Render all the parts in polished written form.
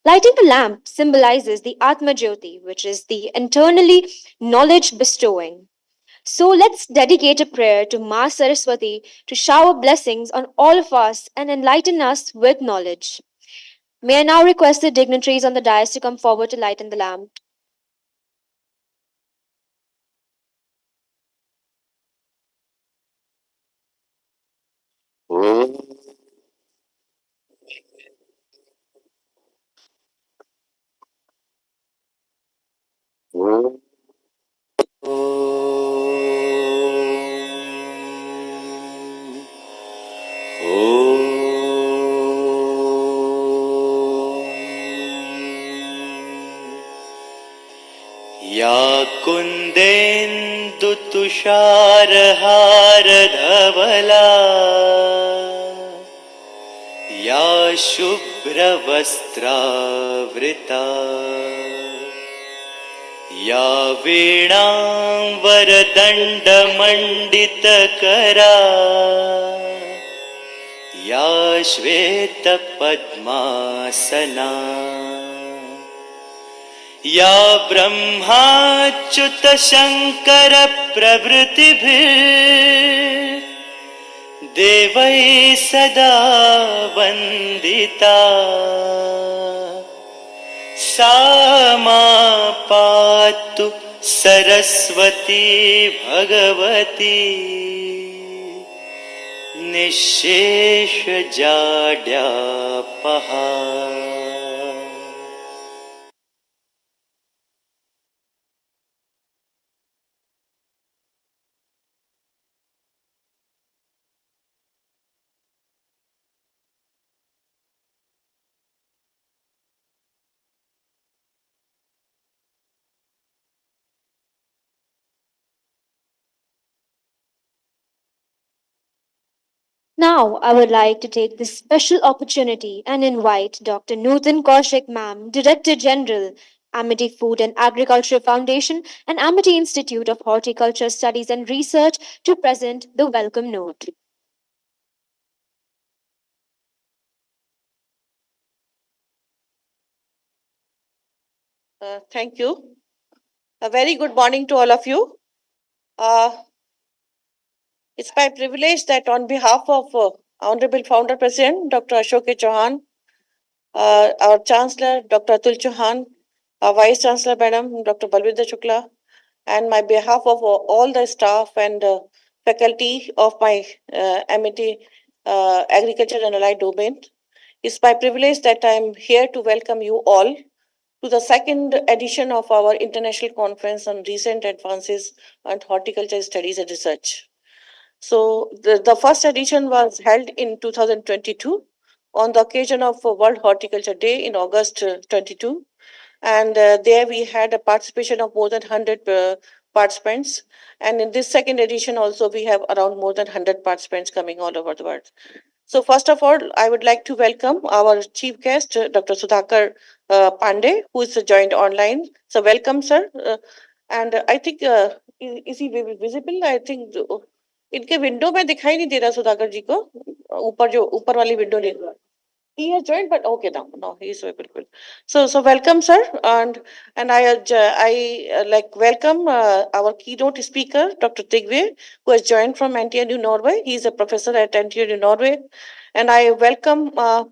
Lighting the lamp symbolizes the Atma Jyoti, which is the internally knowledge bestowing. So let's dedicate a prayer to Ma Saraswati to shower blessings on all of us and enlighten us with knowledge. May I now request the dignitaries on the dais to come forward to lighten the lamp. या कुन्देन्दुतुषारहारधवला या शुभ्रवस्त्रावृता या वीणाम्बरदण्डमण्डितकरा या श्वेतपद्मासना या ब्रह्माच्युतशङ्करप्रभृतिभिर्देवैः सदा वन्दिता सा मा पातु सरस्वती भगवती निःशेषजाड्यापहा. Now, I would like to take this special opportunity and invite Dr. Nutan Kaushik Ma'am, Director General, Amity Food and Agriculture Foundation and Amity Institute of Horticulture Studies and Research, to present the welcome note. Thank you. A very good morning to all of you. It's my privilege that on behalf of Honorable Founder President Dr. Ashok Chauhan, our Chancellor Dr. Atul Chauhan, our Vice Chancellor Madam Dr. Balwinder Shukla, and my behalf of all the staff and faculty of my Amity Agriculture and Allied Domain, it's my privilege that I'm here to welcome you all to the second edition of our International Conference on Recent Advances on Horticulture Studies and Research. So the first edition was held in 2022 on the occasion of World Horticulture Day in August 22. And there we had a participation of more than 100 participants. And in this second edition also, we have around more than 100 participants coming all over the world. So first of all, I would like to welcome our chief guest, Dr. Sudhakar Pandey, who is joined online. So welcome, sir. And I think, is he visible? I think इनके window में दिखाई नहीं दे रहा सुधाकर जी को ऊपर जो ऊपर वाली विंडो नहीं he has joined but okay now he is available. So welcome, sir, and I like welcome our keynote speaker Dr. Tigve, who has joined from NTNU Norway. He is a professor at NTNU Norway, and I welcome our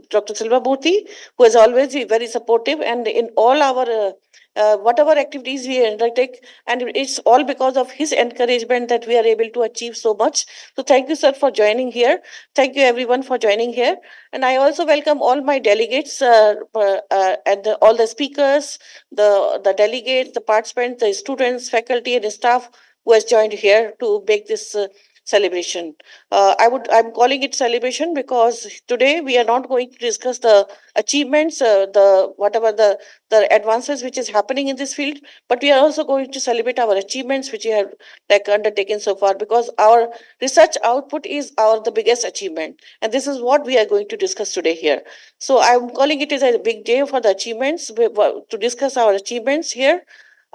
Dr. Silva Bhuti, who is always very supportive and in all our whatever activities we undertake, and it's all because of his encouragement that we are able to achieve so much. So thank you, sir, for joining here. Thank you, everyone, for joining here. And I also welcome all my delegates and all the speakers, the delegates, the participants, the students, faculty, and staff who has joined here to make this celebration. I'm calling it celebration because today we are not going to discuss the achievements, the advances which is happening in this field, but we are also going to celebrate our achievements which we have like undertaken so far, because our research output is the biggest achievement, and this is what we are going to discuss today here. So I'm calling it as a big day for the achievements, to discuss our achievements here.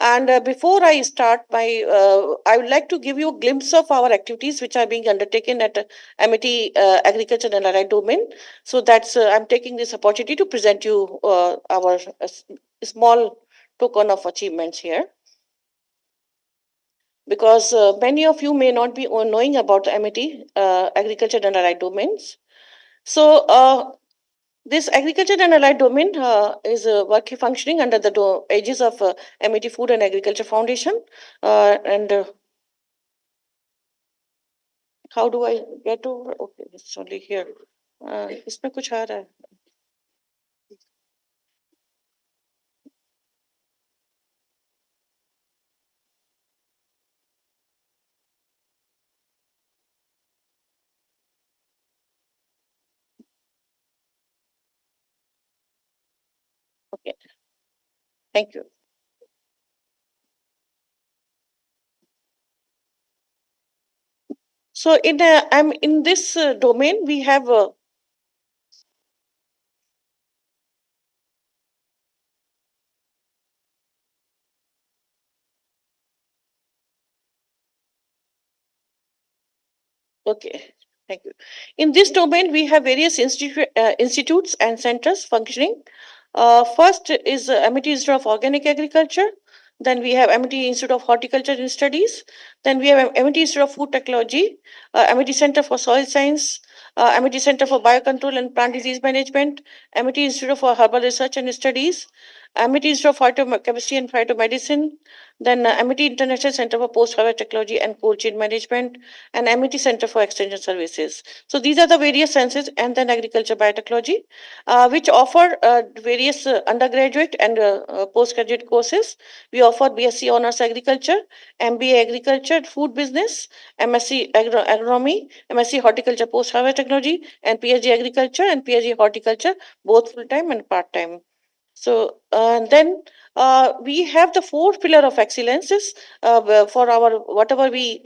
And before I start I would like to give you a glimpse of our activities which are being undertaken at MIT Agriculture and Allied Domain. So that's I'm taking this opportunity to present you our small token of achievements here, because many of you may not be knowing about MIT Agriculture and Allied Domains. So this agriculture and allied domain is working functioning under the aegis of MIT Food and Agriculture Foundation. And how do I get over? Okay, it's only here. इसमें कुछ आ रहा है. Okay, thank you. So I'm in this domain. We have okay. Thank you. In this domain, we have various institutes and centers functioning. First is MIT Institute of Organic Agriculture. Then we have MIT Institute of Horticulture and Studies. Then we have MIT Institute of Food Technology, MIT Center for Soil Science, MIT Center for Biocontrol and Plant Disease Management, MIT Institute for Herbal Research and Studies, MIT Institute of Phytochemistry and Phytomedicine, then MIT International Center for Post-Harvest Technology and Cold Chain Management, and MIT Center for Extension Services. So these are the various sciences, and then Agriculture Biotechnology, which offer various undergraduate and postgraduate courses. We offer BSc Honors Agriculture, MBA Agriculture, Food Business, MSc Agronomy, MSc Horticulture Post-Harvest Technology, and PhD Agriculture and PhD Horticulture, both full-time and part-time. So then we have the four pillar of excellences for our whatever we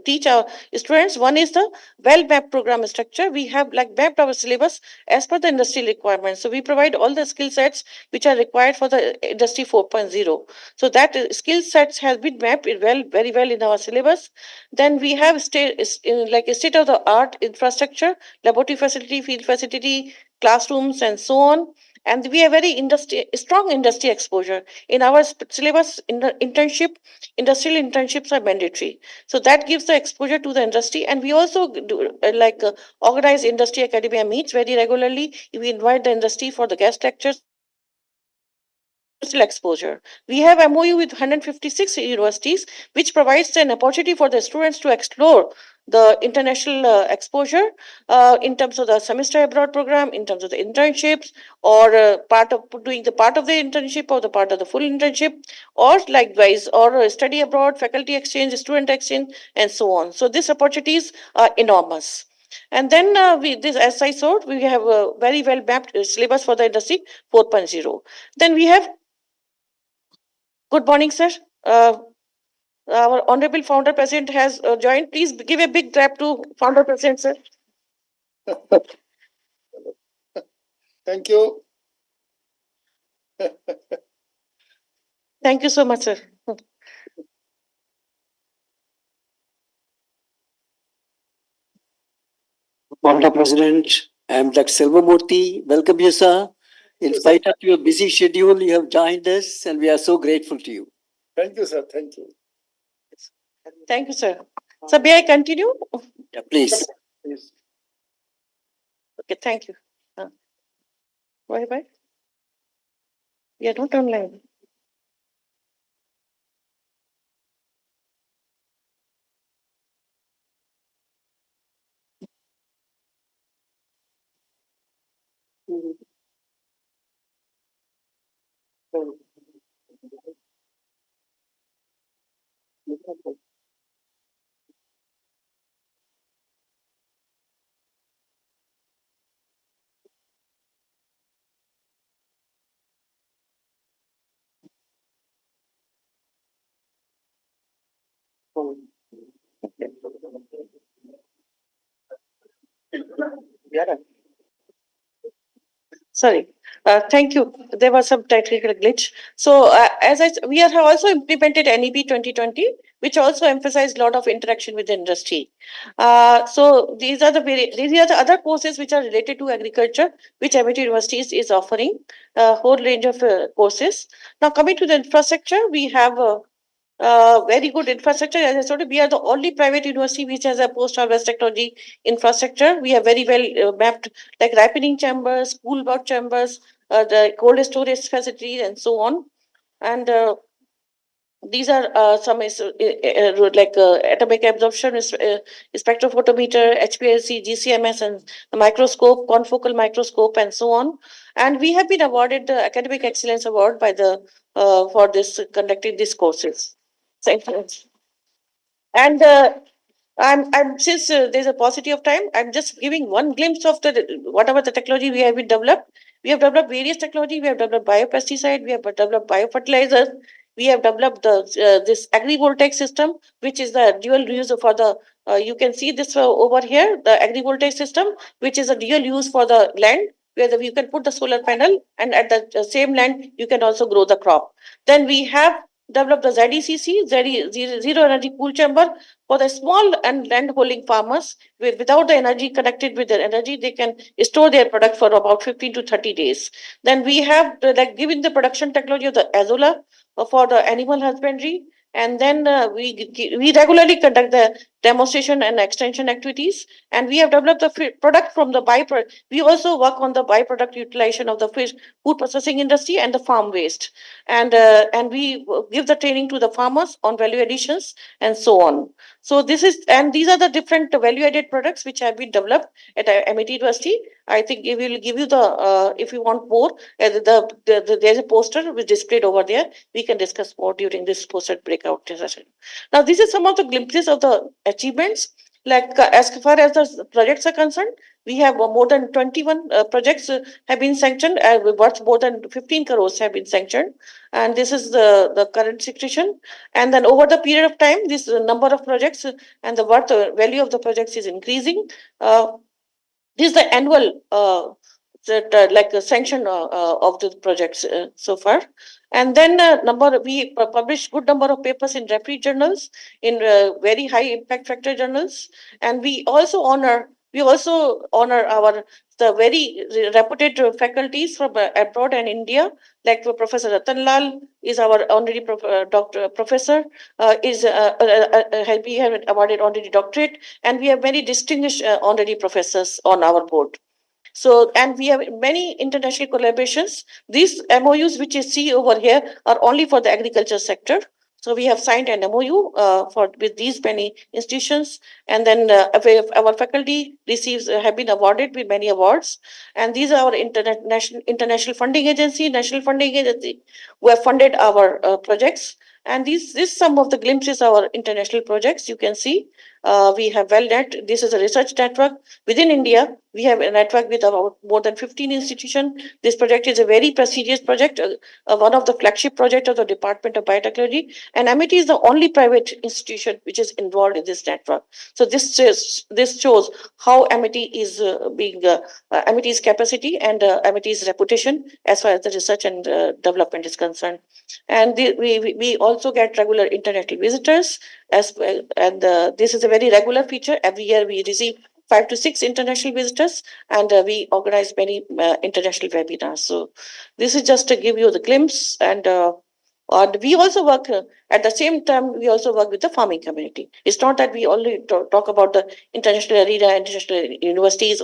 teach our students. One is the well mapped program structure. We have like mapped our syllabus as per the industry requirements. So we provide all the skill sets which are required for the industry 4.0. So that skill sets has been mapped very well in our syllabus. Then we have like a state of the art infrastructure, laboratory facility, field facility, classrooms, and so on. And we have very strong industry exposure in our syllabus. In the internship, industrial internships are mandatory, so that gives the exposure to the industry. And we also do organize industry academia meets very regularly. We invite the industry for the guest lectures, exposure. We have MOU with 156 universities, which provides an opportunity for the students to explore the international exposure in terms of the semester abroad program, in terms of the internships, or part of doing the part of the internship or the part of the full internship, or likewise, or study abroad, faculty exchange, student exchange, and so on. So these opportunities are enormous. And then as I saw, we have a very well mapped syllabus for the industry 4.0. Then we have. Good morning, sir. Our honorable founder president has joined. Please give a big clap to founder president, sir. Thank you. Thank you so much, sir. Founder President, I am Dr. Selvamurthy. Welcome you, sir. In spite of your busy schedule, you have joined us and we are so grateful to you. Thank you, sir. Thank you. Thank you, sir. So may I continue? Yeah, please. Please. Okay, thank you. Bye. We are not online. Sorry. Thank you. There was some technical glitch. So, we have also implemented NEP 2020, which also emphasized a lot of interaction with the industry. So, these are the other courses which are related to agriculture, which MIT University is offering a whole range of courses. Now, coming to the infrastructure, we have very good infrastructure. As I told you, we are the only private university which has a post-harvest technology infrastructure. We have very well mapped, like ripening chambers, spool bulk chambers, the cold storage facilities, and so on. And these are like atomic absorption, spectrophotometer, HPLC, GCMS, and the microscope, confocal microscope, and so on. And we have been awarded the Academic Excellence Award by the for this conducting these courses. Thank you. And I'm since there's a paucity of time, I'm just giving one glimpse of the whatever the technology we have been developed. We have developed various technology. We have developed biopesticide. We have developed biofertilizers. We have developed the this agrivoltaic system, which is the dual use for the. You can see this over here, the agrivoltaic system, which is a dual use for the land, where you can put the solar panel, and at the same land you can also grow the crop. Then we have developed the ZECC, zero energy cool chamber, for the small and land holding farmers. Without the energy connected with their energy, they can store their product for about 15 to 30 days. Then we have like given the production technology of the Azola for the animal husbandry. And then we regularly conduct the demonstration and extension activities. And we have developed the product from the byproduct. We also work on the byproduct utilization of the fish food processing industry and the farm waste. And we give the training to the farmers on value additions and so on. So these are the different value-added products which have been developed at MIT University. I think it will give you the, if you want more, there's a poster which displayed over there. We can discuss more during this poster breakout session. Now, this is some of the glimpses of the achievements. Like as far as the projects are concerned, we have more than 21 projects have been sanctioned, worth more than 15 crores have been sanctioned. And this is the current situation. And then over the period of time, this number of projects and the worth value of the projects is increasing. This is the annual like a sanction of the projects so far. And then we publish good number of papers in referee journals, in very high impact factor journals. And we also honor our the very reputed faculties from abroad and India, like Professor Ratan Lal is our honorary professor, we have awarded honorary doctorate, and we have very distinguished honorary professors on our board. So, and we have many international collaborations. These MOUs, which you see over here, are only for the agriculture sector. So we have signed an MOU with these many institutions, and then our faculty have been awarded with many awards. And these are our international funding agency, national funding agency, who have funded our projects. And this some of the glimpses of our international projects. You can see we have WellNet. This is a research network within India. We have a network with about more than 15 institutions. This project is a very prestigious project, one of the flagship projects of the Department of Biotechnology. And MIT is the only private institution which is involved in this network. So this shows how MIT is MIT's capacity and MIT's reputation as far as the research and development is concerned. And we also get regular international visitors as well. And this is a very regular feature. Every year we receive 5 to 6 international visitors, and we organize many international webinars. So this is just to give you the glimpse. And we also work at the same time. We also work with the farming community. It's not that we only talk about the international arena, international universities,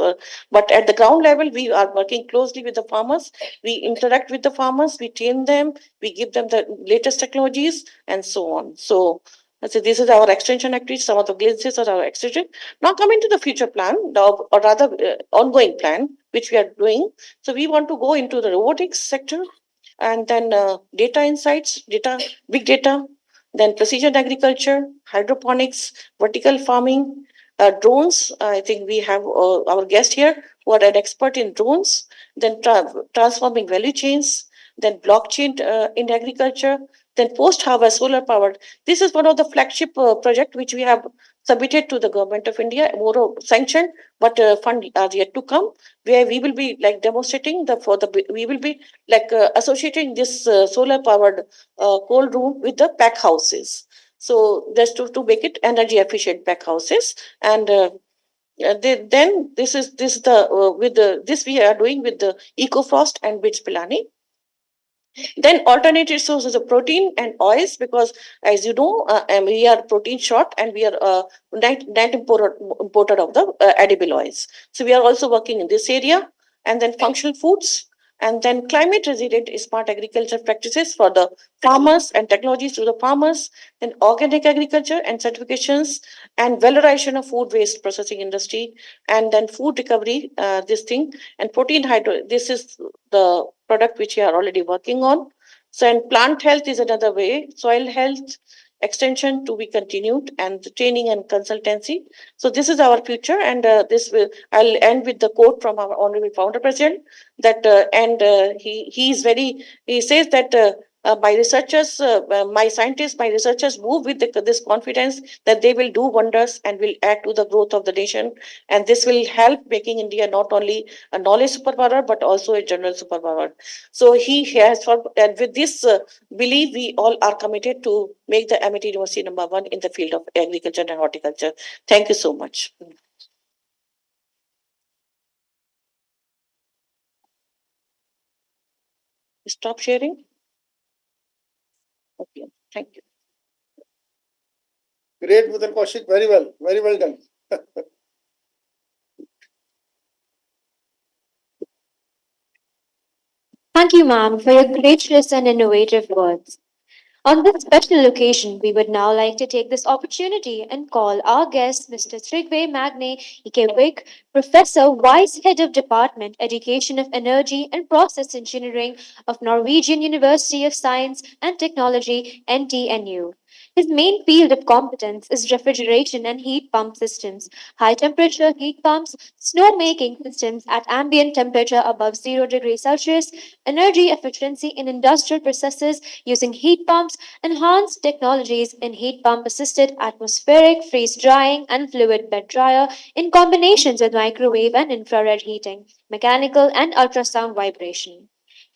but at the ground level, we are working closely with the farmers. We interact with the farmers. We train them. We give them the latest technologies, and so on. So this is our extension activity, some of the glimpses of our extension. Now coming to the future plan, or rather ongoing plan, which we are doing. So we want to go into the robotics sector, and then data insights, big data, then precision agriculture, hydroponics, vertical farming, drones. I think we have our guest here who are an expert in drones, then transforming value chains, then blockchain in agriculture, then post-harvest solar powered. This is one of the flagship project which we have submitted to the government of India, more sanctioned, but fund are yet to come. Where we will be like demonstrating we will be like associating this solar powered cold room with the pack houses. So just to make it energy efficient pack houses, and then this is the with the this we are doing with the EcoFrost and Bits Pilani. Then alternative sources of protein and oils, because as you know, we are protein short and we are net importer of the edible oils. So we are also working in this area. And then functional foods, and then climate resilient smart agriculture practices for the farmers and technologies to the farmers, then organic agriculture and certifications, and valorization of food waste processing industry, and then food recovery, this thing, and protein hydro. This is the product which we are already working on. So, and plant health is another way, soil health extension to be continued, and the training and consultancy. So this is our future, and I'll end with the quote from our honorable founder president that he says that my scientists, my researchers move with this confidence that they will do wonders and will add to the growth of the nation, and this will help making India not only a knowledge superpower but also a general superpower. So he has, and with this belief, we all are committed to make the MIT University number one in the field of agriculture and horticulture. Thank you so much. Stop sharing. Okay, thank you. Great, Mr. Kaushik. Very well done. Thank you, ma'am, for your gracious and innovative words. On this special occasion, we would now like to take this opportunity and call our guest, Mr. Trygve Magne Ikevik, Professor, Vice Head of Department, Education of Energy and Process Engineering of Norwegian University of Science and Technology, NTNU. His main field of competence is refrigeration and heat pump systems, high temperature heat pumps, snow making systems at ambient temperature above 0 degrees Celsius, energy efficiency in industrial processes using heat pumps, enhanced technologies in heat pump assisted atmospheric freeze drying and fluid bed dryer in combinations with microwave and infrared heating, mechanical and ultrasound vibration.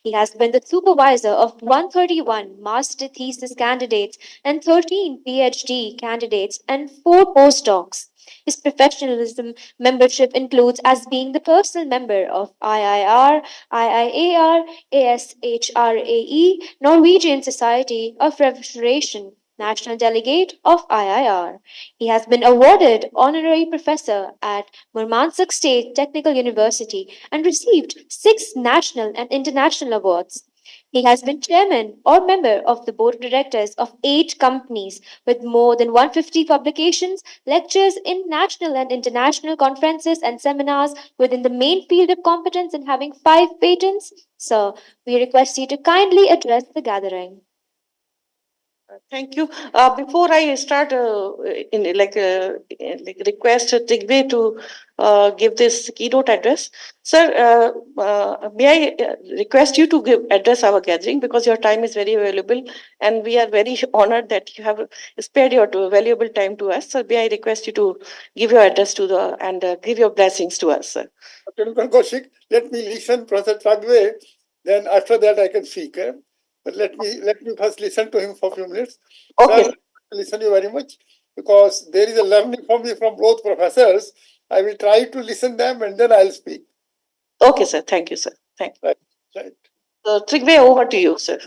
He has been the supervisor of 131 master thesis candidates and 13 PhD candidates and 4 postdocs. His professionalism membership includes as being the personal member of IIR, IIAR, ASHRAE, Norwegian Society of Refrigeration, National Delegate of IIR. He has been awarded honorary professor at Murmansk State Technical University and received 6 national and international awards. He has been chairman or member of the board of directors of 8 companies with more than 150 publications, lectures in national and international conferences and seminars within the main field of competence, and having 5 patents. Sir, we request you to kindly address the gathering. Thank you. Before I start, request Trygve to give this keynote address, sir. May I request you to address our gathering, because your time is very valuable, and we are very honored that you have spared your valuable time to us. So may I request you to give your address to give your blessings to us, sir. Mr. Kaushik, let me listen Professor Trygve, then after that I can speak. But let me first listen to him for a few minutes. Okay. Sir, I listen to you very much, because there is a learning for me from both professors. I will try to listen them and then I'll speak. Okay, sir. Thank you, sir. Thank you. Right. Trygve, over to you, sir.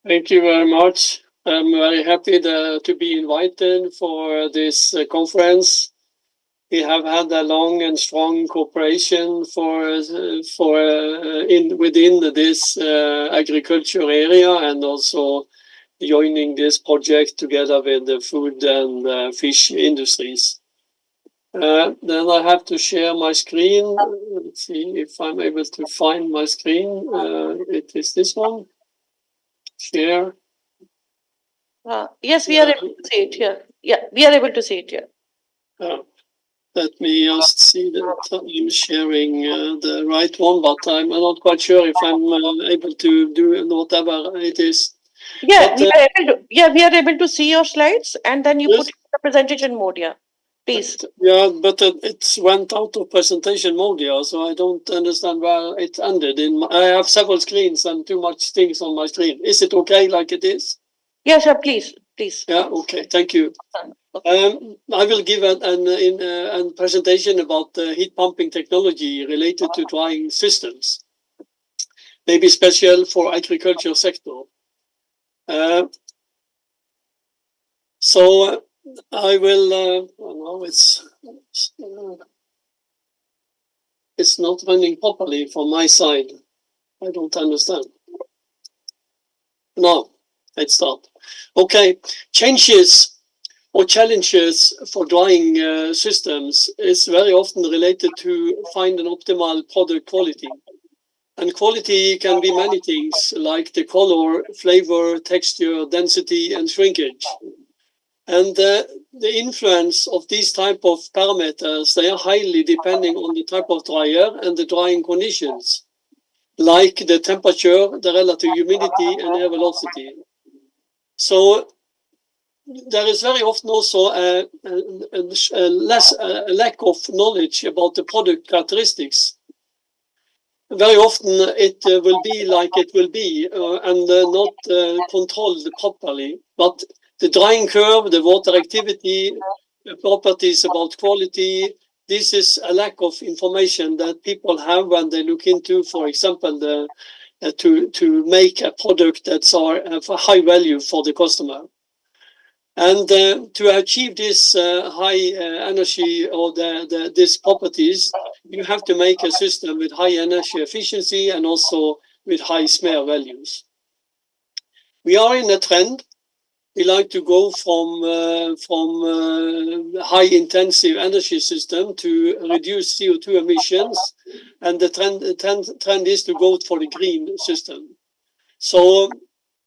Thank you very much. I'm very happy to be invited for this conference. We have had a long and strong cooperation within this agriculture area, and also joining this project together with the food and fish industries. Then I have to share my screen. Let's see if I'm able to find my screen. It is this one. Share. Yes, we are able to see it here. Yeah, we are able to see it here. Let me just see that I'm sharing the right one, but I'm not quite sure if I'm able to do whatever it is. Yeah, But, we are able to see your slides, and then you yes. put the presentation mode, yeah. Please. Yeah, but it went out of presentation mode, yeah, so I don't understand where it ended. I have several screens and too much things on my screen. Is it okay like it is? Yes, sir, please, please. Yeah, okay, thank you. I will give a presentation about heat pumping technology related to drying systems, maybe special for agriculture sector. So I will. No, it's not running properly from my side. I don't understand. No, let's start. Okay, changes or challenges for drying systems is very often related to find an optimal product quality. And quality can be many things like the color, flavor, texture, density, and shrinkage. And the influence of these type of parameters, they are highly depending on the type of dryer and the drying conditions, like the temperature, the relative humidity, and air velocity. So there is very often also a lack of knowledge about the product characteristics. Very often it will be like it will be and not controlled properly. But the drying curve, the water activity, the properties about quality, this is a lack of information that people have when they look into, for example, to make a product that's of a high value for the customer. And to achieve this high energy or these properties, you have to make a system with high energy efficiency and also with high smear values. We are in a trend. We like to go from high intensive energy system to reduce CO2 emissions, and the trend is to go for the green system. So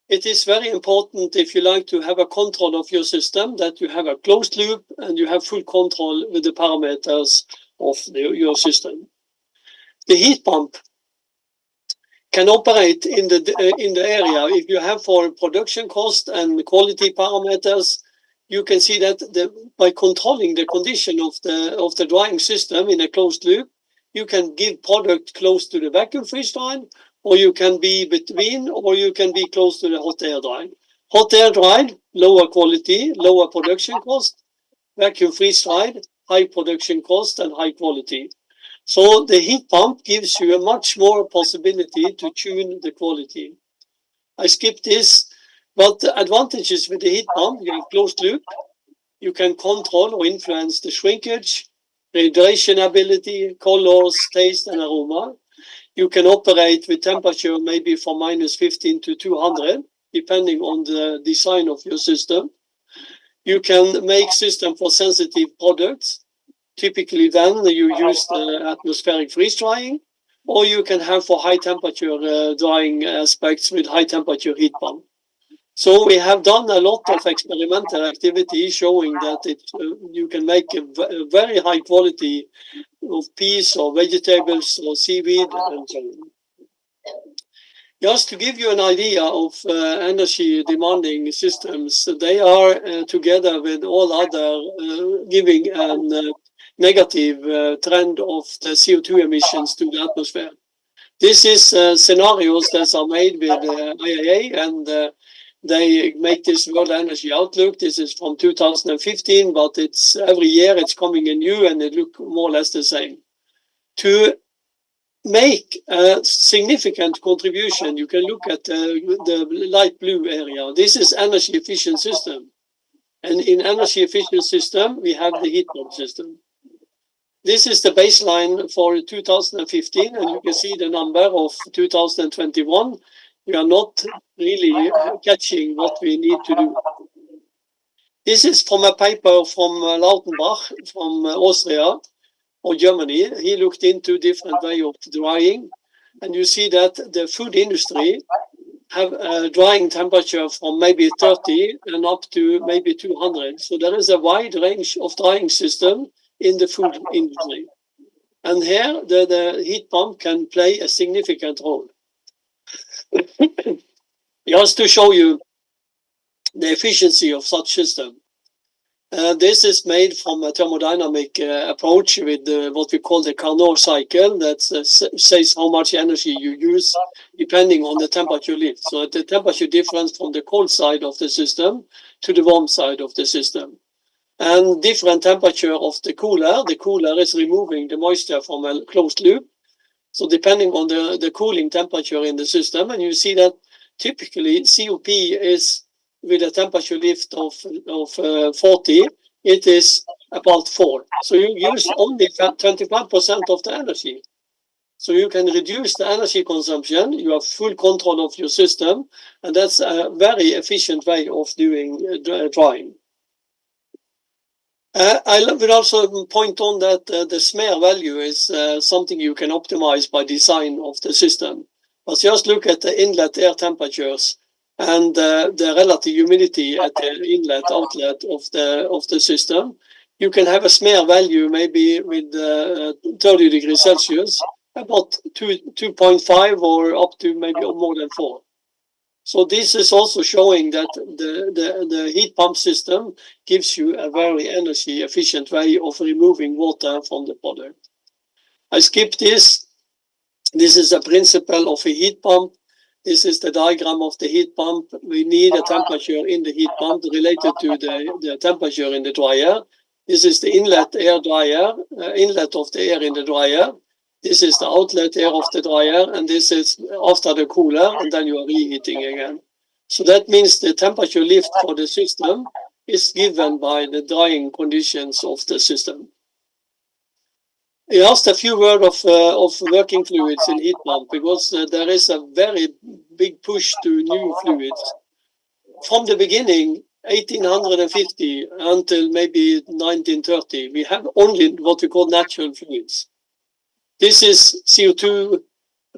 it is very important, if you like to have a control of your system, that you have a closed loop and you have full control with the parameters of your system. The heat pump can operate in the area. If you have for production cost and quality parameters, you can see that by controlling the condition of the drying system in a closed loop, you can give product close to the vacuum freeze drying, or you can be between, or you can be close to the hot air drying. Hot air dried, lower quality, lower production cost. Vacuum freeze dried, high production cost and high quality. So the heat pump gives you a much more possibility to tune the quality. I skipped this, but the advantages with the heat pump, you have closed loop, you can control or influence the shrinkage, radiation ability, colors, taste and aroma. You can operate with temperature maybe from -15 to 200, depending on the design of your system. You can make system for sensitive products. Typically then you use the atmospheric freeze drying, or you can have for high temperature drying aspects with high temperature heat pump. So we have done a lot of experimental activity showing that you can make a very high quality of peas or vegetables or seaweed and so on. Just to give you an idea of energy demanding systems, they are together with all other giving a negative trend of the CO2 emissions to the atmosphere. This is scenarios that are made with IEA, and they make this World Energy Outlook. This is from 2015, but it's every year it's coming anew, and it looks more or less the same. To make a significant contribution, you can look at the light blue area. This is energy efficient system, and in energy efficient system we have the heat pump system. This is the baseline for 2015, and you can see the number of 2021. We are not really catching what we need to do. This is from a paper from Lautenbach from Austria or Germany. He looked into different way of drying, and you see that the food industry have a drying temperature from maybe 30 and up to maybe 200. So there is a wide range of drying system in the food industry. And here the heat pump can play a significant role. Just to show you the efficiency of such system. This is made from a thermodynamic approach with what we call the Carnot cycle that says how much energy you use depending on the temperature lift. So the temperature difference from the cold side of the system to the warm side of the system. And different temperature of the cooler is removing the moisture from a closed loop. So depending on the cooling temperature in the system, and you see that typically COP is with a temperature lift of 40, it is about 4. So you use only 25% of the energy. So you can reduce the energy consumption, you have full control of your system, and that's a very efficient way of doing drying. I would also point on that the smear value is something you can optimize by design of the system. But just look at the inlet air temperatures and the relative humidity at the inlet outlet of the system. You can have a smear value maybe with 30 degrees Celsius, about 2.5 or up to maybe more than 4. So this is also showing that the heat pump system gives you a very energy efficient way of removing water from the product. I skipped this. This is a principle of a heat pump. This is the diagram of the heat pump. We need a temperature in the heat pump related to the temperature in the dryer. This is the inlet air dryer, inlet of the air in the dryer. This is the outlet air of the dryer, and this is after the cooler, and then you are reheating again. So that means the temperature lift for the system is given by the drying conditions of the system. I asked a few words of working fluids in heat pump because there is a very big push to new fluids. From the beginning, 1850 until maybe 1930, we have only what we call natural fluids. This is CO2,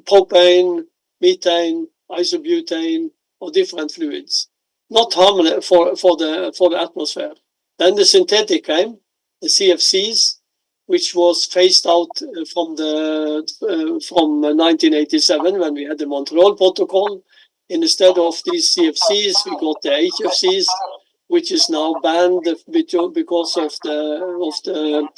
propane, methane, isobutane, or different fluids, not harmless for the atmosphere. Then the synthetic came, the CFCs, which was phased out from 1987 when we had the Montreal Protocol. Instead of these CFCs, we got the HFCs, which is now banned because of the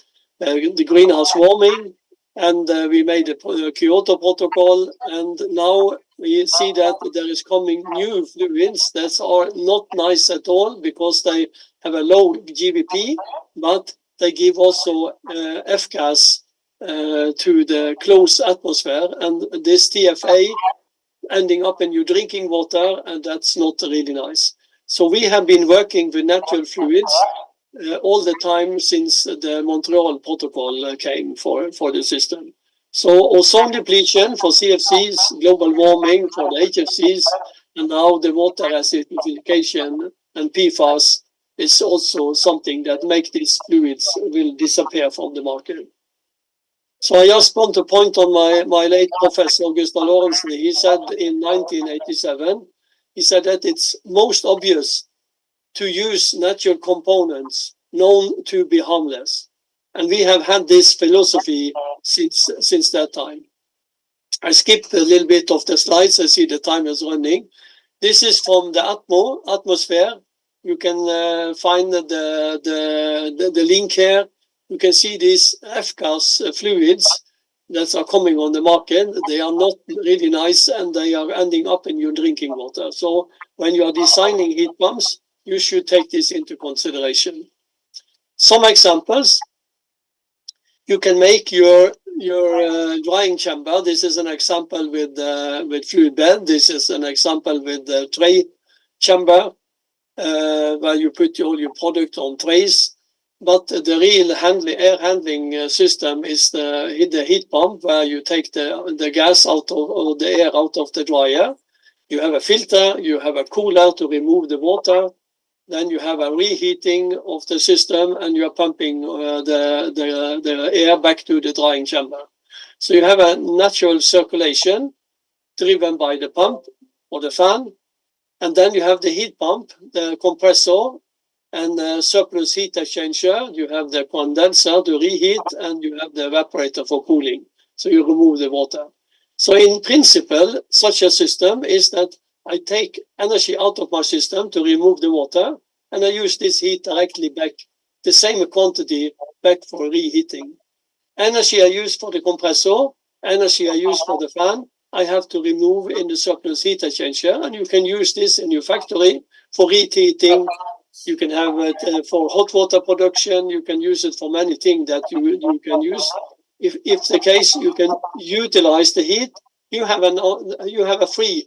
greenhouse warming. And we made the Kyoto Protocol, and now we see that there is coming new fluids that are not nice at all because they have a low GWP, but they give also F-gas to the close atmosphere, and this TFA ending up in your drinking water, and that's not really nice. So we have been working with natural fluids all the time since the Montreal Protocol came for the system. So ozone depletion for CFCs, global warming for the HFCs, and now the water acidification and PFAS is also something that make these fluids will disappear from the market. So I just want to point on my late Professor Gustav Lorentzen. He said in 1987, he said that it's most obvious to use natural components known to be harmless. And we have had this philosophy since that time. I skipped a little bit of the slides. I see the time is running. This is from the atmosphere. You can find the link here. You can see these F-gas fluids that are coming on the market. They are not really nice, and they are ending up in your drinking water. So when you are designing heat pumps, you should take this into consideration. Some examples. You can make your drying chamber. This is an example with fluid bed. This is an example with the tray chamber, where you put all your product on trays. But the real air handling system is the heat pump, where you take the gas out of, or the air out of the dryer. You have a filter, you have a cooler to remove the water. Then you have a reheating of the system, and you are pumping the air back to the drying chamber. So you have a natural circulation driven by the pump or the fan. And then you have the heat pump, the compressor, and the surplus heat exchanger. You have the condenser to reheat, and you have the evaporator for cooling. So you remove the water. So in principle, such a system is that I take energy out of my system to remove the water, and I use this heat directly back the same quantity back for reheating. Energy I use for the compressor, energy I use for the fan, I have to remove in the surplus heat exchanger, and you can use this in your factory for reheating. You can have it for hot water production. You can use it for many things that you can use. If the case you can utilize the heat, you have a free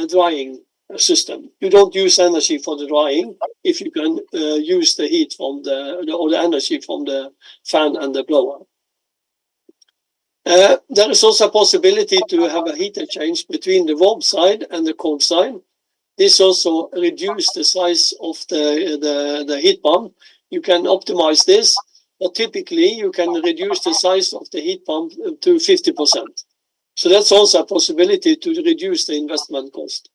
drying system. You don't use energy for the drying if you can use the heat from or the energy from the fan and the blower. There is also a possibility to have a heat exchange between the warm side and the cold side. This also reduces the size of the heat pump. You can optimize this, but typically you can reduce the size of the heat pump to 50%. So that's also a possibility to reduce the investment cost.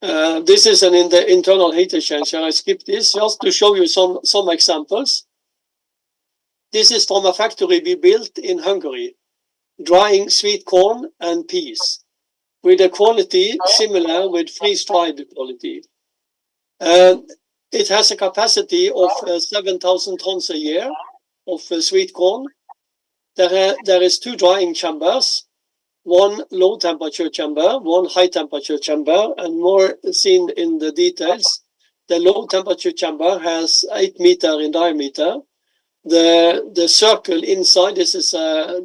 This is an internal heat exchanger. I skipped this just to show you some examples. This is from a factory we built in Hungary, drying sweet corn and peas, with a quality similar with freeze-dried quality. It has a capacity of 7,000 tons a year of sweet corn. There is 2 drying chambers, one low temperature chamber, one high temperature chamber, and more seen in the details. The low temperature chamber has 8 meters in diameter. The circle inside, this is a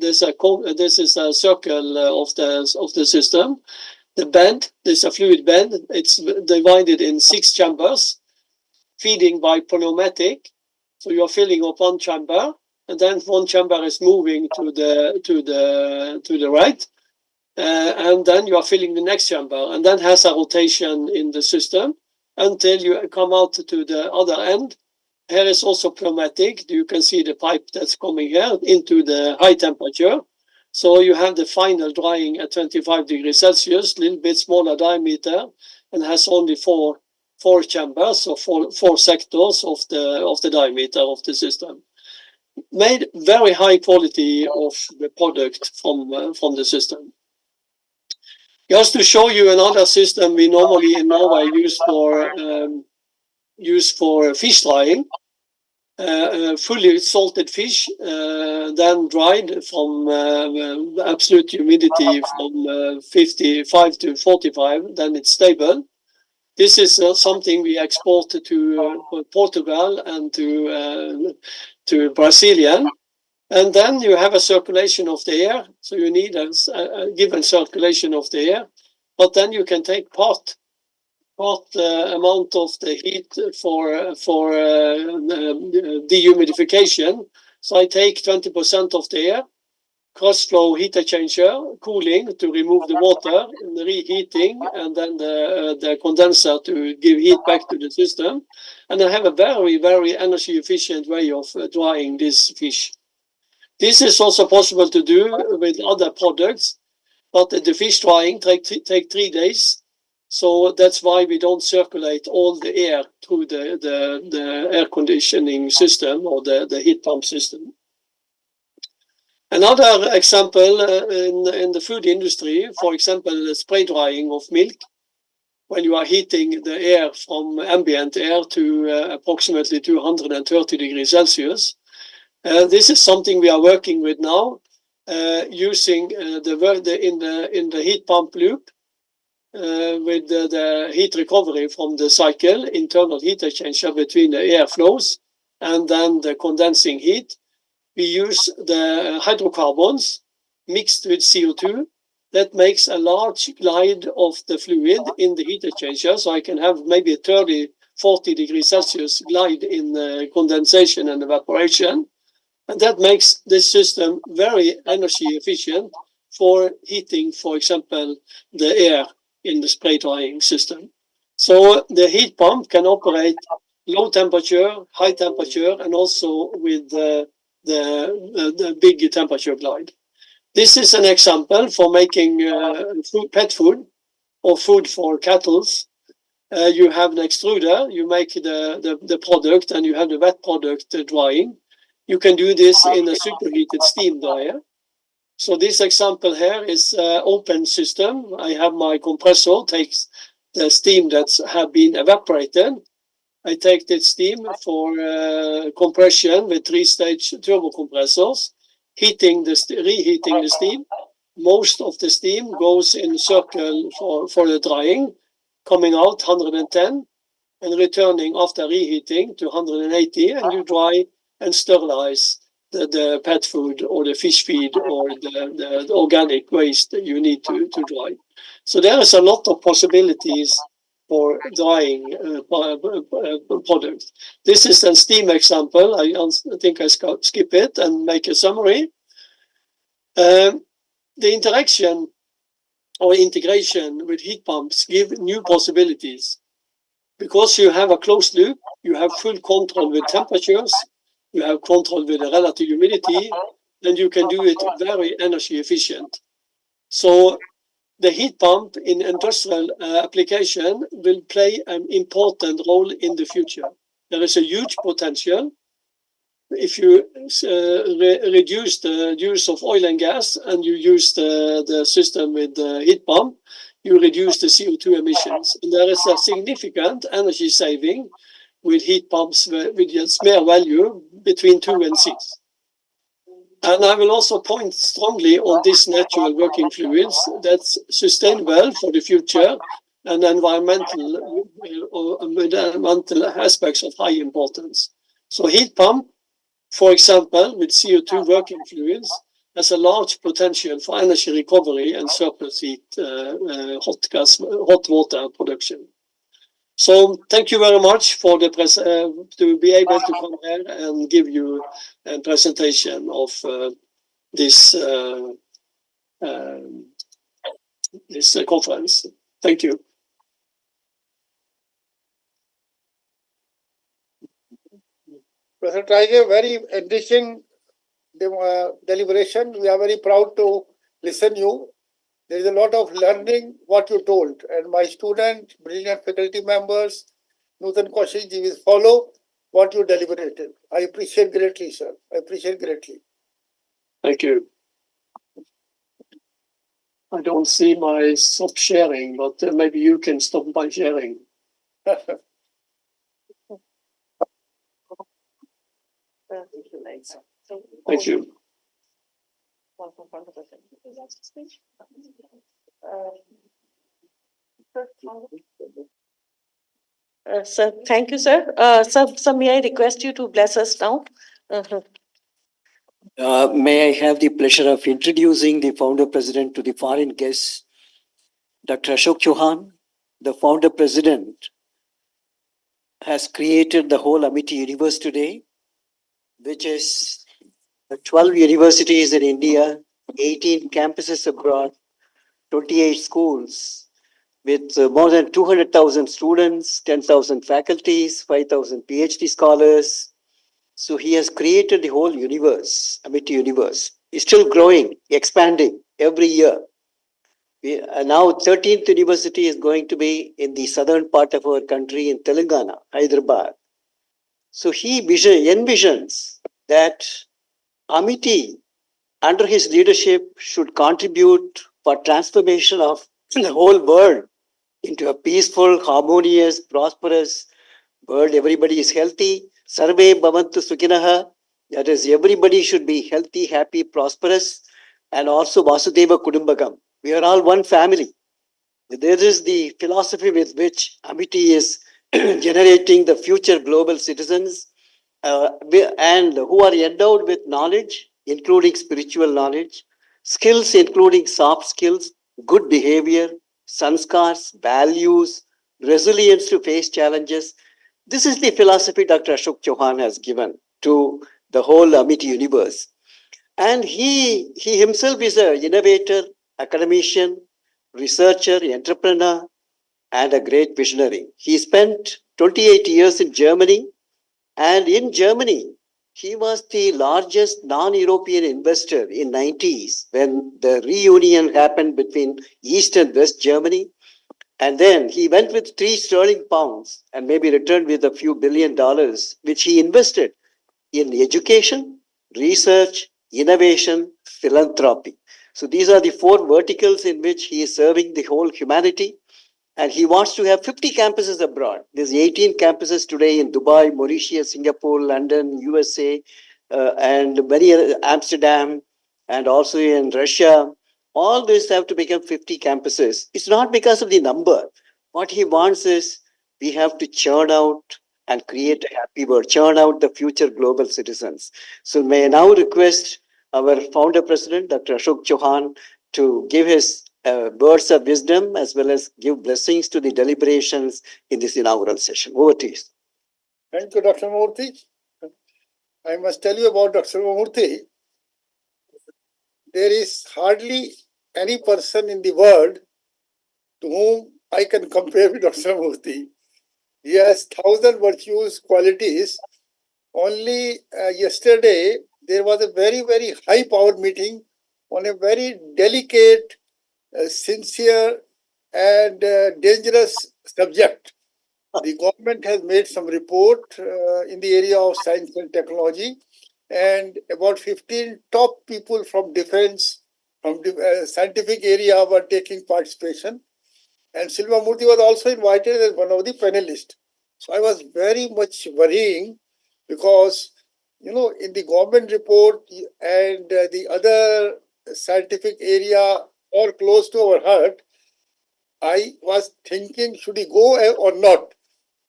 circle of the system. The bed, there's a fluid bed. It's divided in 6 chambers, feeding by pneumatic. So you're filling up one chamber, and then one chamber is moving to the right, and then you are filling the next chamber, and then has a rotation in the system until you come out to the other end. Here is also pneumatic. You can see the pipe that's coming here into the high temperature. So you have the final drying at 25 degrees Celsius, a little bit smaller diameter, and has only four chambers or four sectors of the diameter of the system. Made very high quality of the product from the system. Just to show you another system we normally in Norway use for fish drying. Fully salted fish, then dried from absolute humidity from 55 to 45, then it's stable. This is something we export to Portugal and to Brazilian. And then you have a circulation of the air, so you need a given circulation of the air, but then you can take part amount of the heat for dehumidification. So I take 20% of the air, cross-flow heat exchanger, cooling to remove the water, and the reheating, and then the condenser to give heat back to the system. And I have a very, very energy efficient way of drying this fish. This is also possible to do with other products, but the fish drying take 3 days. So that's why we don't circulate all the air through the air conditioning system or the heat pump system. Another example in the food industry, for example, spray drying of milk, when you are heating the air from ambient air to approximately 230 degrees Celsius. This is something we are working with now, using in the heat pump loop. With the heat recovery from the cycle, internal heat exchanger between the air flows and then the condensing heat. We use the hydrocarbons mixed with CO2. That makes a large glide of the fluid in the heat exchanger, so I can have maybe 30-40 degrees Celsius glide in condensation and evaporation. And that makes this system very energy efficient for heating, for example, the air in the spray drying system. So the heat pump can operate low temperature, high temperature, and also with the big temperature glide. This is an example for making pet food or food for cattle. You have an extruder, you make the product, and you have the wet product drying. You can do this in a superheated steam dryer. So this example here is open system. I have my compressor takes the steam that have been evaporated, I take the steam for compression with 3-stage turbo compressors, reheating the steam. Most of the steam goes in circle for the drying, coming out 110 and returning after reheating to 180, and you dry and sterilize the pet food or the fish feed or the organic waste that you need to dry. So there is a lot of possibilities for drying products. This is a steam example. I think I skip it and make a summary. The interaction or integration with heat pumps give new possibilities. Because you have a closed loop, you have full control with temperatures, you have control with the relative humidity, and you can do it very energy efficient. So the heat pump in industrial application will play an important role in the future. There is a huge potential. If you reduce the use of oil and gas and you use the system with the heat pump, you reduce the CO2 emissions. And there is a significant energy saving with heat pumps with a spare value between 2 and 6. And I will also point strongly on these natural working fluids that's sustainable for the future and environmental aspects of high importance. So heat pump, for example, with CO2 working fluids, has a large potential for energy recovery and surplus heat, hot water production. So thank you very much for the to be able to come here and give you a presentation of this this conference. Thank you. Professor Traige, very enriching deliberation. We are very proud to listen to you. There is a lot of learning what you told, and my student, brilliant faculty members, Nutan Kaushik ji will follow what you deliberated. I appreciate greatly, sir. I appreciate greatly. Thank you. I don't see my stop sharing, but maybe you can stop by sharing. Thank you. Sir, thank you, sir. Sir, may I request you to bless us now? May I have the pleasure of introducing the founder president to the foreign guest, Dr. Ashok Chauhan. The founder president has created the whole Amity universe today, which is 12 universities in India, 18 campuses abroad, 28 schools, with more than 200,000 students, 10,000 faculties, 5,000 PhD scholars. So he has created the whole universe, Amity universe. It's still growing, expanding every year. Now 13th university is going to be in the southern part of our country in Telangana, Hyderabad. So he envisions that Amity, under his leadership, should contribute for transformation of the whole world into a peaceful, harmonious, prosperous world. Everybody is healthy. Sarve bhavantu sukhinaha. That is, everybody should be healthy, happy, prosperous, and also Vasudeva Kudumbakam. We are all one family. There is the philosophy with which Amity is generating the future global citizens and who are endowed with knowledge, including spiritual knowledge, skills including soft skills, good behavior, sanskars, values, resilience to face challenges. This is the philosophy Dr. Ashok Chauhan has given to the whole Amity universe. And he himself is an innovator, academician, researcher, entrepreneur, and a great visionary. He spent 28 years in Germany, and in Germany, he was the largest non-European investor in 90s when the reunion happened between East and West Germany. And then he went with 3 sterling pounds and maybe returned with a few $1 billion, which he invested in education, research, innovation, philanthropy. So these are the 4 verticals in which he is serving the whole humanity. And he wants to have 50 campuses abroad. There's 18 campuses today in Dubai, Mauritius, Singapore, London, USA, and many other, Amsterdam, and also in Russia. All these have to become 50 campuses. It's not because of the number. What he wants is we have to churn out and create a happy world, churn out the future global citizens. So may I now request our founder president, Dr. Ashok Chauhan, to give his words of wisdom as well as give blessings to the deliberations in this inaugural session. Over to you. Thank you, Dr. Murthy. I must tell you about Dr. Murthy. There is hardly any person in the world to whom I can compare with Dr. Murthy. He has 1,000 virtues, qualities. Only yesterday, there was a very, very high-powered meeting on a very delicate, sincere, and dangerous subject. The government has made some report in the area of science and technology, and about 15 top people from defense, from the scientific area were taking participation. And Silva Murthy was also invited as one of the panelists. So I was very much worrying because, in the government report and the other scientific area all close to our heart, I was thinking, should he go or not?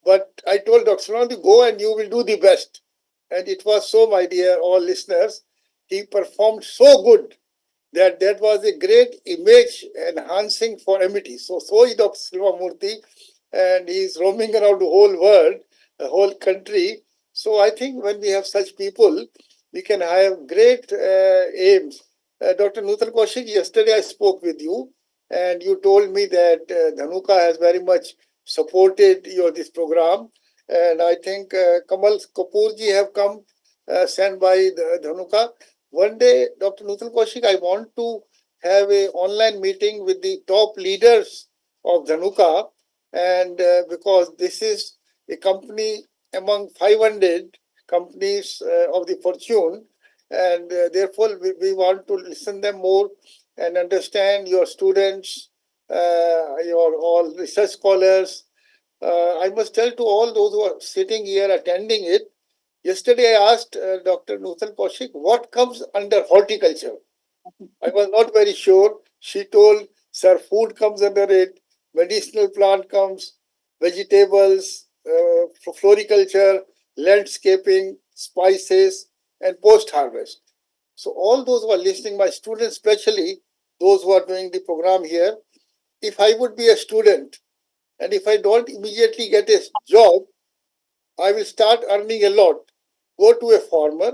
But I told Dr. Nandi, go and you will do the best. And it was so, my dear all listeners, he performed so good that was a great image enhancing for amity. So is Dr. Silva Murthy, and he's roaming around the whole world, the whole country. So I think when we have such people, we can have great aims. Dr. Nutal Kaushik, yesterday I spoke with you, and you told me that Dhanuka has very much supported this program. And I think Kamal Kapoorji have come sent by Dhanuka. One day, Dr. Nutal Kaushik, I want to have an online meeting with the top leaders of Dhanuka, and because this is a company among 500 companies of the fortune, and therefore we want to listen them more and understand your students, your all research scholars. I must tell to all those who are sitting here attending it, yesterday I asked Dr. Nutal Kaushik, what comes under horticulture? I was not very sure. She told, sir, food comes under it, medicinal plant comes, vegetables, floriculture, landscaping, spices, and post-harvest. So all those who are listening, my students especially, those who are doing the program here, if I would be a student and if I don't immediately get a job, I will start earning a lot. Go to a farmer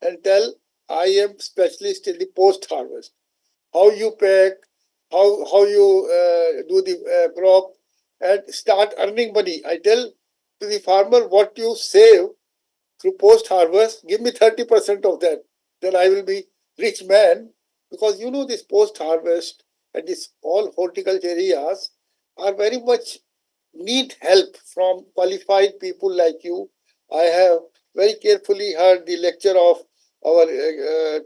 and tell, I am specialist in the post-harvest. How you pack, how you do the crop, and start earning money. I tell to the farmer, what you save through post-harvest, give me 30% of that. Then I will be rich man. Because this post-harvest and this all horticulture areas are very much need help from qualified people like you. I have very carefully heard the lecture of our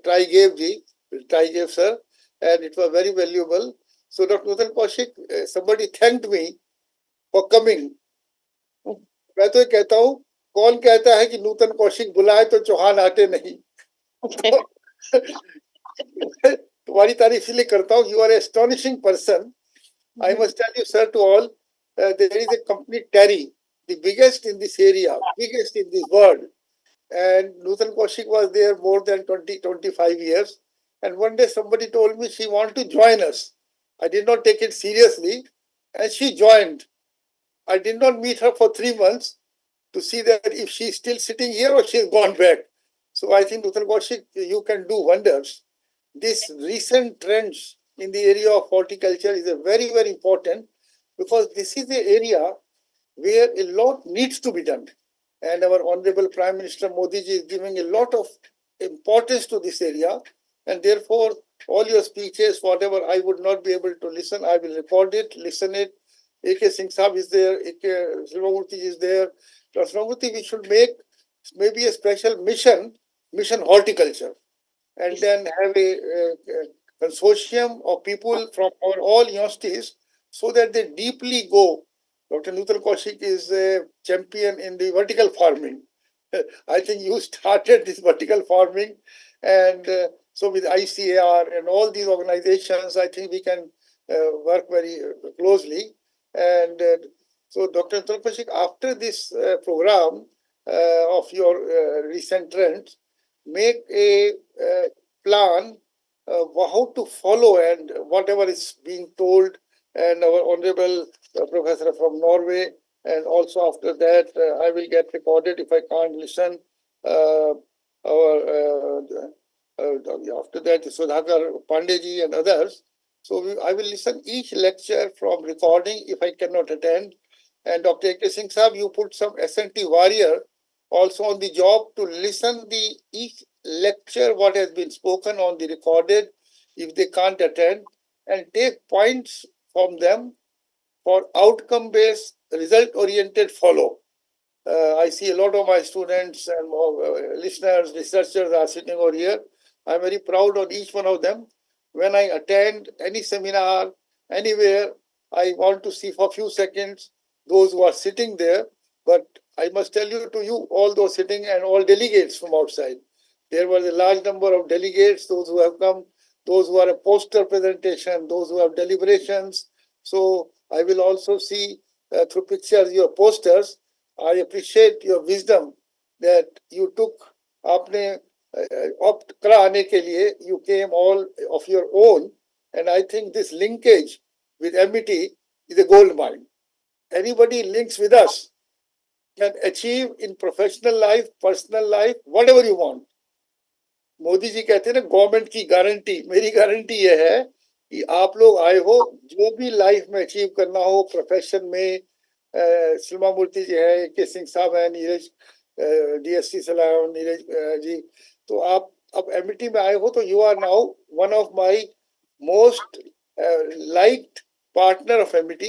Trigev sir, and it was very valuable. So Dr. Nutal Kaushik, somebody thanked me for coming. मैं तो कहता हूँ, कौन कहता है कि नूतन कौशिक बुलाए तो चौहान आते नहीं? तुम्हारी तारीफ इसलिए करता हूँ. You are an astonishing person. I must tell you, sir, to all, there is a company, Terry, the biggest in this area, biggest in this world. And Nutan Kaushik was there more than 25 years. And one day somebody told me she wanted to join us. I did not take it seriously. And she joined. I did not meet her for 3 months to see that if she's still sitting here or she's gone back. So I think, Nutan Kaushik, you can do wonders. This recent trends in the area of horticulture is a very, very important, because this is the area where a lot needs to be done. And our Honorable Prime Minister Modi ji is giving a lot of importance to this area. And therefore, all your speeches, whatever I would not be able to listen, I will record it, listen it. A.K. Singh Saab is there, A.K. Silva Murthy is there. Dr. Murthy, we should make maybe a special mission horticulture, and then have a consortium of people from our all universities so that they deeply go. Dr. Nutan Kaushik is a champion in the vertical farming. I think you started this vertical farming, and so with ICAR and all these organizations, I think we can work very closely. And so, Dr. Nutan Kaushik, after this program of your recent trends, make a plan how to follow and whatever is being told, and our honorable professor from Norway, and also after that I will get recorded if I can't listen. After that, Sudhakar Pandeji and others. So I will listen each lecture from recording if I cannot attend. And Dr. A.K. Singh Saab, you put some S&T warrior also on the job to listen the each lecture what has been spoken on the recorded if they can't attend, and take points from them for outcome based result oriented follow. I see a lot of my students and listeners, researchers are sitting over here. I'm very proud of each one of them. When I attend any seminar anywhere, I want to see for a few seconds those who are sitting there. But I must tell you to you, all those sitting and all delegates from outside. There was a large number of delegates, those who have come, those who are a poster presentation, those who have deliberations. So I will also see through pictures your posters. I appreciate your wisdom that you took. आपने opt कराने के लिए you came all of your own, and I think this linkage with MET is a gold mine. Anybody links with us can achieve in professional life, personal life, whatever you want. Modi ji कहते हैं ना government की guarantee, मेरी guarantee ये है कि आप लोग आए हो, जो भी लाइफ में अचीव करना हो प्रोफेशन में, सिल्मा मूर्ति जी है, के सिंह साहब है, नीरज DSC सलाम नीरज जी, तो आप अब एमिटी में आए हो तो you are now one of my most liked partner of MET.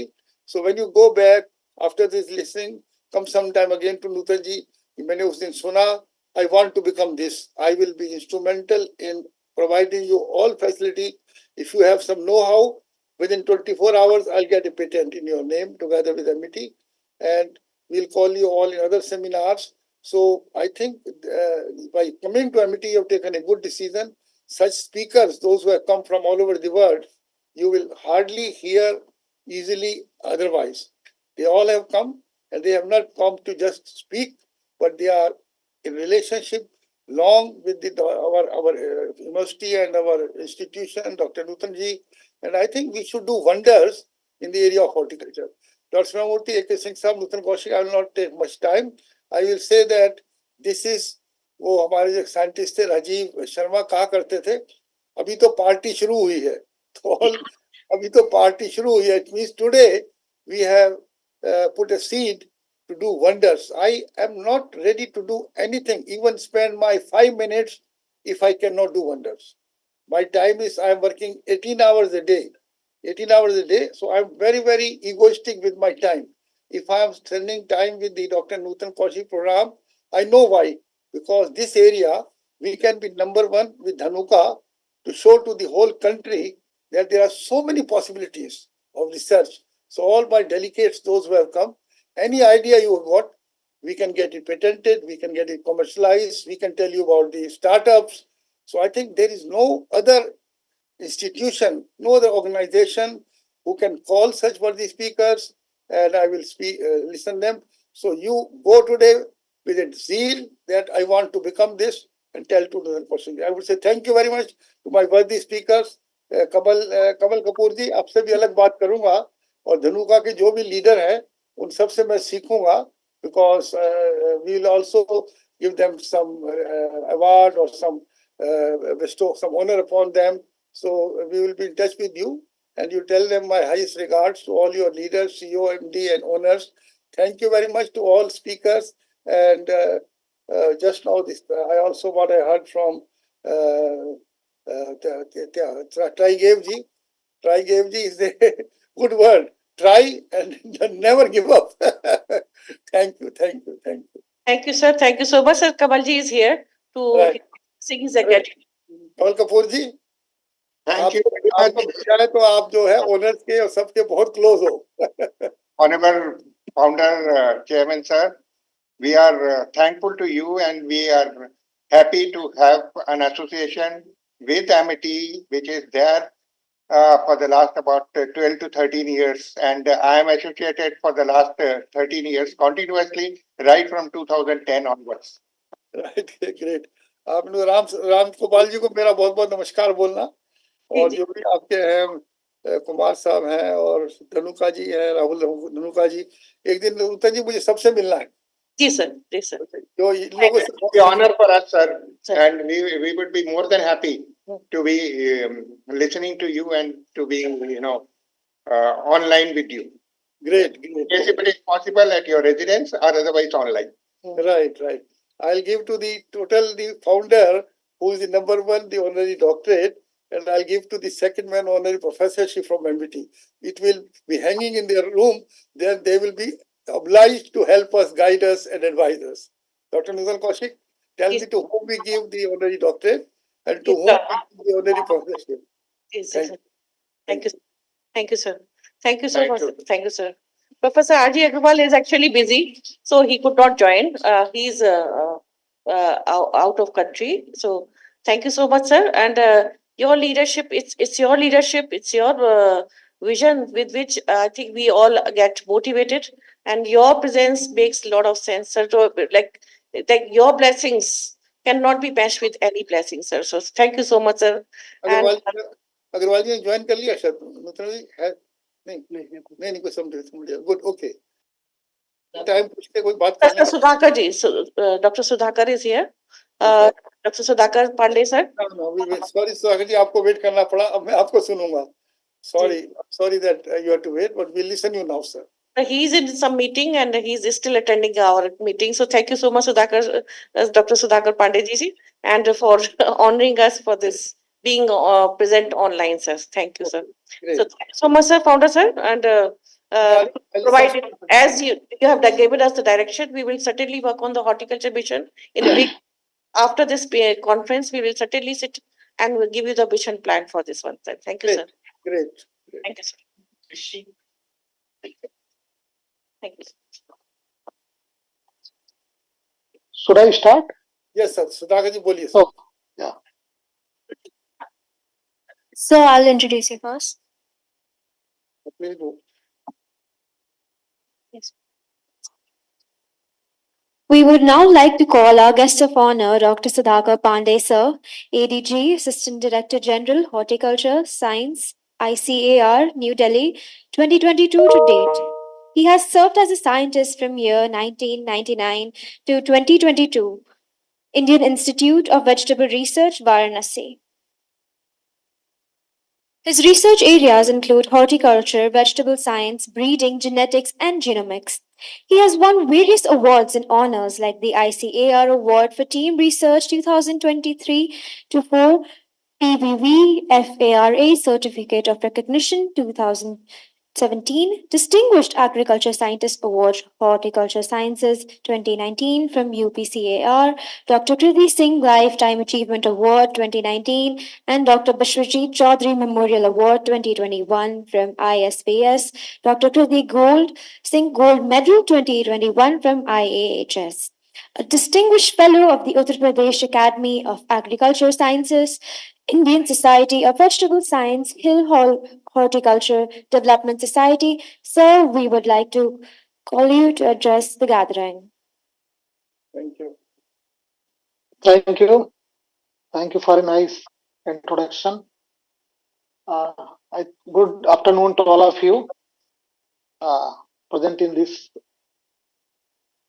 So when you go back after this listening, come sometime again to Nutan ji, मैंने उस दिन सुना, I want to become this. I will be instrumental in providing you all facility. If you have some know-how, within 24 hours, I'll get a patent in your name together with MET, and we'll call you all in other seminars. So I think by coming to MET, you have taken a good decision. Such speakers, those who have come from all over the world, you will hardly hear easily otherwise. They all have come, and they have not come to just speak, but they are in relationship long with our university and our institution, Dr. Nutan ji, and I think we should do wonders in the area of horticulture. Dr. Srimamurthy, A.K. Singh Saab, Nutan Kaushik, I will not take much time. I will say that this is, वो हमारे जो scientist थे राजीव शर्मा कहा करते थे, अभी तो party शुरू हुई है, तो अभी तो पार्टी शुरू हुई है. It means today we have put a seed to do wonders. I am not ready to do anything, even spend my 5 minutes if I cannot do wonders. My time is, I am working 18 hours a day. 18 hours a day, so I'm very, very egoistic with my time. If I am spending time with the Dr. Nutan Kaushik program, I know why. Because this area, we can be number one with Dhanuka to show to the whole country that there are so many possibilities of research. So all my delegates, those who have come, any idea you have got, we can get it patented, we can get it commercialized, we can tell you about the startups. So I think there is no other institution, no other organization who can call such worthy speakers, and I will listen them. So you go today with a zeal that I want to become this and tell to the person. I would say thank you very much to my worthy speakers. कमल कपूर जी, आपसे भी अलग बात करूंगा, और धनुका के जो भी leader हैं उन सब से मैं सीखूंगा, because we will also give them some award or some bestow some honor upon them. So we will be in touch with you, and you tell them my highest regards to all your leaders, CEO, MD, and owners. Thank you very much to all speakers. And just now, this I also what I heard from Try ji. Try ji is a good word. Try and never give up. Thank you, thank you, thank you. Thank you, sir. Thank you so much, sir. Kamalji is here to Right. sing his academy. Kamal Kapoor ji. Thank you very आपको much, मिल जाए तो आप जो है owners के और सबके बहुत क्लोज हो. Honorable Founder, Chairman Sir. We are thankful to you, and we are happy to have an association with Amity, which is there for the last about 12 to 13 years. And I am associated for the last 13 years continuously, right from 2010 onwards. Right, great. आपने राम गोपाल जी को मेरा बहुत बहुत नमस्कार बोलना. और जो भी आपके हैं कुमार साहब हैं और धनुका जी हैं, राहुल धनुका जी, एक दिन उत्तम जी मुझे सबसे मिलना है. जी सर, जी सर. जो इन लोगों से It's an honor for us, sir, and we would be more than happy to be listening to you and to be, online with you. great. Yes, if it is possible at your residence or otherwise online. Right. I'll give to the founder, who is the number one, the honorary doctorate, and I'll give to the second man honorary professorship from MBT. It will be hanging in their room. Then they will be obliged to help us, guide us, and advise us. Dr. Nuzal Kaushik, tell me to whom we give the honorary doctorate and to whom we give the honorary professorship. Yes, Thank sir. you. Thank you. Thank you, sir. Thank you so Thank much. you. Thank you, sir. Professor R.G. Agrawal is actually busy, so he could not join. He's out of country. So thank you so much, sir. And your leadership, it's your leadership, it's your vision with which I think we all get motivated. And your presence makes a lot of sense, sir. So, like your blessings cannot be matched with any blessings, sir. So thank you so much, sir. And Agarwal जी ने join कर लिया शायद. नूतन जी है नहीं कोई समझ good okay. Time पूछते कोई बात करने Dr. Sudhakar ji, so, Dr. Sudhakar is here. Dr. Sudhakar Pandey, sir. Sorry Sudhakar ji, आपको वेट करना पड़ा. अब मैं आपको सुनूंगा. Sorry that you have to wait, but we'll listen you now, sir. He's in some meeting and he's still attending our meeting. So thank you so much, Sudhakar, Dr. Sudhakar Pandey ji, and for honoring us for this being present online, sir. Thank you, sir. Great. So thank you so much, sir, founder, sir, and provided as you have given us the direction, we will certainly work on the horticulture mission in a big. After this conference, we will certainly sit and we'll give you the vision plan for this one, sir. Thank you, sir. Great. Thank you, sir. Thank you. Should I start? Yes, sir. Sudhakar ji, बोलिए. Oh, yeah. So I'll introduce you first. Please go. Yes. We would now like to call our guest of honor, Dr. Sudhakar Pandey, sir, ADG, Assistant Director General, Horticulture, Science, ICAR, New Delhi, 2022 to date. He has served as a scientist from year 1999 to 2022, Indian Institute of Vegetable Research, Varanasi. His research areas include horticulture, vegetable science, breeding, genetics, and genomics. He has won various awards and honors like the ICAR Award for Team Research 2023 to 4, PVV FARA Certificate of Recognition 2017, Distinguished Agriculture Scientist Award Horticulture Sciences 2019 from UPCAR, Dr. Kriti Singh Lifetime Achievement Award 2019, and Dr. Bashwarjit Chaudhary Memorial Award 2021 from ISPS, Dr. Kriti Singh Gold Medal 2021 from IAHS. A distinguished fellow of the Uttar Pradesh Academy of Agriculture Sciences, Indian Society of Vegetable Science, Hill Horticulture Development Society. Sir, we would like to call you to address the gathering. Thank you. Thank you. Thank you for a nice introduction. Good afternoon to all of you present in this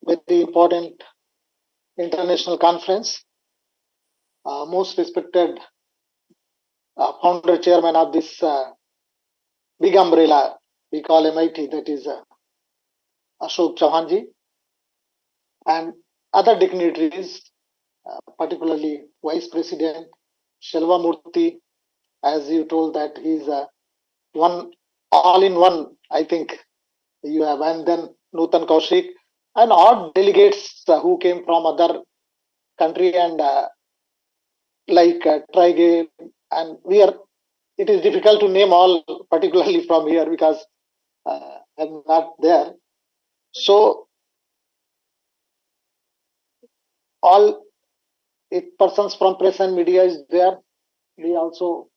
very important international conference. Most respected founder chairman of this big umbrella we call MIT, that is Ashok Chauhan ji, and other dignitaries, particularly Vice President Shelva Murthy, as you told that he's one all-in-one, I think you have, and then Nutan Kaushik, and all delegates who came from other country and like Trigame, and we are it is difficult to name all, particularly from here, because I'm not there. So all persons from press and media is there. We also,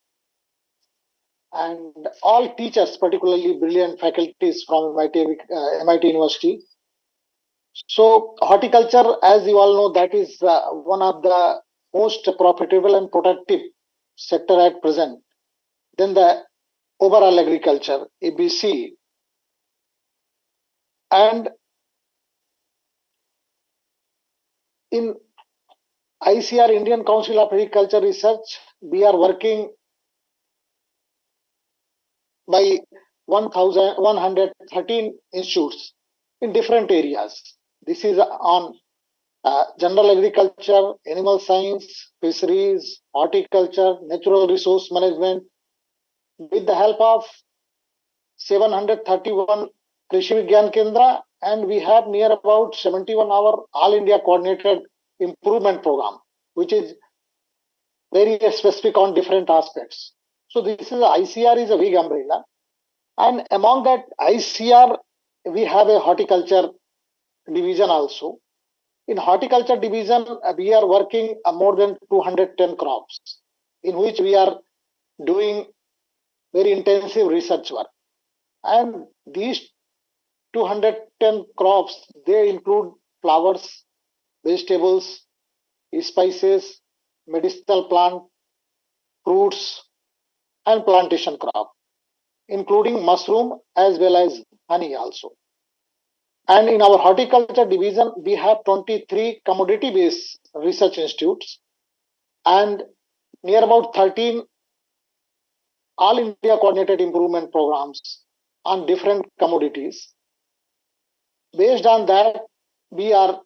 and all teachers, particularly brilliant faculties from MIT University. So horticulture, as you all know, that is one of the most profitable and productive sector at present. Then the overall agriculture, ABC, and in ICR, Indian Council of Agriculture Research, we are working by 1,113 institutes in different areas. This is on general agriculture, animal science, fisheries, horticulture, natural resource management, with the help of 731 Krishi Vigyan Kendra, and we have near about 71 our All India Coordinated Improvement Program, which is very specific on different aspects. So this is ICR is a big umbrella, and among that ICR we have a horticulture division also. In horticulture division, we are working more than 210 crops, in which we are doing very intensive research work. And these 210 crops, they include flowers, vegetables, spices, medicinal plant, fruits, and plantation crop, including mushroom as well as honey also. And in our horticulture division, we have 23 commodity-based research institutes and near about 13 All India Coordinated Improvement Programs on different commodities. Based on that, we are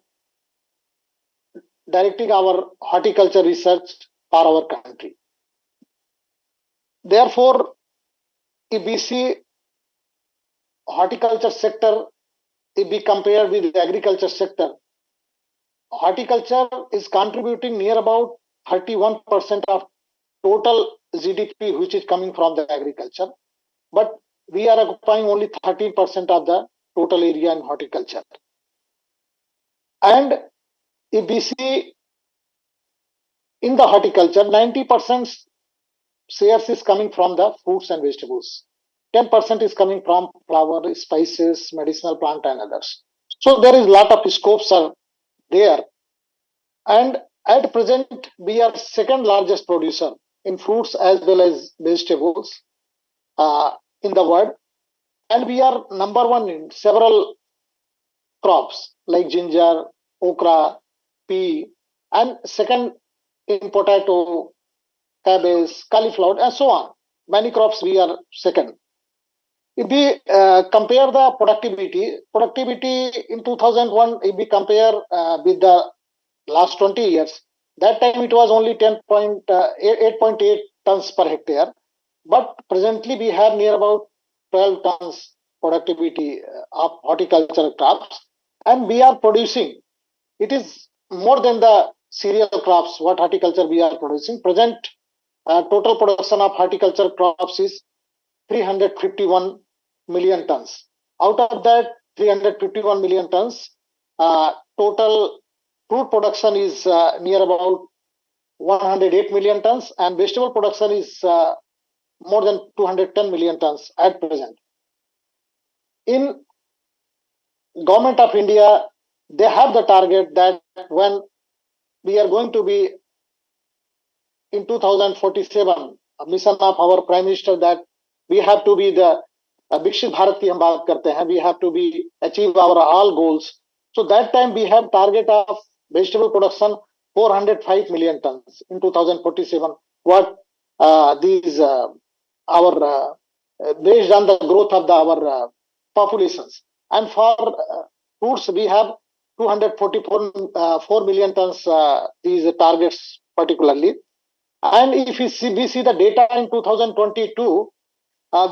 directing our horticulture research for our country. Therefore, if we see horticulture sector, if we compare with the agriculture sector, horticulture is contributing near about 31% of total GDP, which is coming from the agriculture. But we are occupying only 13% of the total area in horticulture. And if we see in the horticulture, 90% shares is coming from the fruits and vegetables. 10% is coming from flower, spices, medicinal plant, and others. So there is a lot of scopes are there. And at present, we are second largest producer in fruits as well as vegetables in the world. And we are number one in several crops like ginger, okra, pea, and second in potato, cabbage, cauliflower, and so on. Many crops we are second. If we compare the productivity in 2001, if we compare with the last 20 years, that time it was only 8.8 tons per hectare. But presently we have near about 12 tons productivity of horticultural crops, and we are producing. It is more than the cereal crops what horticulture we are producing. Present total production of horticulture crops is 351 million tons. Out of that 351 million tons, total fruit production is near about 108 million tons, and vegetable production is more than 210 million tons at present. In Government of India, they have the target that when we are going to be in 2047, a mission of our Prime Minister that we have to be the Vikshit Bharat ki hum baat karte hain, we have to be achieve our all goals. So that time we have target of vegetable production 405 million tons in 2047. What these our based on the growth of our populations, and for fruits we have 244 million tons these targets particularly. And if we see the data in 2022,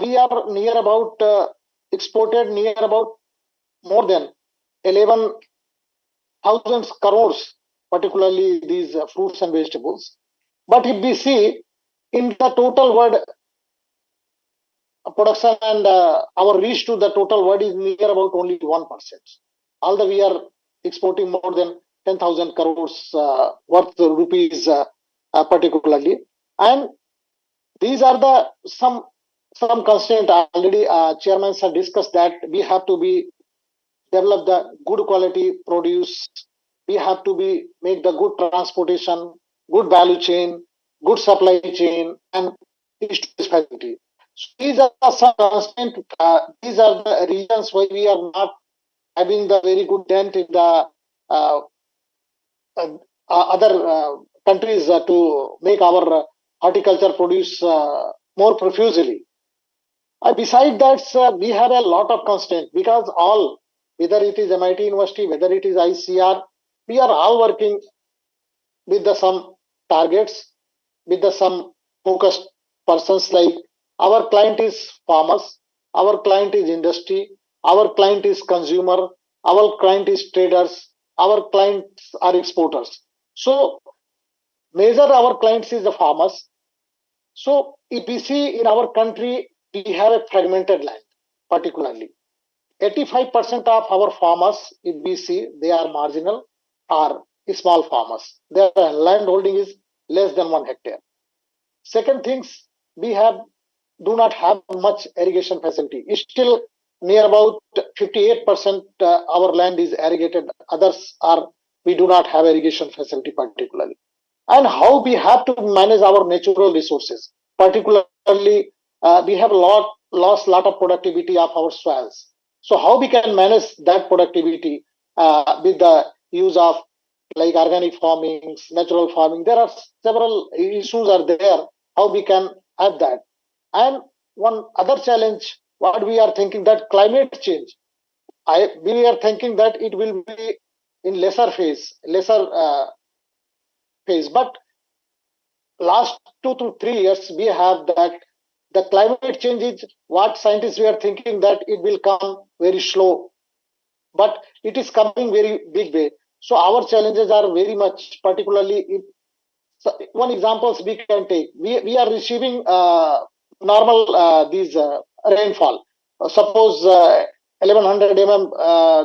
we are near about exported near about more than 11,000 crores, particularly these fruits and vegetables. But if we see in the total world production and our reach to the total world is near about only 1%. Although we are exporting more than 10,000 crores worth of rupees particularly. And these are the some constraint already chairman have discussed that we have to be develop the good quality produce. We have to be make the good transportation, good value chain, good supply chain, and storage facility. So these are some constraints. These are the reasons why we are not having the very good dent in the uh, other countries to make our horticulture produce more profusely. Besides that, we have a lot of constraints because all, whether it is MIT University, whether it is ICR, we are all working with the some targets, with the some focused persons like our client is farmers, our client is industry, our client is consumer, our client is traders, our clients are exporters. So major our clients is the farmers. So if we see in our country, we have a fragmented land, particularly. 85% of our farmers, if we see, they are marginal or small farmers. Their land holding is less than 1 hectare. Second things, we have do not have much irrigation facility. It's still near about 58% our land is irrigated. Others are we do not have irrigation facility particularly. And how we have to manage our natural resources, particularly we have lost lot of productivity of our soils. So how we can manage that productivity with the use of like organic farming, natural farming. There are several issues are there. How we can have that. And one other challenge, what we are thinking that climate change. We are thinking that it will be in lesser phase. But last 2 to 3 years, we have that the climate change is what scientists were thinking that it will come very slow, but it is coming very big way. So our challenges are very much, particularly if one examples we can take. We are receiving normal these rainfall. Suppose 1100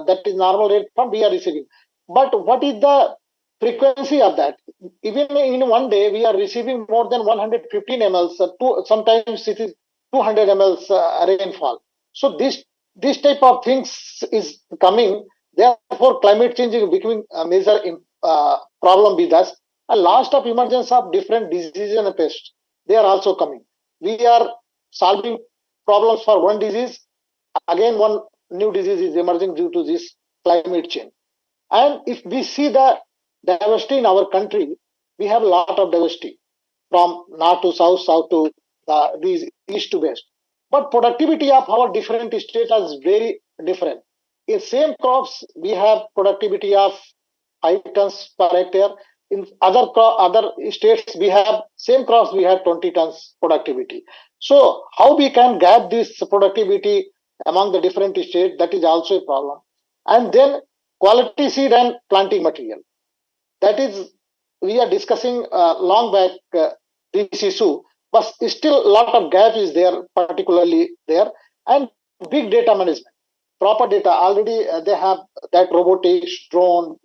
that is normal rainfall we are receiving. But what is the frequency of that? Even in one day, we are receiving more than 115 ml. Sometimes it is 200 ml rainfall. So this type of things is coming. Therefore, climate change is becoming a major problem with us. And last of emergence of different diseases and pests, they are also coming. We are solving problems for one disease. Again, one new disease is emerging due to this climate change. And if we see the diversity in our country, we have a lot of diversity from north to south, south to these east to west. But productivity of our different states is very different. In same crops, we have productivity of 5 tons per hectare. In other states, we have same crops, we have 20 tons productivity. So how we can gap this productivity among the different states, that is also a problem. And then quality seed and planting material. That is, we are discussing long back this issue, but still a lot of gap is there, particularly there. And big data management, proper data, already they have that robotics, drone,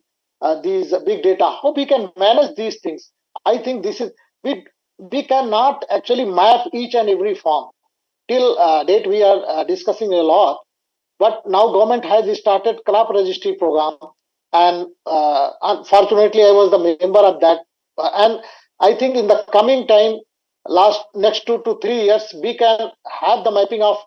these big data. How we can manage these things? I think this is, we cannot actually map each and every farm. Till date, we are discussing a lot, but now government has started crop registry program, and unfortunately, I was the member of that. And I think in the coming time, next 2 to 3 years, we can have the mapping of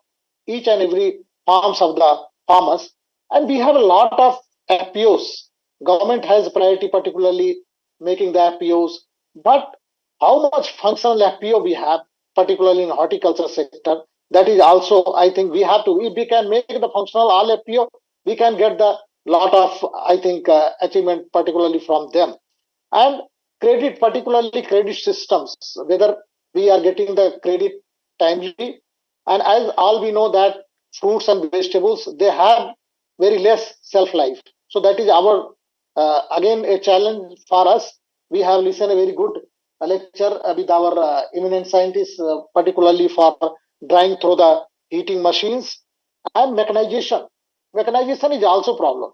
each and every farms of the farmers, and we have a lot of FPOs. Government has priority, particularly making the FPOs, but how much functional FPO we have, particularly in horticulture sector, that is also, I think we have to, if we can make the functional all FPO, we can get the lot of, I think, achievement, particularly from them. And credit, particularly credit systems, whether we are getting the credit timely. And as all we know that fruits and vegetables, they have very less shelf life. So that is our, again, a challenge for us. We have listened a very good lecture with our eminent scientists, particularly for drawing through the heating machines, and mechanization. Mechanization is also problem.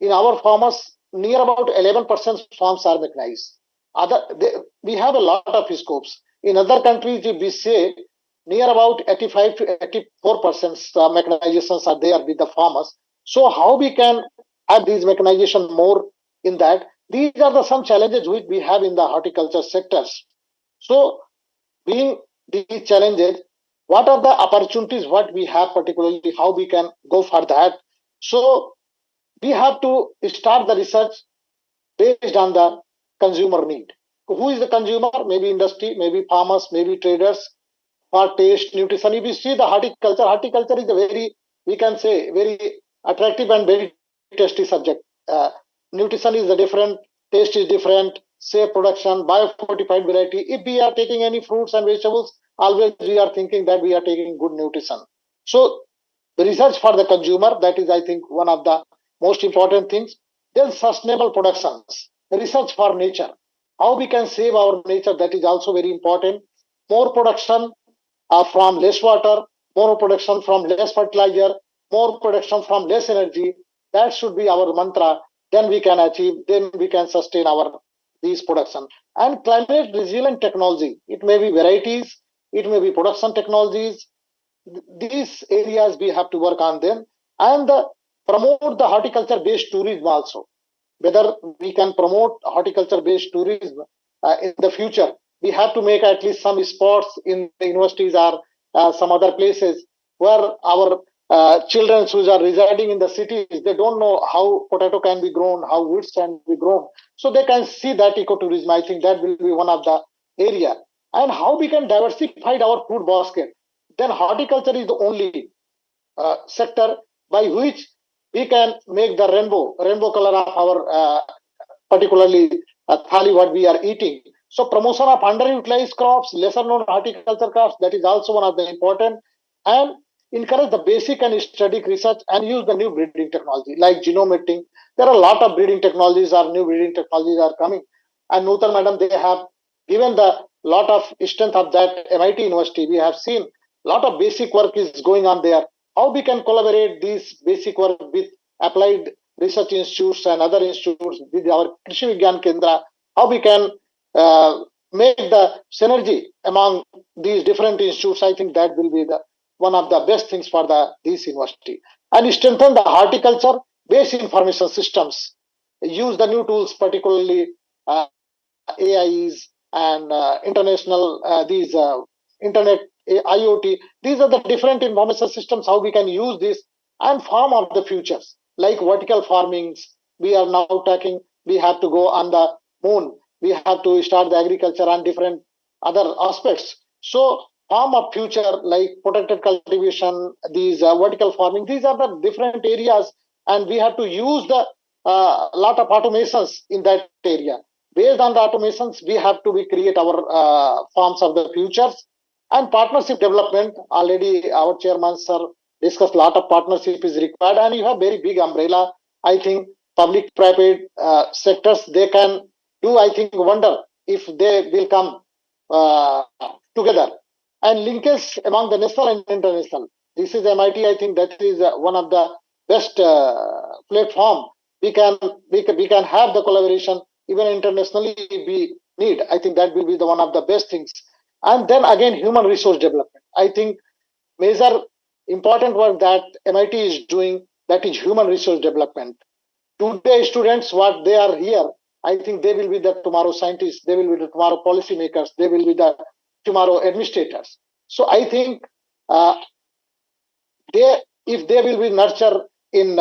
In our farmers, near about 11% farms are mechanized. We have a lot of scopes. In other countries, if we say near about 85 to 84% mechanizations are there with the farmers. So how we can add these mechanization more in that? These are the some challenges which we have in the horticulture sectors. So being these challenges, what are the opportunities what we have, particularly how we can go for that? So we have to start the research based on the consumer need. Who is the consumer? Maybe industry, maybe farmers, maybe traders, for taste, nutrition. If you see the horticulture is a very, we can say, very attractive and very tasty subject. Nutrition is a different, taste is different, safe production, biofortified variety. If we are taking any fruits and vegetables, always we are thinking that we are taking good nutrition. So the research for the consumer, that is, I think, one of the most important things. Then sustainable productions, research for nature. How we can save our nature, that is also very important. More production from less water, more production from less fertilizer, more production from less energy. That should be our mantra. Then we can achieve, then we can sustain our these production. And climate resilient technology. It may be varieties, it may be production technologies. These areas we have to work on them and promote the horticulture based tourism also. Whether we can promote horticulture based tourism in the future, we have to make at least some spots in the universities or some other places where our children who are residing in the cities, they don't know how potato can be grown, how wheat can be grown. So they can see that ecotourism. I think that will be one of the area. And how we can diversify our food basket. Then horticulture is the only sector by which we can make the rainbow color of our particularly thali what we are eating. So promotion of underutilized crops, lesser known horticulture crops, that is also one of the important. And encourage the basic and strategic research and use the new breeding technology like genome editing. There are a lot of breeding technologies or new breeding technologies are coming. And Nutan madam, they have given the lot of strength of that MIT University. We have seen a lot of basic work is going on there. How we can collaborate this basic work with applied research institutes and other institutes with our Krishi Vigyan Kendra, how we can make the synergy among these different institutes. I think that will be the one of the best things for this university. And strengthen the horticulture based information systems. Use the new tools, particularly AIs and international these internet IoT. These are the different information systems. How we can use this and farm of the futures, like vertical farmings. We are now talking. We have to go on the moon. We have to start the agriculture on different other aspects. So farm of future like protected cultivation, these vertical farming, these are the different areas, and we have to use the lot of automations in that area. Based on the automations, we have to create our farms of the futures. And partnership development, already our chairman sir discussed a lot of partnership is required, and you have very big umbrella. I think public private sectors, they can do, I think, wonder if they will come together. And linkage among the national and international. This is MIT. I think that is one of the best platform. We can have the collaboration even internationally if we need. I think that will be the one of the best things. And then again, human resource development. I think major important work that MIT is doing, that is human resource development. Today, students, what they are here, I think they will be the tomorrow scientists, they will be the tomorrow policymakers, they will be the tomorrow administrators. So I think if they will be nurtured in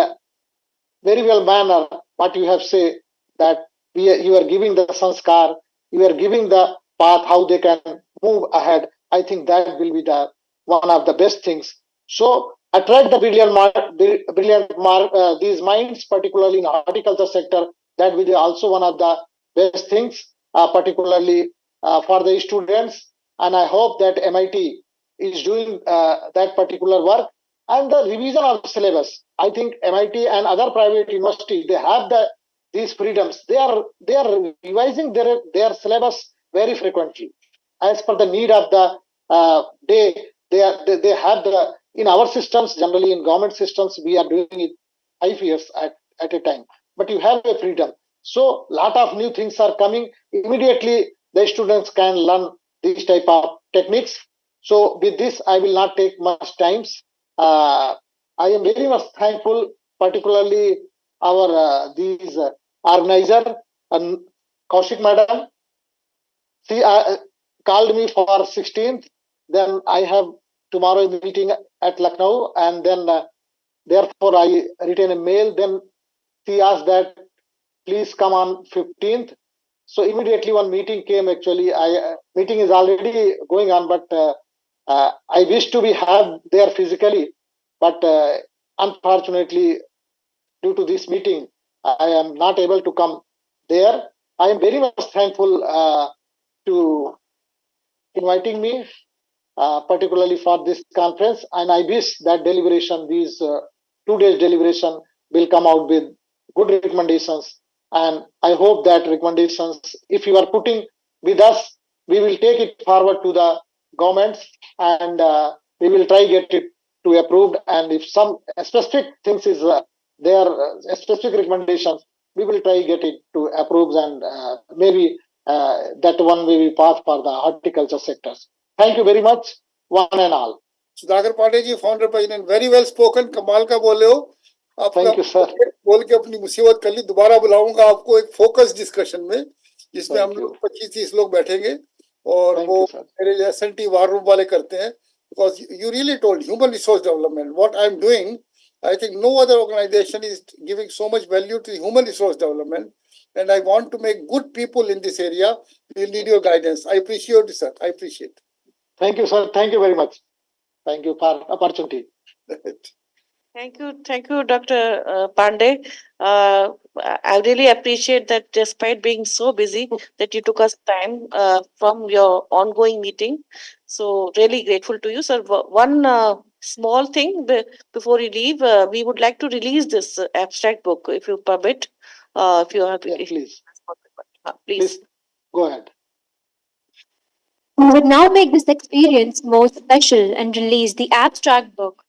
very well manner, what you have said, that you are giving the sanskar, you are giving the path how they can move ahead. I think that will be the one of the best things. So attract the these minds, particularly in the horticulture sector. That will be also one of the best things, particularly for the students. And I hope that MIT is doing that particular work. And the revision of syllabus. I think MIT and other private universities, they have these freedoms. They are revising their syllabus very frequently as per the need of the day. They have the in our systems, generally in government systems, we are doing it 5 years at a time. But you have a freedom. So lot of new things are coming. Immediately the students can learn these type of techniques. So with this, I will not take much times. I am very much thankful, particularly our these organizer and Kaushik madam. She called me for 16th. Then I have tomorrow a meeting at Lucknow, and then therefore I written a mail. Then she asked that please come on 15th. So immediately one meeting came. Actually, I meeting is already going on, but I wish to be have there physically, but unfortunately due to this meeting, I am not able to come there. I am very much thankful to inviting me, particularly for this conference, and I wish that deliberation, these 2 days deliberation, will come out with good recommendations. And I hope that recommendations, if you are putting with us, we will take it forward to the governments, and we will try get it to approved. And if some specific things is there, specific recommendations, we will try get it to approve, and maybe that one may be path for the horticulture sectors. Thank you very much, one and all. Sudhakar Pandey ji, founder president, very well spoken, कमाल का बोले हो। आपका Thank you, sir. बोल के अपनी मुसीबत कर ली। दोबारा बुलाऊंगा आपको एक फोकस डिस्कशन में, जिसमें हम Thank you. लोग 25-30 लोग बैठेंगे, और Thank वो you, sir. मेरे एसएनटी वार रूम वाले करते हैं। Because you really told human resource development. What I'm doing, I think no other organization is giving so much value to human resource development, and I want to make good people in this area. We'll need your guidance. I appreciate it, sir. I appreciate Thank you, sir. Thank you very much. Thank you for opportunity. it. Thank you, Dr. Pandey. I really appreciate that despite being so busy, that you took us time from your ongoing meeting. So really grateful to you, sir. One small thing before you leave, we would like to release this abstract book, if you permit. If you have, Yeah, please. please. Please go ahead. We would now make this experience more special and release the abstract book.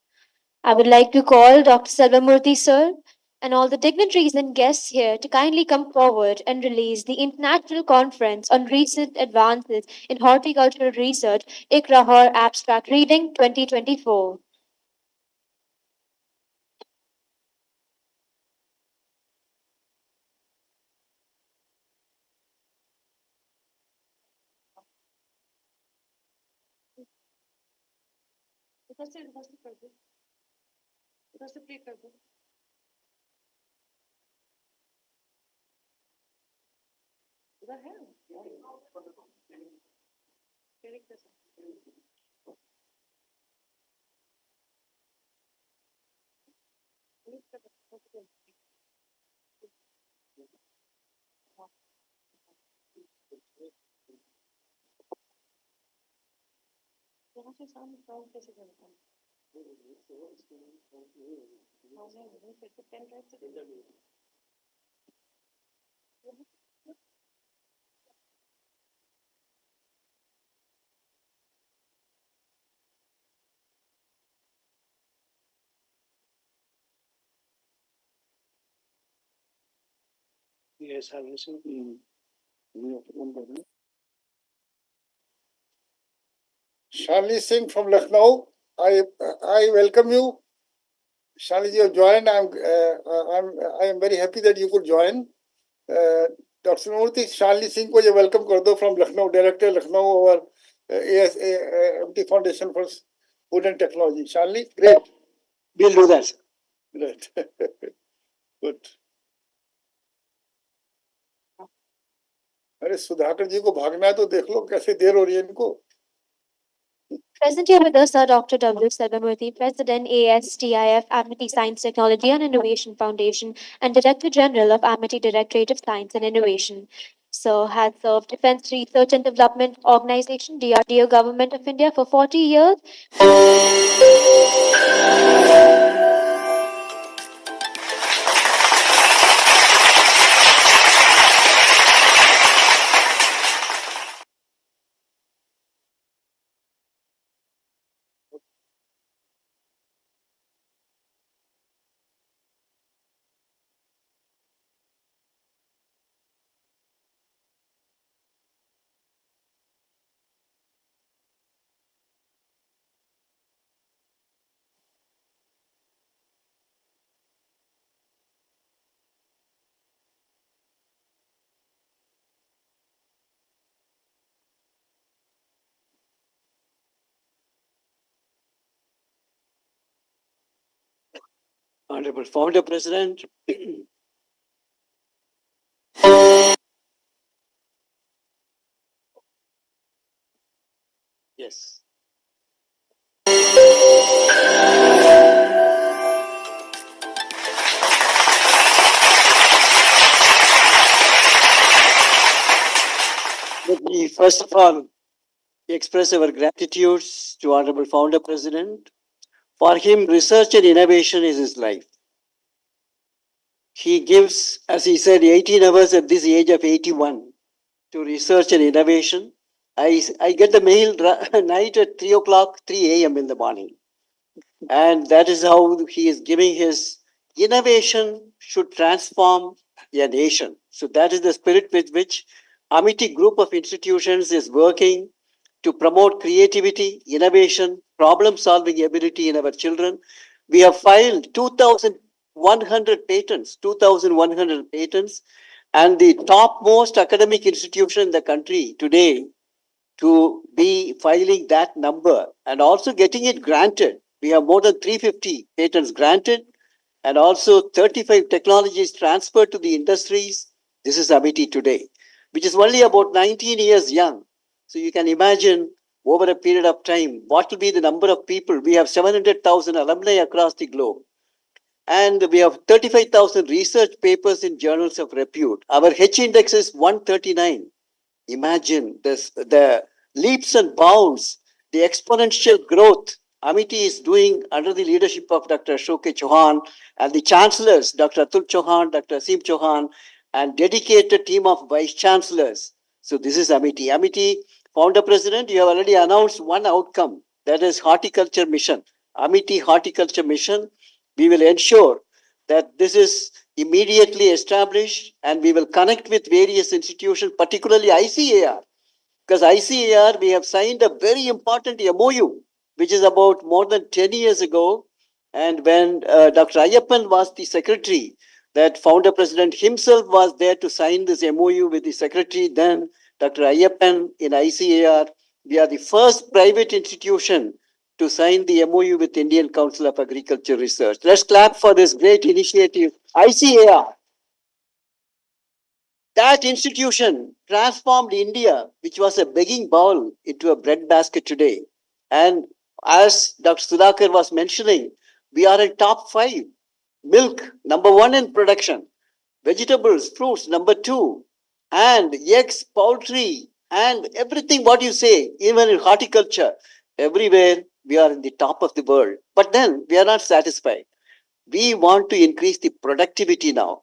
I would like to call Dr. Selvamurthy sir and all the dignitaries and guests here to kindly come forward and release the International Conference on Recent Advances in Horticultural Research, ICRAHoR Abstract Reading 2024. Yes, I listen. Shalini Singh from Lucknow, I welcome you. Shalini, you have joined. I am very happy that you could join. Dr. Murthy, Shalini Singh को ये welcome कर दो from Lucknow, Director Lucknow, our AMT Foundation for Food and Technology. Shalini, great. We'll do that. Great. Good. अरे सुधाकर जी को भागना है तो देख लो कैसे देर हो रही है इनको। Present here with us are Dr. W. Selvamurthy, President ASTIF Amity Science Technology and Innovation Foundation and Director General of Amity Directorate of Science and Innovation. Sir has served Defense Research and Development Organization, DRDO Government of India for 40 years. Honorable Founder President. Yes. Let me first of all express our gratitude to Honorable Founder President. For him, research and innovation is his life. He gives, as he said, 18 hours at this age of 81 to research and innovation. I get the mail night at 3 o'clock, 3 a.m. in the morning. And that is how he is giving his innovation should transform a nation. So that is the spirit with which Amity Group of Institutions is working to promote creativity, innovation, problem-solving ability in our children. We have filed 2,100 patents, and the topmost academic institution in the country today to be filing that number and also getting it granted. We have more than 350 patents granted and also 35 technologies transferred to the industries. This is Amity today, which is only about 19 years young. So you can imagine over a period of time, what will be the number of people? We have 700,000 alumni across the globe. And we have 35,000 research papers in journals of repute. Our H index is 139. Imagine this, the leaps and bounds, the exponential growth Amity is doing under the leadership of Dr. Ashok-Chauhan and the chancellors, Dr. Atul Chauhan, Dr. Asim Chauhan, and dedicated team of vice chancellors. So this is Amity. Amity, Founder President, you have already announced one outcome, that is Horticulture Mission. Amity Horticulture Mission, we will ensure that this is immediately established and we will connect with various institutions, particularly ICAR. Because ICAR, we have signed a very important MOU, which is about more than 10 years ago. And when Dr. Ayyappan was the secretary, that Founder President himself was there to sign this MOU with the secretary, then Dr. Ayyappan in ICAR. We are the first private institution to sign the MOU with Indian Council of Agriculture Research. Let's clap for this great initiative. ICAR. That institution transformed India, which was a begging bowl, into a breadbasket today. And as Dr. Sudhakar was mentioning, we are in top 5. Milk, number 1 in production. Vegetables, fruits, number 2. And eggs, poultry, and everything what you say, even in horticulture, everywhere we are in the top of the world. But then we are not satisfied. We want to increase the productivity now.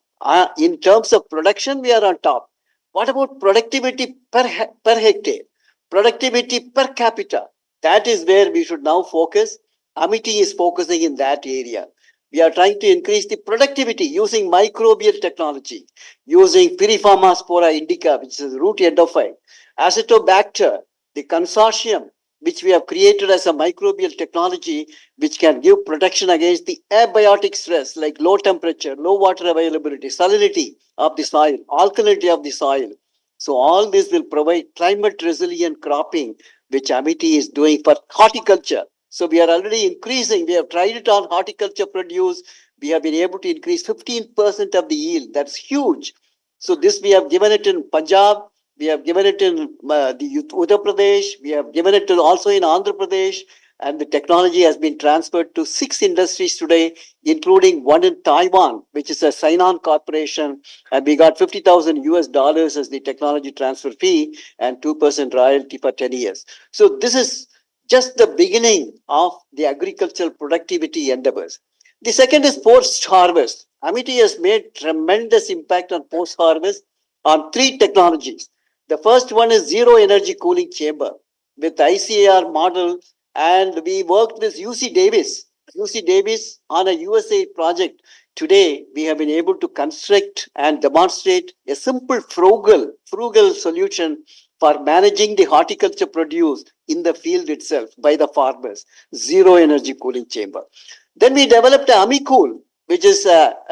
In terms of production, we are on top. What about productivity per hectare? Productivity per capita? That is where we should now focus. Amity is focusing in that area. We are trying to increase the productivity using microbial technology, using Piriforma spora indica, which is root endophyte, Acetobacter, the consortium, which we have created as a microbial technology, which can give protection against the abiotic stress like low temperature, low water availability, salinity of the soil, alkalinity of the soil. So all this will provide climate resilient cropping, which Amity is doing for horticulture. So we are already increasing. We have tried it on horticulture produce. We have been able to increase 15% of the yield. That's huge. So this we have given it in Punjab. We have given it in the Uttar Pradesh. We have given it also in Andhra Pradesh. And the technology has been transferred to 6 industries today, including one in Taiwan, which is a sign-on corporation. And we got $50,000 as the technology transfer fee and 2% royalty for 10 years. So this is just the beginning of the agricultural productivity endeavors. The second is post-harvest. Amity has made tremendous impact on post-harvest on 3 technologies. The first one is zero energy cooling chamber with ICAR model, and we worked with UC Davis on a USA project. Today, we have been able to construct and demonstrate a simple frugal solution for managing the horticulture produce in the field itself by the farmers, zero energy cooling chamber. Then we developed a AmiCool, which is a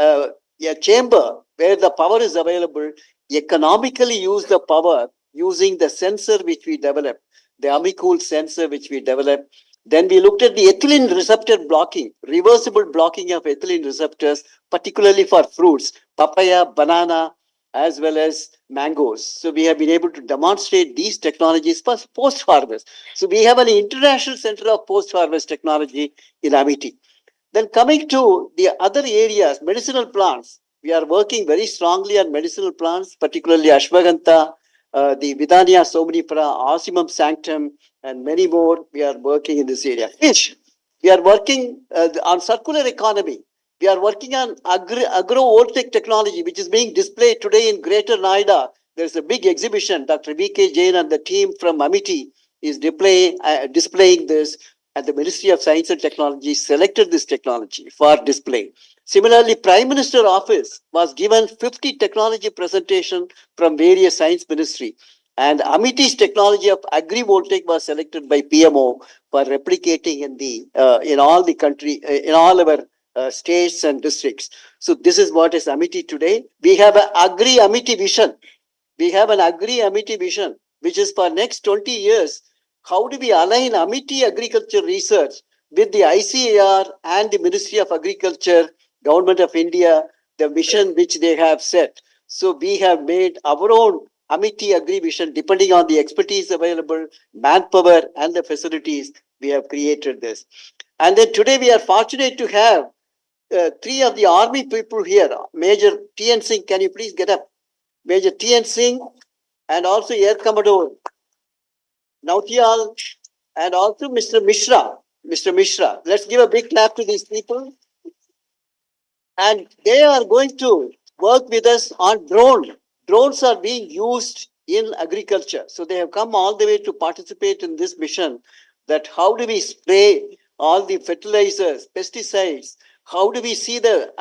chamber where the power is available, economically use the power using the sensor which we developed, the AmiCool sensor which we developed. Then we looked at the ethylene receptor blocking, reversible blocking of ethylene receptors, particularly for fruits, papaya, banana, as well as mangoes. So we have been able to demonstrate these technologies for post-harvest. So we have an international center of post-harvest technology in Amity. Then coming to the other areas, medicinal plants, we are working very strongly on medicinal plants, particularly ashwagandha, the Vidania somnifera, Osimum sanctum, and many more. We are working in this area. Fish, we are working on circular economy. We are working on agro-voltaic technology, which is being displayed today in Greater Noida. There's a big exhibition. Dr. V.K. Jain and the team from Amity is displaying this, and the Ministry of Science and Technology selected this technology for display. Similarly, Prime Minister Office was given 50 technology presentation from various science ministry, and Amiti's technology of agri-voltaic was selected by PMO for replicating in all the country, in all our states and districts. So this is what is Amity today. We have an Agri-Amity vision. We have an Agri-Amity vision, which is for next 20 years. How do we align Amity agriculture research with the ICAR and the Ministry of Agriculture, Government of India, the vision which they have set? So we have made our own Amity Agri vision, depending on the expertise available, manpower, and the facilities. We have created this. And then today we are fortunate to have three of the army people here. Major T.N. Singh, can you please get up? Major T.N. Singh, and also Air Commodore Nautial, and also Mr. Mishra. Mr. Mishra. Let's give a big clap to these people. And they are going to work with us on drone. Drones are being used in agriculture. So they have come all the way to participate in this mission, that how do we spray all the fertilizers, pesticides? How do we see the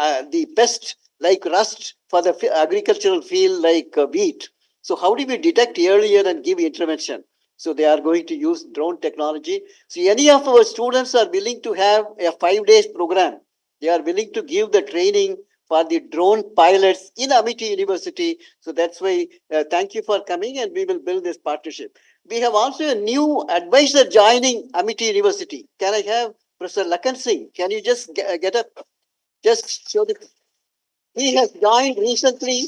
pest like rust for the agricultural field like wheat? So how do we detect earlier and give intervention? So they are going to use drone technology. So any of our students are willing to have a 5-day program. They are willing to give the training for the drone pilots in Amity University. So that's why thank you for coming, and we will build this partnership. We have also a new advisor joining Amity University. Can I have Professor Lakan Singh? Can you just get up? Just show the. He has joined recently,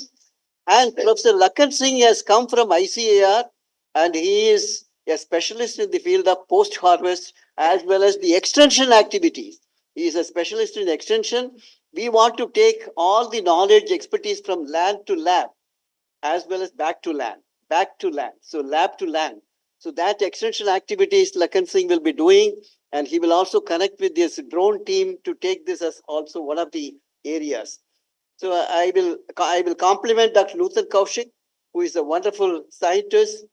and Professor Lakan Singh has come from ICAR, and he is a specialist in the field of post-harvest as well as the extension activities. He is a specialist in extension. We want to take all the knowledge, expertise from land to lab, as well as back to land. So lab to land. So that extension activities Lakan Singh will be doing, and he will also connect with this drone team to take this as also one of the areas. So I will compliment Dr. Nutan Kaushik, who is a wonderful scientist,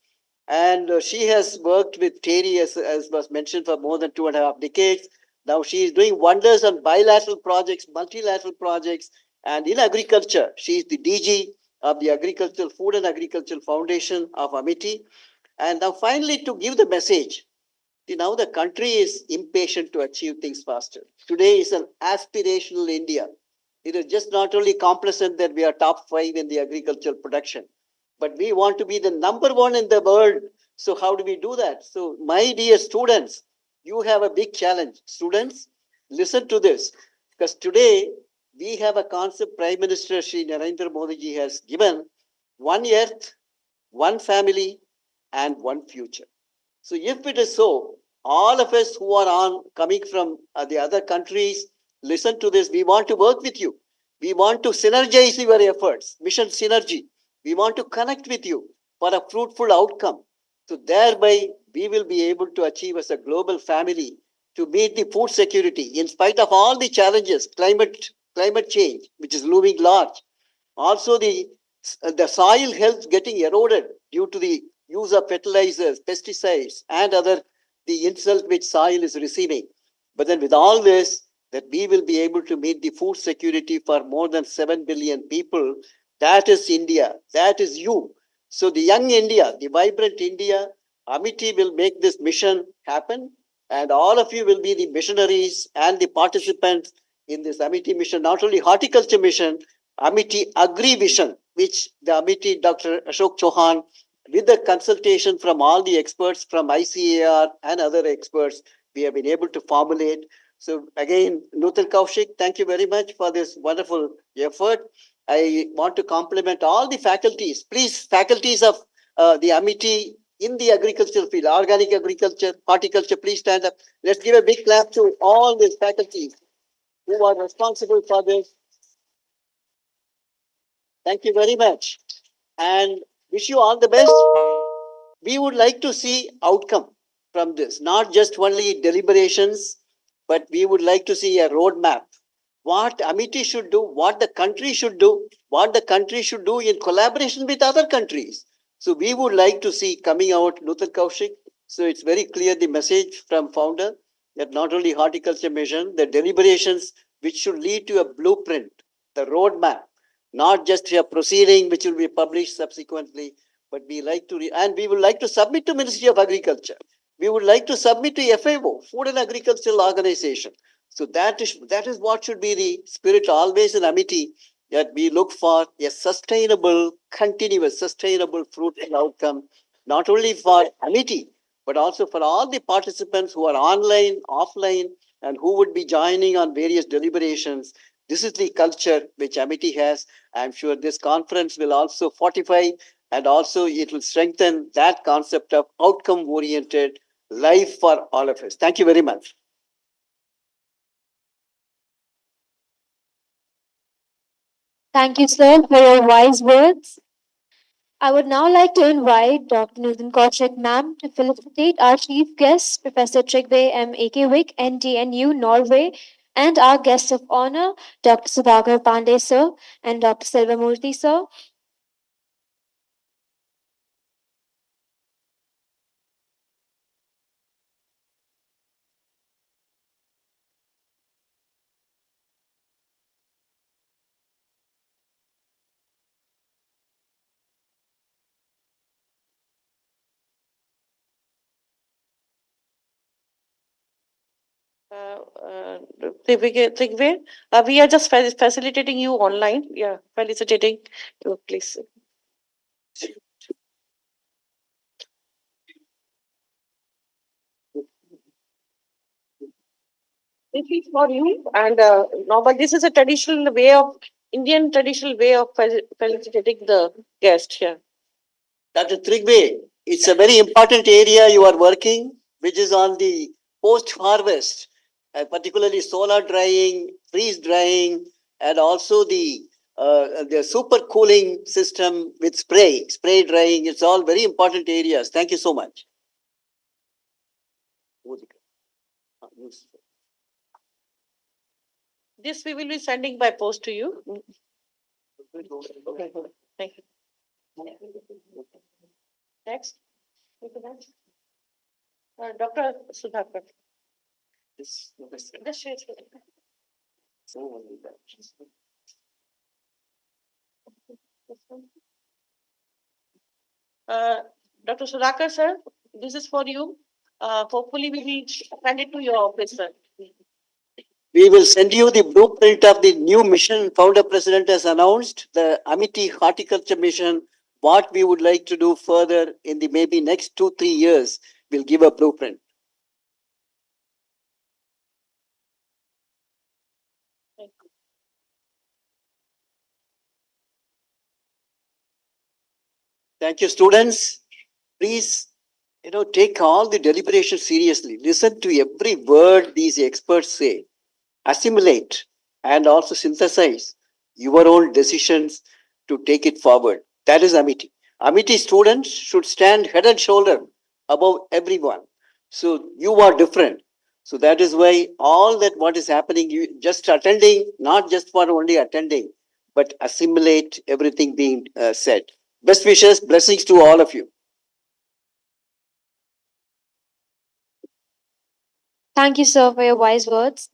and she has worked with Terry, as was mentioned, for more than 2.5 decades. Now she is doing wonders on bilateral projects, multilateral projects, and in agriculture, she is the DG of the Agricultural Food and Agricultural Foundation of Amity. And now finally, to give the message, now the country is impatient to achieve things faster. Today is an aspirational India. It is just not only complacent that we are top 5 in the agricultural production, but we want to be the number 1 in the world. So how do we do that? So my dear students, you have a big challenge. Students, listen to this, because today we have a concept Prime Minister Shri Narendra Modi ji has given: one earth, one family, and one future. So if it is so, all of us who are coming from the other countries, listen to this. We want to work with you. We want to synergize your efforts, mission synergy. We want to connect with you for a fruitful outcome. So thereby, we will be able to achieve as a global family to meet the food security in spite of all the challenges, climate change, which is looming large. Also, the soil health getting eroded due to the use of fertilizers, pesticides, and the insult which soil is receiving. But then with all this, that we will be able to meet the food security for more than 7 billion people. That is India. That is you. So the young India, the vibrant India, Amity will make this mission happen. And all of you will be the missionaries and the participants in this Amity mission, not only horticulture mission, Amity Agri Vision, which the Amity Dr. Ashok Chauhan, with the consultation from all the experts from ICAR and other experts, we have been able to formulate. So again, Nutan Kaushik, thank you very much for this wonderful effort. I want to compliment all the faculties. Please, faculties of the Amity in the agricultural field, organic agriculture, horticulture, please stand up. Let's give a big clap to all these faculties who are responsible for this. Thank you very much. And wish you all the best. We would like to see outcome from this, not just only deliberations, but we would like to see a roadmap. What Amity should do, what the country should do, what the country should do in collaboration with other countries. So we would like to see coming out, Nutan Kaushik. So it's very clear the message from founder that not only horticulture mission, the deliberations which should lead to a blueprint, the roadmap, not just a proceeding which will be published subsequently, but we like to, and we would like to submit to Ministry of Agriculture. We would like to submit to FAO, Food and Agricultural Organization. So that is what should be the spirit always in Amity, that we look for a sustainable, continuous, sustainable fruitful outcome, not only for Amity, but also for all the participants who are online, offline, and who would be joining on various deliberations. This is the culture which Amity has. I'm sure this conference will also fortify, and also it will strengthen that concept of outcome-oriented life for all of us. Thank you very much. Thank you, sir, for your wise words. I would now like to invite Dr. Nutan Kaushik, ma'am, to felicitate our chief guests, Professor Trygve M. Akevik, NTNU, Norway, and our guests of honor, Dr. Sudhakar Pandey, sir, and Dr. Selvamurthy, sir. Trygve, we are just facilitating you online. Yeah, felicitating you, please. This is for you, and no, but this is a traditional way of Indian traditional way of felicitating the guest here. Dr. Trygve, it's a very important area you are working, which is on the post-harvest, particularly solar drying, freeze drying, and also the super cooling system with spray drying. It's all very important areas. Thank you so much. This we will be sending by post to you. Thank you. Next. Dr. Sudhakar. This is Dr. Sudhakar, sir, this is for you. Hopefully, we will send it to your office, sir. We will send you the blueprint of the new mission founder president has announced, the Amity Horticulture Mission. What we would like to do further in the maybe next 2-3 years, we'll give a blueprint. Thank you, students. Please, take all the deliberations seriously. Listen to every word these experts say. Assimilate and also synthesize your own decisions to take it forward. That is Amity. Amity students should stand head and shoulder above everyone. So you are different. So that is why all that what is happening, you just attending, not just for only attending, but assimilate everything being said. Best wishes, blessings to all of you. Thank you, sir, for your wise words.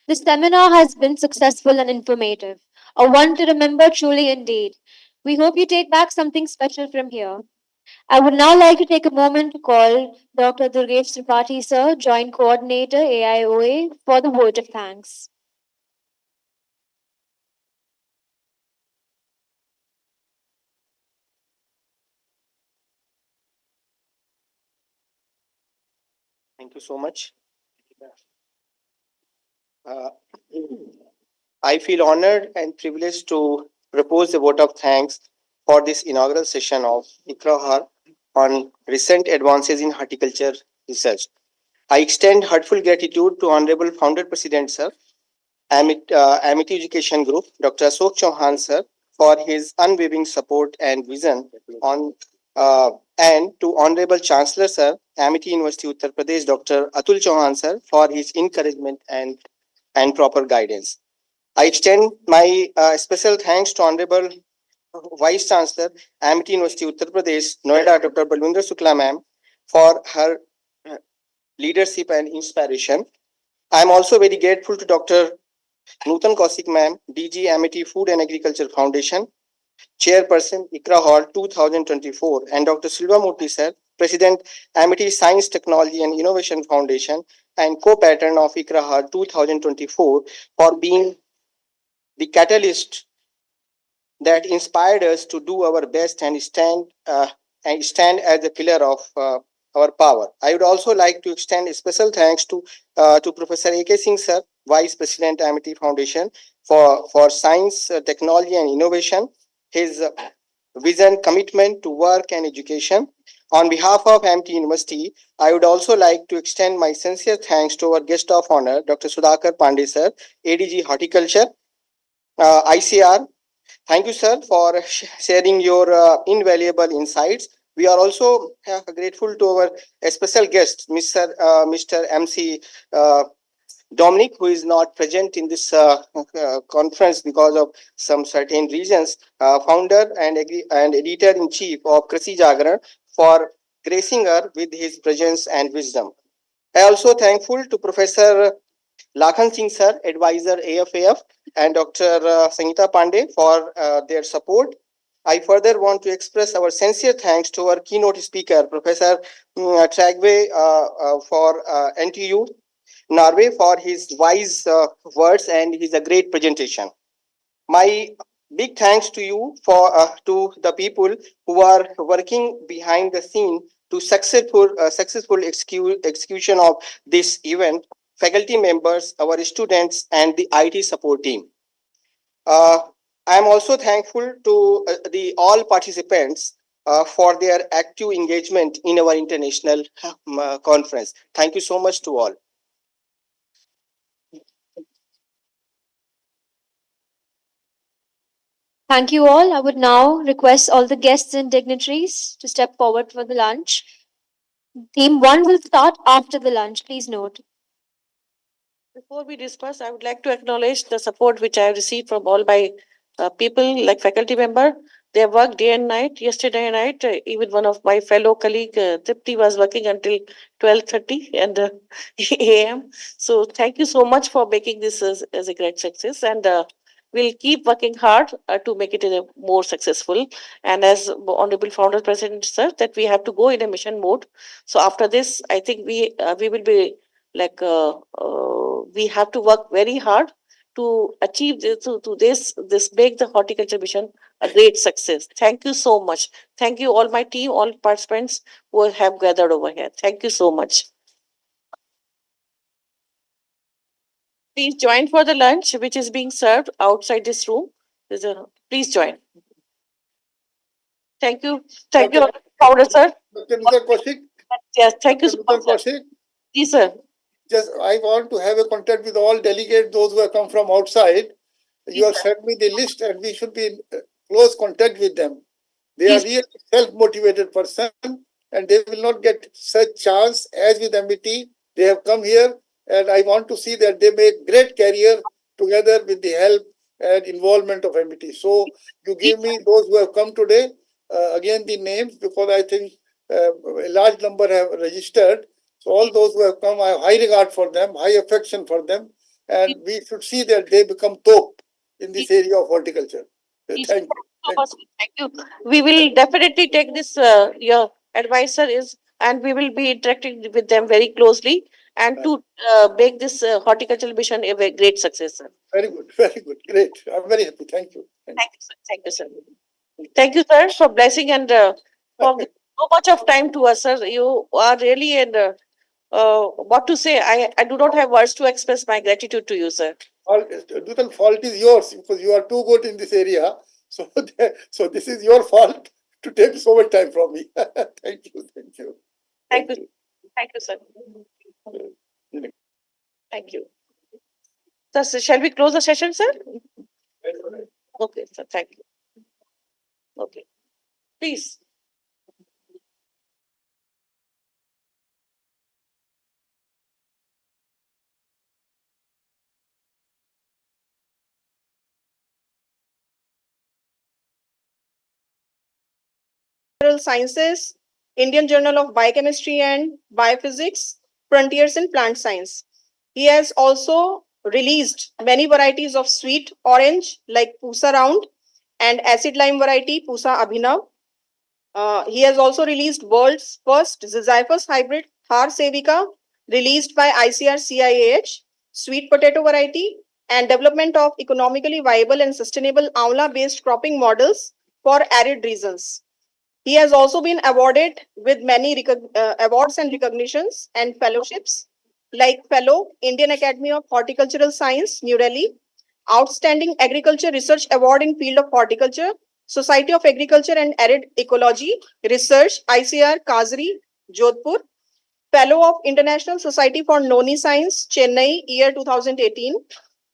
This seminar has been successful and informative, a one to remember truly indeed. We hope you take back something special from here. I would now like to take a moment to call Dr. Durgesh Tripathi, sir, Joint Coordinator, AIOA, for the vote of thanks. Thank you so much. Uh, I feel honored and privileged to propose a vote of thanks for this inaugural session of ICRAHoR on recent advances in horticulture research. I extend heartfelt gratitude to Honorable Founder President Sir, Amity Education Group, Dr. Ashok Chauhan Sir, for his unwavering support and vision on and to Honorable Chancellor Sir, Amity University Uttar Pradesh, Dr. Atul Chauhan Sir, for his encouragement and proper guidance. I extend my special thanks to Honorable Vice Chancellor, Amity University Uttar Pradesh, Noida, Dr. Balwinder Shukla Ma'am, for her leadership and inspiration. I am also very grateful to Dr. Nutan Kaushik Ma'am, DG Amity Food and Agriculture Foundation, Chairperson ICRAHoR 2024, and Dr. Silva Murthy Sir, President Amity Science, Technology and Innovation Foundation, and co-patron of ICRAHoR 2024, for being the catalyst that inspired us to do our best and stand as a pillar of our power. I would also like to extend a special thanks to Professor A.K. Singh Sir, Vice President Amity Foundation, for science, technology and innovation, his vision, commitment to work and education. On behalf of Amity University, I would also like to extend my sincere thanks to our guest of honor, Dr. Sudhakar Pandey Sir, ADG Horticulture, ICR. Thank you, sir, for sharing your invaluable insights. We are also grateful to our special guest, Mr. MC Dominic, who is not present in this conference because of some certain reasons, founder and editor-in-chief of Krishi Jagran, for gracing her with his presence and wisdom. I am also thankful to Professor Lakhan Singh Sir, Advisor AFAF, and Dr. Sangeeta Pandey for their support. I further want to express our sincere thanks to our keynote speaker, Professor Tragve for NTU, Norway, for his wise words and his a great presentation. My big thanks to you for to the people who are working behind the scene to successful execution of this event, faculty members, our students, and the IT support team. I am also thankful to the all participants for their active engagement in our international conference. Thank you so much to all. Thank you all. I would now request all the guests and dignitaries to step forward for the lunch. Team 1 will start after the lunch. Please note. Before we discuss, I would like to acknowledge the support which I have received from all my people, like faculty member. They have worked day and night. Yesterday night, even one of my fellow colleague, Tripti, was working until 12:30 and a.m. So thank you so much for making this as a great success, and we'll keep working hard to make it more successful. And as Honorable Founder President said, that we have to go in a mission mode. So after this, I think we will be like we have to work very hard to achieve this, to this make the horticulture mission a great success. Thank you so much. Thank you all my team, all participants who have gathered over here. Thank you so much. Please join for the lunch which is being served outside this room. Please join. Thank you. Thank you, Founder sir. Dr. Nutan Kaushik. Yes, thank you so much. Kaushik. Yes, sir. Just I want to have a contact with all delegates, those who have come from outside. You have sent me the list, and we should be in close contact with them. They are really self-motivated person, and they will not get such chance as with MBT. They have come here, and I want to see that they make great career together with the help and involvement of MBT. So you give me those who have come today, again the names, because I think a large number have registered. So all those who have come, I have high regard for them, high affection for them, and we should see that they become top in this area of horticulture. Thank you. Thank you. We will definitely take this, your advisor is, and we will be interacting with them very closely and to make this horticultural mission a very great success. Sir. Very good, great. I'm very happy. Thank you. Thank you, sir. Thank you, sir. Thank you, sir, for blessing and for so much of time to us, sir. You are really what to say. I do not have words to express my gratitude to you, sir. Total fault is yours because you are too good in this area. So, so this is your fault to take so much time from me. Thank you. Thank you. Thank you. Thank you, sir. Thank you. So, shall we close the session, sir? Okay, sir. Thank you. Okay. Please. Sciences, Indian Journal of Biochemistry and Biophysics, Frontiers in Plant Science. He has also released many varieties of sweet orange like Pusa Round and acid lime variety Pusa Abhinav. He has also released world's first Zizyphus hybrid Har Sevika, released by ICRAHoR-2024, sweet potato variety, and development of economically viable and sustainable amla-based cropping models for arid regions. He has also been awarded with many awards and recognitions and fellowships, like Fellow, Indian Academy of Horticultural Science, New Delhi, Outstanding Agriculture Research Award in Field of Horticulture, Society of Agriculture and Arid Ecology Research, ICR Kazri, Jodhpur, Fellow of International Society for Noni Science, Chennai, year 2018,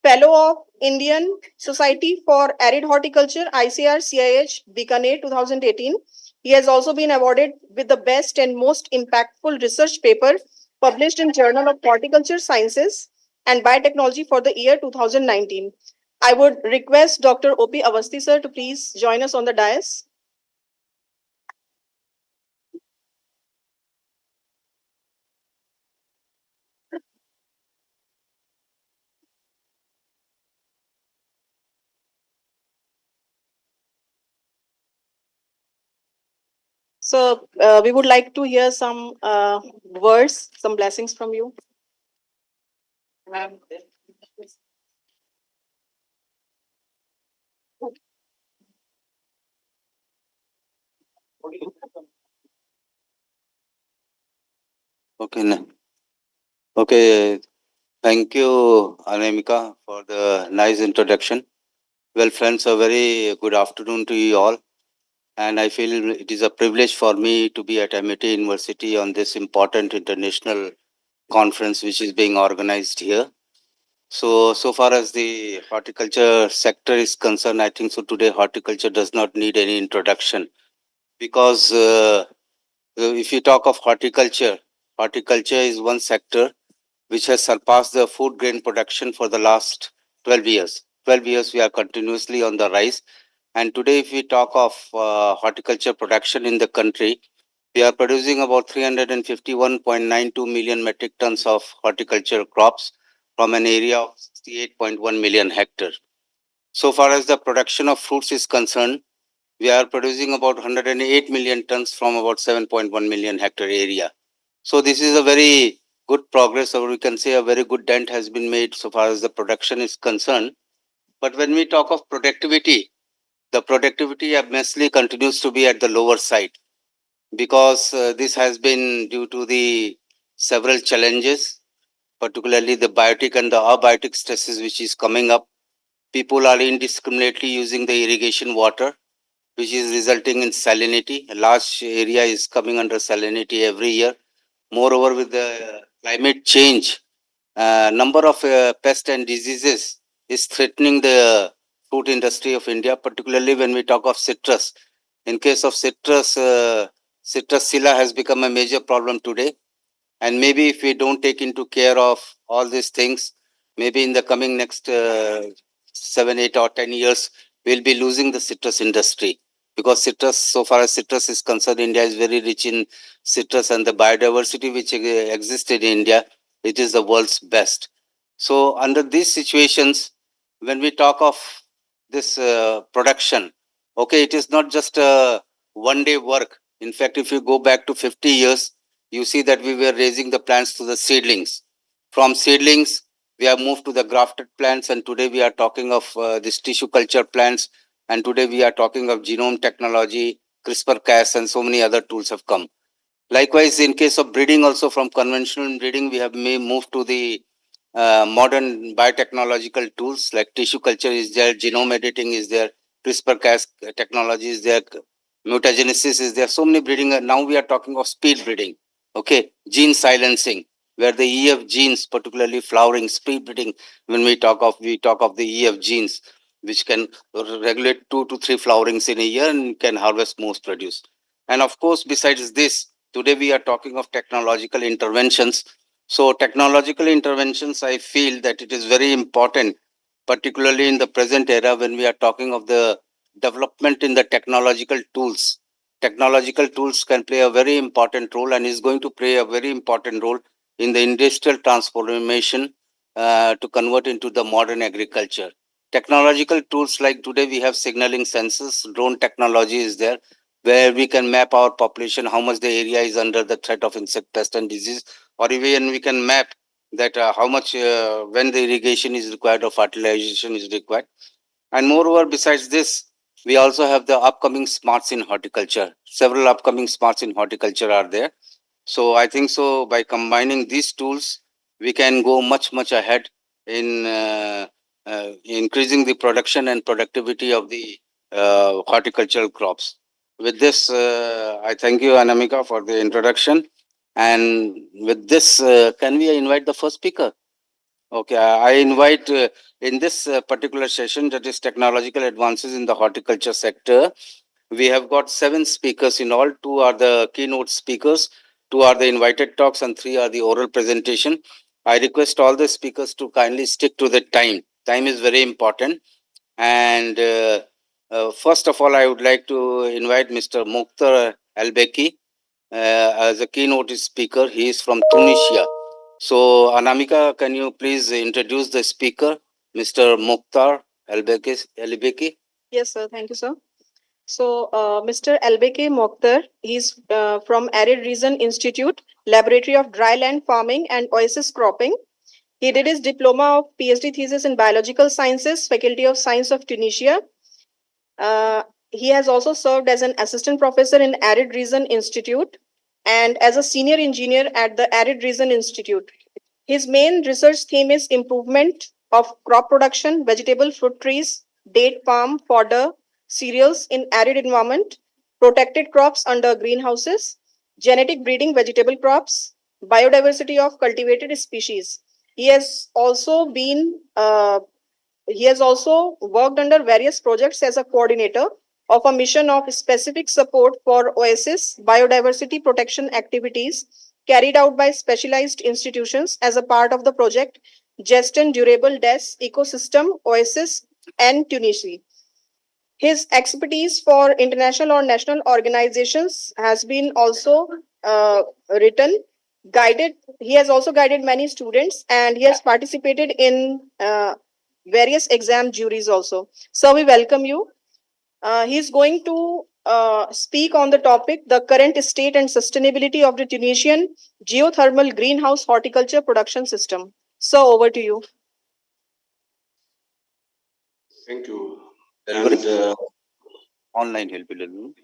Fellow of Indian Society for Arid Horticulture, ICRAHoR-CIH, Bikaner, 2018. He has also been awarded with the best and most impactful research paper published in Journal of Horticulture Sciences and Biotechnology for the year 2019. I would request Dr. O.P. Avasthi, sir, to please join us on the dais. So we would like to hear some words, some blessings from you. Okay. Okay. Thank you, Anamika, for the nice introduction. Well, friends, a very good afternoon to you all. And I feel it is a privilege for me to be at MIT University on this important international conference which is being organized here. So far as the horticulture sector is concerned, I think so today horticulture does not need any introduction because if you talk of horticulture, horticulture is one sector which has surpassed the food grain production for the last 12 years. 12 years we are continuously on the rise. And today if we talk of horticulture production in the country, we are producing about 351.92 million metric tons of horticulture crops from an area of 68.1 million hectares. So far as the production of fruits is concerned, we are producing about 108 million tons from about 7.1 million hectare area. So this is a very good progress, or we can say a very good dent has been made so far as the production is concerned. But when we talk of productivity, the productivity obviously continues to be at the lower side because this has been due to the several challenges, particularly the biotic and the abiotic stresses which is coming up. People are indiscriminately using the irrigation water, which is resulting in salinity. A large area is coming under salinity every year. Moreover, with the climate change, number of pests and diseases is threatening the fruit industry of India, particularly when we talk of citrus. In case of citrus, citrusilla has become a major problem today. And maybe if we don't take into care of all these things, maybe in the coming next 7, 8 or 10 years, we'll be losing the citrus industry. Because citrus, so far as citrus is concerned, India is very rich in citrus, and the biodiversity which exists in India, it is the world's best. So under these situations, when we talk of this production, okay, it is not just a one-day work. In fact, if you go back to 50 years, you see that we were raising the plants to the seedlings. From seedlings, we have moved to the grafted plants, and today we are talking of this tissue culture plants, and today we are talking of genome technology, CRISPR-Cas, and so many other tools have come. Likewise, in case of breeding, also from conventional breeding, we have moved to the modern biotechnological tools like tissue culture is there, genome editing is there, CRISPR-Cas technology is there, mutagenesis is there. So many breeding. Now we are talking of speed breeding. Okay, gene silencing, where the EF genes, particularly flowering, speed breeding. When we talk of the EF genes, which can regulate 2 to 3 flowerings in a year and can harvest most produce. And of course, besides this, today we are talking of technological interventions. So technological interventions, I feel that it is very important, particularly in the present era when we are talking of the development in the technological tools. Technological tools can play a very important role and is going to play a very important role in the industrial transformation to convert into the modern agriculture. Technological tools like today we have signaling sensors, drone technology is there, where we can map our population, how much the area is under the threat of insect pest and disease, or even we can map that how much when the irrigation is required or fertilization is required. And moreover, besides this, we also have the upcoming smarts in horticulture. Several upcoming smarts in horticulture are there. So I think so by combining these tools, we can go much ahead in increasing the production and productivity of the horticultural crops. With this, I thank you, Anamika, for the introduction. And with this, can we invite the first speaker? Okay, I invite in this particular session, that is technological advances in the horticulture sector. We have got 7 speakers in all. 2 are the keynote speakers, 2 are the invited talks, and 3 are the oral presentation. I request all the speakers to kindly stick to the time. Time is very important. And first of all, I would like to invite Mr. Mukhtar Albeki as a keynote speaker. He is from Tunisia. So, Anamika, can you please introduce the speaker, Mr. Mukhtar Albeki? Yes, sir. Thank you, sir. So, Mr. Albeke Mokhtar, he's from Arid Region Institute, Laboratory of Dryland Farming and Oasis Cropping. He did his diploma of PhD thesis in Biological Sciences, Faculty of Science of Tunisia. He has also served as an assistant professor in Arid Region Institute and as a senior engineer at the Arid Region Institute. His main research theme is improvement of crop production, vegetable fruit trees, date palm, fodder, cereals in arid environment, protected crops under greenhouses, genetic breeding vegetable crops, biodiversity of cultivated species. He has also worked under various projects as a coordinator of a mission of specific support for Oasis biodiversity protection activities carried out by specialized institutions as a part of the project Just and Durable Des Ecosystem Oasis and Tunisia. His expertise for international or national organizations has been also written, guided. He has also guided many students and he has participated in various exam juries also. So we welcome you. He's going to speak on the topic, the current state and sustainability of the Tunisian geothermal greenhouse horticulture production system. So over to you. Thank you. And online help will be.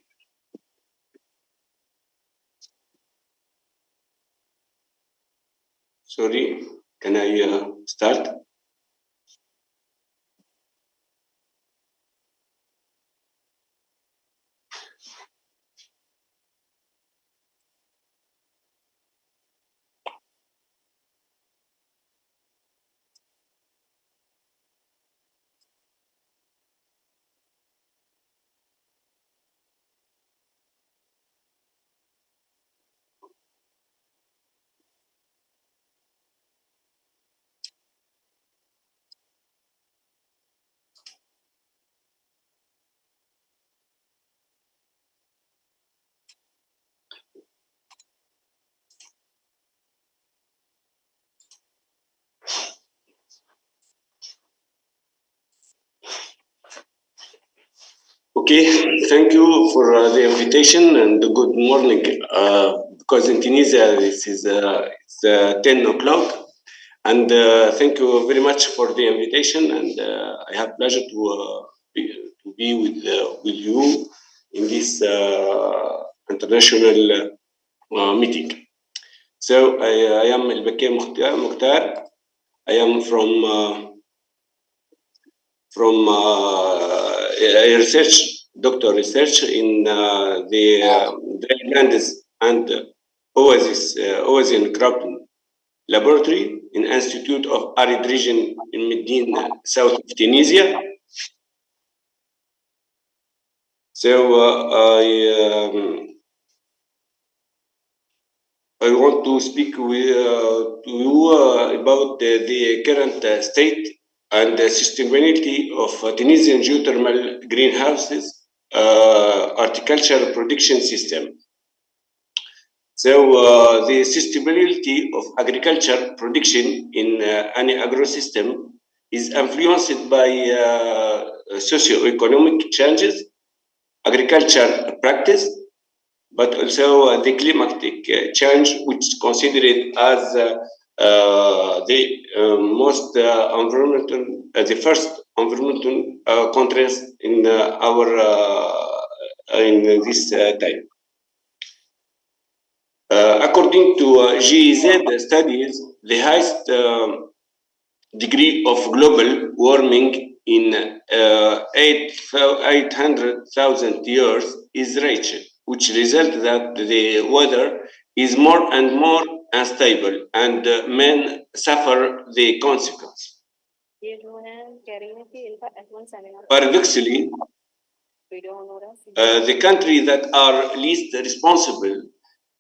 Sorry, can I start? Okay, thank you for the invitation and good morning. Because in Tunisia this is it's 10 o'clock, and thank you very much for the invitation. And I have pleasure to be with you in this international meeting. So I am Al-Bakir Mukhtar. I am from doctor research in the drylands and Oasis crop laboratory in Institute of Arid Region in Medina, south of Tunisia. So I want to speak to you about the current state and the sustainability of Tunisian geothermal greenhouses horticulture production system. So the sustainability of agriculture production in any agro-system is influenced by socio-economic changes, agriculture practice, but also the climatic change, which is considered as the most environmental, the first environmental contrast in our in this time. According to GEZ studies, the highest degree of global warming in 800,000 years is reached, which results that the weather is more and more unstable and men suffer the consequence. Paradoxically, the countries that are least responsible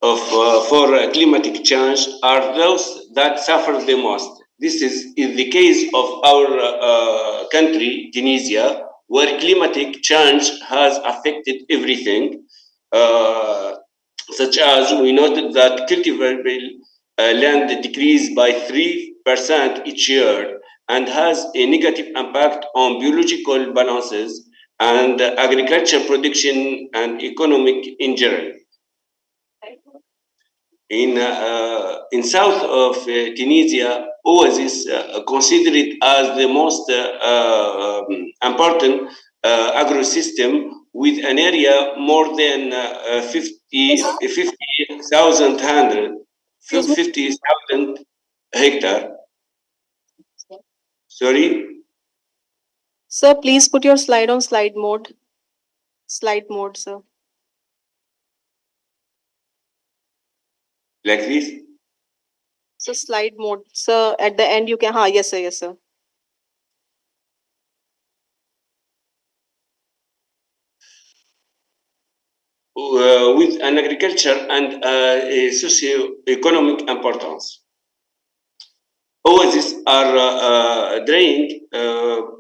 for climatic change are those that suffer the most. This is the case of our country, Tunisia, where climatic change has affected everything, such as we noted that cultivable land decreased by 3% each year and has a negative impact on biological balances and agriculture production and economic in general. In south of Tunisia, Oasis considered as the most important agro-system with an area more than 50,000 hectare. Sorry? Sir, please put your slide on slide mode. Slide mode, sir. Like this? So slide mode. Sir, at the end you can, yes sir, yes sir. With an agriculture and a socio-economic importance. Oases are drying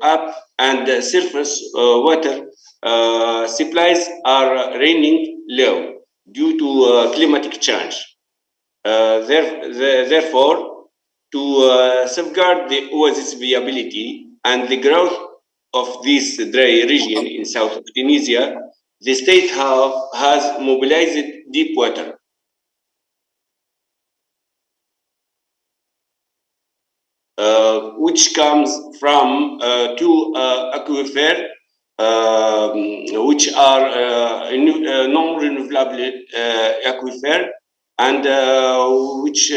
up and surface water supplies are raining low due to climatic change. Therefore, to safeguard the oasis viability and the growth of this dry region in south of Tunisia, the state has mobilized deep water. Which comes from two aquifers, which are non-renewable aquifer, and which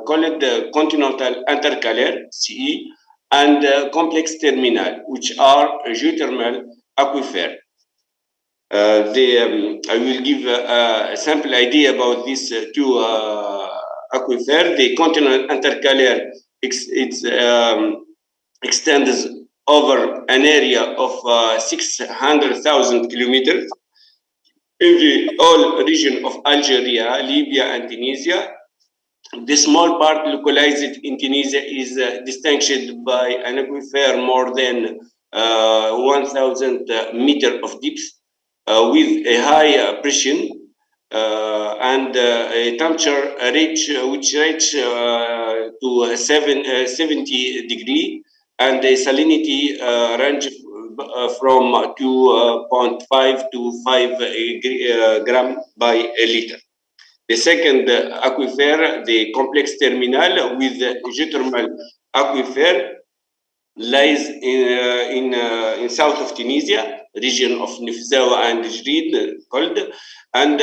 called the continental intercalaire (CE) and complex terminal, which are geothermal aquifer. I will give a sample idea about these two aquifer. The continental intercalaire extends over an area of 600,000 kilometers in the whole region of Algeria, Libya, and Tunisia. The small part localized in Tunisia is distinguished by an aquifer more than 1,000 meters of depth with a high pressure and a temperature which reach to 70 degree and a salinity range from 2.5 to 5 gram by a liter. The second aquifer, the complex terminal with geothermal aquifer, lies in south of Tunisia, region of Nefzawa and Jrid called, and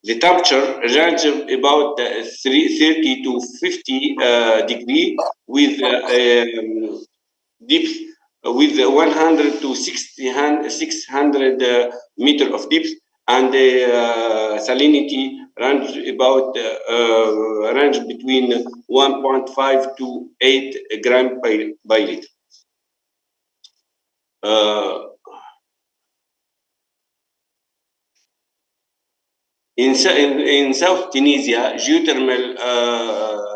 the temperature range about 30 to 50 degree with depth with 100 to 600 meter of depth, and salinity range about range between 1.5 to 8 gram by liter. In South Tunisia, geothermal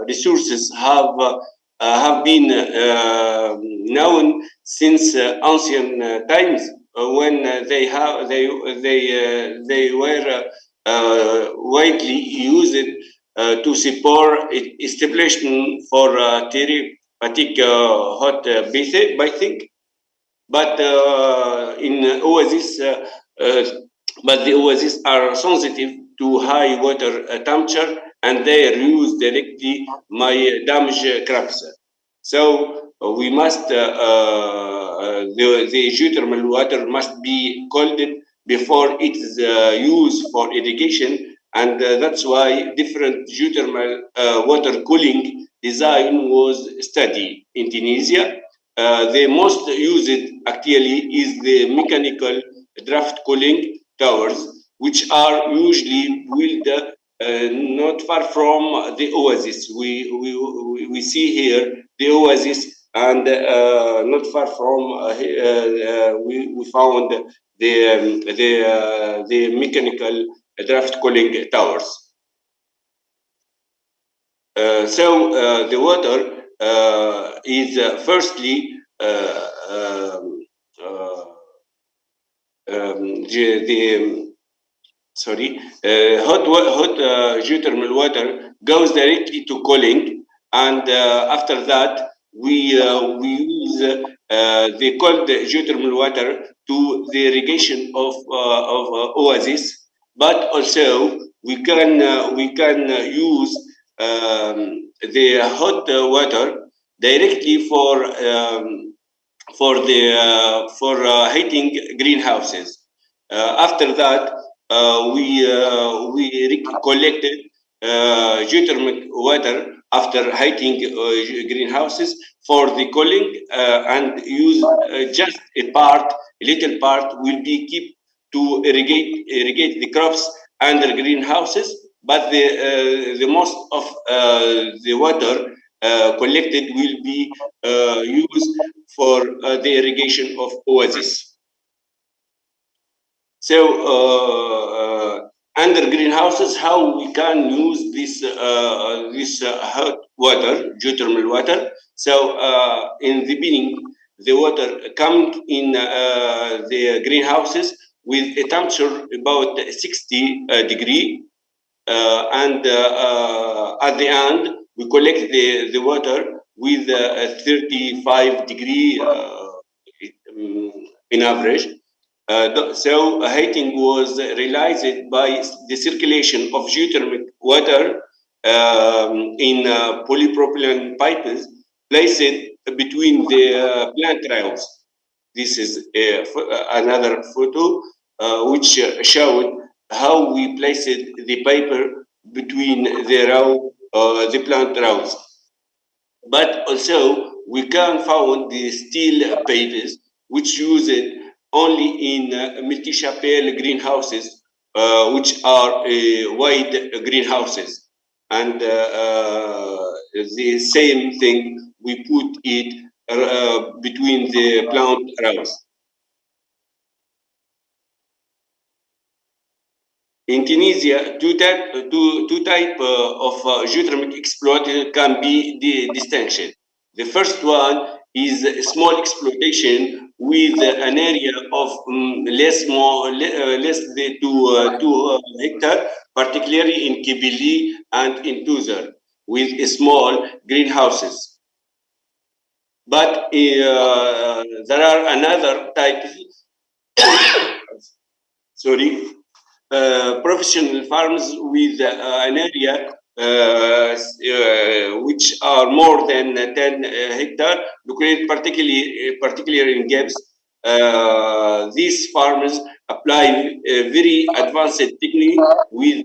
resources have been known since ancient times, when they were widely used to support establishment for therapeutic hot bathing. But in oasis, but the oases are sensitive to high water temperature, and they use directly my damaged crops. So we must the geothermal water must be cooled before it is used for irrigation, and that's why different geothermal water cooling design was studied in Tunisia. The most used actually is the mechanical draft cooling towers, which are usually built not far from the oasis. We see here the oasis, and not far from we found the mechanical draft cooling towers. So the water is firstly hot geothermal water goes directly to cooling, and after that we use the cold geothermal water to the irrigation of oasis, but also we can use the hot water directly for heating greenhouses. After that, we collected geothermal water after heating greenhouses for the cooling, and use just a little part will be kept to irrigate the crops under greenhouses, but the most of the water collected will be used for the irrigation of oasis. So under greenhouses, how we can use this hot water, geothermal water? So in the beginning, the water comes in the greenhouses with a temperature about 60 degree, and at the end we collect the water with 35 degree in average. So heating was realized by the circulation of geothermal water in polypropylene pipes placed between the plant rows. This is another photo which showed how we placed the paper between the plant rows. But also we can find the steel pipes which use it only in multi-chapelle greenhouses, which are wide greenhouses. And the same thing, we put it between the plant rows. In Tunisia, two type of geothermal exploitation can be distinction. The first one is a small exploitation with an area of less than 2 hectare, particularly in Kibili and in Tuzar, with small greenhouses. But there are another type. Sorry. Professional farms with an area which are more than 10 hectare, located particularly in gaps, these farmers apply a very advanced technique with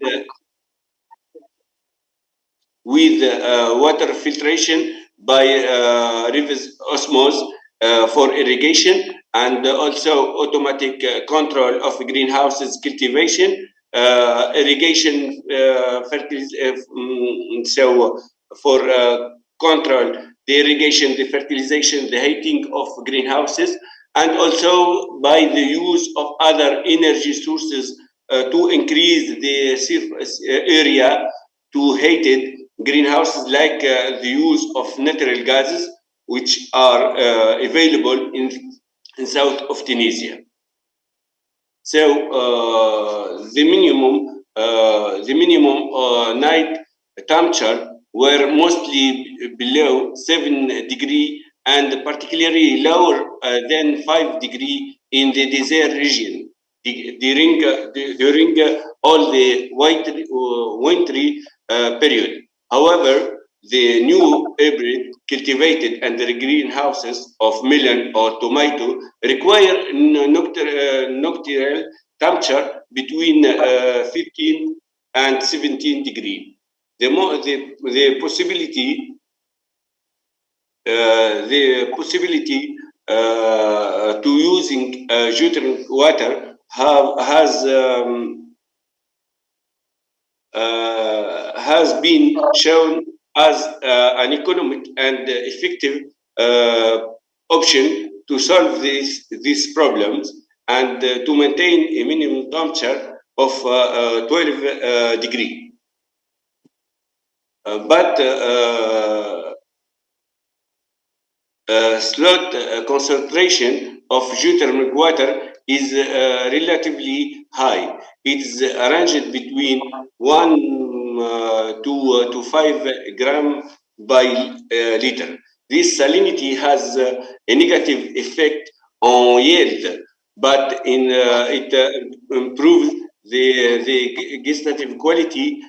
water filtration by reverse osmosis for irrigation, and also automatic control of greenhouses cultivation, irrigation, so for control the irrigation, the fertilization, the heating of greenhouses, and also by the use of other energy sources to increase the surface area to heated greenhouses, like the use of natural gases, which are available in south of Tunisia. So the minimum night temperature were mostly below 7 degrees, and particularly lower than 5 degrees in the desert region during all the wintry period. However, the new hybrid cultivated under greenhouses of melon or tomato require nocturnal temperature between 15 and 17 degrees. The possibility to using geothermal water has been shown as an economic and effective option to solve these problems, and to maintain a minimum temperature of 12 degrees. But slot concentration of geothermal water is relatively high. It is arranged between 1 to 5 grams by liter. This salinity has a negative effect on yield, but it improves the gustative quality.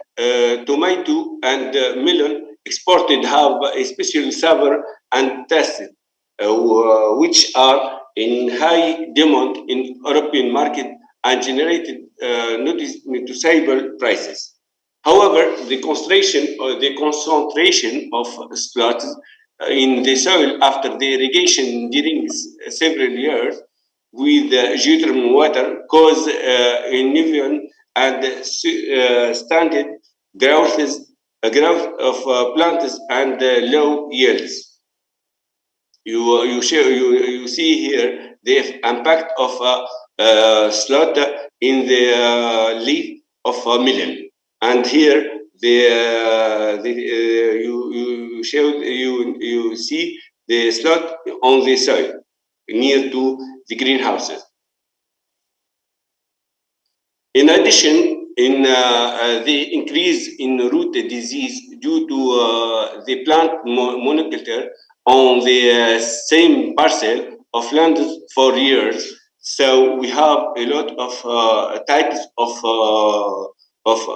Tomato and melon exported have a special savor and taste, which are in high demand in European market and generated noticeable prices. However, the concentration of sludge in the soil after the irrigation during several years with geothermal water cause uneven and stunted growth of plants and low yields. You see here the impact of slot in the leaf of a melon, and here you see the slot on the soil near to the greenhouses. In addition, in the increase in root disease due to the plant monoculture on the same parcel of land for years, so we have a lot of types of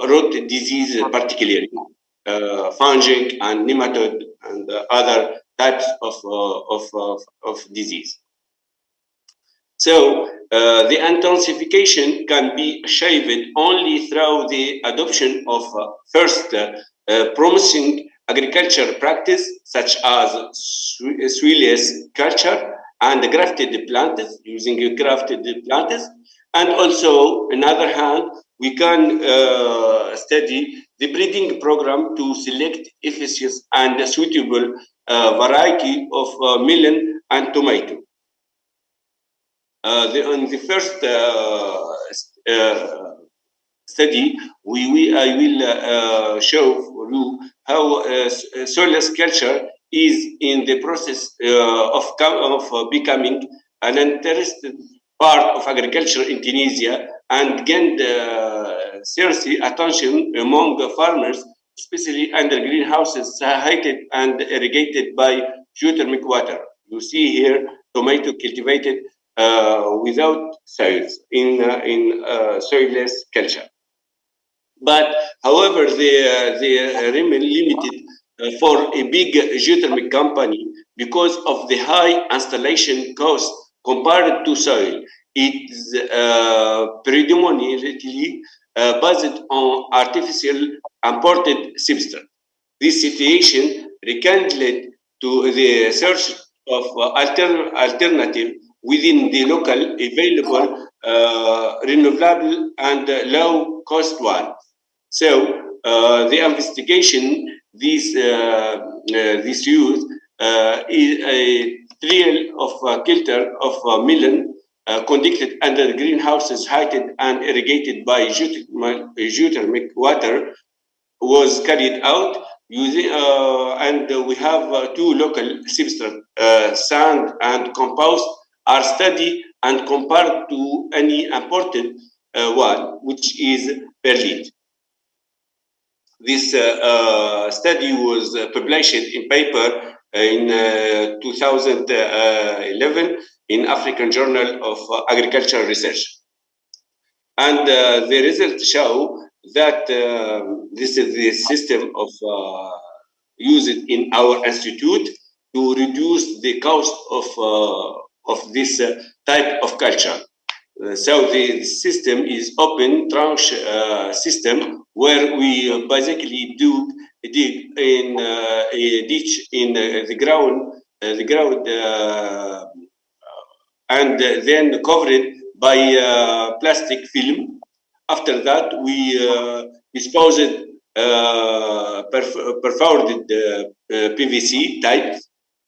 root disease, particularly fungi and nematode and other types of disease. So the intensification can be achieved only through the adoption of first promising agriculture practice, such as soilless culture and grafted plants, using grafted plants. And also, on the other hand, we can study the breeding program to select efficacious and suitable variety of melon and tomato. On the first study, I will show for you how soilless culture is in the process of becoming an interested part of agriculture in Tunisia, and gained serious attention among farmers, especially under greenhouses heated and irrigated by geothermal water. You see here tomato cultivated without soils in soilless culture. But however, they remain limited for a big geothermal company because of the high installation cost compared to soil. It is predominantly based on artificial imported substrate. This situation rekindled to the search of alternative within the local available renewable and low cost one. So the investigation this use is a trial of culture of melon conducted under greenhouses heated and irrigated by geothermal water was carried out using and we have two local substrate, sand and compost, are studied and compared to any imported one, which is perlite. This study was published in paper in 2011 in African Journal of Agricultural Research. And the results show that this is the system of used in our institute to reduce the cost of this type of culture. So the system is open tranche system where we basically dig in a ditch in the ground, and then cover it by plastic film. After that, we dispose it perforated PVC type,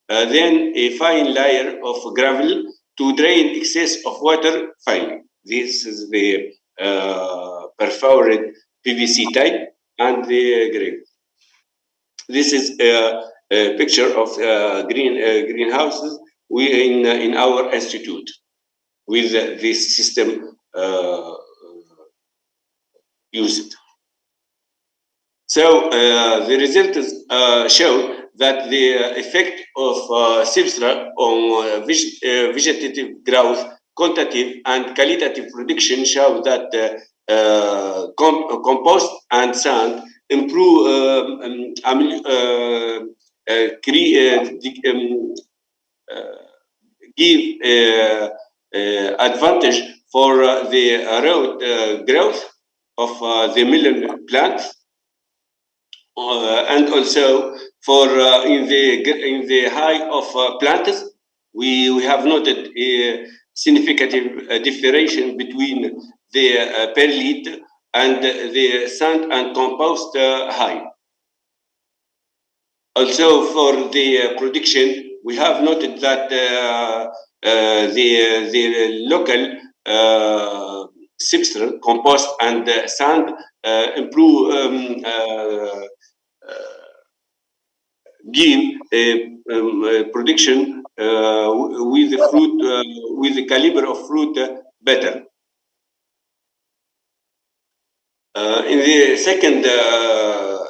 then a fine layer of gravel to drain excess of water finally. This is the perforated PVC type and the gravel. This is a picture of greenhouses in our institute with this system used. So the results show that the effect of substrate on vegetative growth, quantitative and qualitative prediction show that compost and sand improve give advantage for the root growth of the melon plants, and also for in the high of plants, we have noted a significant differentiation between the perlite and the sand and compost high. Also, for the production, we have noted that the local substrate, compost and sand improve give production with the fruit with the caliber of fruit better. In the second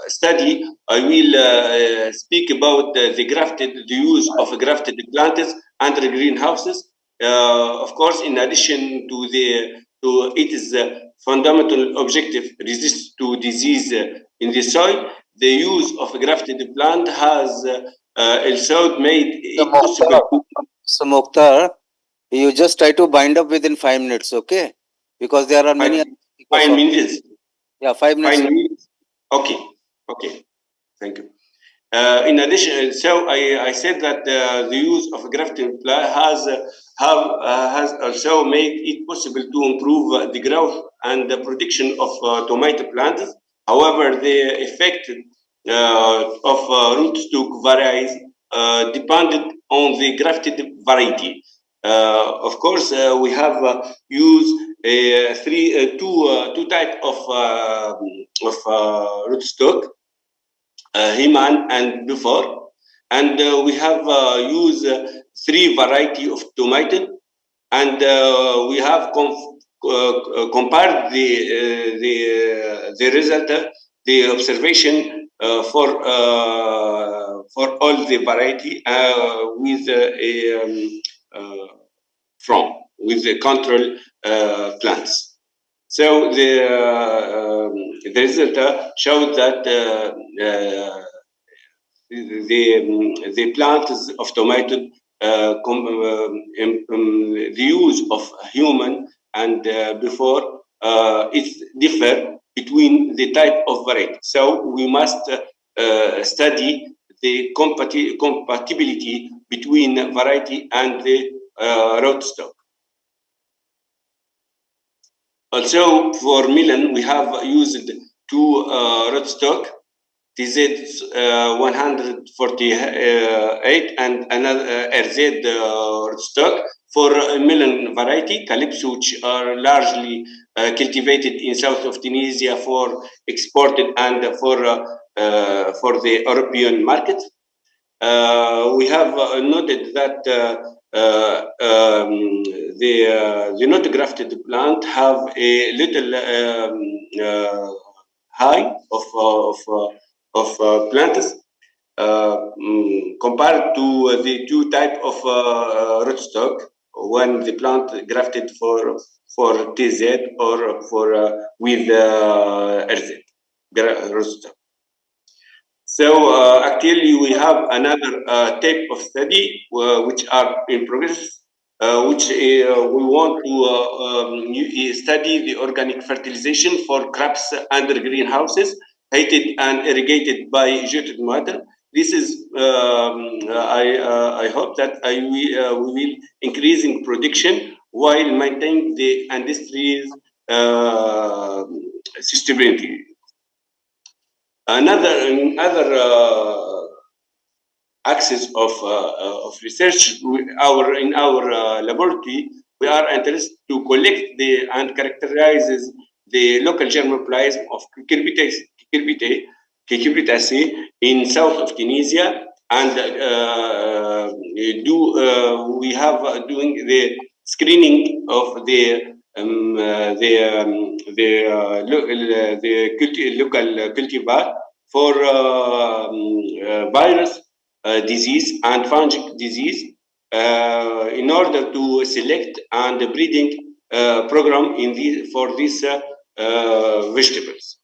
study, I will speak about the use of grafted plants under greenhouses. Of course, in addition to its fundamental objective, resist to disease in the soil, the use of a grafted plant has also made it possible. So Mokhtar, you just try to bind up within 5 minutes, okay? Because there are many. 5 minutes. Yeah, 5 minutes. 5 minutes. Okay. Thank you. In addition, so I said that the use of a grafting plant has also made it possible to improve the growth and the production of tomato plants. However, the effect of rootstock varies dependent on the grafted variety. Of course, we have used two types of rootstock. Heman and before, and we have used 3 varieties of tomato, and we have compared the result, the observation for all the variety with with the control plants. So the result showed that the plants of tomato the use of human and before it's differ between the type of variety. So we must study the compatibility between variety and the rootstock. Also, for melon, we have used two rootstock, TZ 148 and another RZ rootstock for melon variety, Calypso, which are largely cultivated in south of Tunisia for exported and for the European market. We have noted that the not grafted plant have a little high of plants compared to the two type of rootstock when the plant grafted for TZ or for with RZ rootstock. So actually, we have another type of study which are in progress, which we want to study the organic fertilization for crops under greenhouses, heated and irrigated by geothermal. This is, I hope that we will increasing production while maintaining the industry's sustainability. Another axis of research, in our laboratory, we are interested to collect and characterizes the local germplasm of cucurbitaceae in south of Tunisia, and we have doing the screening of the local cultivar for virus disease and fungal disease in order to select and the breeding program for these vegetables.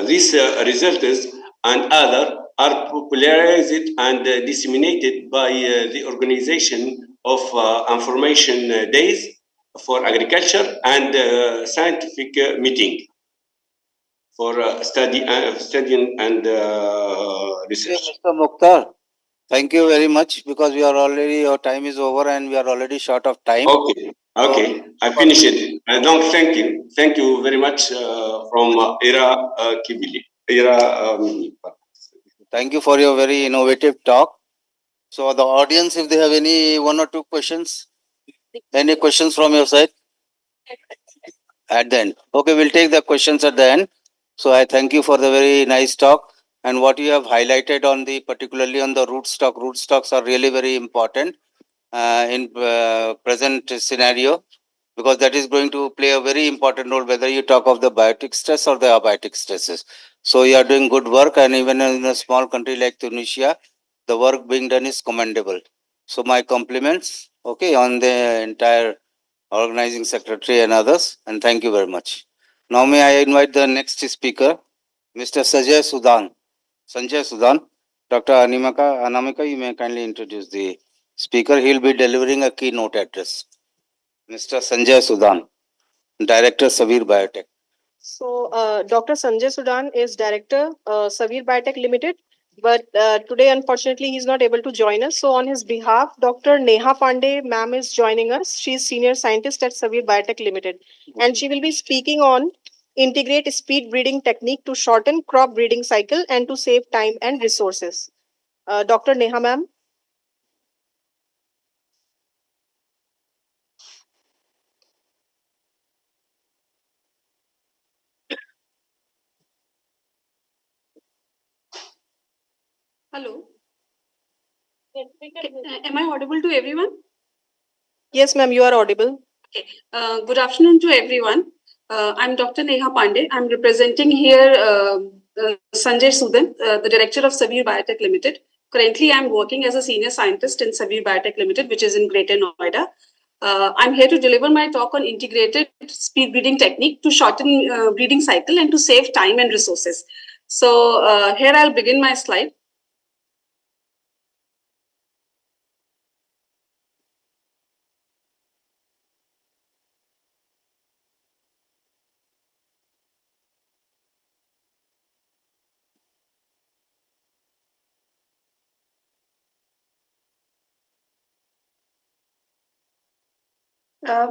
These results and other are popularized and disseminated by the organization of information days for agriculture and scientific meeting for studying and research. Mr. Mukhtar, thank you very much, because we are already, your time is over and we are already short of time. Okay, I finished it. I don't thank you. Thank you very much from Ira Kibili. Thank you for your very innovative talk. So the audience, if they have any one or two questions, any questions from your side? At the end. Okay, we'll take the questions at the end. So I thank you for the very nice talk, and what you have highlighted on particularly on the rootstock. Rootstocks are really very important in present scenario, because that is going to play a very important role, whether you talk of the biotic stress or the abiotic stresses. So you are doing good work, and even in a small country like Tunisia, the work being done is commendable. So my compliments, okay, on the entire organizing secretary and others, and thank you very much. Now may I invite the next speaker, Mr. Sanjay Sudan. Dr. Anamika, you may kindly introduce the speaker. He will be delivering a keynote address. Mr. Sanjay Sudan, Director, Savir Biotech. So, Dr. Sanjay Sudan is Director, Savir Biotech Limited, but today, unfortunately, he's not able to join us. So, on his behalf, Dr. Neha Pandey, ma'am, is joining us. She's Senior Scientist at Savir Biotech Limited, and she will be speaking on integrate speed breeding technique to shorten crop breeding cycle and to save time and resources. Dr. Neha, ma'am. Hello. Am I audible to everyone? Yes, ma'am, you are audible. Okay. Good afternoon to everyone. I'm Dr. Neha Pandey. I'm representing here Sanjay Sudan, the Director of Savir Biotech Limited. Currently, I'm working as a Senior Scientist in Savir Biotech Limited, which is in Greater Noida. I'm here to deliver my talk on integrated speed breeding technique to shorten breeding cycle and to save time and resources. So here I'll begin my slide.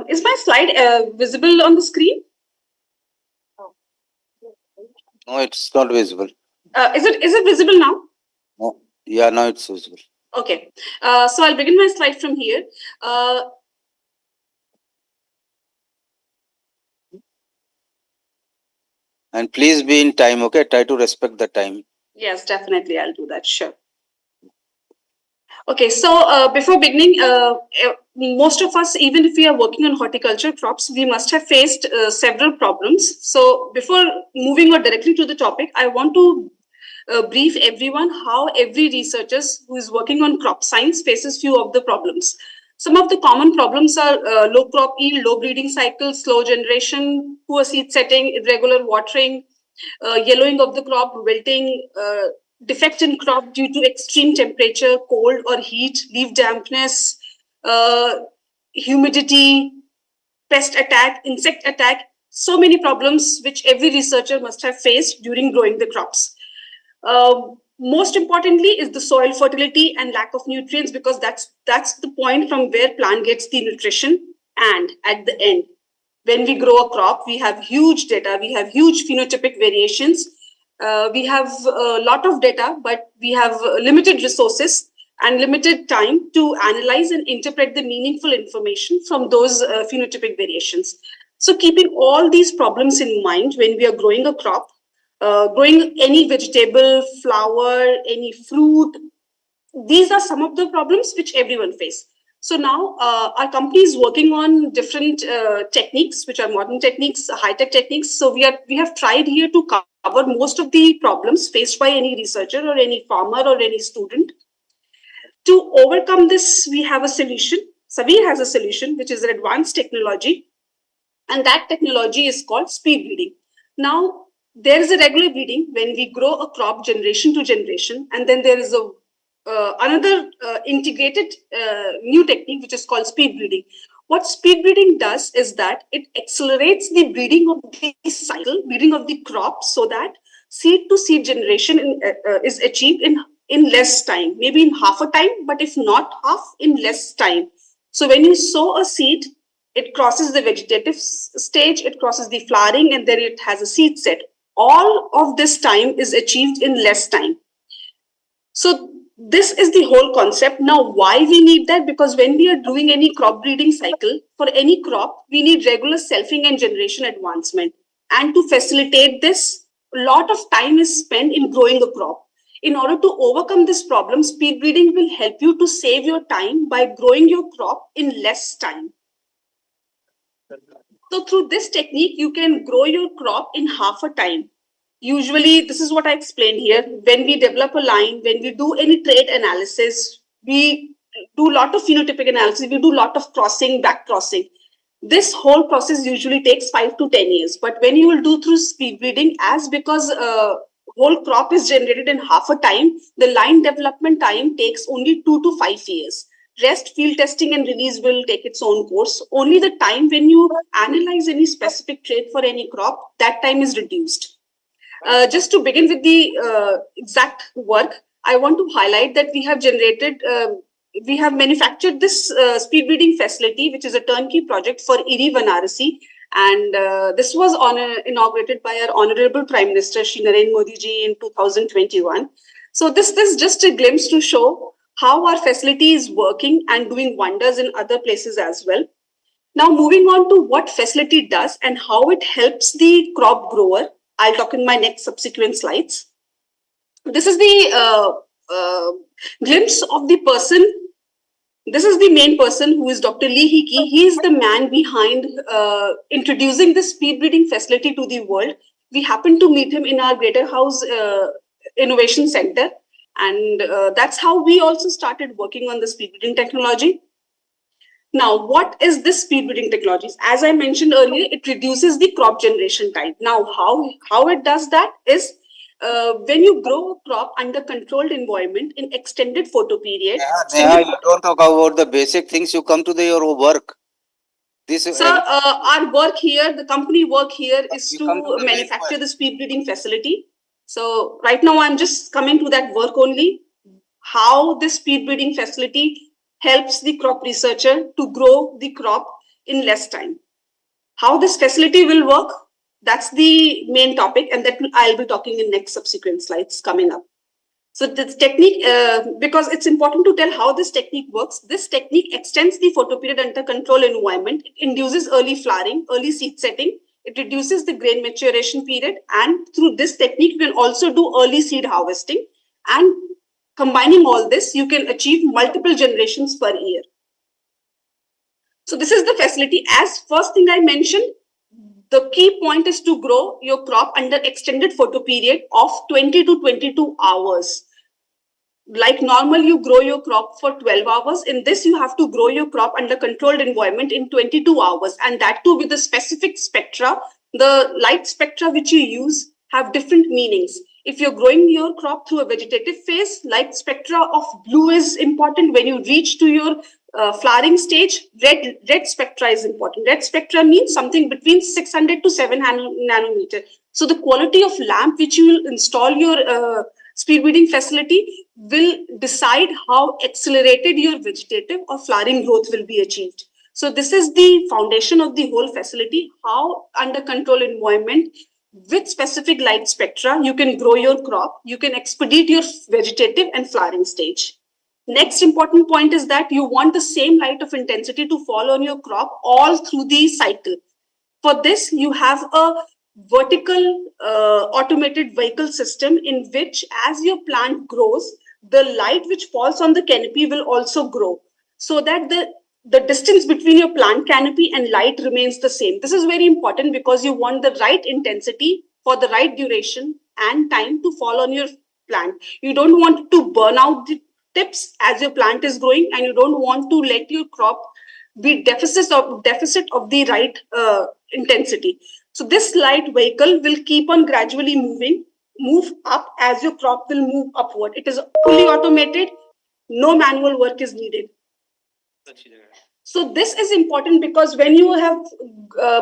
Is my slide visible on the screen? No, it's not visible. Is it visible now? No. Yeah, now it's visible. Okay. So I'll begin my slide from here. And please be in time, okay? Try to respect the time. Yes, definitely. I'll do that. Sure. Okay, so before beginning, most of us, even if we are working on horticulture crops, we must have faced several problems. So before moving on directly to the topic, I want to brief everyone how every researcher who is working on crop science faces few of the problems. Some of the common problems are low crop yield, low breeding cycle, slow generation, poor seed setting, irregular watering, yellowing of the crop, wilting, defect in crop due to extreme temperature, cold or heat, leaf dampness, humidity, pest attack, insect attack, so many problems which every researcher must have faced during growing the crops. Most importantly is the soil fertility and lack of nutrients, because that's the point from where plant gets the nutrition. And at the end, when we grow a crop, we have huge data, we have huge phenotypic variations. We have a lot of data, but we have limited resources and limited time to analyze and interpret the meaningful information from those phenotypic variations. So keeping all these problems in mind when we are growing a crop, growing any vegetable, flower, any fruit, these are some of the problems which everyone faces. So now our company is working on different techniques, which are modern techniques, high-tech techniques. So we have tried here to cover most of the problems faced by any researcher or any farmer or any student. To overcome this, we have a solution. Savir has a solution, which is an advanced technology, and that technology is called speed breeding. Now, there is a regular breeding when we grow a crop generation to generation, and then there is a another integrated new technique which is called speed breeding. What speed breeding does is that it accelerates the breeding of the cycle, breeding of the crop, so that seed to seed generation is achieved in less time, maybe in half a time, but if not half, in less time. So when you sow a seed, it crosses the vegetative stage, it crosses the flowering, and then it has a seed set. All of this time is achieved in less time. So this is the whole concept. Now, why we need that? Because when we are doing any crop breeding cycle, for any crop, we need regular selfing and generation advancement. And to facilitate this, a lot of time is spent in growing a crop. In order to overcome this problem, speed breeding will help you to save your time by growing your crop in less time. So through this technique, you can grow your crop in half a time. Usually, this is what I explained here. When we develop a line, when we do any trait analysis, we do a lot of phenotypic analysis, we do a lot of crossing, back crossing. This whole process usually takes 5 to 10 years. But when you will do through speed breeding, as because whole crop is generated in half a time, the line development time takes only 2 to 5 years. Rest, field testing and release will take its own course. Only the time when you analyze any specific trait for any crop, that time is reduced. Just to begin with the exact work, I want to highlight that we have manufactured this speed breeding facility, which is a turnkey project for IRI Varanasi. And this was inaugurated by our Honorable Prime Minister, Shri Narendra Modi ji, in 2021. So this is just a glimpse to show how our facility is working and doing wonders in other places as well. Now, moving on to what facility does and how it helps the crop grower, I'll talk in my next subsequent slides. This is the glimpse of the person. This is the main person, who is Dr. Lee Hiki. He is the man behind introducing the speed breeding facility to the world. We happened to meet him in our Greater House Innovation Center. And that's how we also started working on the speed breeding technology. Now, what is this speed breeding technology? As I mentioned earlier, it reduces the crop generation time. Now, how it does that is when you grow a crop under controlled environment in extended photo period. You don't talk about the basic things. You come to your work. Our work here, the company work here, is to manufacture the speed breeding facility. So right now, I'm just coming to that work only. How this speed breeding facility helps the crop researcher to grow the crop in less time. How this facility will work, that's the main topic, and that I'll be talking in next subsequent slides coming up. So this technique, because it's important to tell how this technique works, this technique extends the photoperiod under control environment. It induces early flowering, early seed setting. It reduces the grain maturation period. And through this technique, you can also do early seed harvesting. And combining all this, you can achieve multiple generations per year. So this is the facility. As first thing I mentioned, the key point is to grow your crop under extended photoperiod of 20 to 22 hours. Like normal, you grow your crop for 12 hours. In this, you have to grow your crop under controlled environment in 22 hours. And that too with the specific spectra. The light spectra which you use have different meanings. If you're growing your crop through a vegetative phase, light spectra of blue is important. When you reach to your flowering stage, red spectra is important. Red spectra means something between 600 to 700 nanometer. So the quality of lamp which you will install your speed breeding facility will decide how accelerated your vegetative or flowering growth will be achieved. So this is the foundation of the whole facility, how under control environment with specific light spectra, you can grow your crop, you can expedite your vegetative and flowering stage. Next important point is that you want the same light of intensity to fall on your crop all through the cycle. For this, you have a vertical automated vehicle system in which as your plant grows, the light which falls on the canopy will also grow so that the distance between your plant canopy and light remains the same. This is very important because you want the right intensity for the right duration and time to fall on your plant. You don't want to burn out the tips as your plant is growing, and you don't want to let your crop be deficit of the right intensity. So this light vehicle will keep on gradually move up as your crop will move upward. It is fully automated, no manual work is needed. So this is important because when you have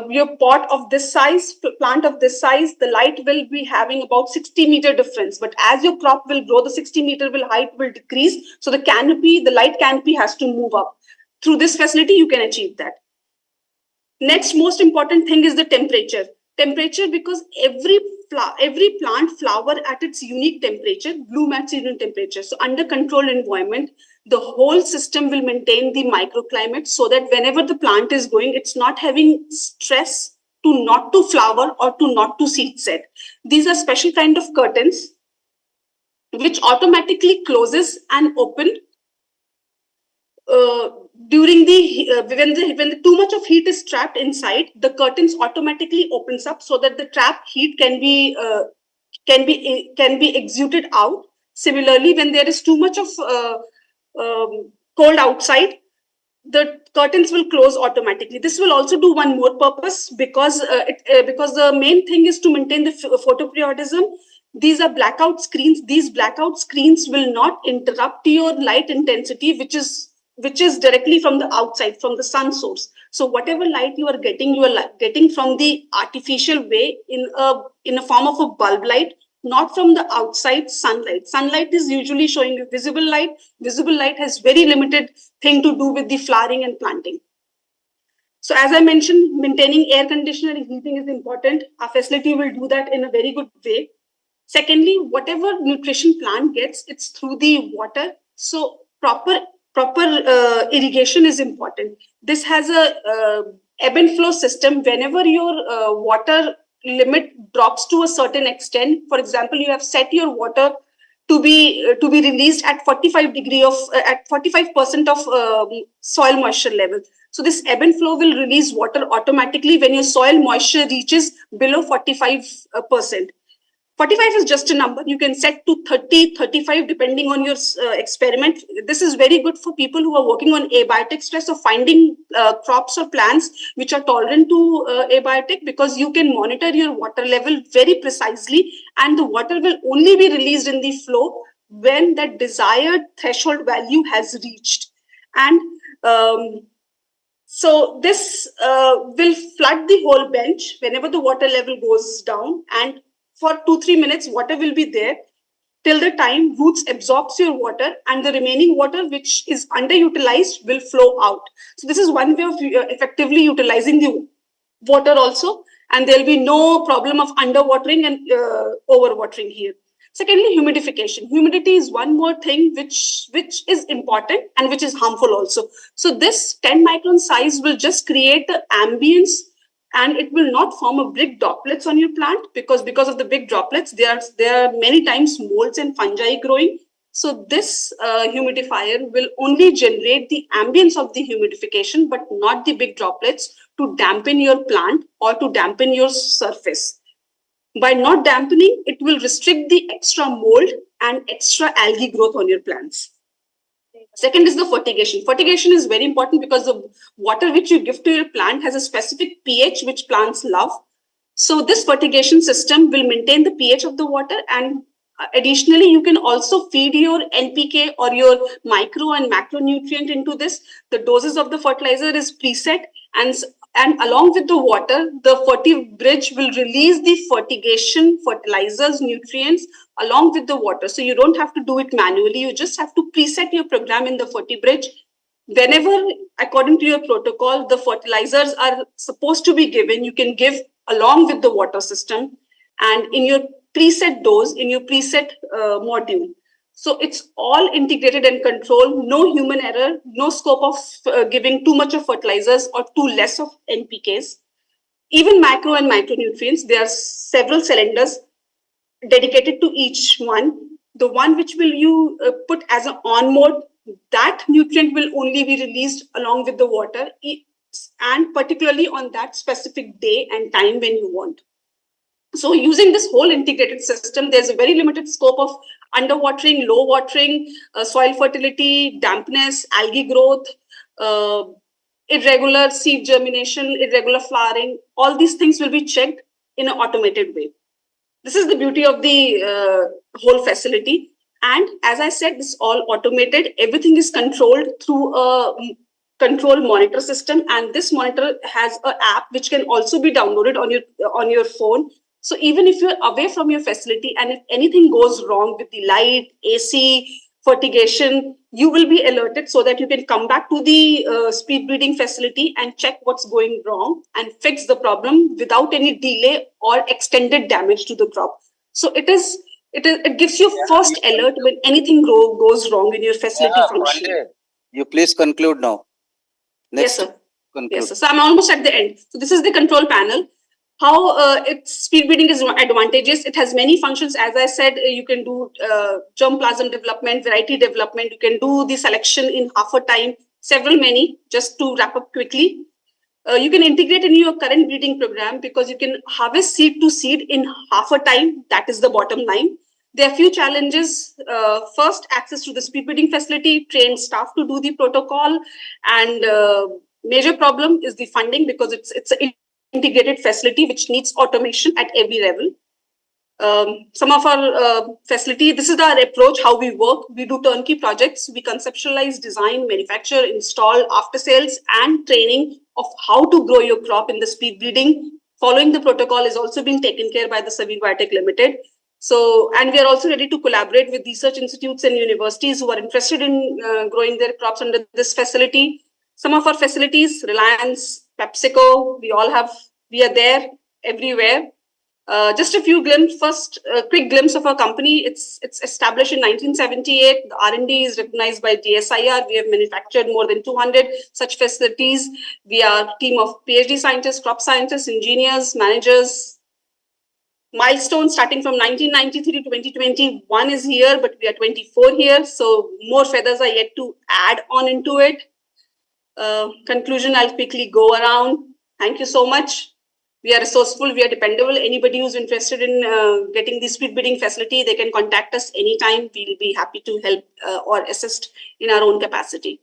your pot of this size, plant of this size, the light will be having about 60-meter difference. But as your crop will grow, the 60-meter height will decrease. So the canopy, the light canopy has to move up. Through this facility, you can achieve that. Next most important thing is the temperature. Temperature, because every plant flower at its unique temperature, bloom at its unique temperature. So under controlled environment, the whole system will maintain the microclimate so that whenever the plant is growing, it's not having stress to not to flower or to not to seed set. These are special kind of curtains which automatically closes and open during the when too much of heat is trapped inside, the curtains automatically opens up so that the trapped heat can be exuded out. Similarly, when there is too much of cold outside, the curtains will close automatically. This will also do one more purpose because because the main thing is to maintain the photoperiodism. These are blackout screens. These blackout screens will not interrupt your light intensity, which is directly from the outside, from the sun source. So whatever light you are getting from the artificial way in a form of a bulb light, not from the outside sunlight. Sunlight is usually showing you visible light. Visible light has very limited thing to do with the flowering and planting. So as I mentioned, maintaining air conditioner and heating is important. Our facility will do that in a very good way. Secondly, whatever nutrition plant gets, it's through the water. So proper irrigation is important. This has a ebb and flow system. Whenever your water limit drops to a certain extent, for example, you have set your water to be released at 45% of soil moisture level. So this ebb and flow will release water automatically when your soil moisture reaches below 45%. 45 is just a number. You can set to 30, 35 depending on your experiment. This is very good for people who are working on abiotic stress or finding crops or plants which are tolerant to abiotic, because you can monitor your water level very precisely and the water will only be released in the flow when that desired threshold value has reached. And so this will flood the whole bench whenever the water level goes down, and for 2-3 minutes, water will be there. till the time roots absorbs your water, and the remaining water which is underutilized will flow out. So this is one way of effectively utilizing the water also, and there'll be no problem of underwatering and overwatering here. Secondly, humidification. Humidity is one more thing which is important and which is harmful also. So this 10 micron size will just create the ambience, and it will not form a big droplets on your plant, because of the big droplets, there are many times molds and fungi growing. So this humidifier will only generate the ambience of the humidification, but not the big droplets to dampen your plant or to dampen your surface. By not dampening, it will restrict the extra mold and extra algae growth on your plants. Second is the fertigation. Fertigation is very important because the water which you give to your plant has a specific pH which plants love. So this fertigation system will maintain the pH of the water, and additionally, you can also feed your NPK or your micro and macronutrient into this. The doses of the fertilizer is preset, and along with the water, the FertiBridge will release the fertigation fertilizers, nutrients along with the water. So you don't have to do it manually. You just have to preset your program in the FertiBridge. Whenever, according to your protocol, the fertilizers are supposed to be given, you can give along with the water system and in your preset dose, in your preset module. So it's all integrated and controlled, no human error, no scope of giving too much of fertilizers or too less of NPKs. Even macro and micronutrients, there are several cylinders dedicated to each one. The one which will you put as an on mode, that nutrient will only be released along with the water, and particularly on that specific day and time when you want. So using this whole integrated system, there's a very limited scope of underwatering, low watering, soil fertility, dampness, algae growth, irregular seed germination, irregular flowering. All these things will be checked in an automated way. This is the beauty of the whole facility. And as I said, this is all automated. Everything is controlled through a control monitor system. And this monitor has an app which can also be downloaded on your phone. So even if you're away from your facility and if anything goes wrong with the light, AC, fertigation, you will be alerted so that you can come back to the speed breeding facility and check what's going wrong and fix the problem without any delay or extended damage to the crop. So it gives you first alert when anything goes wrong in your facility function. You please conclude now. Next, yes, sir. Conclude. Yes, sir. So I'm almost at the end. So this is the control panel. How its speed breeding is advantageous. It has many functions. As I said, you can do germplasm development, variety development. You can do the selection in half a time, many, just to wrap up quickly. You can integrate in your current breeding program because you can harvest seed to seed in half a time. That is the bottom line. There are few challenges. First, access to the speed breeding facility, trained staff to do the protocol, and major problem is the funding because it's an integrated facility which needs automation at every level. Some of our facility, this is our approach, how we work. We do turnkey projects. We conceptualize, design, manufacture, install, after sales, and training of how to grow your crop in the speed breeding. Following the protocol is also being taken care by the Savir Biotech Limited. So, and we are also ready to collaborate with research institutes and universities who are interested in growing their crops under this facility. Some of our facilities, Reliance, PepsiCo, we are there everywhere. Just a few quick glimpse of our company. It's established in 1978. The R&D is recognized by DSIR. We have manufactured more than 200 such facilities. We are a team of PhD scientists, crop scientists, engineers, managers. Milestone starting from 1993 to 2021 is here, but we are 24 here. So more feathers are yet to add on into it. Conclusion, I'll quickly go around. Thank you so much. We are resourceful, we are dependable. Anybody who's interested in getting the speed breeding facility, they can contact us anytime. We'll be happy to help or assist in our own capacity.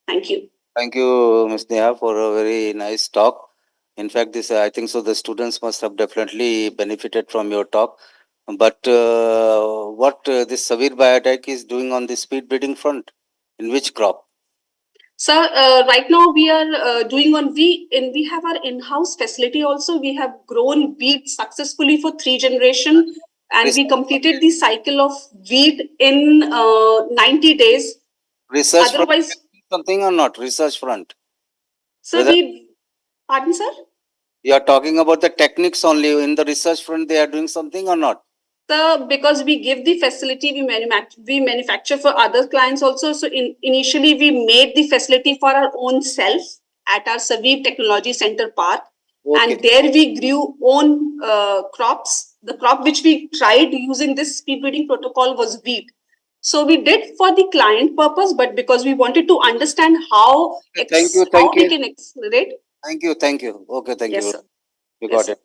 Thank you. Thank you, Ms. Neha, for a very nice talk. In fact, I think so the students must have definitely benefited from your talk. But what this Savir Biotech is doing on the speed breeding front? In which crop? So right now we are doing we have our in-house facility also. We have grown wheat successfully for 3 generations. and we completed the cycle of wheat in 90 days. Research front Otherwise, something or not? Research front. so Whether pardon, sir? you are talking about the techniques only. In the research front, they are doing something or not? So because we give the facility, we manufacture for other clients also. So initially we made the facility for our own self at our Saviv Technology Center Park. Okay. And there we grew own crops. The crop which we tried using this speed breeding protocol was wheat. So we did for the client purpose, but because we wanted to understand how Thank we you. can accelerate. Thank you. Okay, thank Yes, you. sir. You Yes, got sir. it.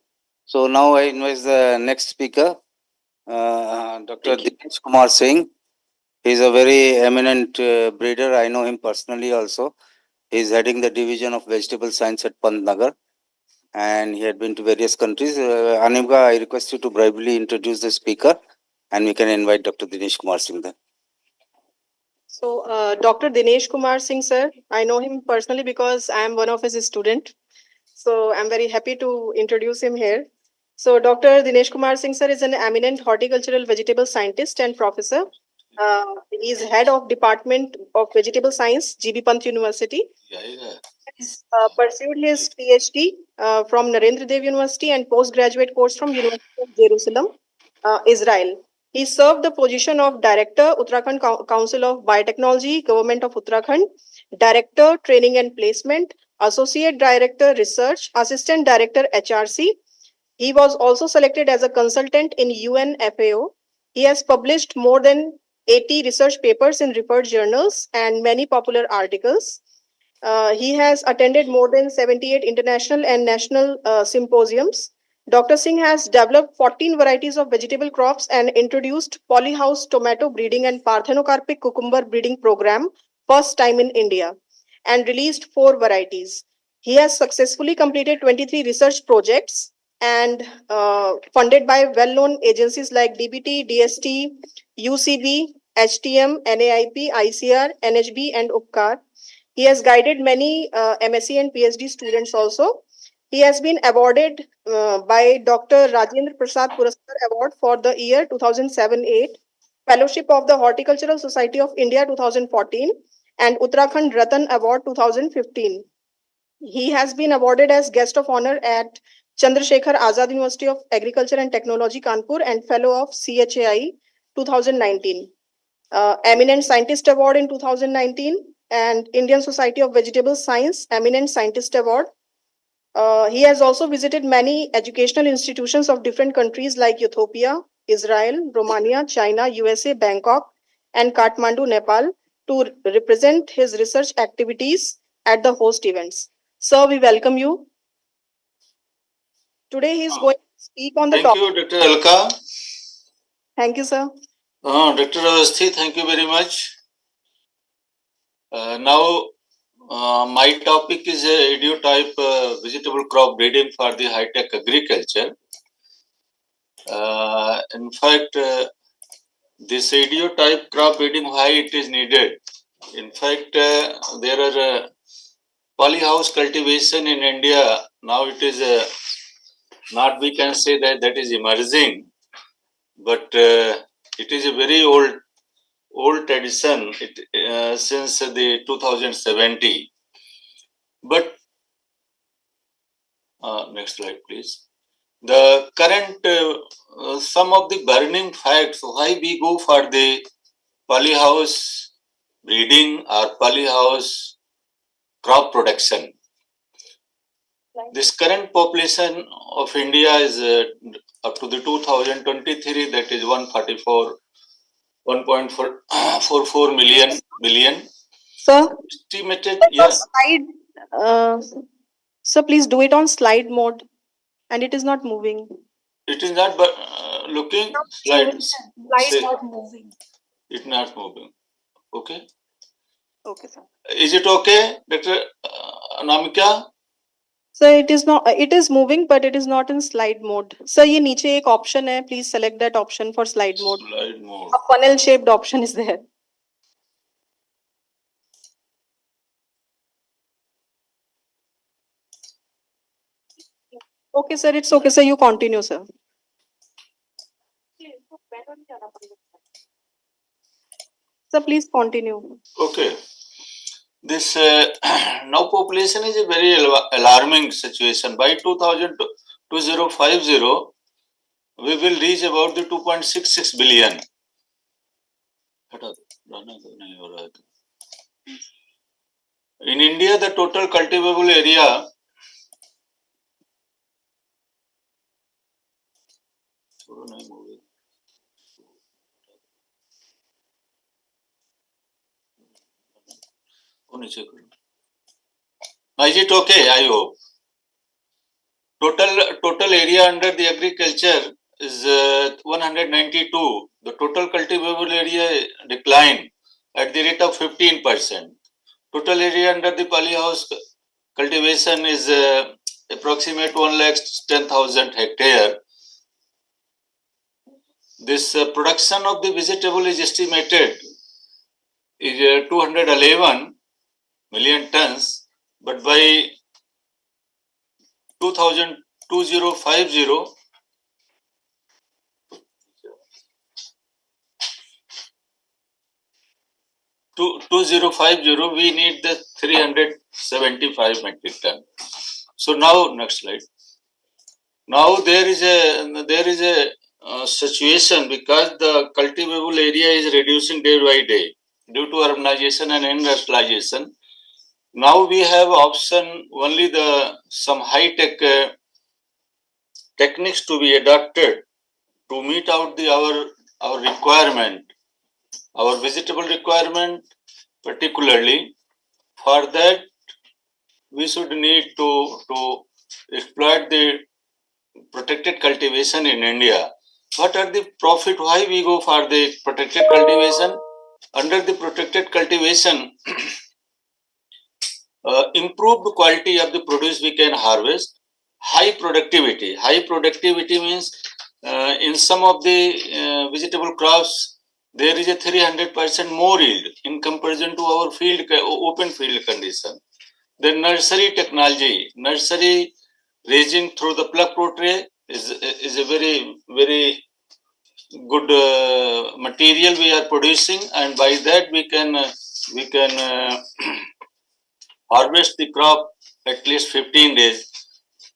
So now I invite the next speaker, Dr. Dinesh Kumar Singh. He's a very eminent breeder. I know him personally also. He's heading the division of vegetable science at Pantnagar, and he had been to various countries. Animika, I request you to briefly introduce the speaker, and we can invite Dr. Dinesh Kumar Singh then. So, Dr. Dinesh Kumar Singh, sir, I know him personally because I am one of his student. So, I'm very happy to introduce him here. So, Dr. Dinesh Kumar Singh, sir, is an eminent horticultural vegetable scientist and professor. He is head of Department of Vegetable Science, GB Pant University. He's pursued his PhD from Narendra Dev University and postgraduate course from University of Jerusalem, Israel. He served the position of Director, Uttarakhand Council of Biotechnology, Government of Uttarakhand, Director, Training and Placement, Associate Director, Research, Assistant Director, HRC. He was also selected as a consultant in UN FAO. He has published more than 80 research papers in referred journals and many popular articles. He has attended more than 78 international and national symposiums. Dr. Singh has developed 14 varieties of vegetable crops and introduced polyhouse tomato breeding and parthenocarpic cucumber breeding program first time in India and released 4 varieties. He has successfully completed 23 research projects and funded by well-known agencies like DBT, DST, UCB, HTM, NAIP, ICR, NHB, and UPCAR. He has guided many MSc and PhD students also. He has been awarded by Dr. Rajendra Prasad Puraskar Award for the year 2007-8, Fellowship of the Horticultural Society of India 2014, and Uttarakhand Ratan Award 2015. He has been awarded as Guest of Honor at Chandrasekhar Azad University of Agriculture and Technology, Kanpur, and Fellow of CHAI 2019. Eminent Scientist Award in 2019 and Indian Society of Vegetable Science Eminent Scientist Award. He has also visited many educational institutions of different countries like Ethiopia, Israel, Romania, China, USA, Bangkok, and Kathmandu, Nepal to represent his research activities at the host events. Sir, we welcome you. Today he is going to speak on the topic. Thank you, Dr. Alka. Thank you, sir. Dr. Avasthi, thank you very much. Now, my topic is idiotype vegetable crop breeding for the high-tech agriculture. In fact, this idiotype crop breeding, why it is needed? In fact, there are polyhouse cultivation in India. Now it is not, we can say that is emerging, but it is a very old tradition since the 2070. But next slide, please. The current some of the burning facts why we go for the polyhouse breeding or polyhouse crop production. This current population of India is up to the 2023, that is 1.44 billion. Sir, estimated, yeah. Slide, so please do it on slide mode, and it is not moving. It is not, but looking slide. Slide not moving. It's not moving. Okay. Okay, sir. Is it okay, Dr. Anamika? So it is not. It is moving, but it is not in slide mode. So ये नीचे एक option है. Please select that option for slide mode. Slide mode. A funnel shaped option is there. Okay, sir. It's okay, sir. You continue, sir. So please continue. Okay. This now population is a very alarming situation. By 2050, we will reach about the 2.66 billion. In India, the total cultivable area is it okay? I hope. Total area under the agriculture is 192. The total cultivable area declined at the rate of 15%. Total area under the polyhouse cultivation is approximate 1,10,000 hectare. This production of the vegetable is estimated is 211 million tons, but by 2050, we need the 375 metric ton. So now, next slide. Now there is a situation because the cultivable area is reducing day by day due to urbanization and industrialization. Now we have option only some high tech techniques to be adopted to meet out our requirement, our vegetable requirement particularly. For that, we should need to exploit the protected cultivation in India. What are the profit? Why we go for the protected cultivation? Under the protected cultivation, improved quality of the produce we can harvest. High productivity. High productivity means in some of the vegetable crops, there is a 300% more yield in comparison to our open field condition. The nursery technology, nursery raising through the plug portrait is a very, very good material we are producing, and by that we can harvest the crop at least 15 days.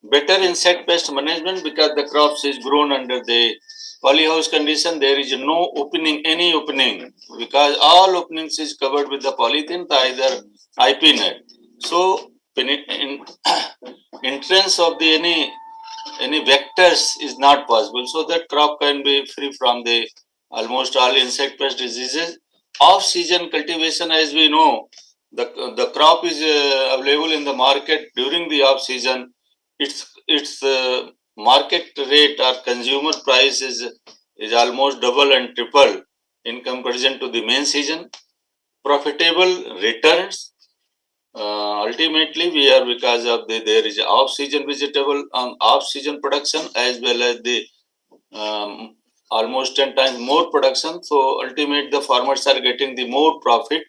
Better insect pest management because the crops is grown under the polyhouse condition. There is no opening, any opening, because all openings is covered with the polythene, either IP net. So entrance of the any vectors is not possible. So that crop can be free from the almost all insect pest diseases. Off-season cultivation, as we know, the crop is available in the market during the off-season. Its market rate or consumer price is almost double and triple in comparison to the main season. Profitable returns. Ultimately, we are because of there is off-season vegetable off-season production as well as the almost 10 times more production. So ultimately, the farmers are getting the more profit.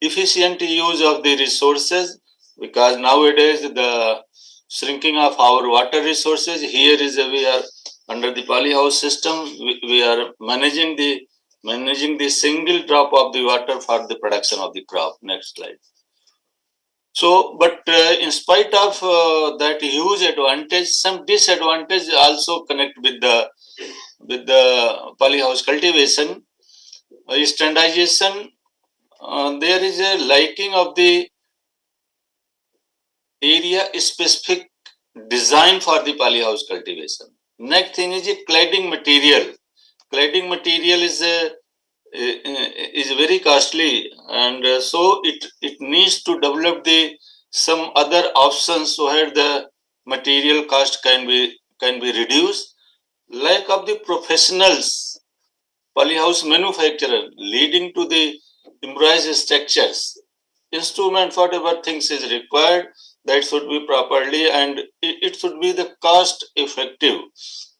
Efficient use of the resources, because nowadays the shrinking of our water resources. Here is we are under the polyhouse system. We are managing the single drop of the water for the production of the crop. Next slide. So, but in spite of that huge advantage, some disadvantage also connect with the polyhouse cultivation. Standardization. There is a lacking of the area specific design for the polyhouse cultivation. Next thing is a cladding material. Cladding material is very costly, and so it needs to develop some other options where the material cost can be reduced. Lack of the professionals, polyhouse manufacturer, leading to the improvised structures. Instrument, whatever things is required, that should be properly, and it should be the cost effective.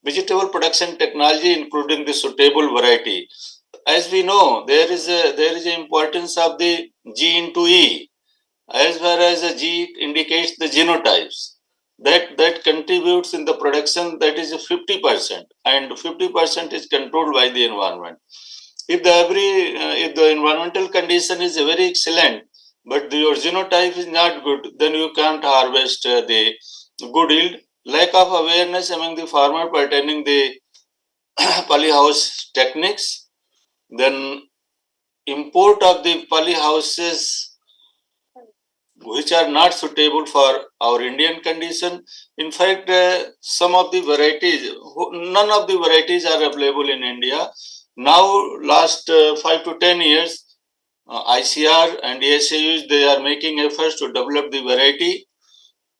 Vegetable production technology, including the suitable variety. As we know, there is an importance of the G into E, as far as the G indicates the genotypes. that contributes in the production, that is 50%, and 50% is controlled by the environment. If the environmental condition is very excellent, but your genotype is not good, then you can't harvest the good yield. Lack of awareness among the farmer pertaining the polyhouse techniques, then import of the polyhouses which are not suitable for our Indian condition. In fact, some of the varieties, none of the varieties are available in India. Now, last 5 to 10 years, ICR and ASAUs, they are making efforts to develop the variety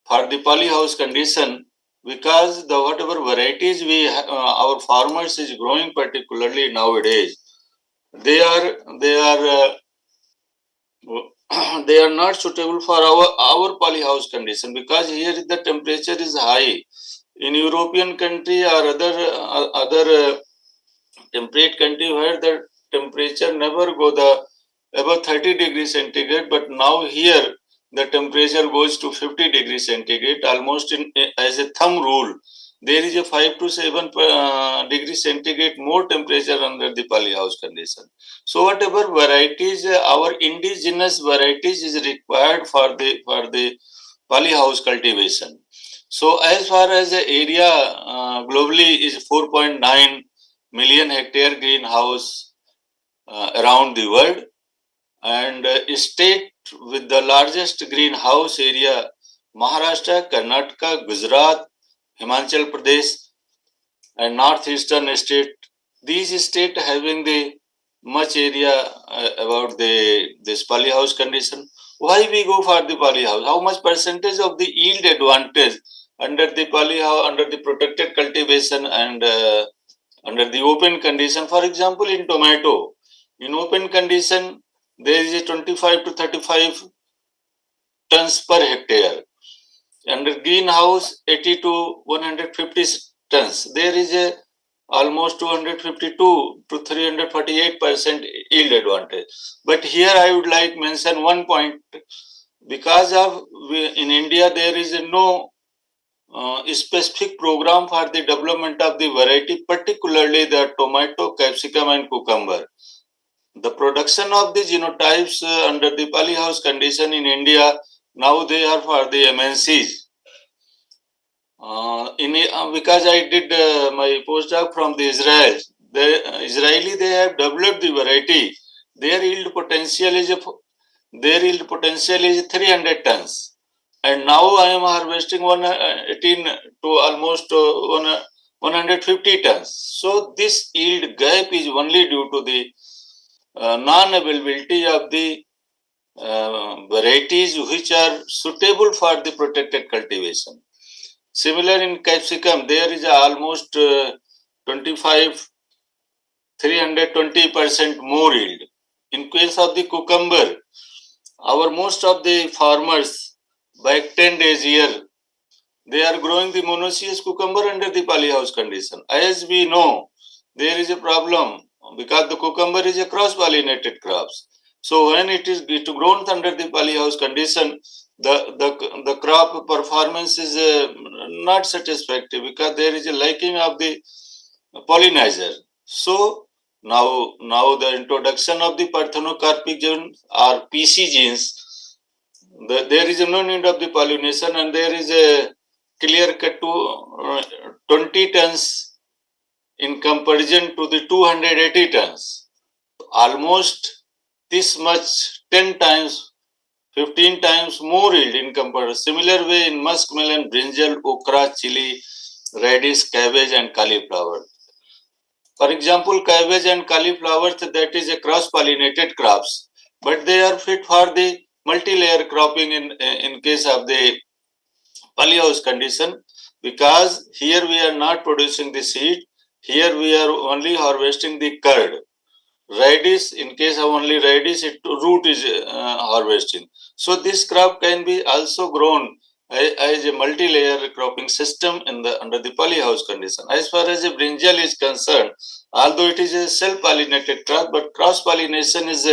for the polyhouse condition, because the whatever varieties our farmers is growing, particularly nowadays, they are they are not suitable for our polyhouse condition, because here the temperature is high. In European country or other temperate country where the temperature never go above 30 degrees centigrade, but now here the temperature goes to 50 degrees centigrade, almost as a thumb rule. There is a 5 to 7 degrees centigrade more temperature under the polyhouse condition. So whatever varieties, our indigenous varieties is required for the polyhouse cultivation. So as far as the area globally is 4.9 million hectare greenhouse around the world, and state with the largest greenhouse area, Maharashtra, Karnataka, Gujarat, Himachal Pradesh, and northeastern state. These states having the much area about this polyhouse condition. Why we go for the polyhouse? How much percentage of the yield advantage under the polyhouse, under the protected cultivation, and under the open condition? For example, in tomato, in open condition, there is a 25 to 35 tons per hectare. Under greenhouse, 80 to 150 tons. There is a almost 252 to 348% yield advantage. But here I would like mention one point. Because in India there is no specific program for the development of the variety, particularly the tomato, capsicum, and cucumber. The production of the genotypes under the polyhouse condition in India, now they are for the MNCs. Because I did my postdoc from the Israel, they have developed the variety. Their yield potential is 300 tons, and now I am harvesting 118 to almost 150 tons. So this yield gap is only due to the non-availability of the varieties which are suitable for the protected cultivation. Similar in capsicum, there is almost 320% more yield. In case of the cucumber, most of the farmers by 10 days year, they are growing the monoecious cucumber under the polyhouse condition. As we know, there is a problem because the cucumber is a cross-pollinated crops. So when it is grown under the polyhouse condition, the crop performance is not satisfactory because there is a lacking of the pollinizer. So now the introduction of the parthenocarpic gene or PC genes, there is no need of the pollination, and there is a clear cut to 20 tons in comparison to the 280 tons. Almost this much, 10 times, 15 times more yield in comparison. Similar way in muskmelon, brinjal, okra, chili, radish, cabbage, and cauliflower. For example, cabbage and cauliflower, that is a cross-pollinated crops, but they are fit for the multi-layer cropping in case of the polyhouse condition, because here we are not producing the seed, here we are only harvesting the curd. Radish, in case of only radish, root is harvesting. So this crop can be also grown as a multi-layer cropping system under the polyhouse condition. As far as the brinjal is concerned, although it is a self-pollinated crop, but cross-pollination is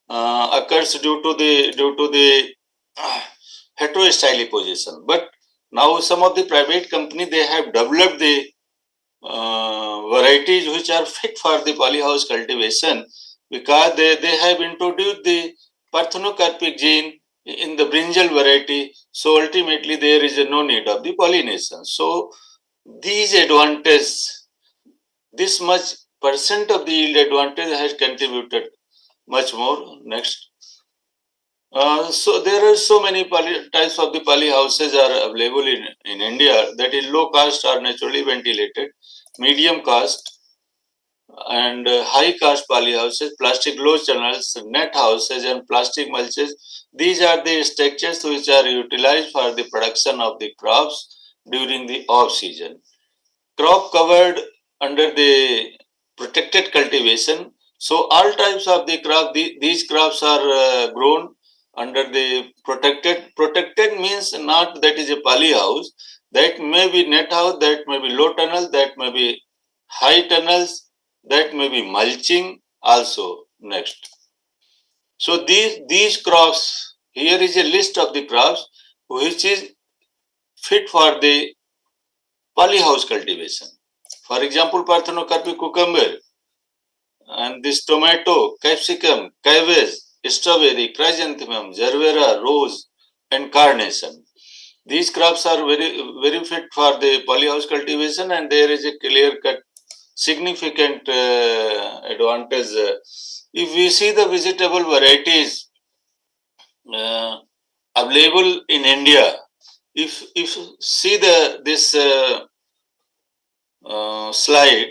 occurs due to the heterostyle position. But Now some of the private company, they have developed the varieties which are fit for the polyhouse cultivation, because they have introduced the parthenocarpic gene in the brinjal variety. So ultimately there is no need of the pollination. So these advantages, this much percent of the yield advantage has contributed much more. Next. So there are so many types of the poly houses are available in India, that is low cost or naturally ventilated, medium cost and high cost poly houses, plastic low channels, net houses and plastic mulches. These are the structures which are utilized for the production of the crops during the off season. Crop covered under the protected cultivation. So all types of the crop, these crops are grown under the protected. Protected means not that is a poly house, that may be net house, that may be low tunnel, that may be high tunnels, that may be mulching also. Next. So these crops, here is a list of the crops which is fit for the polyhouse cultivation. For example, parthenocarpic cucumber, and this tomato, capsicum, cabbage, strawberry, chrysanthemum, gervera, rose, and carnation. These crops are very fit for the polyhouse cultivation, and there is a clear-cut significant advantage. If we see the vegetable varieties available in India, if see this slide,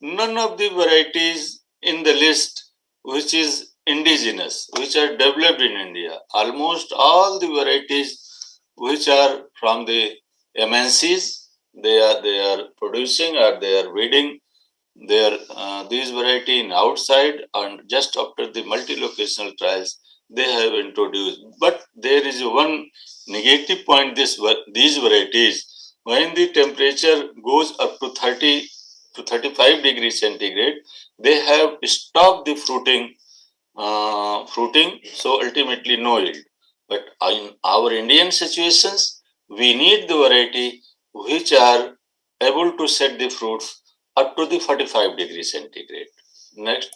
none of the varieties in the list which is indigenous, which are developed in India. Almost all the varieties which are from the MNCs, they are producing or they are breeding these variety in outside, and just after the multi-locational trials they have introduced. But there is one negative point, these varieties, when the temperature goes up to 30 to 35 degrees centigrade, they have stopped the fruiting, so ultimately no yield. But in our Indian situations, we need the variety which are able to set the fruits up to the 45 degrees centigrade. Next.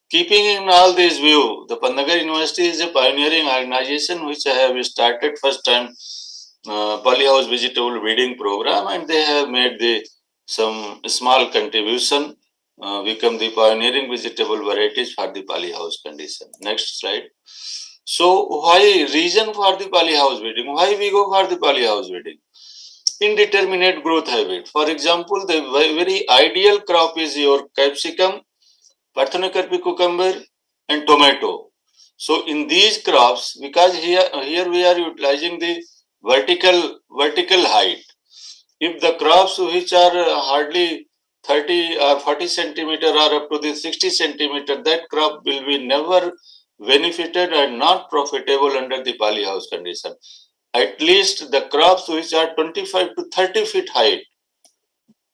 Keeping in all this view, the Pandnagar University is a pioneering organization which have started first time polyhouse vegetable breeding program, and they have made some small contribution, become the pioneering vegetable varieties for the polyhouse condition. Next slide. So why reason for the polyhouse breeding? Why we go for the polyhouse breeding? Indeterminate growth habit. For example, the very ideal crop is your capsicum, parthenocarpic cucumber, and tomato. So in these crops, because here we are utilizing the vertical height. If the crops which are hardly 30 or 40 centimeter or up to the 60 centimeter, that crop will be never benefited and not profitable under the polyhouse condition. At least the crops which are 25 to 30 feet height,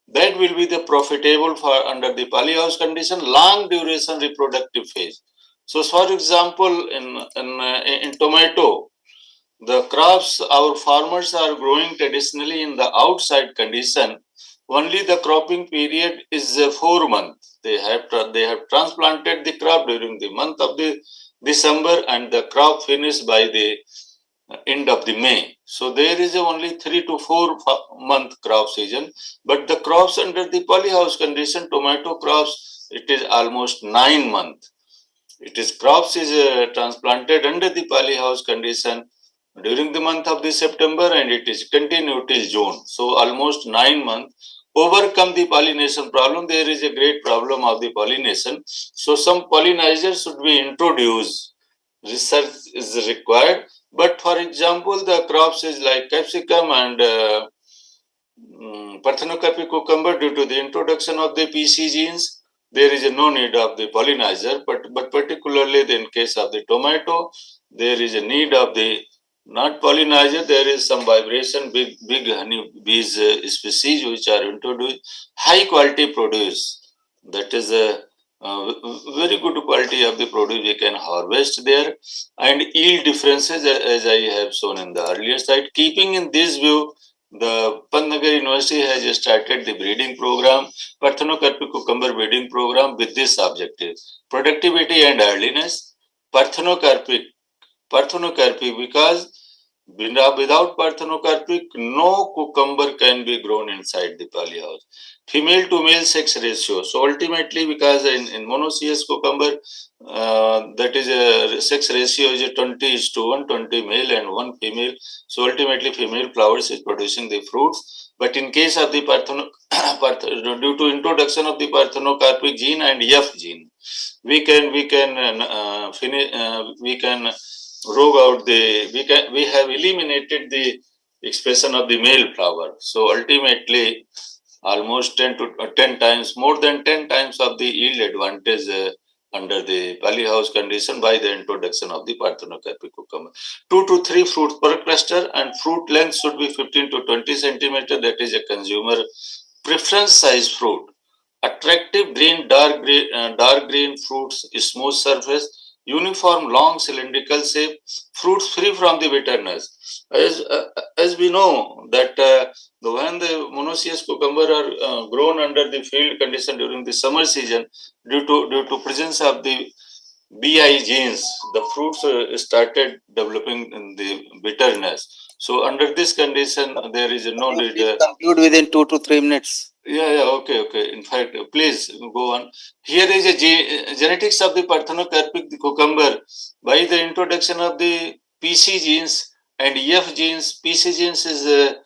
that will be the profitable for under the polyhouse condition, long duration reproductive phase. So for example, in tomato, the crops our farmers are growing traditionally in the outside condition, only the cropping period is 4 months. They have transplanted the crop during the month of the December, and the crop finished by the end of the May. So there is only 3 to 4 month crop season, but the crops under the polyhouse condition, tomato crops, it is almost 9 months. It is crops is transplanted under the polyhouse condition during the month of the September, and it is continued till June. So almost 9 months. Overcome the pollination problem. There is a great problem of the pollination. So some pollinizers should be introduced. Research is required. But for example, the crops is like capsicum and parthenocarpic cucumber, due to the introduction of the PC genes, there is no need of the pollinizer. But particularly in case of the tomato, there is a need of the not pollinizer. There is some vibration, big honey bees species which are introduced, high quality produce. That is a very good quality of the produce we can harvest there, and yield differences as I have shown in the earlier slide. Keeping in this view, the Pantnagar University has started the breeding program, Parthenocarpic cucumber breeding program with this objective: productivity and earliness. Parthenocarpic, because without parthenocarpic, no cucumber can be grown inside the polyhouse. Female to male sex ratio. So ultimately, because in monoecious cucumber, that is a sex ratio is a 20:1, 20 male and 1 female. So ultimately, female flowers is producing the fruits. But in case of the due to introduction of the parthenocarpic gene and F gene, we can rogue out we have eliminated the expression of the male flower. So ultimately, almost 10 times, more than 10 times of the yield advantage under the polyhouse condition by the introduction of the parthenocarpic cucumber. 2 to 3 fruits per cluster, and fruit length should be 15 to 20 centimeter. That is a consumer preference size fruit. Attractive green, dark green fruits, smooth surface, uniform long cylindrical shape, fruits free from the bitterness. As we know that when the monoecious cucumber are grown under the field condition during the summer season, due to presence of the BI genes, the fruits started developing in the bitterness. So under this condition, there is no need. Conclude within 2 to 3 minutes. Yeah, okay. In fact, please go on. Here is a genetics of the parthenocarpic cucumber by the introduction of the PC genes and EF genes. PC genes is a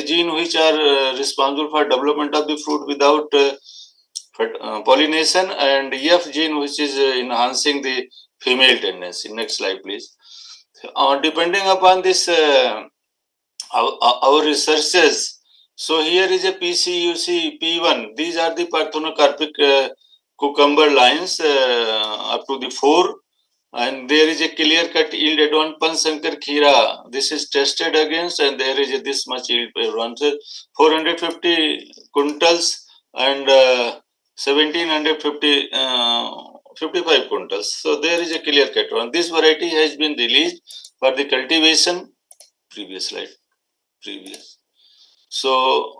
gene which are responsible for development of the fruit without pollination, and EF gene which is enhancing the female tendency. Next slide, please. Depending upon this, our researches. So here is a PCUC P1. These are the parthenocarpic cucumber lines up to the 4. And there is a clear-cut yield advance Pansankar Khira. This is tested against, and there is a this much yield advance, 450 quintals and 1750 55 quintals. So there is a clear-cut one. This variety has been released for the cultivation. Previous slide. So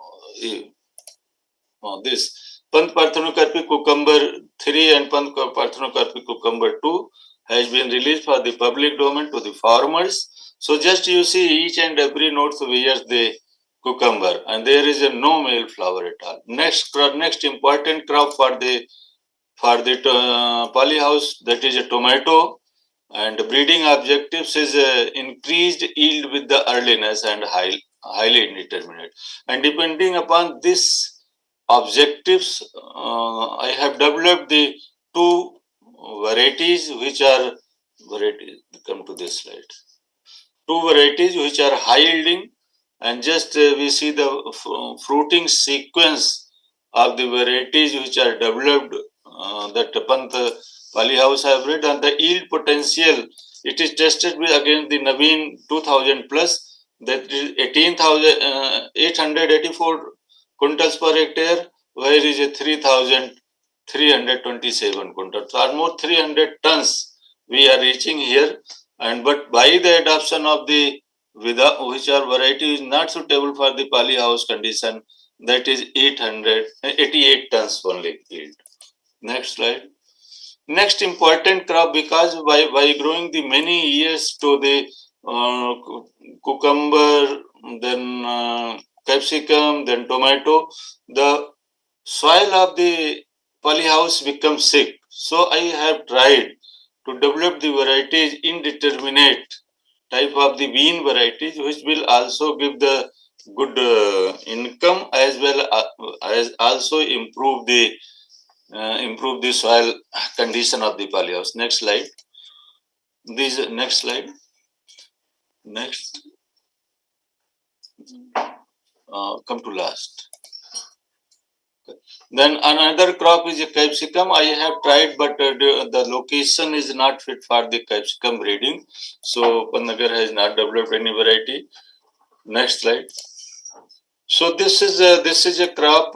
this Pant Parthenocarpic cucumber 3 and Pant Parthenocarpic cucumber 2 has been released for the public domain to the farmers. So just you see each and every note wears the cucumber, and there is a no male flower at all. Next important crop for the polyhouse, that is a tomato, and breeding objectives is increased yield with the earliness and highly indeterminate. And depending upon this objectives, I have developed the 2 varieties which are come to this slide. 2 varieties which are high yielding, and just we see the fruiting sequence of the varieties which are developed that Pant polyhouse hybrid, and the yield potential. It is tested with against the Naveen 2000 plus, that is 18,884 quintals per hectare, where is a 3,327 quintals. So almost 300 tons we are reaching here, and but by the adoption of the which are variety is not suitable for the polyhouse condition, that is 888 tons only yield. Next slide. Next important crop, because by growing the many years to the cucumber, then capsicum, then tomato, the soil of the polyhouse becomes sick. So I have tried to develop the varieties indeterminate type of the bean varieties, which will also give the good income as well as also improve the soil condition of the polyhouse. Next slide. Next slide. Next. Come to last. Then another crop is a capsicum. I have tried, but the location is not fit for the capsicum breeding. So Pantnagar has not developed any variety. Next slide. So this is a crop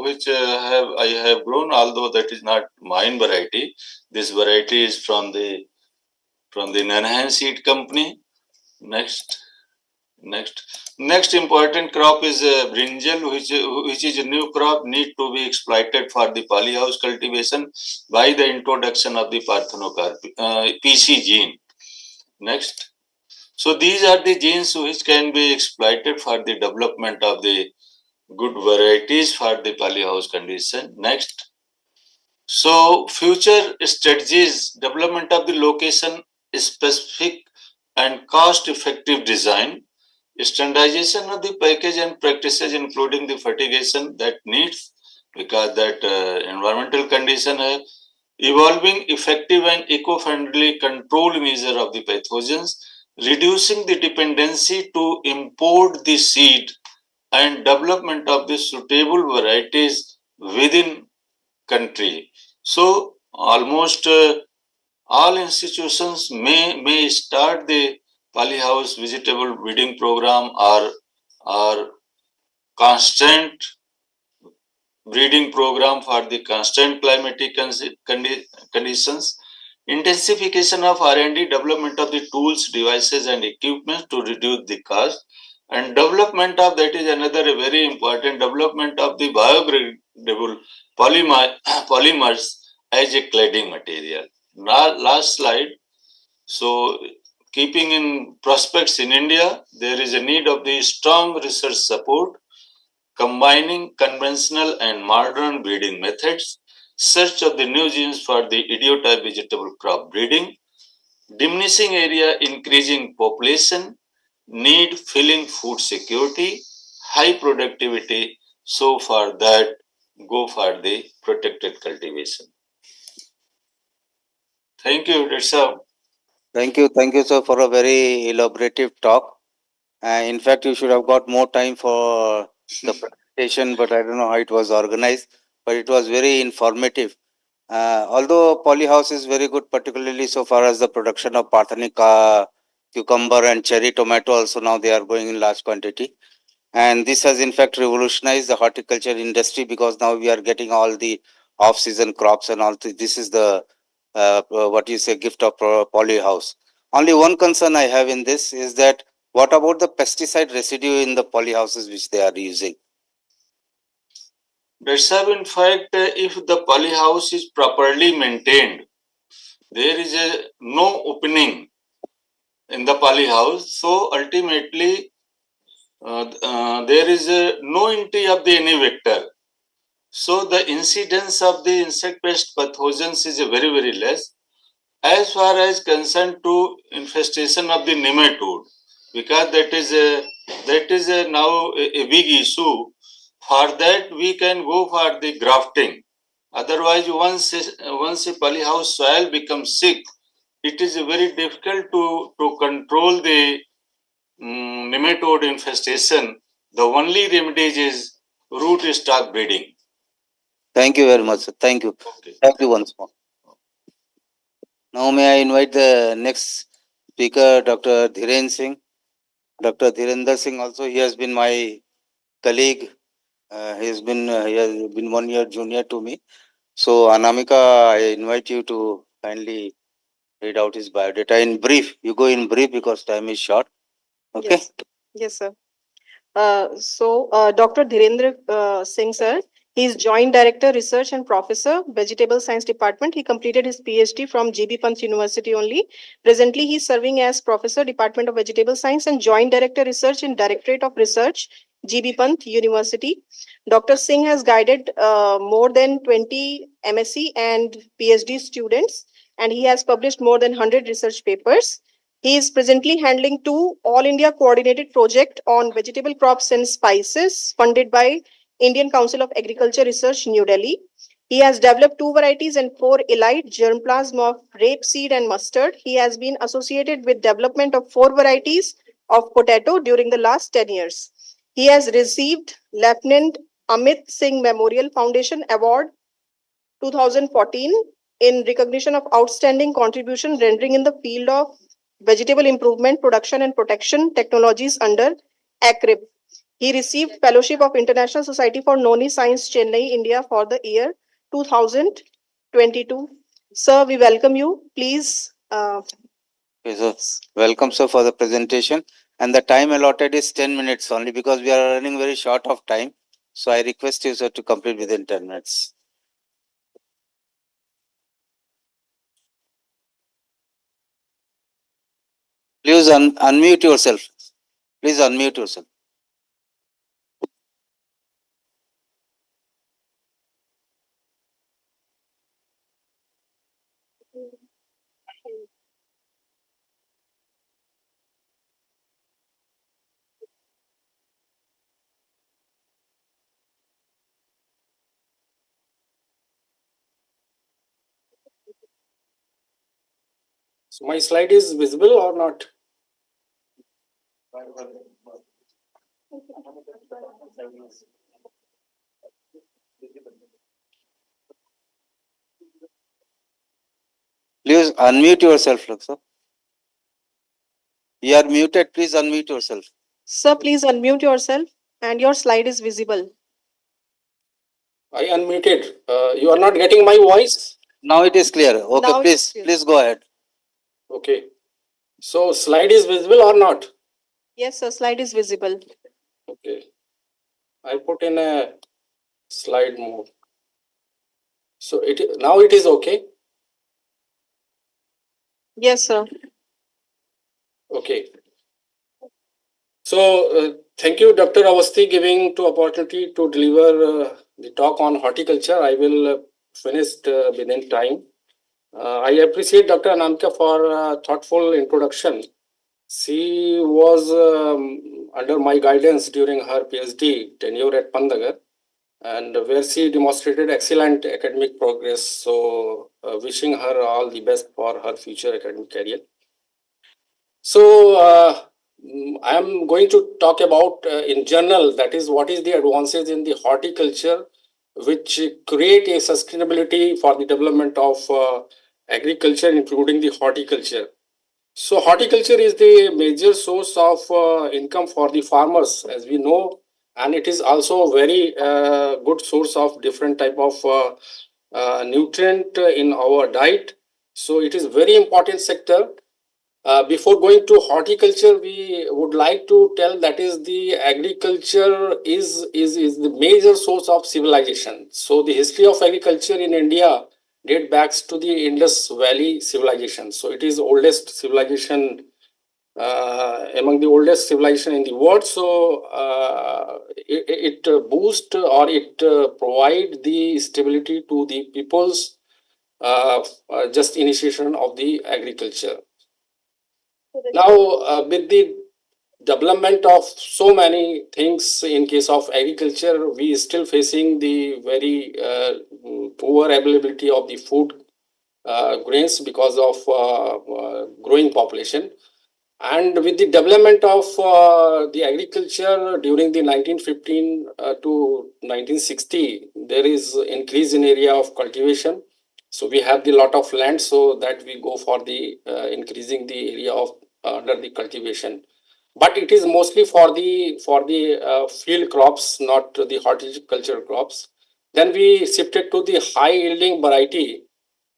which I have grown, although that is not mine variety. This variety is from the Nanahan Seed Company. Next. Next important crop is brinjal, which is a new crop need to be exploited for the polyhouse cultivation by the introduction of the parthenocarp PC gene. Next. So these are the genes which can be exploited for the development of the good varieties for the polyhouse condition. Next. So future strategies, development of the location specific and cost effective design, standardization of the package and practices including the fertigation that needs because that environmental condition hai, evolving effective and eco-friendly control measure of the pathogens, reducing the dependency to import the seed and development of the suitable varieties within country. So almost all institutions may start the polyhouse vegetable breeding program or constant breeding program for the constant climatic conditions, intensification of R&D, development of the tools, devices and equipment to reduce the cost, and development of, that is another very important, development of the biodegradable polymers as a cladding material. Now, last slide. So, keeping in prospects in India, there is a need of the strong research support, combining conventional and modern breeding methods, search of the new genes for the idiotype vegetable crop breeding, diminishing area, increasing population, need filling food security, high productivity. So for that, go for the protected cultivation. Thank you. That's all. Thank you, sir, for a very elaborative talk. In fact, you should have got more time for the presentation, but I don't know how it was organized. But it was very informative. Although polyhouse is very good, particularly so far as the production of parthenic cucumber and cherry tomato, also now they are going in large quantity. And this has in fact revolutionized the horticulture industry because now we are getting all the off-season crops and all. This is the what you say gift of polyhouse. Only one concern I have in this is that what about the pesticide residue in the polyhouses which they are using? That's in fact, if the polyhouse is properly maintained, there is no opening in the polyhouse. So ultimately, there is no entry of the any vector. So the incidence of the insect pest pathogens is very less. As far as concerned to infestation of the nematode, because that is now a big issue. For that we can go for the grafting. Otherwise, once a polyhouse soil becomes sick, it is very difficult to control the nematode infestation. The only remedy is root stock breeding. Thank you very much, sir. Thank you. Okay. Thank you once more. Now may I invite the next speaker, Dr. Dhiren Singh. Dr. Dhirendra Singh also, he has been my colleague. He has been 1 year junior to me. So Anamika, I invite you to kindly read out his biodata in brief. You go in brief because time is short. Okay. Yes, sir. Dr. Dhirendra Singh, sir, he is Joint Director, Research and Professor, Vegetable Science Department. He completed his PhD from GB Pant University only. Presently, he is serving as Professor, Department of Vegetable Science and Joint Director, Research in Directorate of Research, GB Pant University. Dr. Singh has guided more than 20 MSc and PhD students, and he has published more than 100 research papers. He is presently handling 2 All India coordinated projects on vegetable crops and spices funded by Indian Council of Agriculture Research, New Delhi. He has developed 2 varieties and 4 elite germplasm of rapeseed and mustard. He has been associated with development of 4 varieties of potato during the last 10 years. He has received Lieutenant Amit Singh Memorial Foundation Award 2014 in recognition of outstanding contribution rendering in the field of vegetable improvement, production and protection technologies under ICRAHoR. He received Fellowship of International Society for Noni Science, Chennai, India for the year 2022. Sir, we welcome you. Please. Okay, so welcome, sir, for the presentation. And the time allotted is 10 minutes only because we are running very short of time. So I request you, sir, to complete within 10 minutes. Please unmute yourself. Please unmute yourself. So my slide is visible or not? Please unmute yourself, sir. You are muted. Please unmute yourself. Sir, please unmute yourself and your slide is visible. I unmuted. You are not getting my voice? Now it is clear. Okay, Now it is please, clear. please go ahead. Okay. So slide is visible or not? Yes, sir, slide is visible. Okay. I put in a slide mode. So now it is okay. Yes, sir. Okay. So thank you, Dr. Awasthi, giving to opportunity to deliver the talk on horticulture. I will finish within time. I appreciate Dr. Anamika for thoughtful introduction. She was under my guidance during her PhD tenure at Pandagar, and where she demonstrated excellent academic progress. So, wishing her all the best for her future academic career. So, I am going to talk about in general, that is, what is the advances in the horticulture which create a sustainability for the development of agriculture, including the horticulture. So horticulture is the major source of income for the farmers, as we know, and it is also a very good source of different type of nutrient in our diet. So it is very important sector. Before going to horticulture, we would like to tell that is the agriculture is the major source of civilization. So the history of agriculture in India date back to the Indus Valley civilization. So it is oldest civilization among the oldest civilization in the world. So it boost or it provide the stability to the people's just initiation of the agriculture. Now, with the development of so many things in case of agriculture, we still facing the very poor availability of the food grains because of growing population. And with the development of the agriculture during the 1915 to 1960, there is increase in area of cultivation. So we have the lot of land, so that we go for the increasing the area of under the cultivation. But it is mostly for the field crops, not the horticulture crops. Then we shifted to the high yielding variety,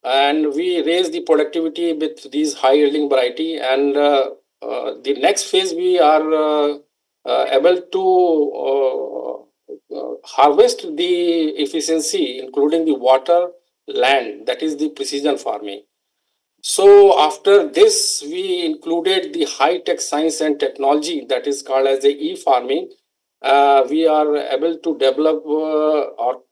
and we raised the productivity with these high yielding variety. And the next phase we are able to harvest the efficiency, including the water, land, that is the precision farming. So after this, we included the high-tech science and technology, that is called as the e-farming. We are able to develop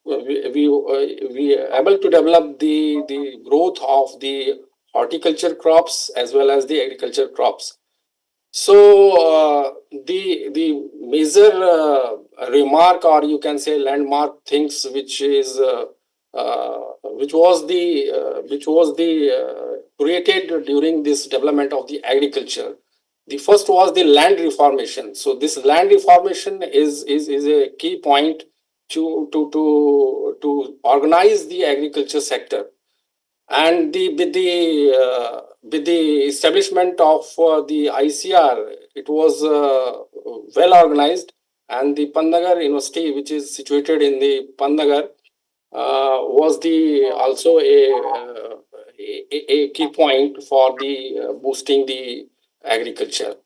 we able to develop the growth of the horticulture crops as well as the agriculture crops. So the major remark, or you can say landmark things, which is which was the created during this development of the agriculture. The first was the land reformation. So this land reformation is a key point to organize the agriculture sector. And with the establishment of the ICR, it was well organized, and the Pandagar University, which is situated in the Pandagar, was the also a key point for the boosting the agriculture.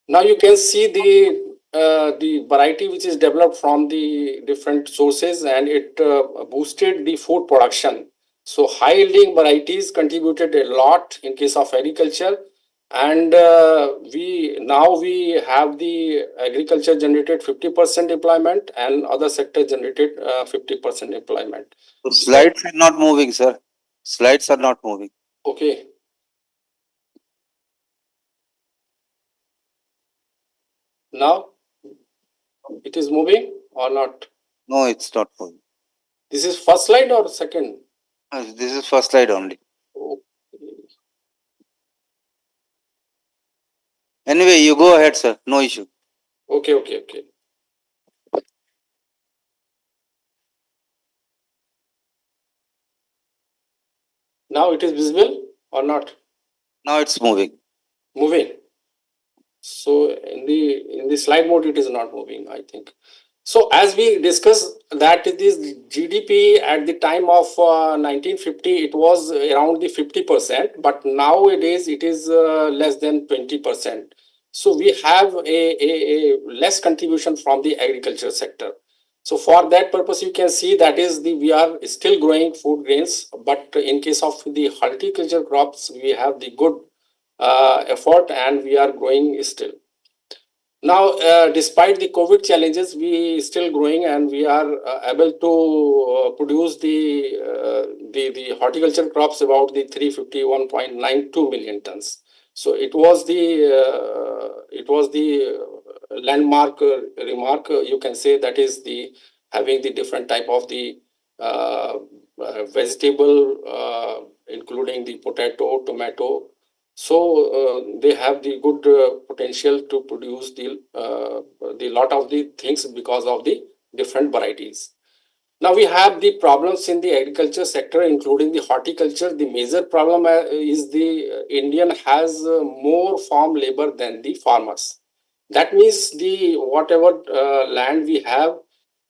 Now you can see the variety which is developed from the different sources, and it boosted the food production. So high yielding varieties contributed a lot in case of agriculture, and we have the agriculture generated 50% employment, and other sector generated 50% employment. So slides are not moving, sir. Slides are not moving. Okay. Now it is moving or not? No, it's not moving. This is first slide or second? This is first slide only. Anyway, you go ahead, sir. No issue. Okay. Now it is visible or not? Now it's moving. Moving. So in the slide mode, it is not moving, I think. So as we discussed that this GDP at the time of 1950, it was around the 50%, but nowadays it is less than 20%. So we have a less contribution from the agriculture sector. So for that purpose, you can see that is we are still growing food grains, but in case of the horticulture crops, we have the good effort and we are growing still. Now, despite the COVID challenges, we still growing and we are able to produce the horticulture crops about the 351.92 million tons. So it was the landmark remark. You can say that is the having the different type of the vegetable, including the potato, tomato. So they have the good potential to produce the lot of the things because of the different varieties. Now we have the problems in the agriculture sector, including the horticulture. The major problem is the Indian has more farm labor than the farmers. That means the whatever land we have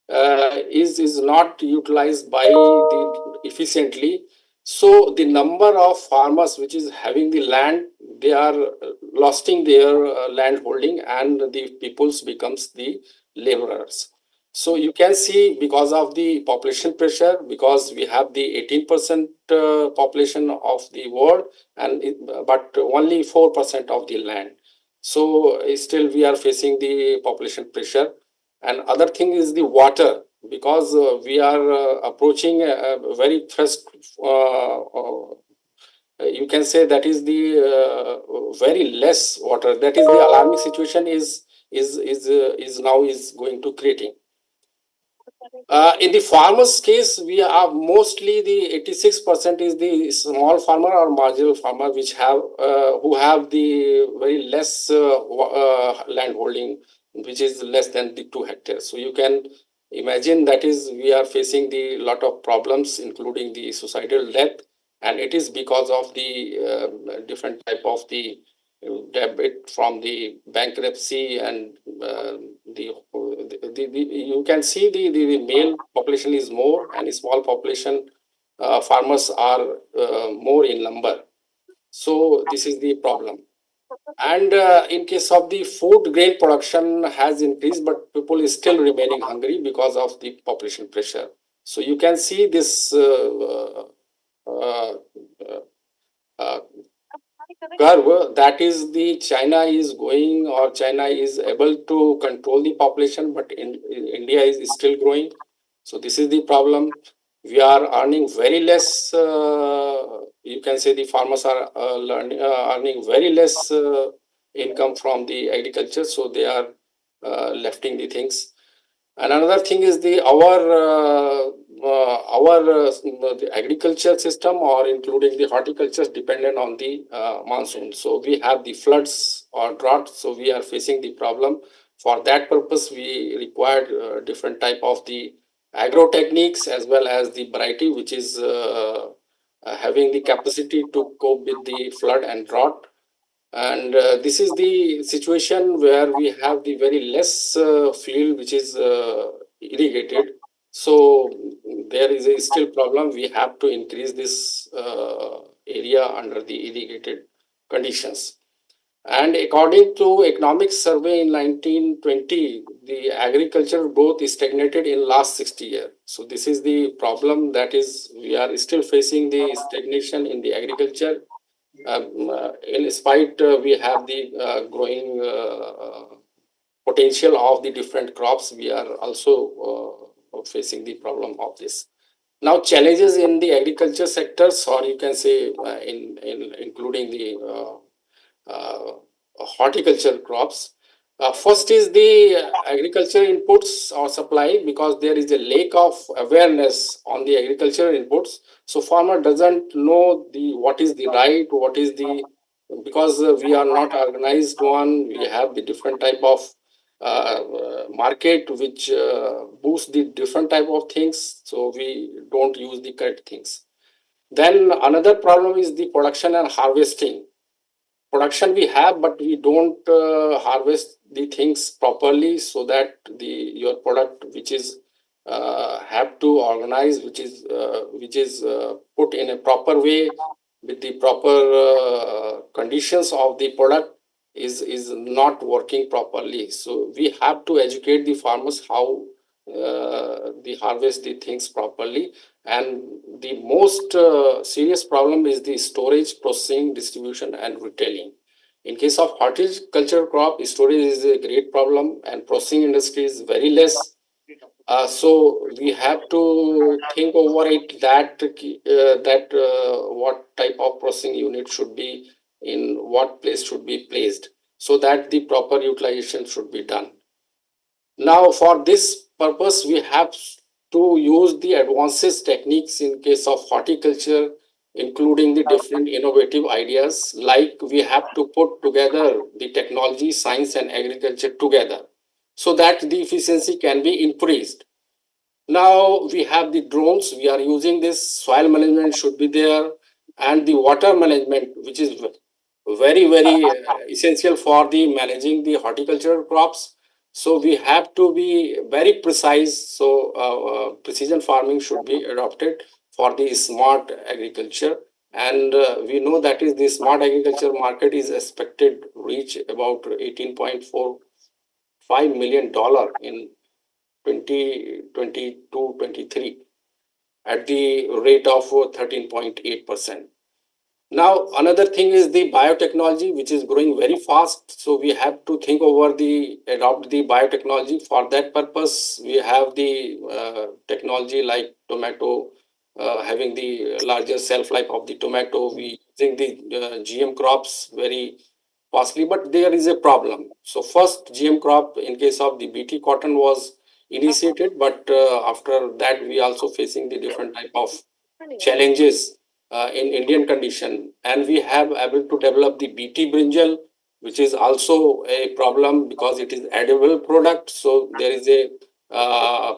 is not utilized by the efficiently. So the number of farmers which is having the land, they are losing their land holding, and the peoples becomes the laborers. So you can see because of the population pressure, because we have the 18% population of the world, and but only 4% of the land. So still we are facing the population pressure. And other thing is the water, because we are approaching a very first, you can say that is the very less water. That is the alarming situation is now is going to creating. In the farmers case, we have mostly the 86% is the small farmer or marginal farmer, which have who have the very less land holding, which is less than the 2 hectares. So you can imagine that is we are facing the lot of problems, including the suicidal death, and it is because of the different type of the debit from the bankruptcy, and you can see the male population is more and small population farmers are more in number. So this is the problem. And in case of the food grain production has increased, but people is still remaining hungry because of the population pressure. So you can see this curve, that is the China is going, or China is able to control the population, but India is still growing. So this is the problem. We are earning very less. You can say the farmers are earning very less income from the agriculture, so they are lefting the things. And another thing is the the agriculture system, or including the horticulture, is dependent on the monsoon. So we have the floods or drought. So we are facing the problem. For that purpose, we required different type of the agro techniques as well as the variety, which is having the capacity to cope with the flood and drought. And this is the situation where we have the very less field which is irrigated. So there is a still problem. We have to increase this area under the irrigated conditions. And according to economic survey in 1920, the agriculture growth is stagnated in last 60 years. So this is the problem, that is, we are still facing the stagnation in the agriculture. In spite, we have the growing potential of the different crops, we are also facing the problem of this. Now, challenges in the agriculture sectors, or you can say including the horticulture crops. First is the agriculture inputs or supply, because there is a lack of awareness on the agriculture inputs. So farmer doesn't know what is the right, what is the, because we are not organized one, we have the different type of market which boost the different type of things, so we don't use the correct things. Then another problem is the production and harvesting. Production we have, but we don't harvest the things properly, so that your product which is have to organize, which is put in a proper way with the proper conditions of the product is not working properly. So we have to educate the farmers how they harvest the things properly. And the most serious problem is the storage, processing, distribution, and retailing. In case of horticulture crop, storage is a great problem, and processing industry is very less. So we have to think over it that what type of processing unit should be in what place should be placed, so that the proper utilization should be done. Now, for this purpose, we have to use the advanced techniques in case of horticulture, including the different innovative ideas, like we have to put together the technology, science, and agriculture together, so that the efficiency can be increased. Now we have the drones, we are using this, soil management should be there, and the water management, which is very essential for the managing the horticultural crops. So we have to be very precise. So precision farming should be adopted for the smart agriculture. And we know that is the smart agriculture market is expected to reach about $18.45 million in 2022-23 at the rate of 13.8%. Now, another thing is the biotechnology, which is growing very fast. So we have to think over adopt the biotechnology. For that purpose, we have the technology like tomato, having the larger shelf life of the tomato. We using the GM crops very fastly, but there is a problem. So first GM crop in case of the BT cotton was initiated, but after that we also facing the different type of challenges in Indian condition, and we have able to develop the BT brinjal, which is also a problem because it is edible product. So there is a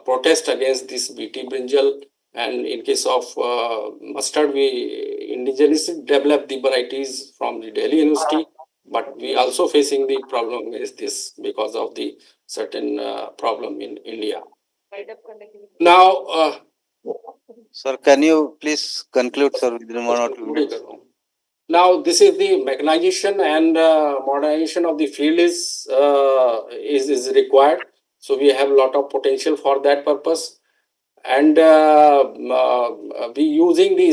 protest against this BT brinjal, and in case of mustard, we indigenously developed the varieties from the Delhi University, but we also facing the problem is this because of the certain problem in India. Now, sir, can you please conclude, sir, within 1 or 2 minutes? Now, this is the mechanization and modernization of the field is required. So we have a lot of potential for that purpose, and we using the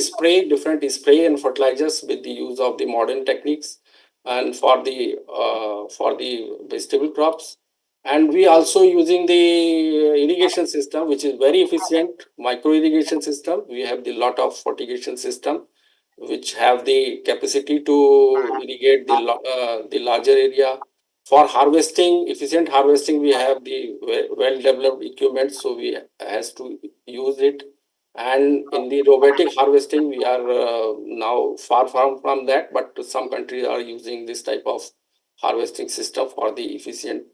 different spray and fertilizers with the use of the modern techniques, and for the vegetable crops. And we also using the irrigation system, which is very efficient, micro irrigation system. We have the lot of fertigation system, which have the capacity to irrigate the larger area. For harvesting, efficient harvesting, we have the well-developed equipment, so we has to use it. And in the robotic harvesting, we are now far from that, but some countries are using this type of harvesting system for the efficient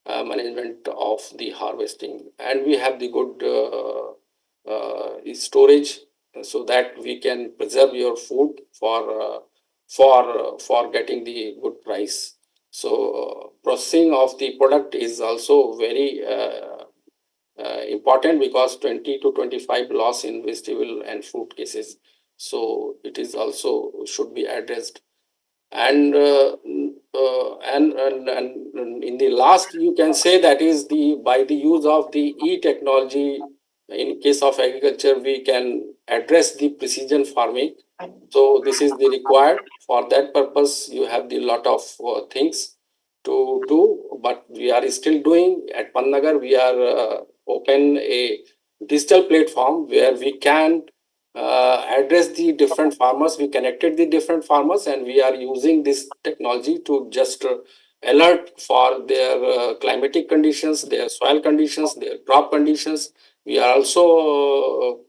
management of the harvesting. And we have the good storage, so that we can preserve your food for getting the good price. So processing of the product is also very important, because 20 to 25 loss in vegetable and fruit cases. So it is also should be addressed. And And in the last, you can say that is by the use of the e-technology, in case of agriculture, we can address the precision farming. So this is the required. For that purpose, you have the lot of things to do, but we are still doing. At Pannagar, we are open a digital platform where we can address the different farmers. We connected the different farmers, and we are using this technology to just alert for their climatic conditions, their soil conditions, their crop conditions. We are also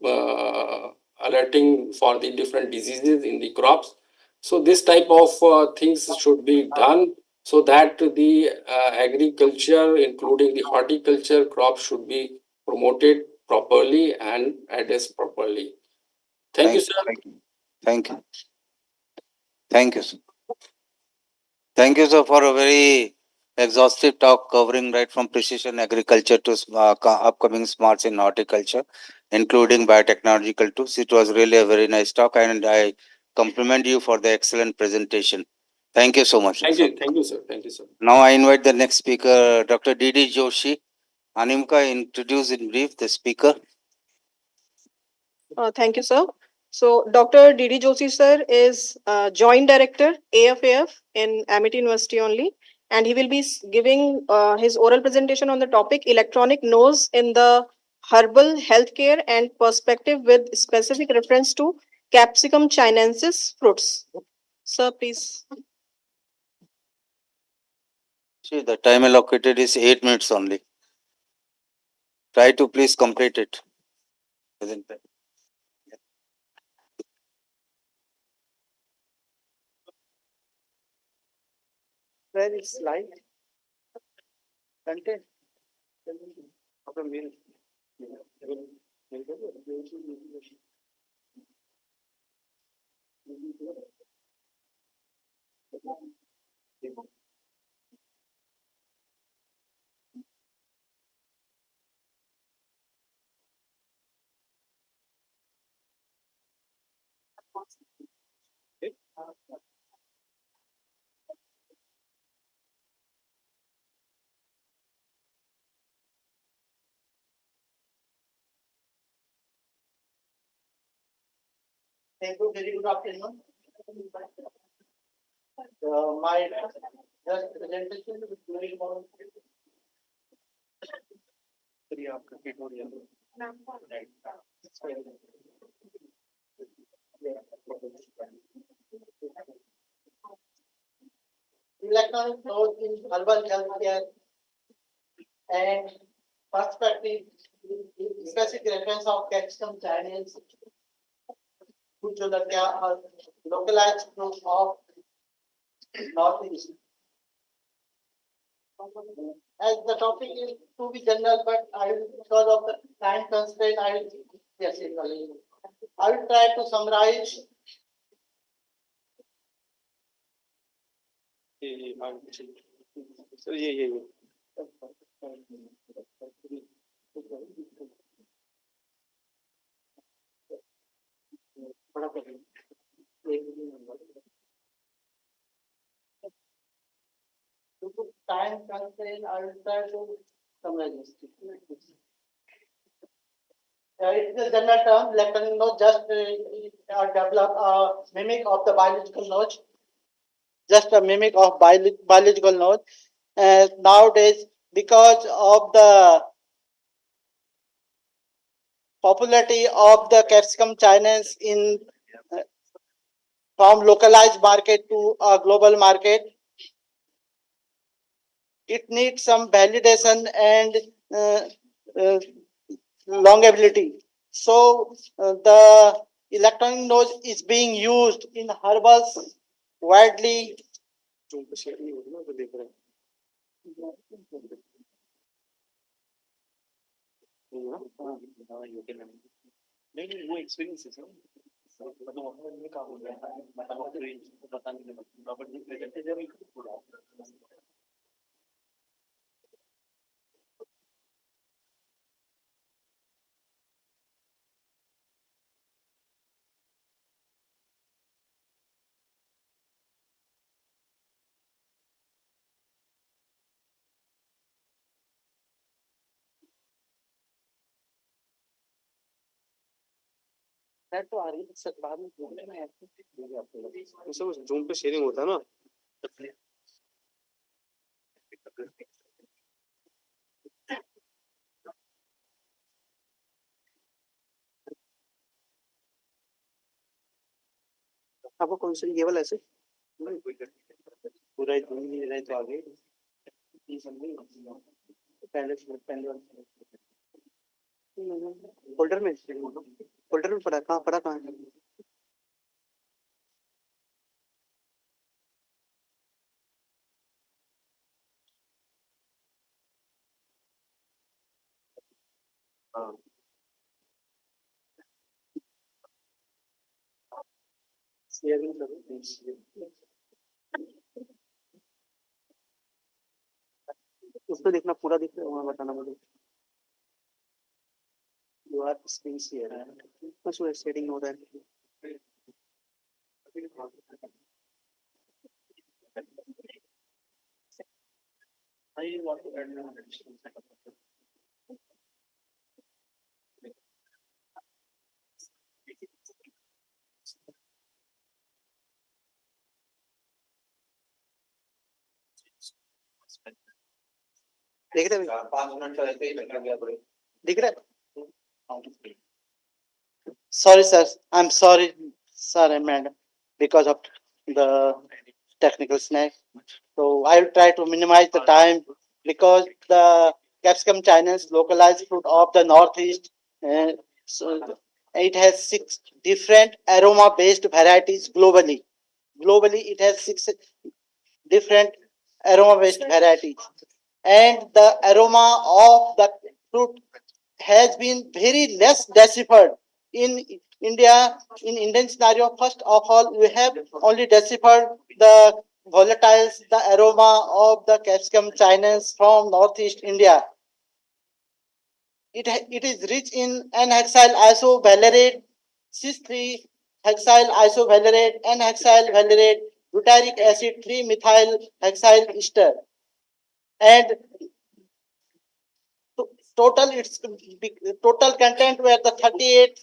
alerting for the different diseases in the crops. So this type of things should be done so that the agriculture, including the horticulture crops, should be promoted properly and addressed properly. Thank you, sir. Thank you. Thank you, sir. Thank you, sir, for a very exhaustive talk covering right from precision agriculture to upcoming smarts in horticulture, including biotechnological tools. It was really a very nice talk, and I compliment you for the excellent presentation. Thank you so much. Thank you, sir. Thank you, sir. Now I invite the next speaker, Dr. D.D. Joshi. Animka, introduce in brief the speaker. Thank you, sir. So, Dr. D.D. Joshi, sir, is Joint Director, AFAF in Amity University only, and he will be giving his oral presentation on the topic Electronic Nose in the Herbal Healthcare and Perspective with specific reference to Capsicum chinensis fruits. Sir, please. See, the time allocated is 8 minutes only. Try to please complete it within time. Where is slide? Content. Thank you. Very good afternoon. My presentation is very important. Electronic node in herbal healthcare and perspective, specific reference of Capsicum Chinese, which are localized group of Northeast. As the topic is to be general, but I will, because of the time constraint, I will, yes, I will try to summarize. Due to time constraint, I will try to summarize. It is a general term, electronic node, just develop a mimic of the biological node, just a mimic of biological node. Nowadays, because of the popularity of the Capsicum chinensis in from localized market to a global market, it needs some validation and longevity. So the electronic node is being used in herbals widely. Zoom पे sharing होता है ना। आपको कौन सा ये वाला ऐसे पूरा ही नहीं रहे तो आगे पहले फोल्डर में पड़ा कहाँ है? हाँ शेयरिंग करो उसको देखना पूरा दिख रहा है वहाँ बताना मुझे यू आर स्क्रीन शेयर है कुछ शेयरिंग हो रहा है I want to add one additional second. देख रहे हैं 5 मिनट का ऐसे ही लग गया दिख रहा है sorry sir I'm sorry sir and madam because of the technical snag so I'll try to minimize the time because the capsicum China is localized fruit of the northeast so it has 6 different aroma based varieties globally it has 6 different aroma based varieties and the aroma of the fruit has been very less deciphered in India. In Indian scenario, first of all, we have only deciphered the volatiles, the aroma of the capsicum Chinese from northeast India. It is rich in N-hexyl isovalerate, cis-3 hexyl isovalerate, N-hexyl valerate, butyric acid, 3-methyl hexyl ester, and total its total content were the 38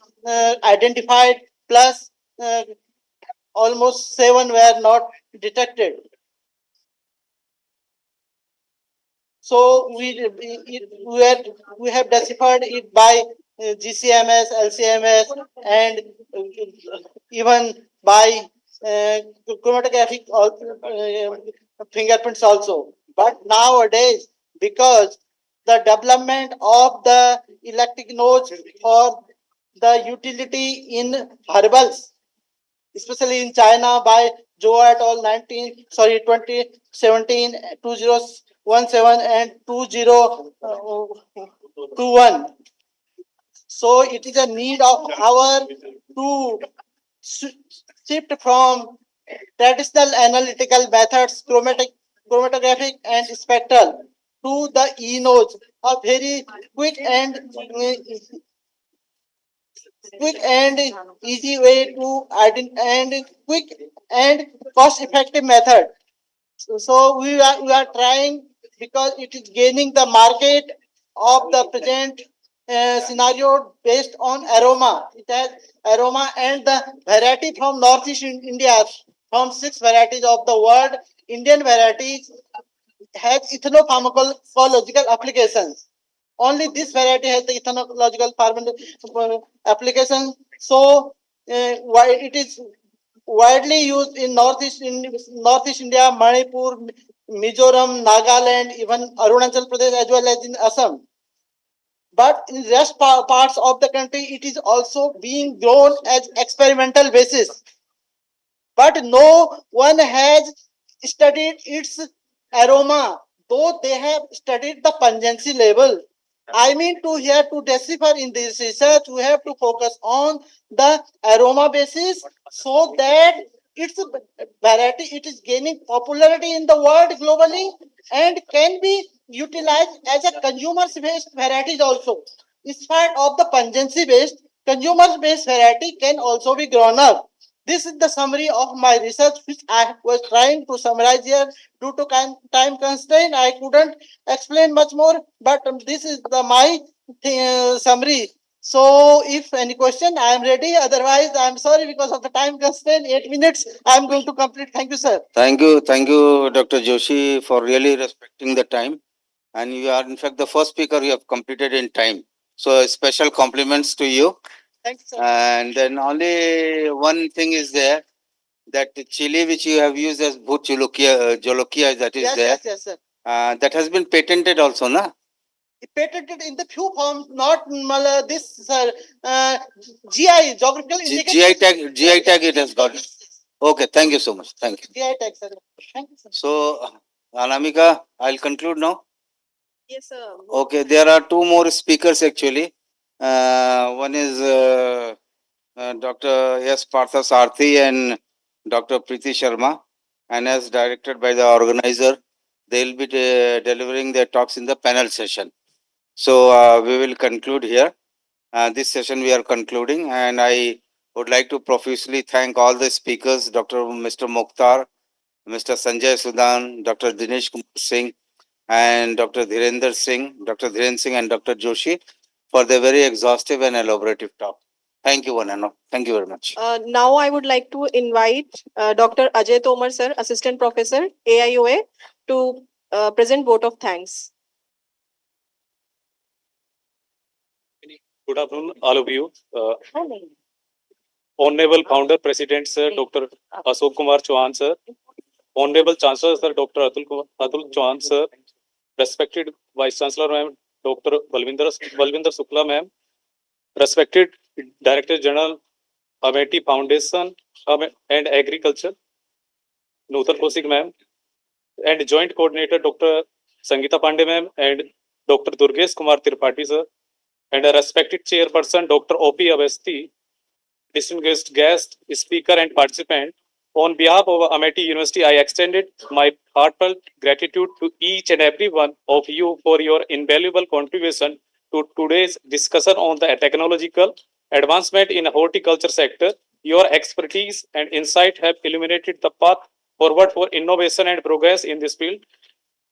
identified plus almost 7 were not detected. So we have deciphered it by GCMS, LCMS, and even by chromatographic fingerprints also. But nowadays, because the development of the electric nodes for the utility in herbals, especially in China by Zhou et al. 2017, 2017 and 2021. So it is a need of our to shift from traditional analytical methods, chromatographic and spectral, to the e-nodes, a very quick and easy way to and quick and cost-effective method. So we are trying because it is gaining the market of the present scenario based on aroma. It has aroma and the variety from Northeast India, from 6 varieties of the world. Indian varieties have ethnopharmacological applications. Only this variety has the ethnological application. So why it is widely used in Northeast India, Manipur, Mizoram, Nagaland, even Arunachal Pradesh as well as in Assam. But in rest parts of the country, it is also being grown as experimental basis. But no one has studied its aroma, though they have studied the pungency level. I mean to here to decipher in this research, we have to focus on the aroma basis so that its variety, it is gaining popularity in the world globally and can be utilized as a consumers based varieties also. In spite of the pungency based, consumers based variety can also be grown up. This is the summary of my research, which I was trying to summarize here. Due to time constraint, I couldn't explain much more, but this is my summary. So if any question, I am ready. Otherwise, I am sorry because of the time constraint, 8 minutes, I am going to complete. Thank you, sir. Thank you, Dr. Joshi, for really respecting the time. And you are, in fact, the first speaker you have completed in time. So, special compliments to you. Thank you, sir. And then only one thing is there, that the chili which you have used as bhut jolokia, that is Yes, there. yes, sir. That has been patented also, na? Patented in the few forms, not this, sir. GI, geographical indication. GI tag it has got. Okay, thank you so much. Thank you. GI tag, sir. Thank you, sir. So, Anamika, I'll conclude now. Yes, sir. Okay, there are two more speakers actually. One is Dr. S. Partha Sarthi and Dr. Preeti Sharma, and as directed by the organizer, they will be delivering their talks in the panel session. So we will conclude here. This session we are concluding, and I would like to profusely thank all the speakers, Mr. Mukhtar, Mr. Sanjay Sudan, Dr. Dinesh Kumar Singh, and Dr. Dhirendra Singh and Dr. Joshi for their very exhaustive and elaborative talk. Thank you, one and all. Thank you very much. Now I would like to invite Dr. Ajay Tomar, sir, Assistant Professor, AIOA, to present vote of thanks. Good afternoon, all of you. Honorable Founder President, Sir, Dr. Ashok Kumar Chauhan, Sir. Honorable Chancellor, Sir, Dr. Atul Chauhan, Sir. Respected Vice Chancellor, Ma'am, Dr. Balvinder Sukla, Ma'am. Respected Director General, Amethi Foundation and Agriculture, Nutan Kosik, Ma'am. And Joint Coordinator, Dr. Sangeeta Pandey, Ma'am, and Dr. Durgesh Kumar Tripathi, Sir. And a respected Chairperson, Dr. O.P. Avasti, distinguished guest, speaker, and participant. On behalf of Amethi University, I extended my heartfelt gratitude to each and every one of you for your invaluable contribution to today's discussion on the technological advancement in the horticulture sector. Your expertise and insight have illuminated the path forward for innovation and progress in this field.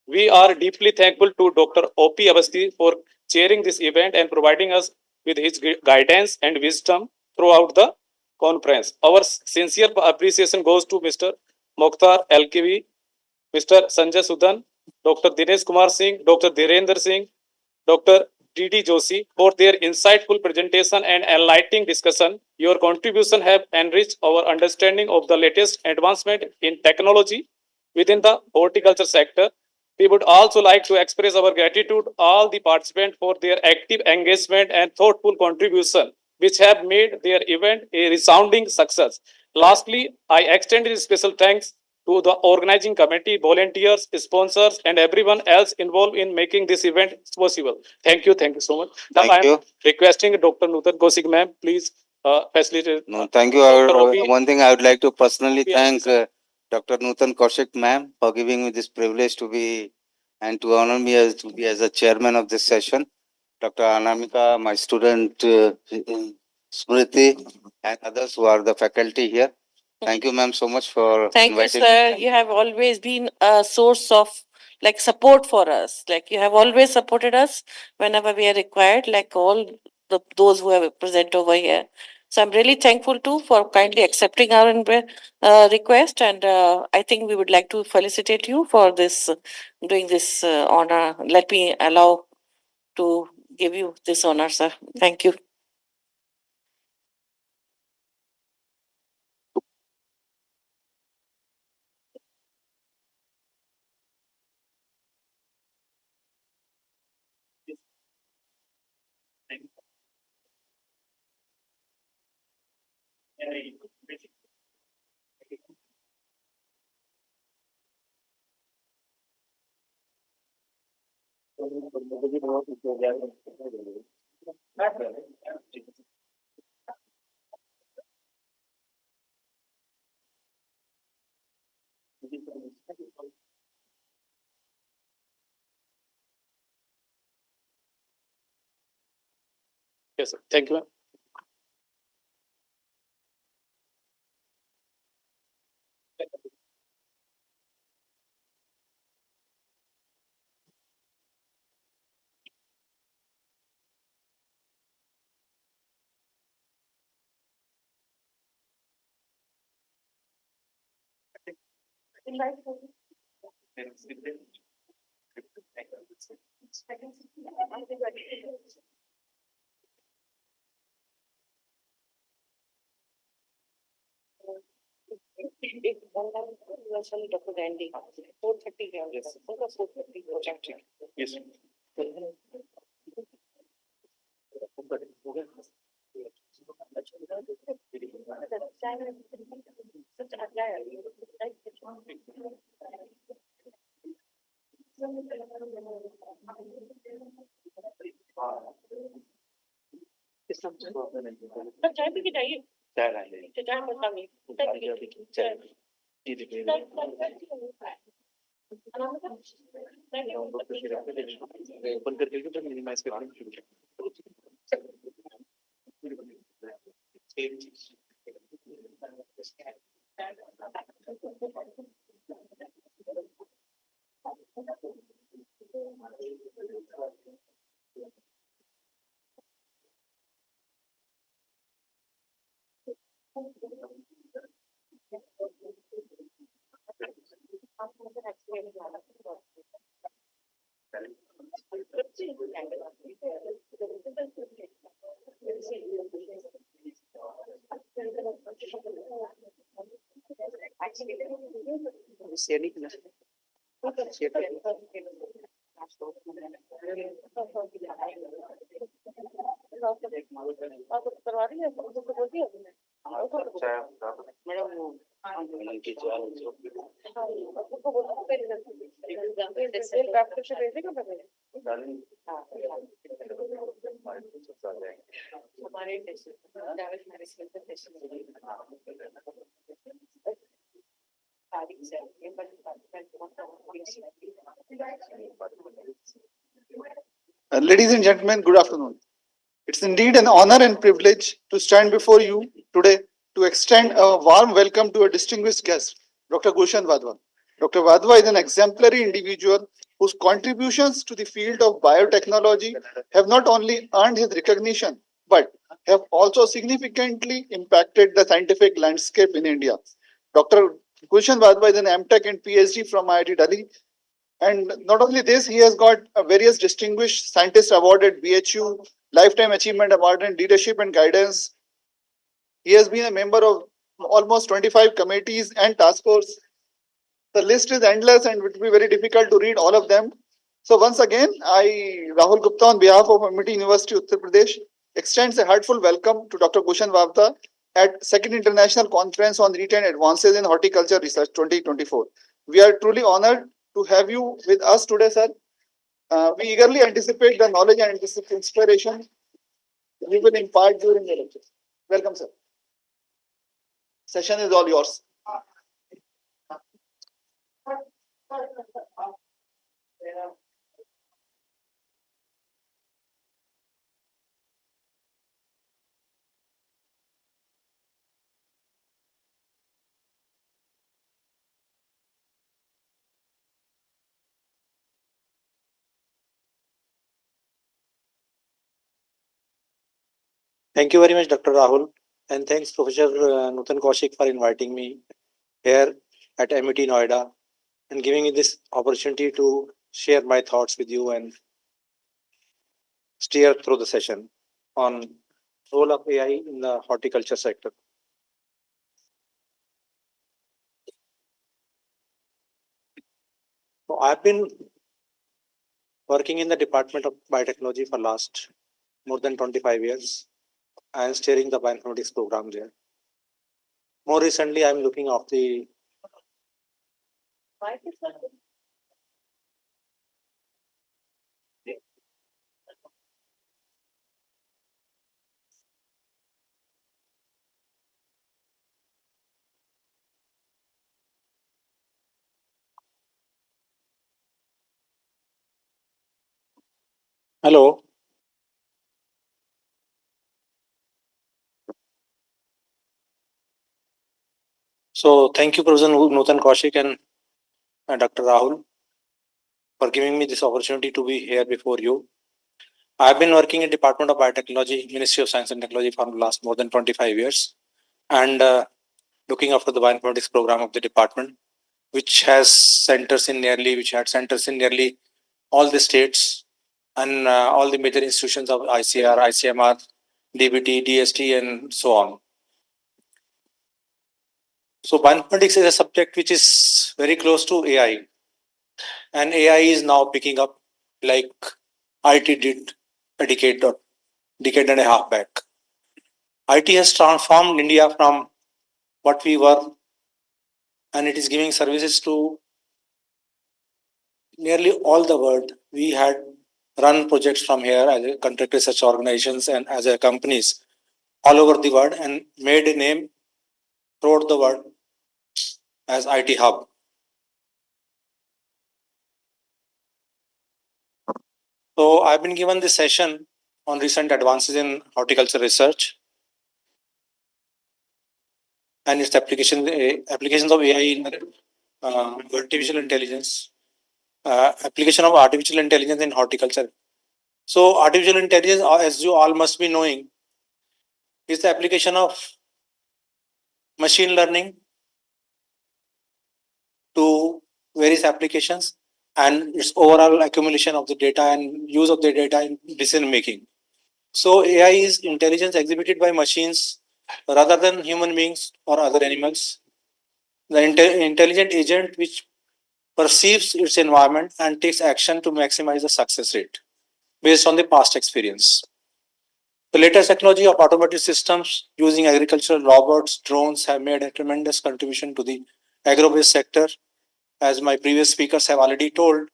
We are deeply thankful to Dr. O.P. Avasti for chairing this event and providing us with his guidance and wisdom throughout the conference. Our sincere appreciation goes to Mr. Mukhtar LKV, Mr. Sanjay Sudan, Dr. Dinesh Kumar Singh, Dr. Dhirendra Singh, Dr. D.D. Joshi for their insightful presentation and enlightening discussion. Your contribution have enriched our understanding of the latest advancement in technology within the horticulture sector. We would also like to express our gratitude to all the participants for their active engagement and thoughtful contribution, which have made their event a resounding success. Lastly, I extend a special thanks to the organizing committee, volunteers, sponsors, and everyone else involved in making this event possible. Thank you so much. Now I am requesting Dr. Nutan Kosik, ma'am, please facilitate. No, thank you. One thing I would like to personally thank Dr. Nutan Kaushik, ma'am, for giving me this privilege to be and to honor me as to be as a chairman of this session. Dr. Anamika, my student Smriti, and others who are the faculty here. Thank you, ma'am, so much for Thank you, inviting sir. me. You have always been a source of support for us. You have always supported us whenever we are required, like all those who have present over here. So I'm really thankful too for kindly accepting our request, and I think we would like to felicitate you for this doing this honor. Let me allow to give you this honor, sir. Thank you. Yes, sir. Thank you, ma'am. Yes. Open करके तो minimise करके Ladies and gentlemen, good afternoon. It's indeed an honor and privilege to stand before you today to extend a warm welcome to a distinguished guest, Dr. Gulshan Wadhwa. Dr. Wadhwa is an exemplary individual whose contributions to the field of biotechnology have not only earned his recognition, but have also significantly impacted the scientific landscape in India. Dr. Gulshan Wadhwa is an MTech and PhD from IIT Delhi. And not only this, he has got a various distinguished scientist award at BHU, Lifetime Achievement Award in Leadership and Guidance. He has been a member of almost 25 committees and task force. The list is endless and it would be very difficult to read all of them. So once again, I, Rahul Gupta, on behalf of Amity University, Uttar Pradesh, extends a heartfelt welcome to Dr. Gulshan Wadhwa at Second International Conference on Recent Advances in Horticulture Research 2024. We are truly honored to have you with us today, sir. We eagerly anticipate the knowledge and inspiration you will impart during the lecture. Welcome, sir. Session is all yours. Thank you very much, Dr. Rahul, and thanks Professor Nutan Kaushik for inviting me here at MIT Noida and giving me this opportunity to share my thoughts with you and steer through the session on role of AI in the horticulture sector. So I've been working in the Department of Biotechnology for last more than 25 years. I am steering the bioinformatics program there. More recently, I'm looking after the Hello. So thank you, Professor Nutan Kaushik and Dr. Rahul, for giving me this opportunity to be here before you. I've been working in Department of Biotechnology, Ministry of Science and Technology for the last more than 25 years and looking after the bioinformatics program of the department. which had centers in nearly all the states and all the major institutions of ICR, ICMR, DBT, DST, and so on. So bioinformatics is a subject which is very close to AI, and AI is now picking up like IT did a decade and a half back. IT has transformed India from what we were, and it is giving services to nearly all the world. We had run projects from here as a contract research organizations and as a companies all over the world and made a name throughout the world as IT hub. So I've been given this session on recent advances in horticulture research and its applications of AI in artificial intelligence, application of artificial intelligence in horticulture. So artificial intelligence, as you all must be knowing, is the application of machine learning to various applications and its overall accumulation of the data and use of the data in decision making. So AI is intelligence exhibited by machines rather than human beings or other animals. The intelligent agent which perceives its environment and takes action to maximize the success rate based on the past experience. The latest technology of automated systems using agricultural robots, drones have made a tremendous contribution to the agro-based sector. As my previous speakers have already told,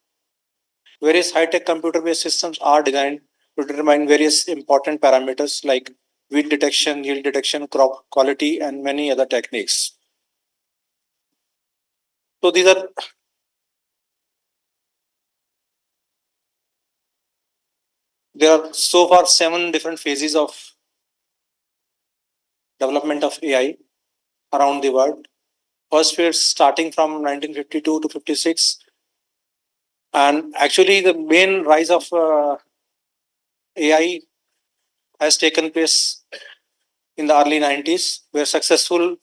various high-tech computer-based systems are designed to determine various important parameters like weed detection, yield detection, crop quality, and many other techniques. So there are so far 7 different phases of development of AI around the world. First phase starting from 1952 to 56, and actually the main rise of AI has taken place in the early 90s, were successful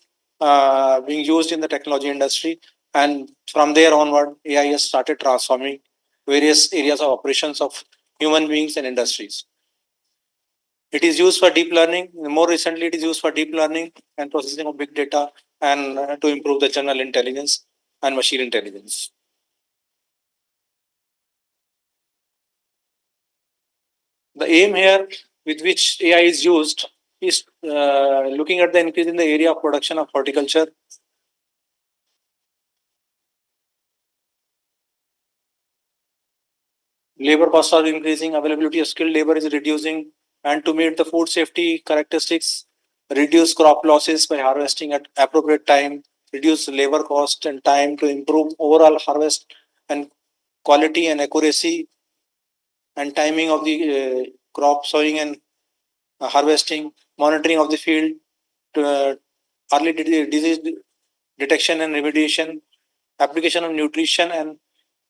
being used in the technology industry, and from there onward AI has started transforming various areas of operations of human beings and industries. It is used for deep learning. More recently, it is used for deep learning and processing of big data and to improve the general intelligence and machine intelligence. The aim here with which AI is used is looking at the increase in the area of production of horticulture. Labor costs are increasing, availability of skilled labor is reducing, and to meet the food safety characteristics, reduce crop losses by harvesting at appropriate time, reduce labor cost and time to improve overall harvest and quality and accuracy and timing of the crop sowing and harvesting, monitoring of the field, early disease detection and remediation, application of nutrition and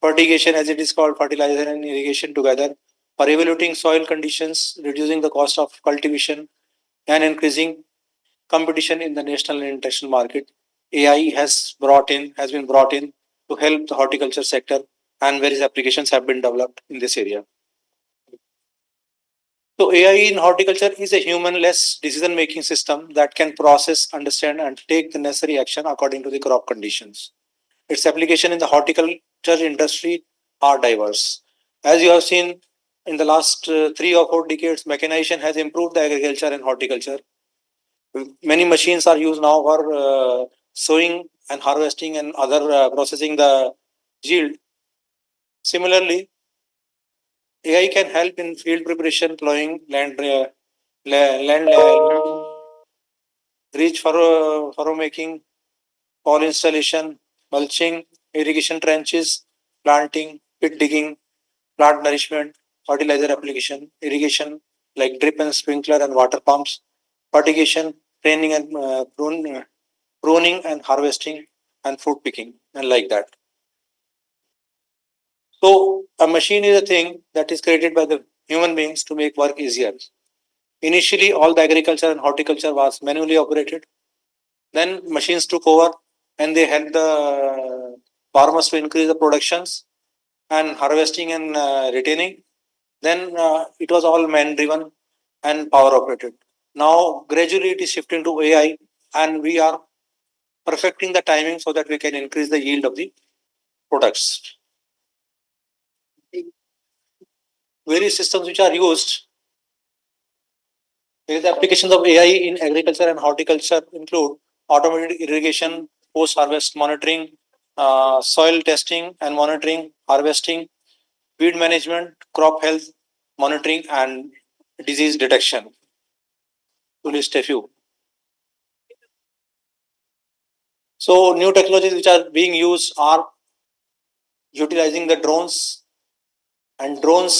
fertigation, as it is called, fertilizer and irrigation together, for evaluating soil conditions, reducing the cost of cultivation, and increasing competition in the national and international market. AI has been brought in to help the horticulture sector, and various applications have been developed in this area. So AI in horticulture is a human-less decision-making system that can process, understand, and take the necessary action according to the crop conditions. Its application in the horticulture industry are diverse. As you have seen in the last 3 or 4 decades, mechanization has improved the agriculture and horticulture. Many machines are used now for sowing and harvesting and other processing the yield. Similarly, AI can help in field preparation, plowing, land reach furrow making, pole installation, mulching, irrigation trenches, planting, pit digging, plant nourishment, fertilizer application, irrigation like drip and sprinkler and water pumps, fertigation, training and pruning and harvesting, and fruit picking, and like that. So a machine is a thing that is created by the human beings to make work easier. Initially, all the agriculture and horticulture was manually operated. Then machines took over and they helped the farmers to increase the productions and harvesting and retaining. Then it was all man driven and power operated. Now gradually it is shifting to AI, and we are perfecting the timing so that we can increase the yield of the products. Various systems which are used. The applications of AI in agriculture and horticulture include automated irrigation, post-harvest monitoring, soil testing and monitoring, harvesting, weed management, crop health monitoring, and disease detection, to list a few. So new technologies which are being used are utilizing the drones, and drones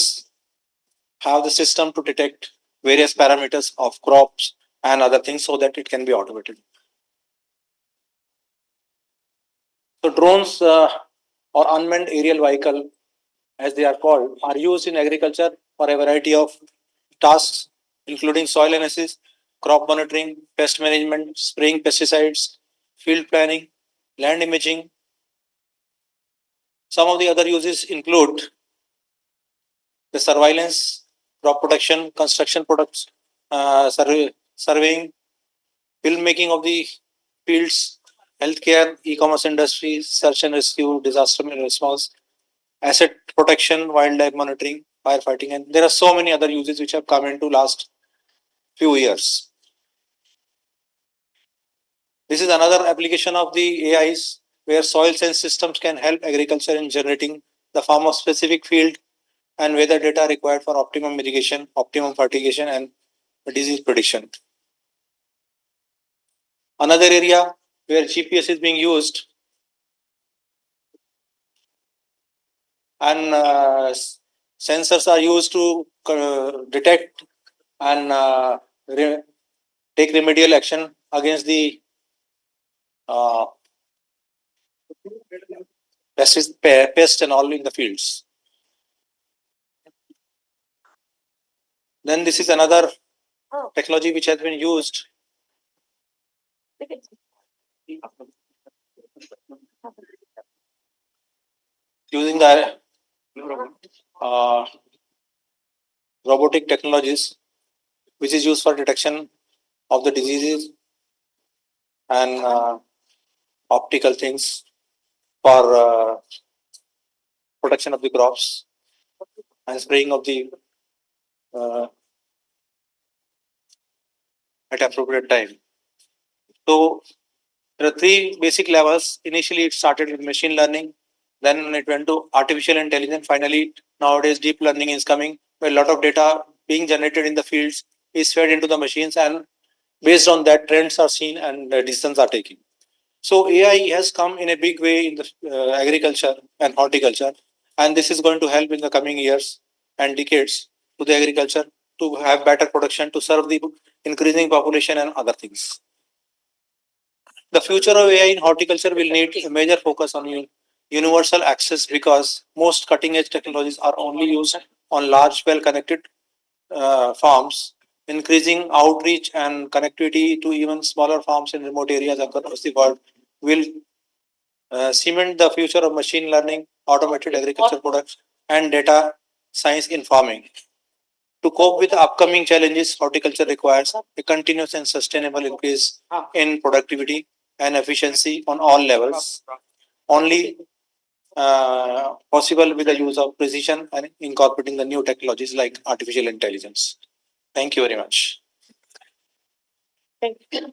have the system to detect various parameters of crops and other things so that it can be automated. So drones or unmanned aerial vehicle, as they are called, are used in agriculture for a variety of tasks, including soil analysis, crop monitoring, pest management, spraying pesticides, field planning, land imaging. Some of the other uses include the surveillance, crop protection, construction products, surveying, filmmaking of the fields, healthcare, e-commerce industry, search and rescue, disaster response, asset protection, wildlife monitoring, firefighting, and there are so many other uses which have come into last few years. This is another application of the AIs where soil sense systems can help agriculture in generating the farmer specific field and weather data required for optimum irrigation, optimum fertigation, and disease prediction. Another area where GPS is being used and sensors are used to detect and take remedial action against the pest and all in the fields. Then this is another technology which has been used using the robotic technologies, which is used for detection of the diseases and optical things for protection of the crops and spraying of the at appropriate time. So there are three basic levels. Initially, it started with machine learning, then it went to artificial intelligence. Finally, nowadays, deep learning is coming, where a lot of data being generated in the fields is fed into the machines, and based on that, trends are seen and decisions are taken. So AI has come in a big way in the agriculture and horticulture, and this is going to help in the coming years and decades to the agriculture to have better production to serve the increasing population and other things. The future of AI in horticulture will need a major focus on universal access because most cutting edge technologies are only used on large, well connected farms. Increasing outreach and connectivity to even smaller farms in remote areas across the world will cement the future of machine learning, automated agriculture products, and data science in farming. To cope with the upcoming challenges, horticulture requires a continuous and sustainable increase in productivity and efficiency on all levels, only possible with the use of precision and incorporating the new technologies like artificial intelligence. Thank you very much. Thank you.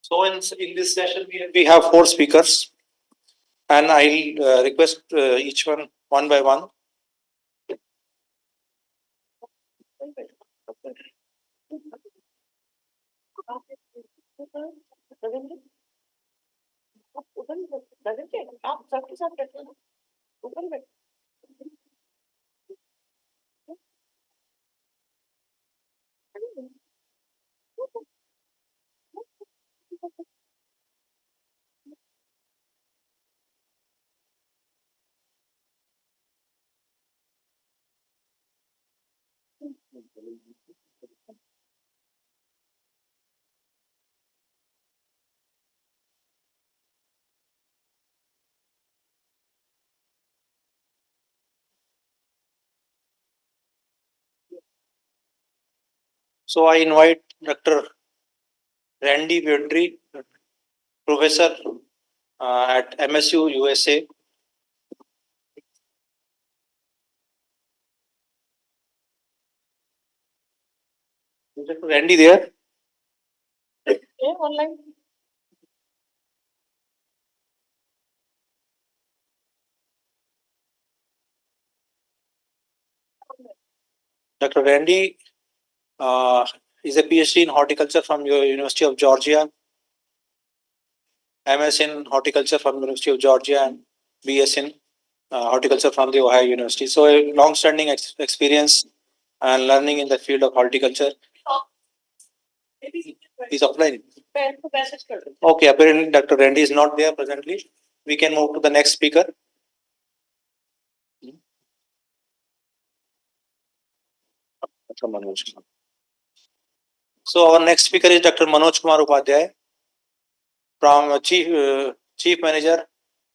So in this session, we have 4 speakers, and I'll request each one by one. So I invite Dr. Randy Vendry, Professor at MSU USA. Is Dr. Randy there? Yeah, online. Dr. Randy is a PhD in horticulture from University of Georgia, MS in horticulture from University of Georgia, and BS in horticulture from the Ohio University. So a long-standing experience and learning in the field of horticulture. He's offline. Okay, apparently Dr. Randy is not there presently. We can move to the next speaker. So our next speaker is Dr. Manoj Kumar Upadhyay, from Chief Manager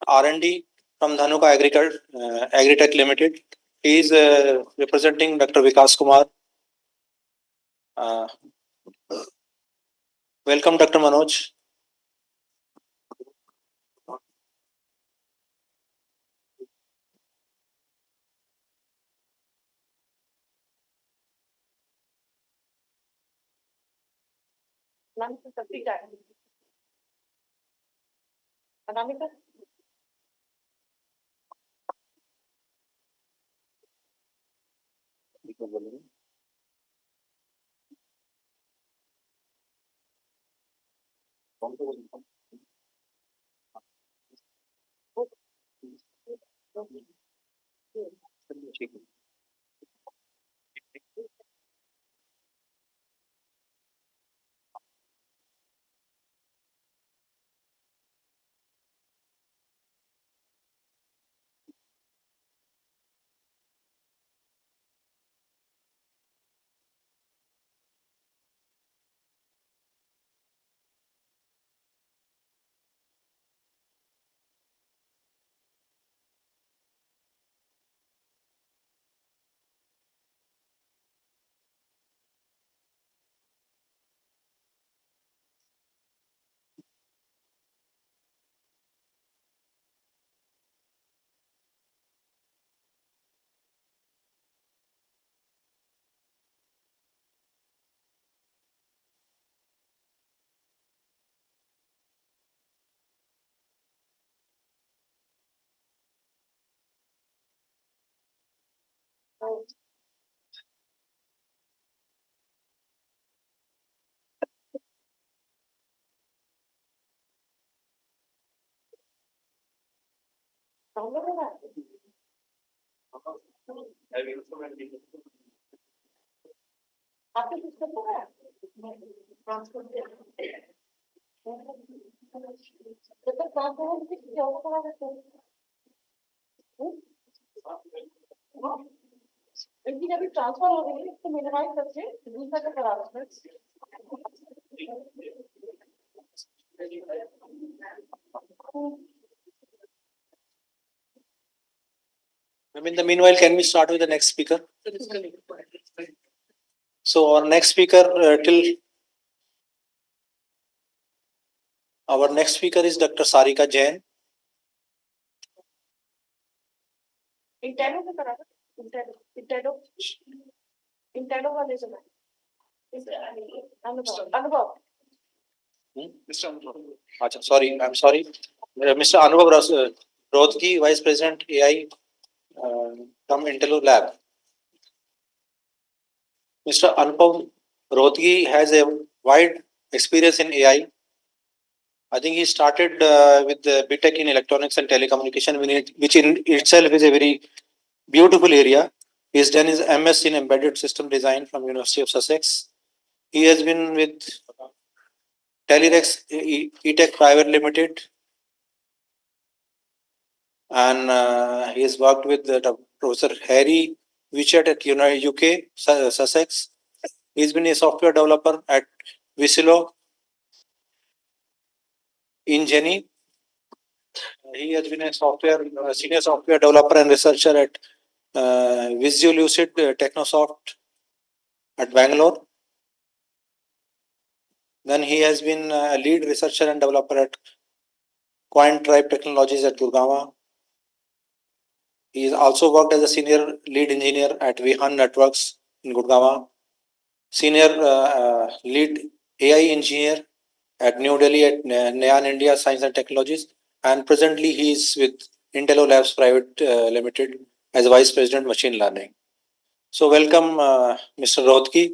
R&D from Dhanuka Agritech Limited. He is representing Dr. Vikas Kumar. Welcome, Dr. Manoj. Anamika? Transfer हो गई तो minimise करके दूसरा का करा In the meanwhile, can we start with the next speaker? So our next speaker is Dr. Sarika Jain. इंटेडो का करा इंटेडो इंटेडो वाले जो है अनुभव Achha, sorry, I'm sorry. Mr. Anubhav Rodki, Vice President AI from Intello Lab. Mr. Anupam Rodki has a wide experience in AI. I think he started with the BTech in electronics and telecommunication, which in itself is a very beautiful area. He has done his MS in embedded system design from University of Sussex. He has been with Telerex E-Tech Private Limited, and he has worked with Professor Harry Wichet at UK, Sussex. He's been a software developer at Visilo in Jenny. He has been a senior software developer and researcher at Visual Lucid Technosoft at Bangalore. Then he has been a lead researcher and developer at Quant Tribe Technologies at Gurgaon. He has also worked as a senior lead engineer at Vihan Networks in Gurgaon, senior lead AI engineer at New Delhi at Nayan India Science and Technologies, and presently he is with Intello Labs Private Limited as Vice President Machine Learning. So welcome, Mr. Rohtki.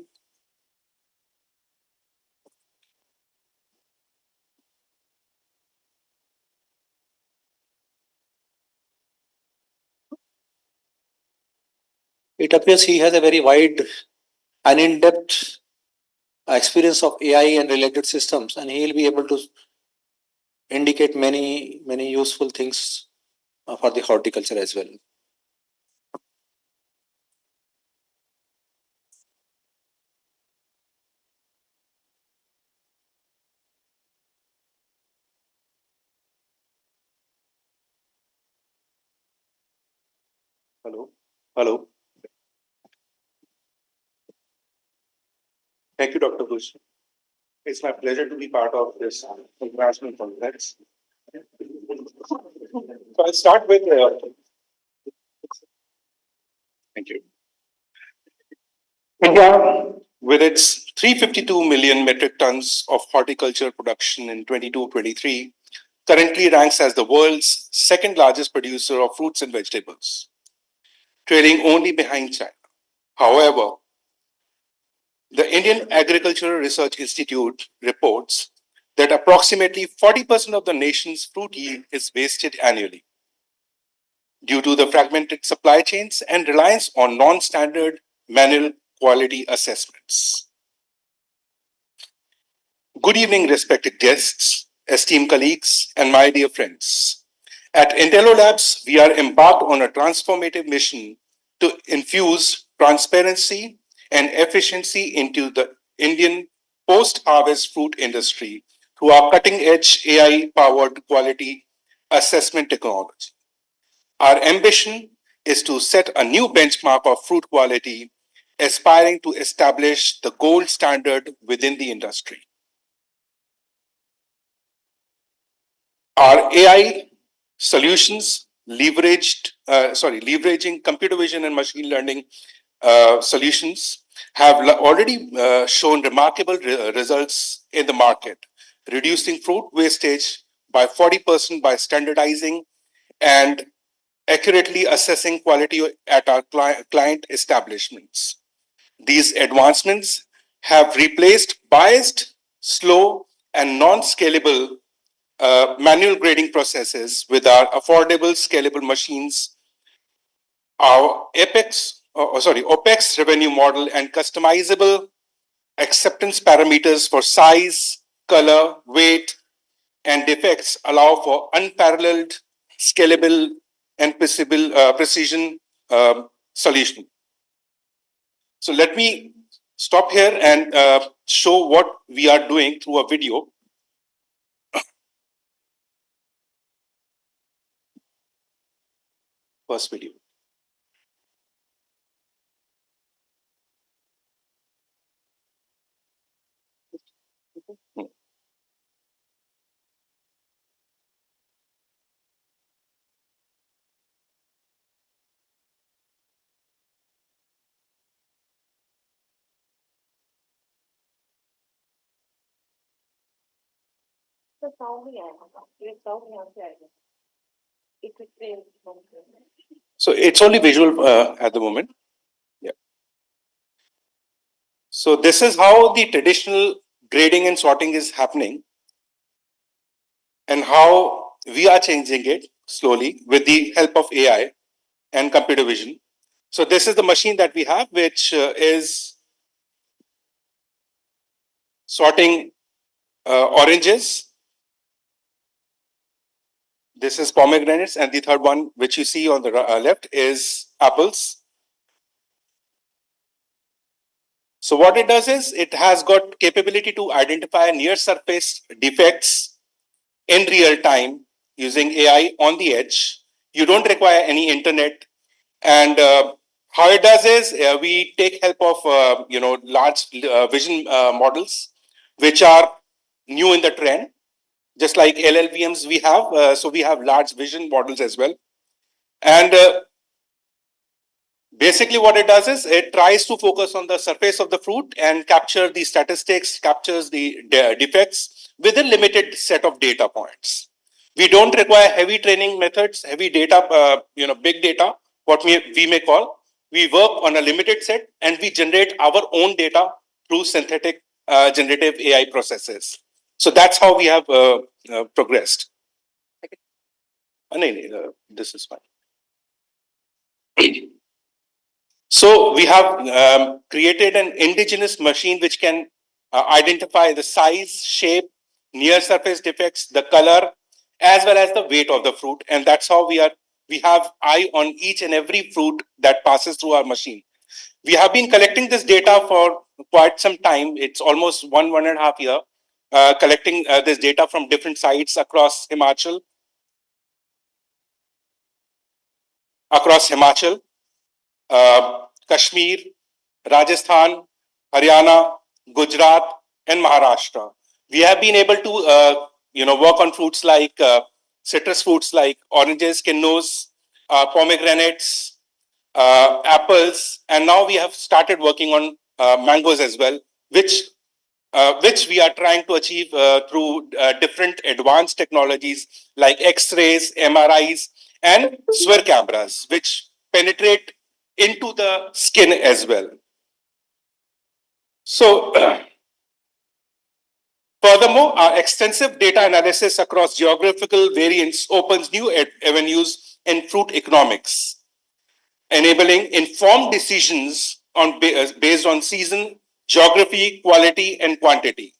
It appears he has a very wide and in-depth experience of AI and related systems, and he will be able to indicate many useful things for the horticulture as well. Hello. Thank you, Dr. Bush. It's my pleasure to be part of this international conference. So I'll start with. Thank you. India, with its 352 million metric tons of horticulture production in 22-23, currently ranks as the world's second largest producer of fruits and vegetables, trailing only behind China. However, the Indian Agricultural Research Institute reports that approximately 40% of the nation's fruit yield is wasted annually due to the fragmented supply chains and reliance on non-standard manual quality assessments. Good evening, respected guests, esteemed colleagues, and my dear friends. At Intello Labs, we are embarked on a transformative mission to infuse transparency and efficiency into the Indian post-harvest fruit industry through our cutting-edge AI-powered quality assessment technology. Our ambition is to set a new benchmark of fruit quality, aspiring to establish the gold standard within the industry. Our AI solutions leveraging computer vision and machine learning solutions have already shown remarkable results in the market, reducing fruit wastage by 40% by standardizing and accurately assessing quality at our client establishments. These advancements have replaced biased, slow, and non-scalable manual grading processes with our affordable, scalable machines. Our OPEX revenue model and customizable acceptance parameters for size, color, weight, and defects allow for unparalleled, scalable, and precision solution. So let me stop here and show what we are doing through a video. First video. So it's only visual at the moment. Yeah. So this is how the traditional grading and sorting is happening, and how we are changing it slowly with the help of AI and computer vision. So this is the machine that we have, which is sorting oranges. This is pomegranates, and the third one, which you see on the left, is apples. So what it does is, it has got capability to identify near surface defects in real time using AI on the edge. You don't require any internet. And how it does is, we take help of large vision models, which are new in the trend. Just like LLVMs we have, so we have large vision models as well. And basically what it does is it tries to focus on the surface of the fruit and capture the statistics, captures the defects with a limited set of data points. We don't require heavy training methods, heavy data, big data, what we may call. We work on a limited set and we generate our own data through synthetic generative AI processes. So that's how we have progressed. This is fine. So we have created an indigenous machine which can identify the size, shape, near surface defects, the color, as well as the weight of the fruit. And that's how we have eye on each and every fruit that passes through our machine. We have been collecting this data for quite some time. It's almost 1.5 years, collecting this data from different sites across Himachal, Kashmir, Rajasthan, Haryana, Gujarat, and Maharashtra. We have been able to, work on fruits like citrus fruits like oranges, kinnus, pomegranates, apples, and now we have started working on mangoes as well, which we are trying to achieve through different advanced technologies like X-rays, MRIs, and SWIR cameras, which penetrate into the skin as well. So, furthermore, our extensive data analysis across geographical variants opens new avenues in fruit economics, enabling informed decisions based on season, geography, quality, and quantity.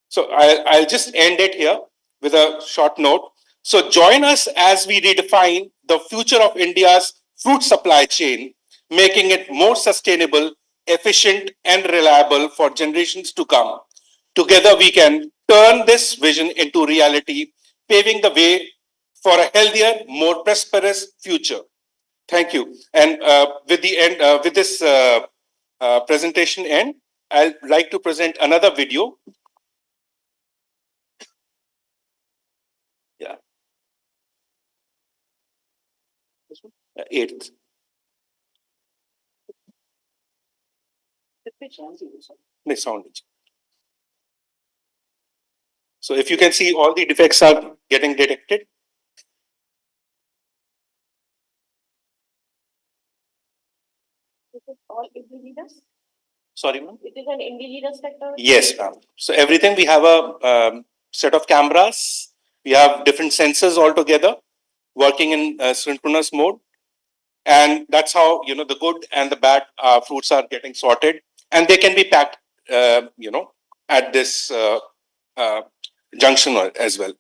So I'll just end it here with a short note. So join us as we redefine the future of India's fruit supply chain, making it more sustainable, efficient, and reliable for generations to come. Together, we can turn this vision into reality, paving the way for a healthier, more prosperous future. Thank you. And with this presentation end, I'd like to present another video. Yeah. 8th. Sound. So if you can see, all the defects are getting detected. Is it all indigenous? Sorry, ma'am? It is an indigenous sector? Yes, ma'am. So everything, we have a set of cameras. We have different sensors all together working in synchronous mode. And that's how, the good and the bad fruits are getting sorted. And they can be packed, at this junction as well.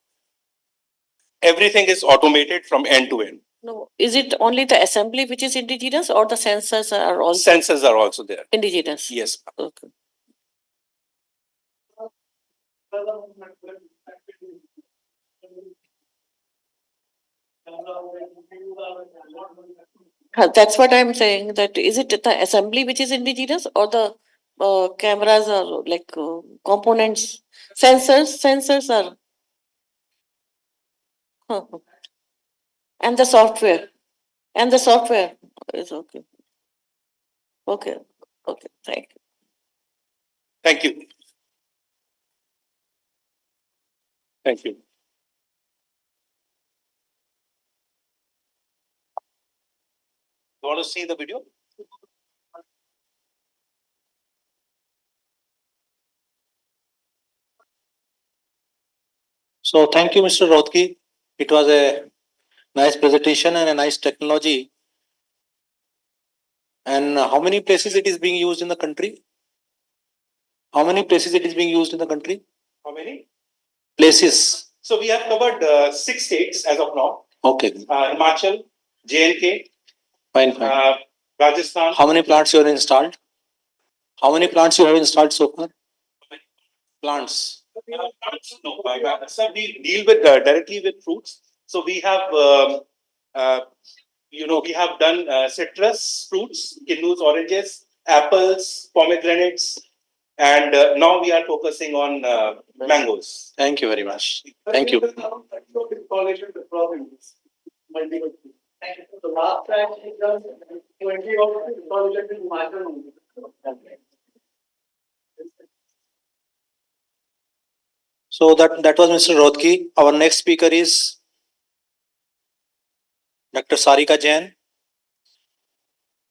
Everything is automated from end to end. No, is it only the assembly which is indigenous or the sensors are also? Sensors are also there. Indigenous. Yes. Okay. That's what I'm saying. That is it the assembly which is indigenous or the cameras are like components, sensors are. And the software. And the software is okay. Okay. Okay. Thank you. Thank you. Thank you. You want to see the video? So thank you, Mr. Rothki. It was a nice presentation and a nice technology. And how many places it is being used in the country? How many places it is being used in the country? How many? Places. So we have covered 6 states as of now. Okay. Himachal, J&K, Fine. Rajasthan. How many plants you have installed? How many plants you have installed so far? Plants. No, sir, we deal with directly with fruits. So we have, we have done citrus fruits, kinnus, oranges, apples, pomegranates, And now we are focusing on mangoes. Thank you very much. Thank you. The last time it was 20 of installation in Himachal. So that was Mr. Rothki. Our next speaker is Dr. Sarika Jain.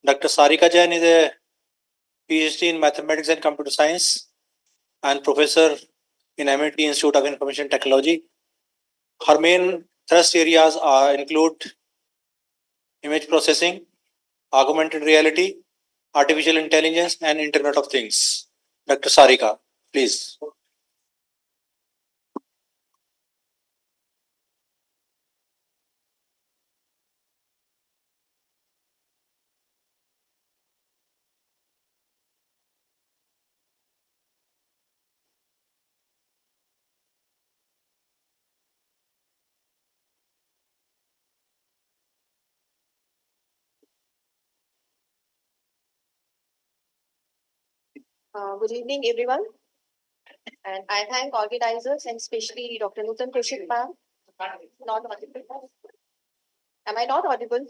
Dr. Sarika Jain is a PhD in Mathematics and Computer Science and professor in MIT Institute of Information Technology. Her main thrust areas include image processing, augmented reality, artificial intelligence, and Internet of Things. Dr. Sarika, please. Good evening, everyone. And I thank organizers and especially Dr. Nutan Kaushik ma'am. Not audible. Am I not audible?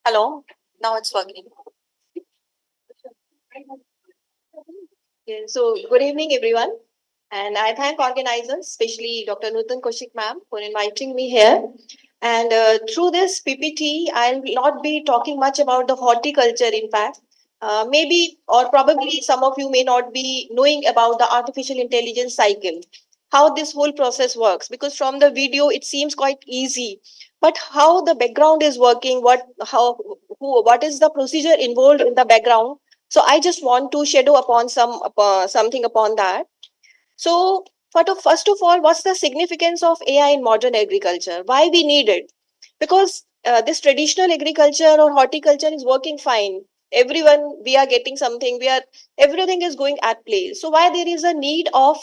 Hello, now it's working. Okay, so good evening, everyone. And I thank organizers, especially Dr. Nutan Kaushik ma'am, for inviting me here. And through this PPT, I'll not be talking much about the horticulture impact. Maybe or probably some of you may not be knowing about the artificial intelligence cycle, how this whole process works, because from the video it seems quite easy, but how the background is working, what is the procedure involved in the background. So I just want to shadow upon something upon that. So first of all, what's the significance of AI in modern agriculture? Why we need it? Because this traditional agriculture or horticulture is working fine. Everyone, we are getting something. Everything is going at play. So why there is a need of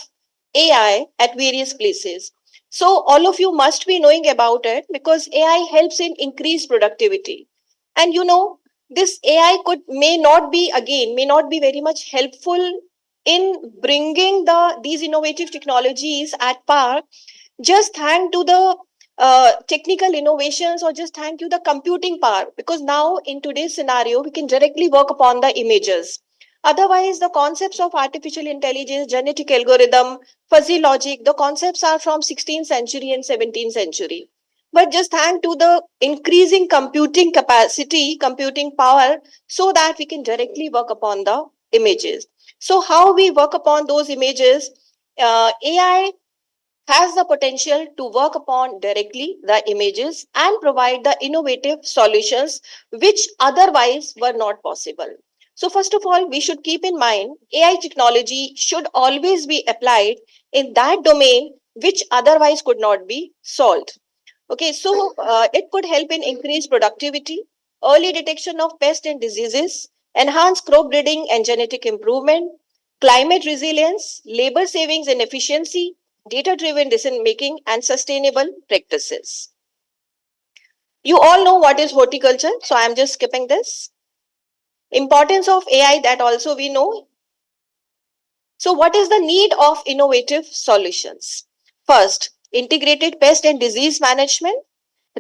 AI at various places? So all of you must be knowing about it because AI helps in increased productivity. And this AI may not be very much helpful in bringing these innovative technologies at par, just thank to the technical innovations or just thank you the computing power, because now in today's scenario we can directly work upon the images. Otherwise, the concepts of artificial intelligence, genetic algorithm, fuzzy logic, the concepts are from 16th century and 17th century. But just thank to the increasing computing capacity, computing power, so that we can directly work upon the images. So how we work upon those images, AI has the potential to work upon directly the images and provide the innovative solutions which otherwise were not possible. So first of all, we should keep in mind AI technology should always be applied in that domain which otherwise could not be solved. Okay, so it could help in increased productivity, early detection of pests and diseases, enhanced crop breeding and genetic improvement, climate resilience, labor savings and efficiency, data-driven decision making, and sustainable practices. You all know what is horticulture, so I'm just skipping this. Importance of AI, that also we know. So what is the need of innovative solutions? First, integrated pest and disease management.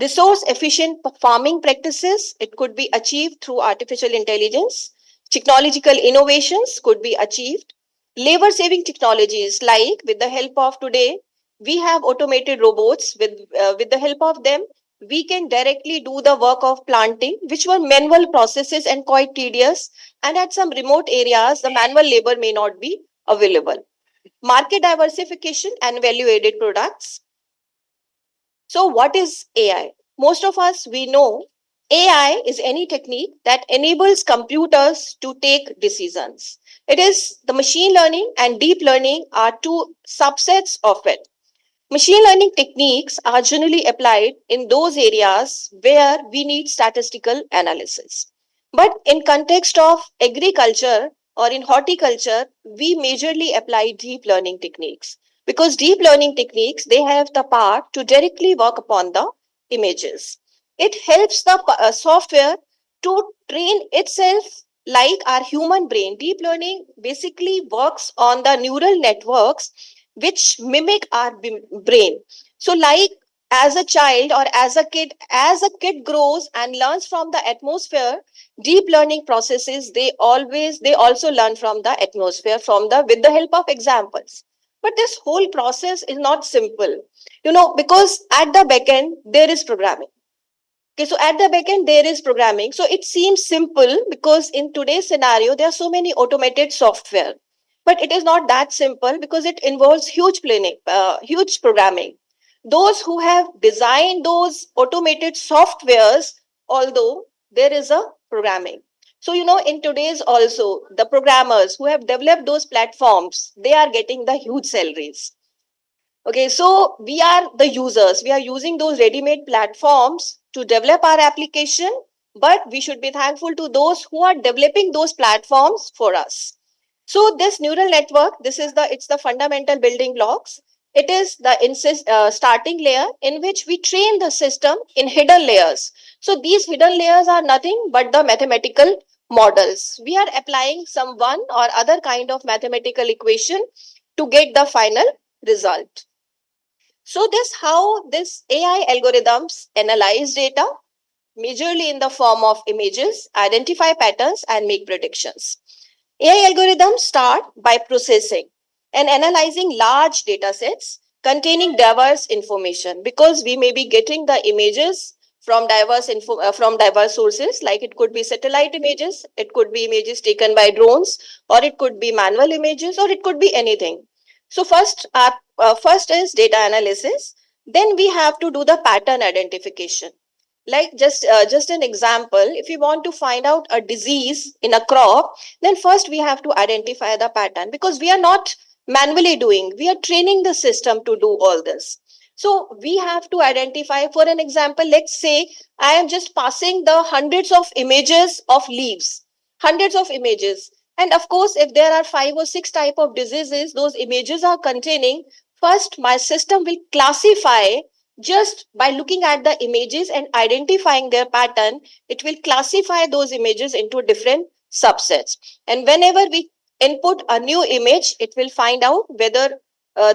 Resource efficient farming practices, it could be achieved through artificial intelligence. Technological innovations could be achieved. Labor saving technologies, like with the help of today, we have automated robots. With the help of them, we can directly do the work of planting, which were manual processes and quite tedious. And at some remote areas, the manual labor may not be available. Market diversification and value added products. So what is AI? Most of us, we know AI is any technique that enables computers to take decisions. It is the machine learning and deep learning are two subsets of it. Machine learning techniques are generally applied in those areas where we need statistical analysis. But in context of agriculture or in horticulture, we majorly apply deep learning techniques, because deep learning techniques, they have the power to directly work upon the images. It helps the software to train itself like our human brain. Deep learning basically works on the neural networks which mimic our brain. So like as a child or as a kid grows and learns from the atmosphere, deep learning processes, they also learn from the atmosphere with the help of examples. But this whole process is not simple, because at the back end there is programming. Okay, so at the backend, there is programming. So it seems simple because in today's scenario, there are so many automated software. But it is not that simple because it involves huge planning, huge programming. Those who have designed those automated softwares, although there is a programming. So, in today's also, the programmers who have developed those platforms, they are getting the huge salaries. Okay, so we are the users. We are using those ready-made platforms to develop our application, but we should be thankful to those who are developing those platforms for us. So this neural network, it's the fundamental building blocks. It is the starting layer in which we train the system in hidden layers. So these hidden layers are nothing but the mathematical models. We are applying some one or other kind of mathematical equation to get the final result. So how this AI algorithms analyze data, majorly in the form of images, identify patterns, and make predictions. AI algorithms start by processing and analyzing large data sets containing diverse information, because we may be getting the images from diverse sources, like it could be satellite images, it could be images taken by drones, or it could be manual images, or it could be anything. So first is data analysis. Then we have to do the pattern identification. Like just an example, if we want to find out a disease in a crop, then first we have to identify the pattern, because we are not manually doing, we are training the system to do all this. So we have to identify, for an example, let's say I am just passing the hundreds of images of leaves, hundreds of images. And of course, if there are 5 or 6 type of diseases those images are containing, first my system will classify just by looking at the images and identifying their pattern. It will classify those images into different subsets. And whenever we input a new image, it will find out whether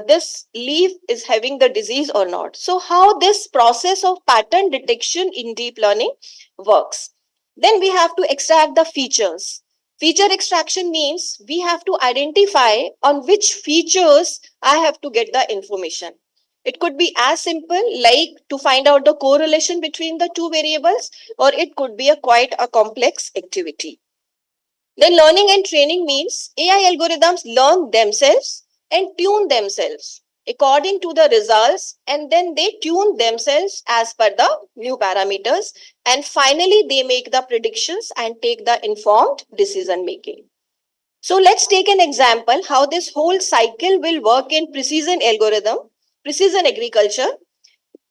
this leaf is having the disease or not. So how this process of pattern detection in deep learning works. Then we have to extract the features. Feature extraction means we have to identify on which features I have to get the information. It could be as simple like to find out the correlation between the two variables, or it could be quite a complex activity. Then learning and training means AI algorithms learn themselves and tune themselves according to the results, and then they tune themselves as per the new parameters, and finally they make the predictions and take the informed decision making. So let's take an example how this whole cycle will work in precision agriculture.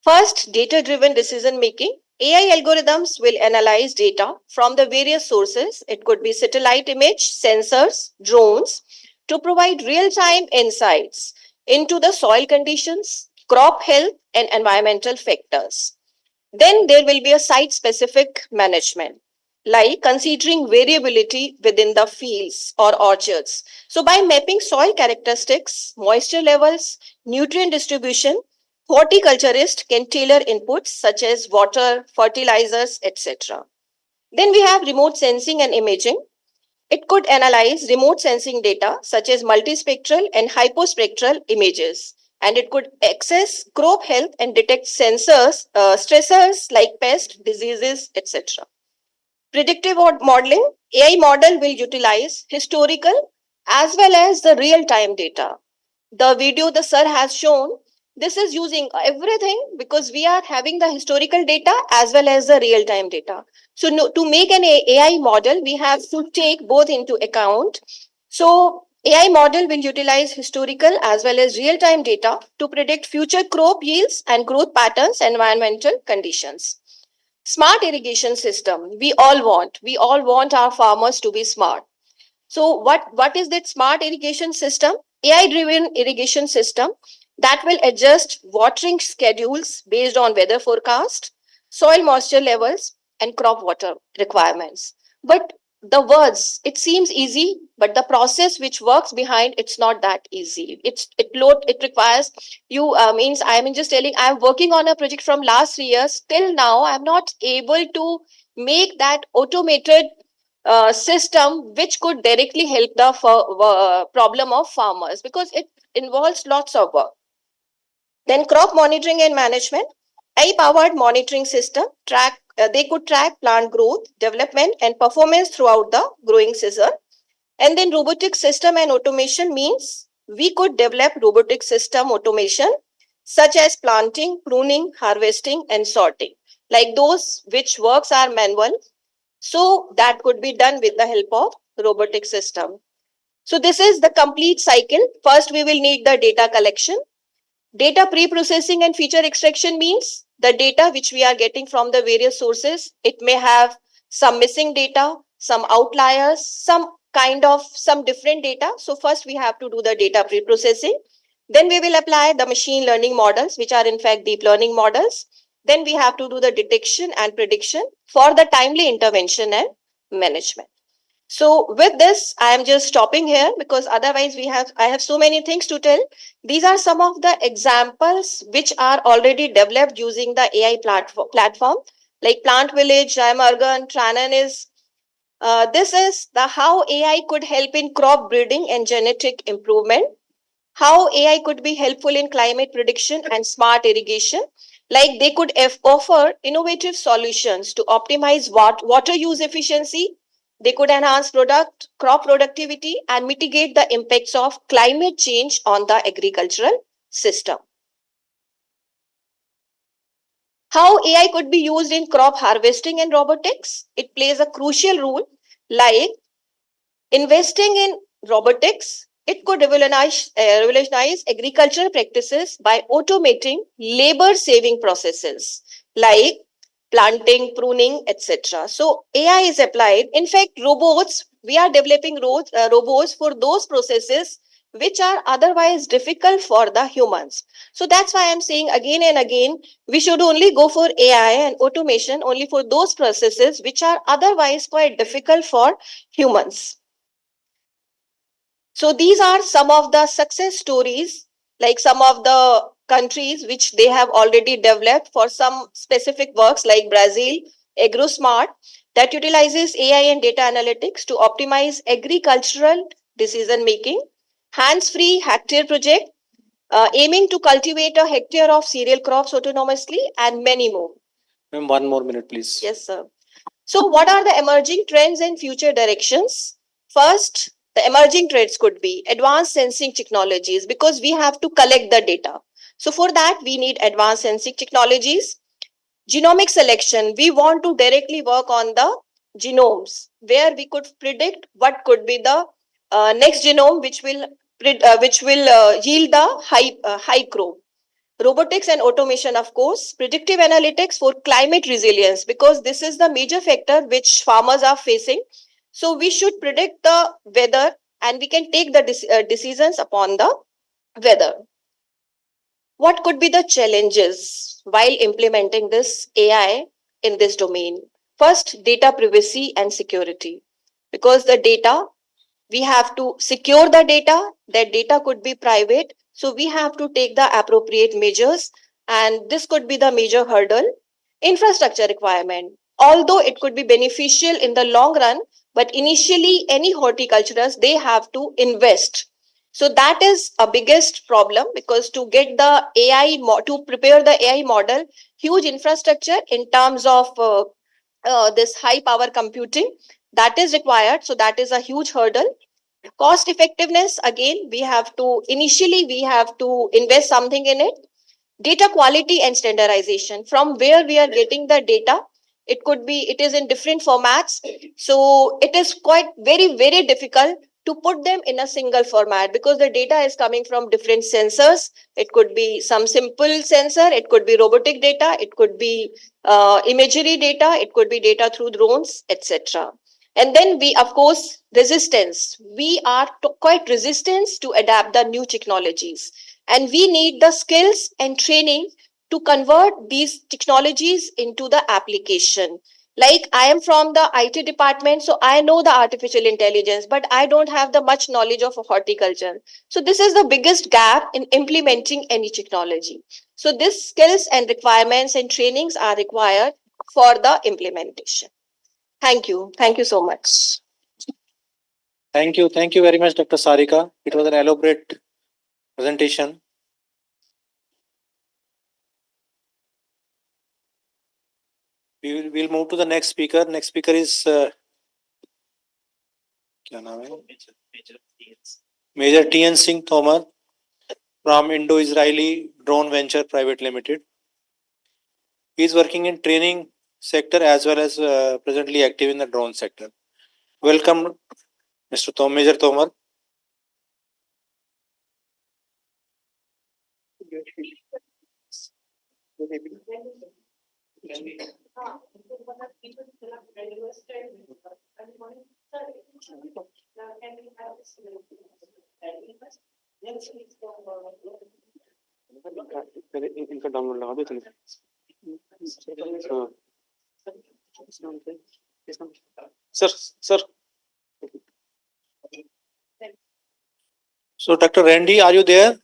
First, data-driven decision making. AI algorithms will analyze data from the various sources. It could be satellite image, sensors, drones, to provide real-time insights into the soil conditions, crop health, and environmental factors. Then there will be a site-specific management, like considering variability within the fields or orchards. So by mapping soil characteristics, moisture levels, nutrient distribution, horticulturists can tailor inputs such as water, fertilizers, etc. Then we have remote sensing and imaging. It could analyze remote sensing data such as multispectral and hypospectral images, and it could access crop health and detect stressors like pests, diseases, etc. Predictive modeling. AI model will utilize historical as well as the real-time data. The video the sir has shown, this is using everything because we are having the historical data as well as the real-time data. So to make an AI model, we have to take both into account. So AI model will utilize historical as well as real-time data to predict future crop yields and growth patterns, environmental conditions. Smart irrigation system. We all want our farmers to be smart. So what is that smart irrigation system? AI-driven irrigation system that will adjust watering schedules based on weather forecast, soil moisture levels, and crop water requirements. But the words, it seems easy, but the process which works behind, it's not that easy. It requires you means I'm just telling I'm working on a project from last 3 years. Till now, I'm not able to make that automated system which could directly help the problem of farmers because it involves lots of work. Then crop monitoring and management. AI-powered monitoring system they could track plant growth, development, and performance throughout the growing season. And then robotic system and automation means we could develop robotic system automation such as planting, pruning, harvesting, and sorting, like those which works are manual. So that could be done with the help of robotic system. So this is the complete cycle. First, we will need the data collection. Data pre-processing and feature extraction means the data which we are getting from the various sources. It may have some missing data, some outliers, some different data. So first we have to do the data pre-processing. Then we will apply the machine learning models, which are in fact deep learning models. Then we have to do the detection and prediction for the timely intervention and management. So with this, I am just stopping here because otherwise I have so many things to tell. These are some of the examples which are already developed using the AI platform like Plant Village, Jaimargan, Tranan is. This is the how AI could help in crop breeding and genetic improvement. How AI could be helpful in climate prediction and smart irrigation. Like they could offer innovative solutions to optimize water use efficiency. They could enhance crop productivity and mitigate the impacts of climate change on the agricultural system. How AI could be used in crop harvesting and robotics? It plays a crucial role, like investing in robotics. It could revolutionize agricultural practices by automating labor-saving processes like planting, pruning, etc. So AI is applied. In fact, we are developing robots for those processes which are otherwise difficult for the humans. So that's why I'm saying again and again, we should only go for AI and automation only for those processes which are otherwise quite difficult for humans. So these are some of the success stories, like some of the countries which they have already developed for some specific works like Brazil, AgroSmart, that utilizes AI and data analytics to optimize agricultural decision making. Hands-free hectare project, aiming to cultivate a hectare of cereal crops autonomously, and many more. Ma'am, 1 more minute, please. Yes, sir. So what are the emerging trends and future directions? First, the emerging trends could be advanced sensing technologies because we have to collect the data. So for that, we need advanced sensing technologies. Genomic selection, we want to directly work on the genomes where we could predict what could be the next genome which will yield the high crop. Robotics and automation, of course, predictive analytics for climate resilience, because this is the major factor which farmers are facing. So we should predict the weather and we can take the decisions upon the weather. What could be the challenges while implementing this AI in this domain? First, data privacy and security, because the data, we have to secure the data. That data could be private, so we have to take the appropriate measures, and this could be the major hurdle. Infrastructure requirement, although it could be beneficial in the long run, but initially any horticulturists, they have to invest. So that is a biggest problem, because to get the AI, to prepare the AI model, huge infrastructure in terms of this high power computing, that is required. So that is a huge hurdle. Cost effectiveness, again, we have to invest something in it. Data quality and standardization, from where we are getting the data, it is in different formats, so it is quite very difficult to put them in a single format, because the data is coming from different sensors. It could be some simple sensor, it could be robotic data, it could be imagery data, it could be data through drones, etc. And then we, of course, resistance. We are quite resistant to adapt the new technologies. And we need the skills and training to convert these technologies into the application. Like I am from the IT department, so I know the artificial intelligence, but I don't have the much knowledge of horticulture. So this is the biggest gap in implementing any technology. So these skills and requirements and trainings are required for the implementation. Thank you. Thank you so much. Thank you. Thank you very much, Dr. Sarika. It was an elaborate presentation. We'll move to the next speaker. Next speaker is Major T.N. Singh Tomar from Indo-Israeli Drone Venture Private Limited. He is working in training sector as well as presently active in the drone sector. Welcome, Mr. Major Tomar. इनका download लगा दो चलिए sir So, Dr. Randy, are you there?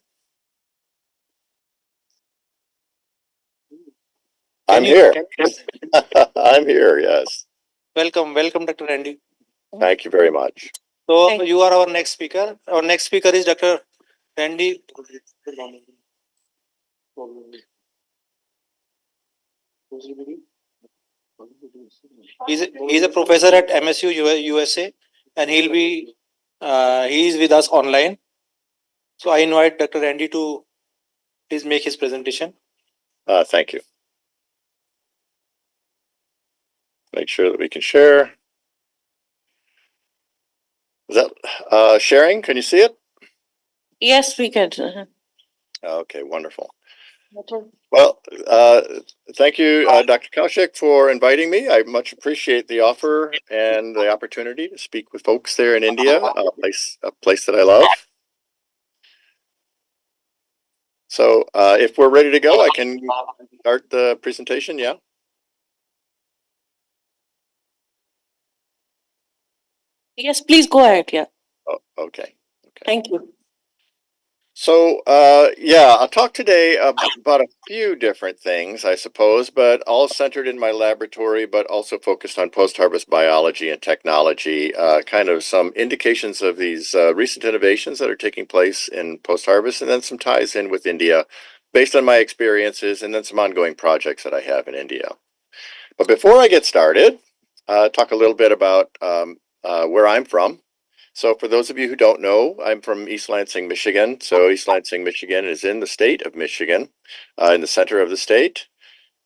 I'm here. I'm here, yes. Welcome, Dr. Randy. Thank you very much. So, you are our next speaker. Our next speaker is Dr. Randy. He's a professor at MSU USA, and he is with us online. So I invite Dr. Randy to please make his presentation. Thank you. Make sure that we can share. Is that sharing? Can you see it? Yes, we can. Okay, wonderful. Well, thank you, Dr. Kaushik, for inviting me. I much appreciate the offer and the opportunity to speak with folks there in India, a place that I love. So if we're ready to go, I can start the presentation, yeah? Yes, please go ahead, yeah. Oh, okay. Thank you. So, yeah, I'll talk today about a few different things, I suppose, but all centered in my laboratory, but also focused on post-harvest biology and technology, kind of some indications of these recent innovations that are taking place in post-harvest, and then some ties in with India based on my experiences, and then some ongoing projects that I have in India. But before I get started, talk a little bit about where I'm from. So for those of you who don't know, I'm from East Lansing, Michigan. So East Lansing, Michigan is in the state of Michigan, in the center of the state.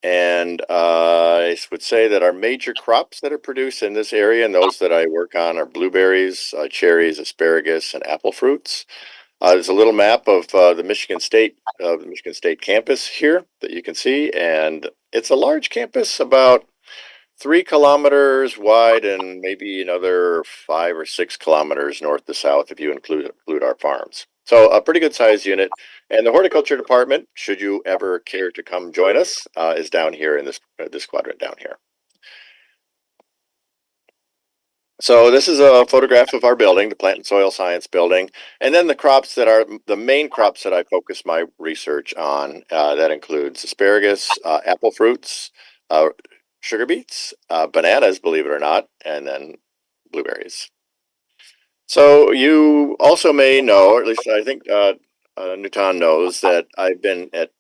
And I would say that our major crops that are produced in this area and those that I work on are blueberries, cherries, asparagus, and apple fruits. There's a little map of the Michigan State campus here that you can see. And it's a large campus, about 3 kilometers wide and maybe another 5 or 6 kilometers north to south if you include our farms. So a pretty good sized unit. And the horticulture department, should you ever care to come join us, is down here in this quadrant down here. So this is a photograph of our building, the Plant and Soil Science building, and then the crops that are the main crops that I focus my research on. That includes asparagus, apple fruits, sugar beets, bananas, believe it or not, and then blueberries. So you also may know, or at least I think Nutan knows, that I've been at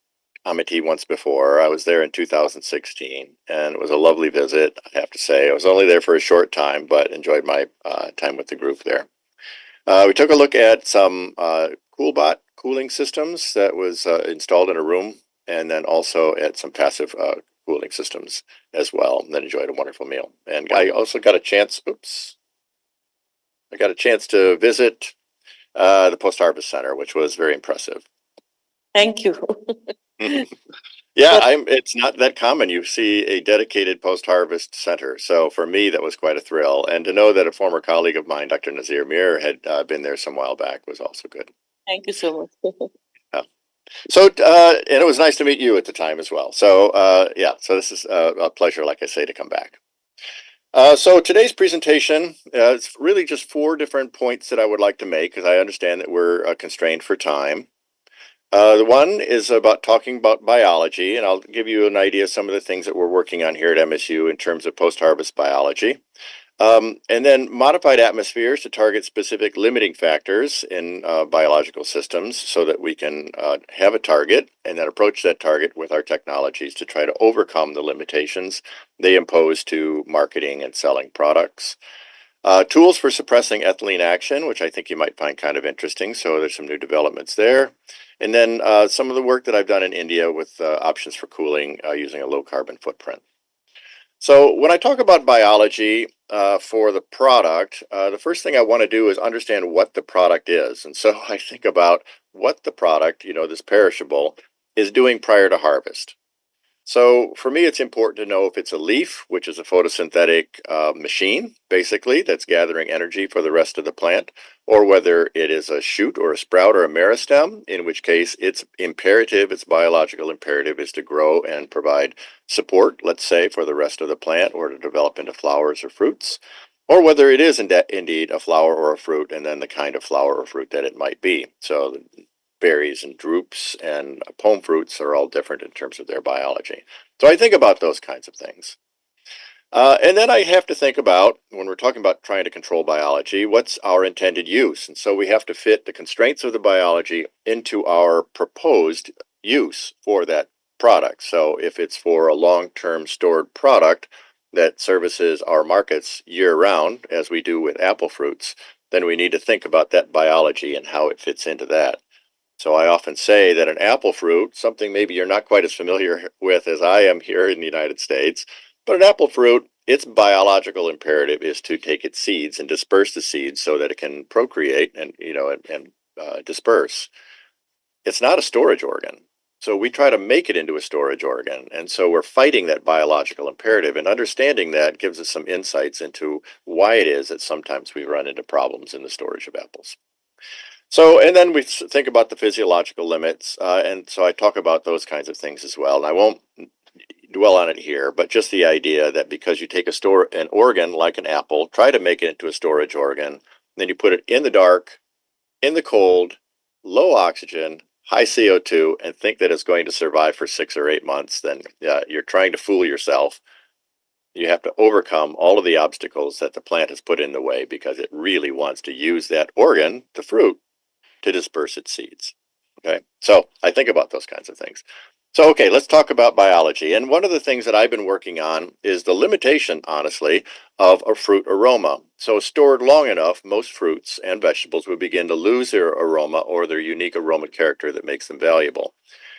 Amity once before. I was there in 2016, and it was a lovely visit, I have to say. I was only there for a short time, but enjoyed my time with the group there. We took a look at some CoolBot cooling systems that was installed in a room, and then also at some passive cooling systems as well, and then enjoyed a wonderful meal. And I also got a chance, I got a chance to visit the Post-Harvest Center, which was very impressive. Thank you. Yeah, it's not that common. You see a dedicated post-harvest center. So for me, that was quite a thrill. And to know that a former colleague of mine, Dr. Nazir Mir, had been there some while back was also good. Thank you so much. Yeah. So, and it was nice to meet you at the time as well. So, yeah, so this is a pleasure, like I say, to come back. So today's presentation is really just 4 different points that I would like to make because I understand that we're constrained for time. The one is about talking about biology, and I'll give you an idea of some of the things that we're working on here at MSU in terms of post-harvest biology. And then modified atmospheres to target specific limiting factors in biological systems so that we can have a target and then approach that target with our technologies to try to overcome the limitations they impose to marketing and selling products. Tools for suppressing ethylene action, which I think you might find kind of interesting. So there's some new developments there. And then some of the work that I've done in India with options for cooling using a low carbon footprint. So when I talk about biology for the product, the first thing I want to do is understand what the product is. And so I think about what the product, this perishable, is doing prior to harvest. So for me, it's important to know if it's a leaf, which is a photosynthetic machine, basically, that's gathering energy for the rest of the plant, or whether it is a shoot or a sprout or a meristem, in which case its biological imperative is to grow and provide support, let's say, for the rest of the plant or to develop into flowers or fruits, or whether it is indeed a flower or a fruit and then the kind of flower or fruit that it might be. So berries and drupes and pome fruits are all different in terms of their biology. So I think about those kinds of things. And then I have to think about, when we're talking about trying to control biology, what's our intended use? And so we have to fit the constraints of the biology into our proposed use for that product. So if it's for a long-term stored product that services our markets year-round, as we do with apple fruits, then we need to think about that biology and how it fits into that. So I often say that an apple fruit, something maybe you're not quite as familiar with as I am here in the United States, but an apple fruit, its biological imperative is to take its seeds and disperse the seeds so that it can procreate and disperse. It's not a storage organ. So we try to make it into a storage organ. And so we're fighting that biological imperative, and understanding that gives us some insights into why it is that sometimes we run into problems in the storage of apples. So, and then we think about the physiological limits, and so I talk about those kinds of things as well. And I won't dwell on it here, but just the idea that because you take an organ like an apple, try to make it into a storage organ, then you put it in the dark, in the cold, low oxygen, high CO2, and think that it's going to survive for 6 or 8 months, then you're trying to fool yourself. You have to overcome all of the obstacles that the plant has put in the way because it really wants to use that organ, the fruit, to disperse its seeds. Okay, so I think about those kinds of things. So, okay, let's talk about biology. And one of the things that I've been working on is the limitation, honestly, of a fruit aroma. So stored long enough, most fruits and vegetables would begin to lose their aroma or their unique aroma character that makes them valuable.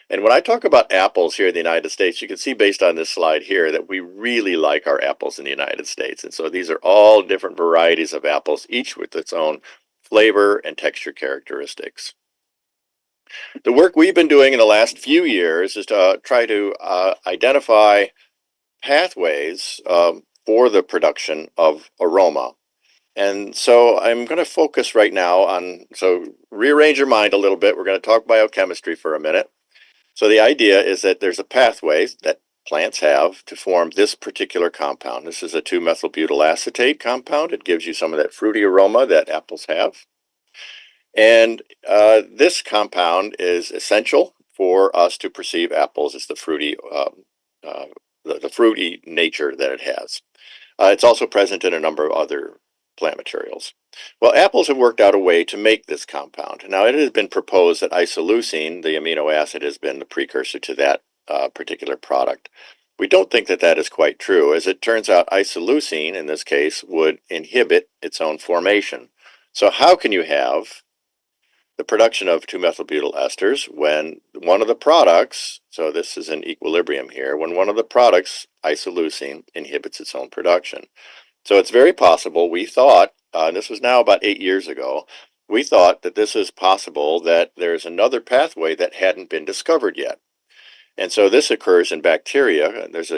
And when I talk about apples here in the United States, you can see based on this slide here that we really like our apples in the United States. And so these are all different varieties of apples, each with its own flavor and texture characteristics. The work we've been doing in the last few years is to try to identify pathways for the production of aroma. And so I'm going to focus right now on, so rearrange your mind a little bit. We're going to talk biochemistry for a minute. So the idea is that there's a pathway that plants have to form this particular compound. This is a 2-methylbutyl acetate compound. It gives you some of that fruity aroma that apples have. And this compound is essential for us to perceive apples as the fruity nature that it has. It's also present in a number of other plant materials. Well, apples have worked out a way to make this compound. Now, it has been proposed that isoleucine, the amino acid, has been the precursor to that particular product. We don't think that that is quite true. As it turns out, isoleucine, in this case, would inhibit its own formation. So how can you have the production of 2-methylbutyl esters when one of the products, so this is an equilibrium here, when one of the products, isoleucine, inhibits its own production? So it's very possible, we thought, and this was now about 8 years ago, we thought that this is possible that there's another pathway that hadn't been discovered yet. And so this occurs in bacteria. There's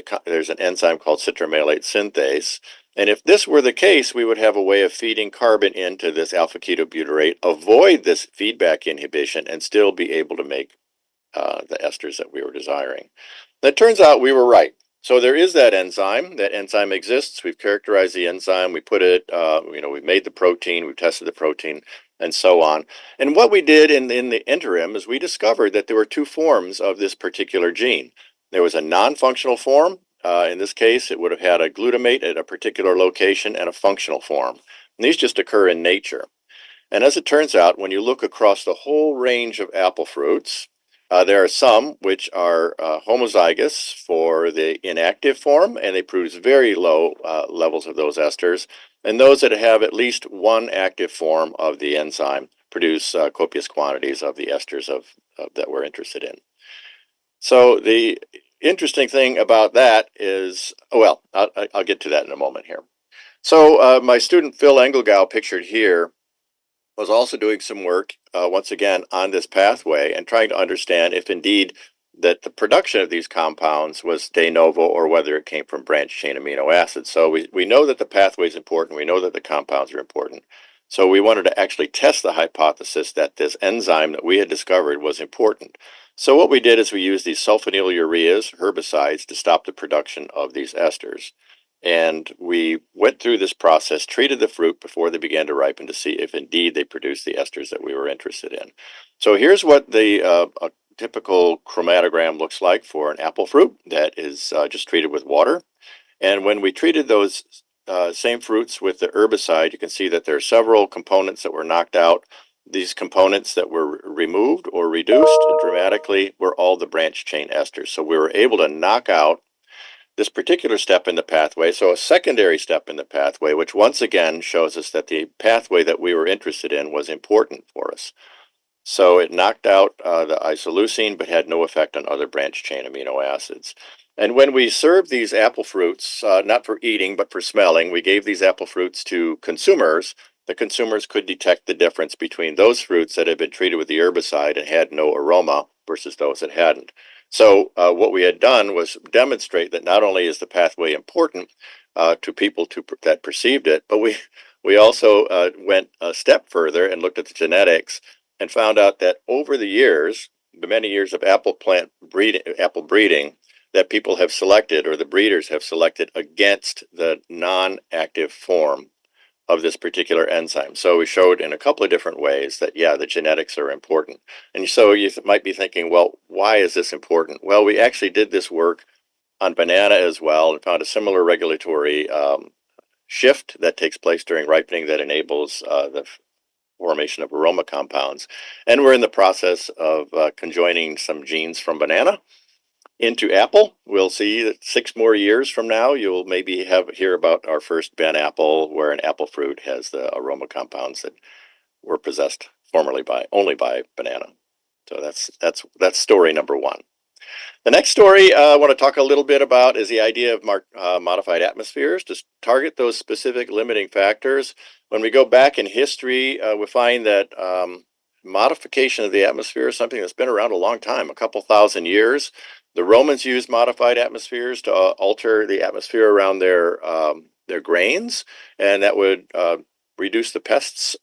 an enzyme called citramalate synthase. And if this were the case, we would have a way of feeding carbon into this alpha ketobutyrate, avoid this feedback inhibition, and still be able to make the esters that we were desiring. That turns out we were right. So there is that enzyme. That enzyme exists. We've characterized the enzyme. We put it, we've made the protein. We've tested the protein, and so on. And what we did in the interim is we discovered that there were two forms of this particular gene. There was a non-functional form. In this case, it would have had a glutamate at a particular location and a functional form. And these just occur in nature. And as it turns out, when you look across the whole range of apple fruits, there are some which are homozygous for the inactive form, and they produce very low levels of those esters. And those that have at least one active form of the enzyme produce copious quantities of the esters that we're interested in. So the interesting thing about that is, well, I'll get to that in a moment here. So my student Phil Engelgau, pictured here, was also doing some work, once again, on this pathway and trying to understand if indeed that the production of these compounds was de novo or whether it came from branched chain amino acids. So we know that the pathway is important. We know that the compounds are important. So we wanted to actually test the hypothesis that this enzyme that we had discovered was important. So what we did is we used these sulfonylureas, herbicides, to stop the production of these esters. And we went through this process, treated the fruit before they began to ripen to see if indeed they produced the esters that we were interested in. So here's what the a typical chromatogram looks like for an apple fruit that is just treated with water. And when we treated those same fruits with the herbicide, you can see that there are several components that were knocked out. These components that were removed or reduced dramatically were all the branched chain esters. So we were able to knock out this particular step in the pathway, so a secondary step in the pathway, which once again shows us that the pathway that we were interested in was important for us. So it knocked out the isoleucine, but had no effect on other branched chain amino acids. And when we served these apple fruits, not for eating, but for smelling, we gave these apple fruits to consumers. The consumers could detect the difference between those fruits that had been treated with the herbicide and had no aroma versus those that hadn't. So what we had done was demonstrate that not only is the pathway important to people that perceived it, but we also went a step further and looked at the genetics and found out that over the years, the many years of apple breeding, that people have selected, or the breeders have selected, against the non-active form of this particular enzyme. So we showed in a couple of different ways that, yeah, the genetics are important. And so you might be thinking, well, why is this important? Well, we actually did this work on banana as well and found a similar regulatory shift that takes place during ripening that enables the formation of aroma compounds. And we're in the process of conjoining some genes from banana into apple. We'll see that 6 more years from now, you'll maybe hear about our first Ben apple, where an apple fruit has the aroma compounds that were possessed formerly only by banana. So that's story number 1. The next story I want to talk a little bit about is the idea of modified atmospheres to target those specific limiting factors. When we go back in history, we find that modification of the atmosphere is something that's been around a long time, a couple thousand years. The Romans used modified atmospheres to alter the atmosphere around their grains, and that would reduce the pests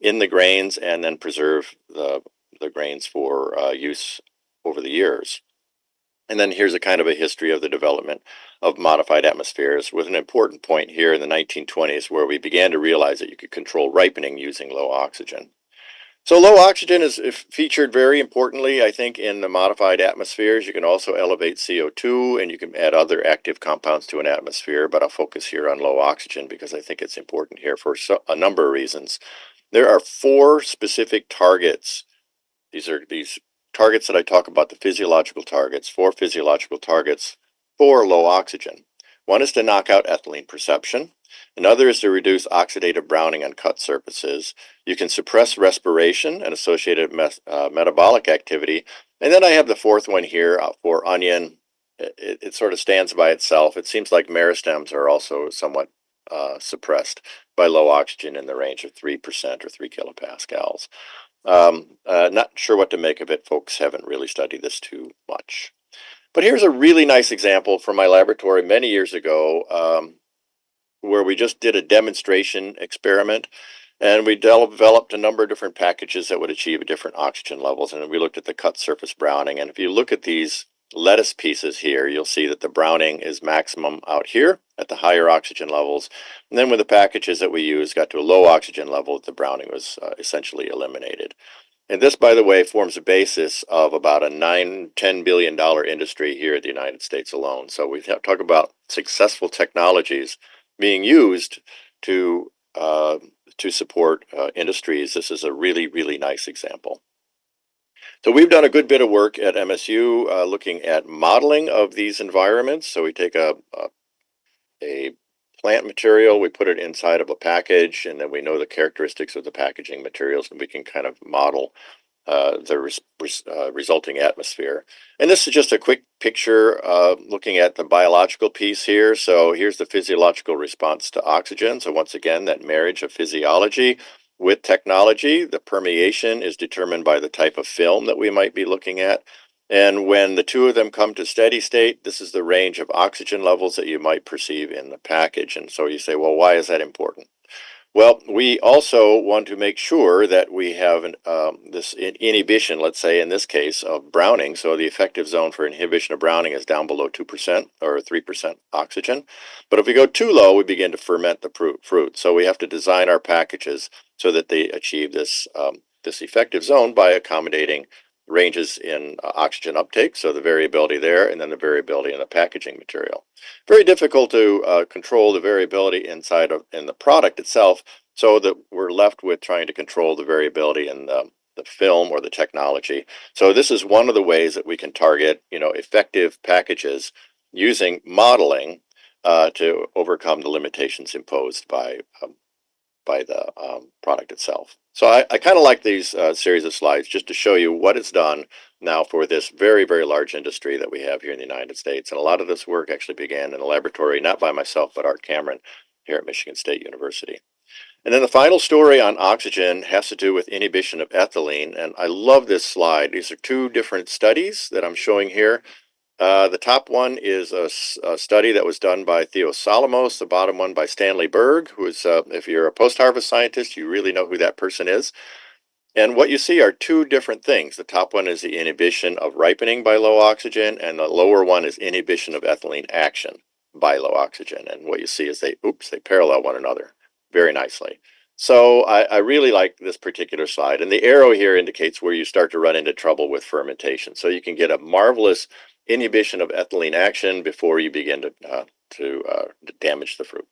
in the grains and then preserve the grains for use over the years. And then here's a kind of a history of the development of modified atmospheres, with an important point here in the 1920s where we began to realize that you could control ripening using low oxygen. So low oxygen is featured very importantly, I think, in the modified atmospheres. You can also elevate CO2 and you can add other active compounds to an atmosphere, but I'll focus here on low oxygen because I think it's important here for a number of reasons. There are 4 specific targets. These are these targets that I talk about, the physiological targets, 4 physiological targets for low oxygen. One is to knock out ethylene perception. Another is to reduce oxidative browning on cut surfaces. You can suppress respiration and associated metabolic activity. And then I have the 4th one here for onion. It sort of stands by itself. It seems like meristems are also somewhat suppressed by low oxygen in the range of 3% or 3 kilopascals. Not sure what to make of it. Folks haven't really studied this too much. But here's a really nice example from my laboratory many years ago, where we just did a demonstration experiment, and we developed a number of different packages that would achieve different oxygen levels. And we looked at the cut surface browning. And if you look at these lettuce pieces here, you'll see that the browning is maximum out here at the higher oxygen levels. And then with the packages that we used, got to a low oxygen level, the browning was essentially eliminated. And this, by the way, forms the basis of about a $9-10 billion industry here in the United States alone. So we talk about successful technologies being used to support industries. This is a really, really nice example. So we've done a good bit of work at MSU looking at modeling of these environments. So we take a plant material, we put it inside of a package, and then we know the characteristics of the packaging materials, and we can kind of model the resulting atmosphere. And this is just a quick picture looking at the biological piece here. So here's the physiological response to oxygen. So once again, that marriage of physiology with technology. The permeation is determined by the type of film that we might be looking at. And when the two of them come to steady state, this is the range of oxygen levels that you might perceive in the package. And so you say, well, why is that important? Well, we also want to make sure that we have this inhibition, let's say in this case, of browning. So the effective zone for inhibition of browning is down below 2% or 3% oxygen. But if we go too low, we begin to ferment the fruit. So we have to design our packages so that they achieve this effective zone by accommodating ranges in oxygen uptake, so the variability there, and then the variability in the packaging material. Very difficult to control the variability in the product itself, so that we're left with trying to control the variability in the film or the technology. So this is one of the ways that we can target, effective packages using modeling to overcome the limitations imposed by the product itself. So I kind of like these series of slides just to show you what it's done now for this very, very large industry that we have here in the United States. And a lot of this work actually began in a laboratory, not by myself, but Art Cameron here at Michigan State University. And then the final story on oxygen has to do with inhibition of ethylene. And I love this slide. These are two different studies that I'm showing here. The top one is a study that was done by Theo Salamos, the bottom one by Stanley Berg, who is, if you're a post-harvest scientist, you really know who that person is. And what you see are two different things. The top one is the inhibition of ripening by low oxygen, and the lower one is inhibition of ethylene action by low oxygen. And what you see is they parallel one another very nicely. So I really like this particular slide. And the arrow here indicates where you start to run into trouble with fermentation. So you can get a marvelous inhibition of ethylene action before you begin to damage the fruit.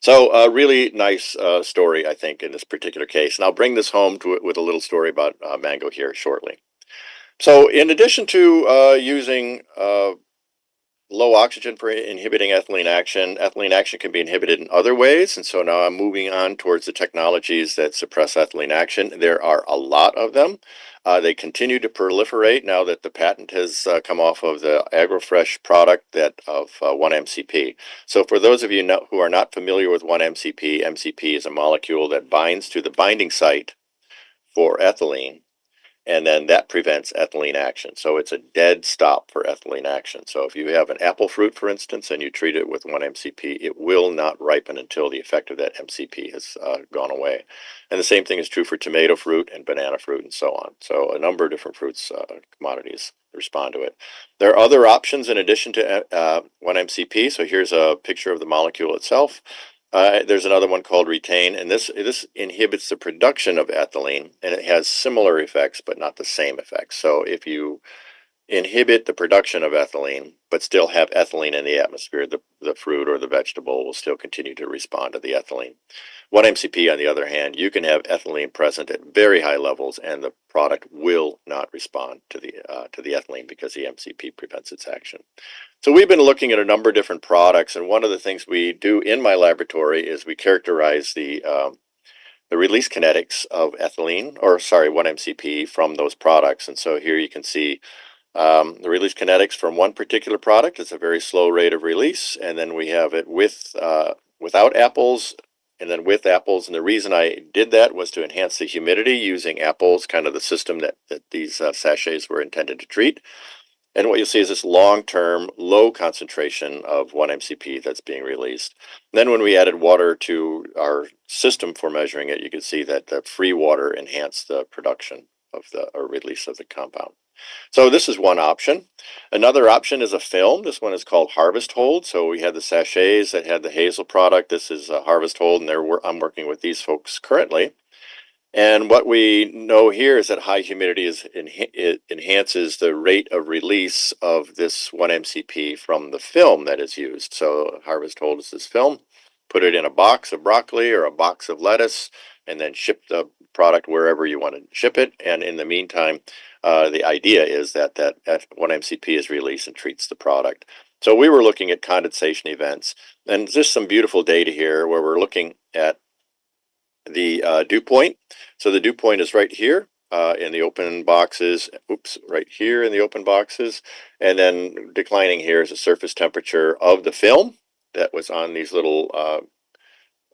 So a really nice story, I think, in this particular case. And I'll bring this home with a little story about mango here shortly. So in addition to using low oxygen for inhibiting ethylene action can be inhibited in other ways. And so now I'm moving on towards the technologies that suppress ethylene action. There are a lot of them. They continue to proliferate now that the patent has come off of the AgroFresh product of 1-MCP. So for those of you who are not familiar with 1-MCP, MCP is a molecule that binds to the binding site for ethylene, and then that prevents ethylene action. So it's a dead stop for ethylene action. So if you have an apple fruit, for instance, and you treat it with 1-MCP, it will not ripen until the effect of that MCP has gone away. And the same thing is true for tomato fruit and banana fruit and so on. So a number of different fruits, commodities respond to it. There are other options in addition to 1-MCP. So here's a picture of the molecule itself. There's another one called retain, and this inhibits the production of ethylene, and it has similar effects, but not the same effects. So if you inhibit the production of ethylene, but still have ethylene in the atmosphere, the fruit or the vegetable will still continue to respond to the ethylene. 1-MCP, on the other hand, you can have ethylene present at very high levels, and the product will not respond to the ethylene because the MCP prevents its action. So we've been looking at a number of different products, and one of the things we do in my laboratory is we characterize the release kinetics of 1-MCP from those products. And so here you can see the release kinetics from one particular product. It's a very slow rate of release, and then we have it without apples, and then with apples. And the reason I did that was to enhance the humidity using apples, kind of the system that these sachets were intended to treat. And what you'll see is this long-term low concentration of 1-MCP that's being released. And then when we added water to our system for measuring it, you can see that the free water enhanced the production of the or release of the compound. So this is one option. Another option is a film. This one is called Harvest Hold. So we had the sachets that had the hazel product. This is a Harvest Hold, and I'm working with these folks currently. And what we know here is that high humidity it enhances the rate of release of this 1-MCP from the film that is used. So Harvest Hold is this film. Put it in a box of broccoli or a box of lettuce, and then ship the product wherever you want to ship it. And in the meantime, the idea is that 1-MCP is released and treats the product. So we were looking at condensation events, and just some beautiful data here where we're looking at the dew point. So the dew point is right here in the open boxes. Oops, right here in the open boxes. And then declining here is the surface temperature of the film that was on these little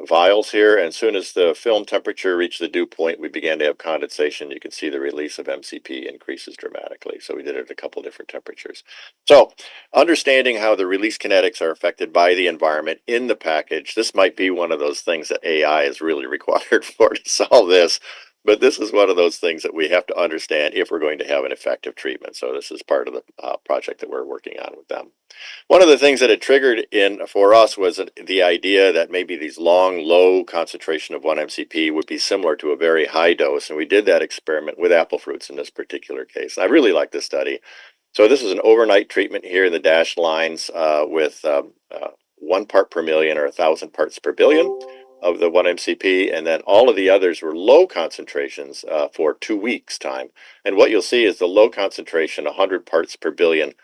vials here. And as soon as the film temperature reached the dew point, we began to have condensation. You can see the release of MCP increases dramatically. So we did it at a couple different temperatures. So understanding how the release kinetics are affected by the environment in the package, this might be one of those things that AI is really required for to solve this. But this is one of those things that we have to understand if we're going to have an effective treatment. So this is part of the project that we're working on with them. One of the things that it triggered for us was the idea that maybe these long, low concentration of 1-MCP would be similar to a very high dose. And we did that experiment with apple fruits in this particular case. And I really like this study. So this is an overnight treatment here in the dashed lines with 1 part per million or 1,000 parts per billion of the 1-MCP, and then all of the others were low concentrations for 2 weeks time. And what you'll see is the low concentration, 100 parts per billion,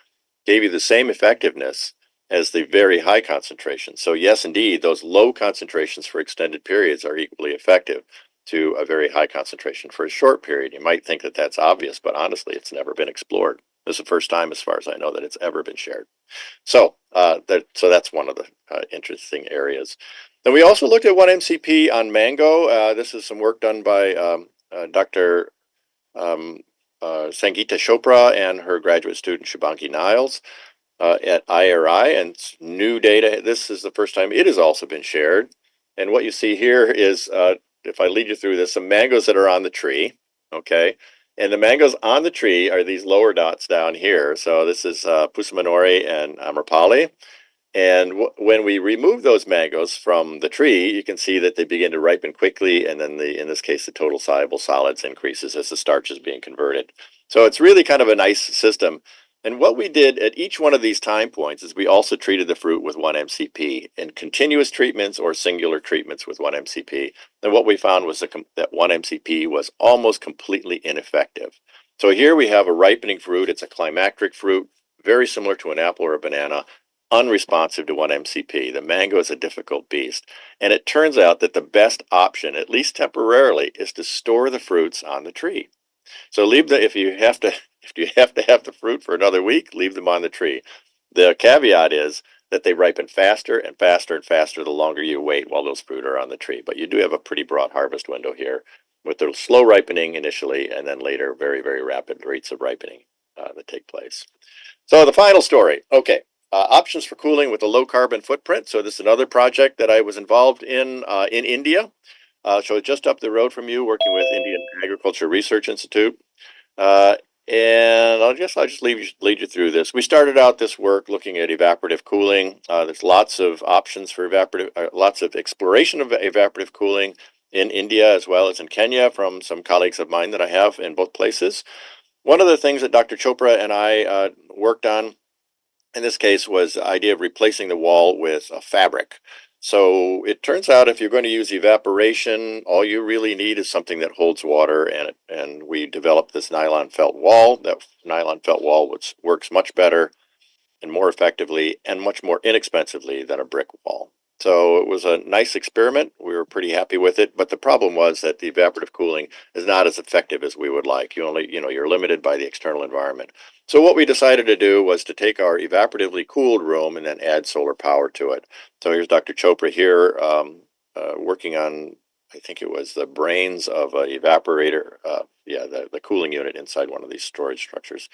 gave you the same effectiveness as the very high concentration. So yes, indeed, those low concentrations for extended periods are equally effective to a very high concentration for a short period. You might think that that's obvious, but honestly, it's never been explored. This is the first time, as far as I know, that it's ever been shared. So that's one of the interesting areas. Then we also looked at 1-MCP on mango. This is some work done by Dr. Sangeeta Chopra and her graduate student Shubhangi Niles at IRI, and new data. This is the first time it has also been shared. And what you see here is, if I lead you through this, some mangoes that are on the tree, okay? And the mangoes on the tree are these lower dots down here. So this is Pusamanori and Amrapali. And when we remove those mangoes from the tree, you can see that they begin to ripen quickly, and then in this case, the total soluble solids increases as the starch is being converted. So it's really kind of a nice system. And what we did at each one of these time points is we also treated the fruit with 1-MCP in continuous treatments or singular treatments with 1-MCP. And what we found was that 1-MCP was almost completely ineffective. So here we have a ripening fruit. It's a climacteric fruit, very similar to an apple or a banana, unresponsive to 1-MCP. The mango is a difficult beast. And it turns out that the best option, at least temporarily, is to store the fruits on the tree. So if you have to have the fruit for another week, leave them on the tree. The caveat is that they ripen faster and faster and faster the longer you wait while those fruit are on the tree. But you do have a pretty broad harvest window here with the slow ripening initially and then later very, very rapid rates of ripening that take place. So the final story. Okay. Options for cooling with a low carbon footprint. So this is another project that I was involved in India. So just up the road from you, working with Indian Agriculture Research Institute. And I'll just lead you through this. We started out this work looking at evaporative cooling. There's lots of options for lots of exploration of evaporative cooling in India as well as in Kenya from some colleagues of mine that I have in both places. One of the things that Dr. Chopra and I worked on in this case was the idea of replacing the wall with a fabric. So it turns out if you're going to use evaporation, all you really need is something that holds water, and we developed this nylon felt wall. That nylon felt wall works much better and more effectively and much more inexpensively than a brick wall. So it was a nice experiment. We were pretty happy with it, but the problem was that the evaporative cooling is not as effective as we would like. You're limited by the external environment. So what we decided to do was to take our evaporatively cooled room and then add solar power to it. So here's Dr. Chopra here working on, I think it was the brains of an evaporator, the cooling unit inside one of these storage structures.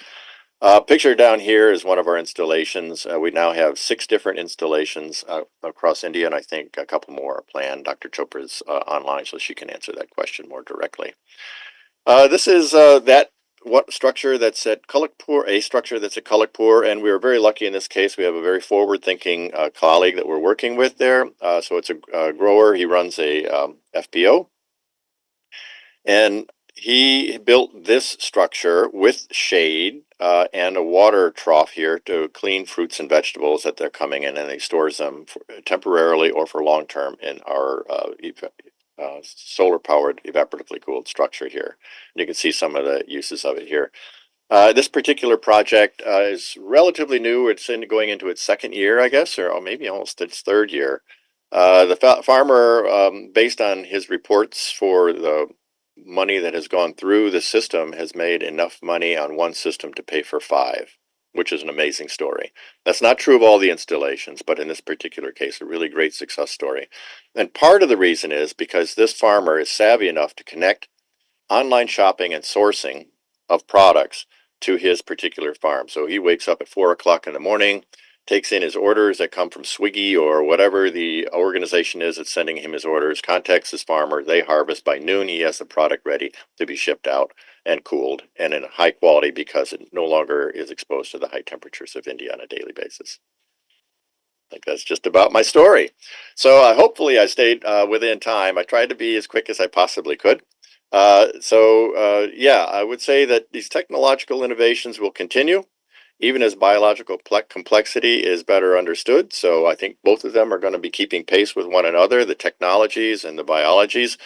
Picture down here is one of our installations. We now have 6 different installations across India, and I think a couple more are planned. Dr. Chopra's online, so she can answer that question more directly. This is what structure that's at Kolakpur, a structure that's at Kolakpur, and we were very lucky in this case. We have a very forward-thinking colleague that we're working with there. So it's a grower. He runs a FPO, and he built this structure with shade and a water trough here to clean fruits and vegetables that they're coming in, and he stores them temporarily or for long term in our solar-powered, evaporatively cooled structure here. And you can see some of the uses of it here. This particular project is relatively new. It's going into its 2nd year, I guess, or maybe almost its 3rd year. The farmer, based on his reports for the money that has gone through the system, has made enough money on one system to pay for 5, which is an amazing story. That's not true of all the installations, but in this particular case, a really great success story. And part of the reason is because this farmer is savvy enough to connect online shopping and sourcing of products to his particular farm. So he wakes up at 4 o'clock in the morning, takes in his orders that come from Swiggy or whatever the organization is that's sending him his orders, contacts his farmer, they harvest. By noon, he has the product ready to be shipped out and cooled and in high quality because it no longer is exposed to the high temperatures of India on a daily basis. I think that's just about my story. So hopefully I stayed within time. I tried to be as quick as I possibly could. Yeah, I would say that these technological innovations will continue even as biological complexity is better understood. So I think both of them are going to be keeping pace with one another, the technologies and the biologies.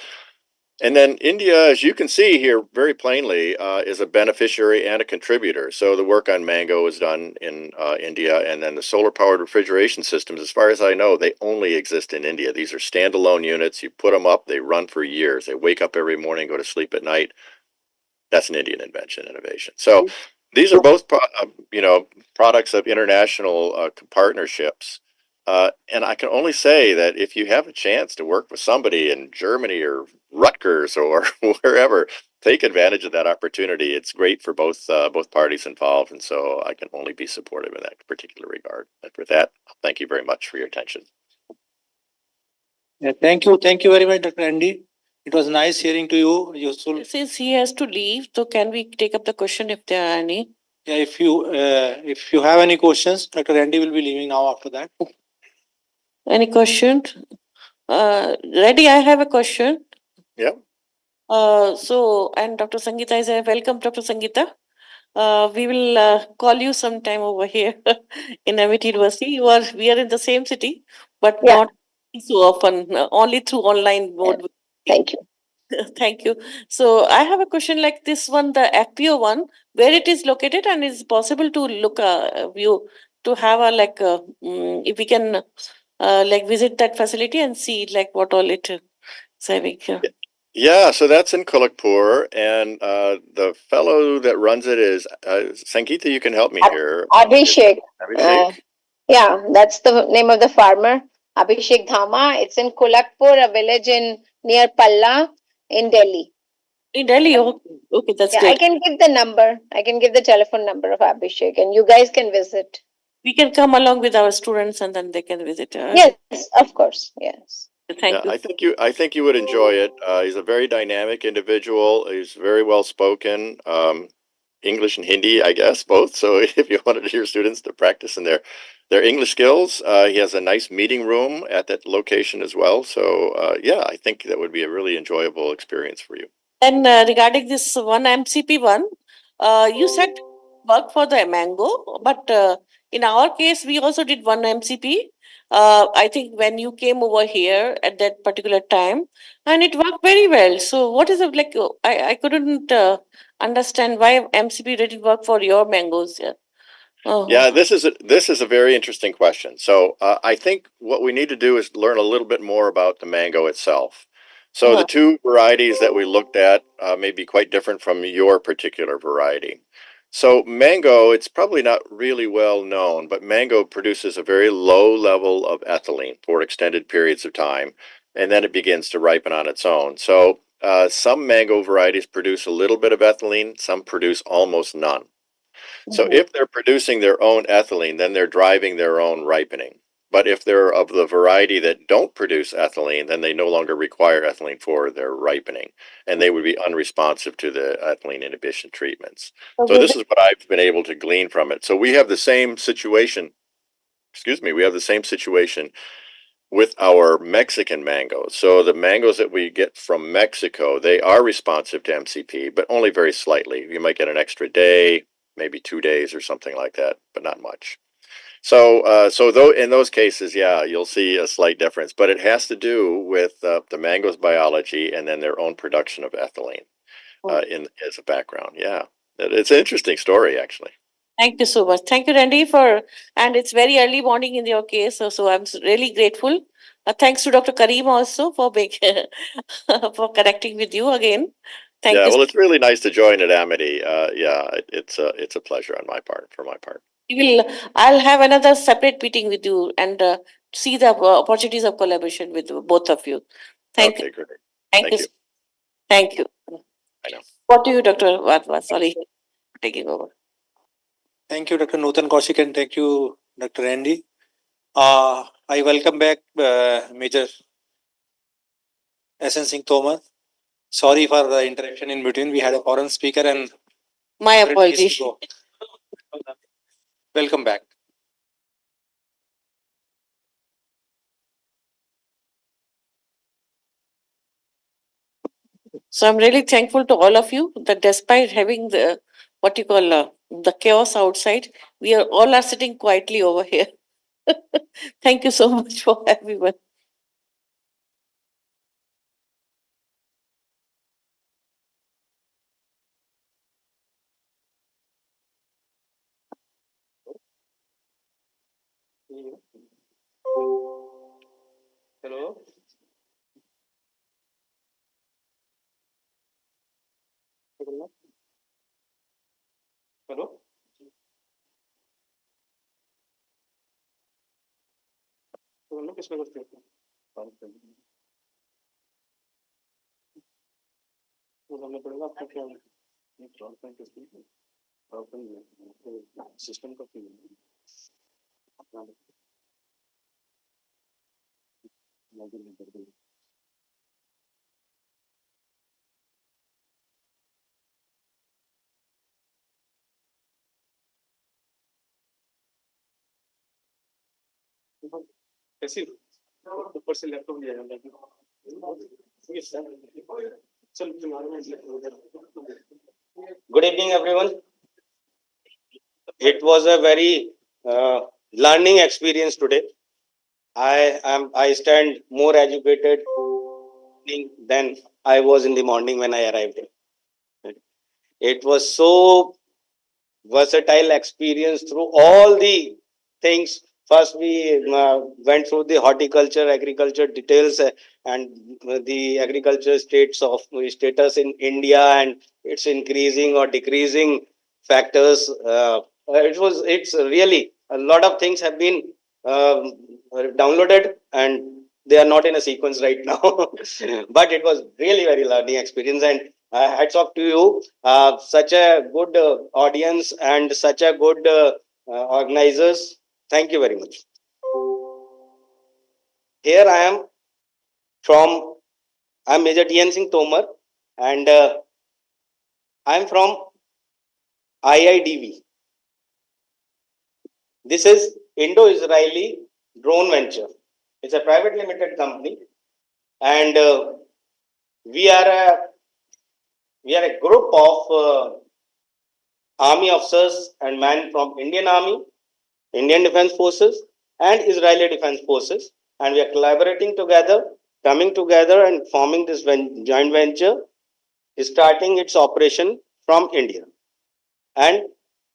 And then India, as you can see here very plainly, is a beneficiary and a contributor. So the work on mango is done in India, and then the solar-powered refrigeration systems, as far as I know, they only exist in India. These are standalone units. You put them up, they run for years. They wake up every morning, go to sleep at night. That's an Indian invention, innovation. So these are both, products of international partnerships. And I can only say that if you have a chance to work with somebody in Germany or Rutgers or wherever, take advantage of that opportunity. It's great for both parties involved, and so I can only be supportive in that particular regard. And for that, thank you very much for your attention. Yeah, thank you very much, Dr. Andy. It was nice hearing to you. Useful. Since he has to leave, so can we take up the question if there are any? Yeah, if you have any questions, Dr. Andy will be leaving now after that. Any questions? Reddy, I have a question. Yeah. And Dr. Sangeeta is here. Welcome, Dr. Sangeeta. We will call you sometime over here in Amity University. We are in the same city, but not so often, only through online mode. Thank you. Thank you. So I have a question like this one, the FPO one, where it is located, and is possible to look view to have a if we can visit that facility and see like what all it is having. Yeah, so that's in Kolakpur, and the fellow that runs it is Sangeeta. You can help me here. Abhishek. Abhishek. Yeah, that's the name of the farmer, Abhishek Dhama. It's in Kolakpur, a village near Palla in Delhi. In Delhi, okay, that's yeah. great. I can give the number. I can give the telephone number of Abhishek, and you guys can visit. We can come along with our students, and then they can visit. Yes, of course. Yes. Thank you. I think you would enjoy it. He's a very dynamic individual. He's very well spoken. English and Hindi, I guess, both. So if you wanted your students to practice in their English skills, he has a nice meeting room at that location as well. So yeah, I think that would be a really enjoyable experience for you. And regarding this one MCP one, you said work for the mango, but in our case, we also did one MCP. I think when you came over here at that particular time, and it worked very well. So what is it like? I couldn't understand why MCP didn't work for your mangoes. Yeah. Yeah, this is a very interesting question. So I think what we need to do is learn a little bit more about the mango itself. So the two varieties that we looked at may be quite different from your particular variety. So mango, it's probably not really well known, but mango produces a very low level of ethylene for extended periods of time, and then it begins to ripen on its own. So some mango varieties produce a little bit of ethylene, some produce almost none. So if they're producing their own ethylene, then they're driving their own ripening. But if they're of the variety that don't produce ethylene, then they no longer require ethylene for their ripening, and they would be unresponsive to the ethylene inhibition treatments. So Okay. this is what I've been able to glean from it. So we have the same situation, we have the same situation with our Mexican mangoes. So the mangoes that we get from Mexico, they are responsive to MCP, but only very slightly. You might get an extra day, maybe 2 days or something like that, but not much. So though in those cases, yeah, you'll see a slight difference, but it has to do with the mango's biology and then their own production of ethylene in as a background. Yeah, it's an interesting story, actually. Thank you so much. Thank you, Randy, and it's very early morning in your case, so I'm really grateful. Thanks to Dr. Kareem also for for connecting with you again. Thank Yeah, you. well, it's really nice to join at Amity. Yeah, it's a pleasure on my part, for my part. I'll have another separate meeting with you and see the opportunities of collaboration with both of you. Thank you. Okay, great. Thank you. you. Thank you. I know. What do you, Dr. Wadhwa? Sorry, taking over. Thank you, Dr. Nutan Kaushik, and thank you, Dr. Randy. I welcome back Major S.N. Singh Tomar. Sorry for the interruption in between. We had a foreign speaker and my apologies. Welcome back. So I'm really thankful to all of you that despite having the what you call the chaos outside, we are all are sitting quietly over here. Thank you so much for everyone. Hello. Hello. Hello. किसमें करते हो? बोलना पड़ेगा आपको क्या system का कैसी ऊपर से लैपटॉप लिया जाता Good evening, everyone. It was a very learning experience today. I stand more educated than I was in the morning when I arrived. It was so versatile experience through all the things. First, we went through the horticulture, agriculture details, and the agriculture status in India and its increasing or decreasing factors. It's really a lot of things have been downloaded and they are not in a sequence right now. But it was really very learning experience, and hats off to you. Such a good audience and such a good organizers. Thank you very much. Here I am I'm Major T.N. Singh Tomar, and I'm from IIDV. This is Indo-Israeli Drone Venture. It's a private limited company, and we are a group of army officers and men from Indian Army, Indian Defense Forces, and Israeli Defense Forces, and we are collaborating together, coming together and forming this joint venture, starting its operation from India and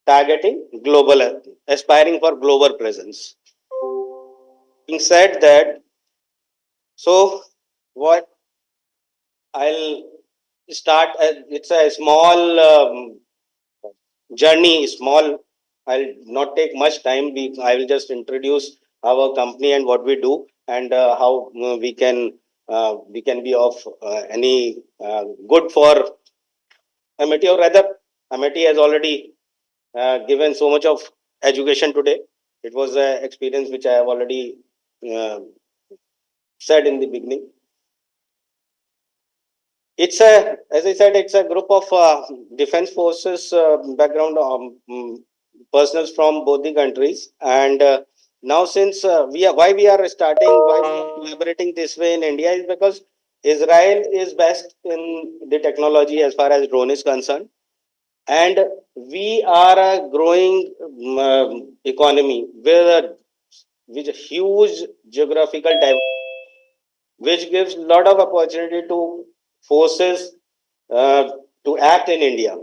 targeting global, aspiring for global presence. Being said that, so what I'll start, it's a small journey, small. I'll not take much time. I will just introduce our company and what we do, and how we can be of any good for Amity, or rather Amity has already given so much of education today. It was an experience which I have already said in the beginning. It's a, as I said, it's a group of defense forces background personnel from both the countries. And now, since why we are starting, why we are collaborating this way in India is because Israel is best in the technology as far as drone is concerned, and we are a growing economy with a huge geographical diversity, which gives a lot of opportunity to forces uh, to act in India.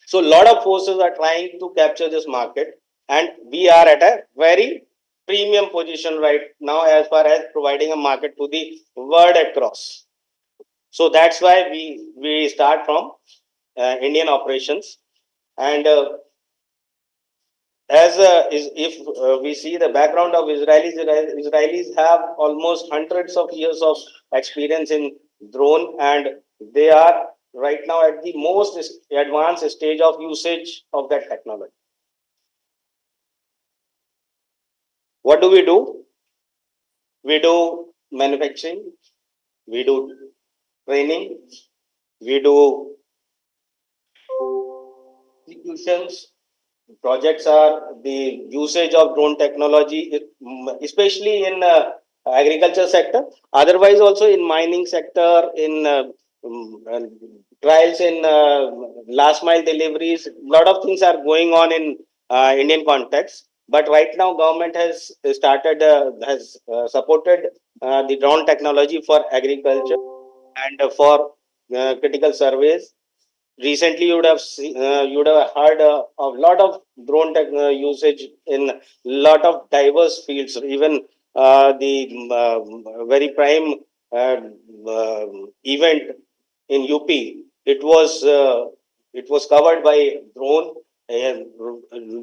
So a lot of forces are trying to capture this market, and we are at a very premium position right now as far as providing a market to the world across. So that's why we start from Indian operations, and as if we see the background of Israelis have almost hundreds of years of experience in drone, and they are right now at the most advanced stage of usage of that technology. What do? We do manufacturing, we do training, we do executions. Projects are the usage of drone technology, especially in agriculture sector. Otherwise, also in mining sector, in trials in last mile deliveries. A lot of things are going on in Indian context. But right now, government has started has supported the drone technology for agriculture and for critical surveys. Recently you would have you would have heard a lot of drone usage in lot of diverse fields, even the very prime uh, uh, event in UP, it was covered by drone. And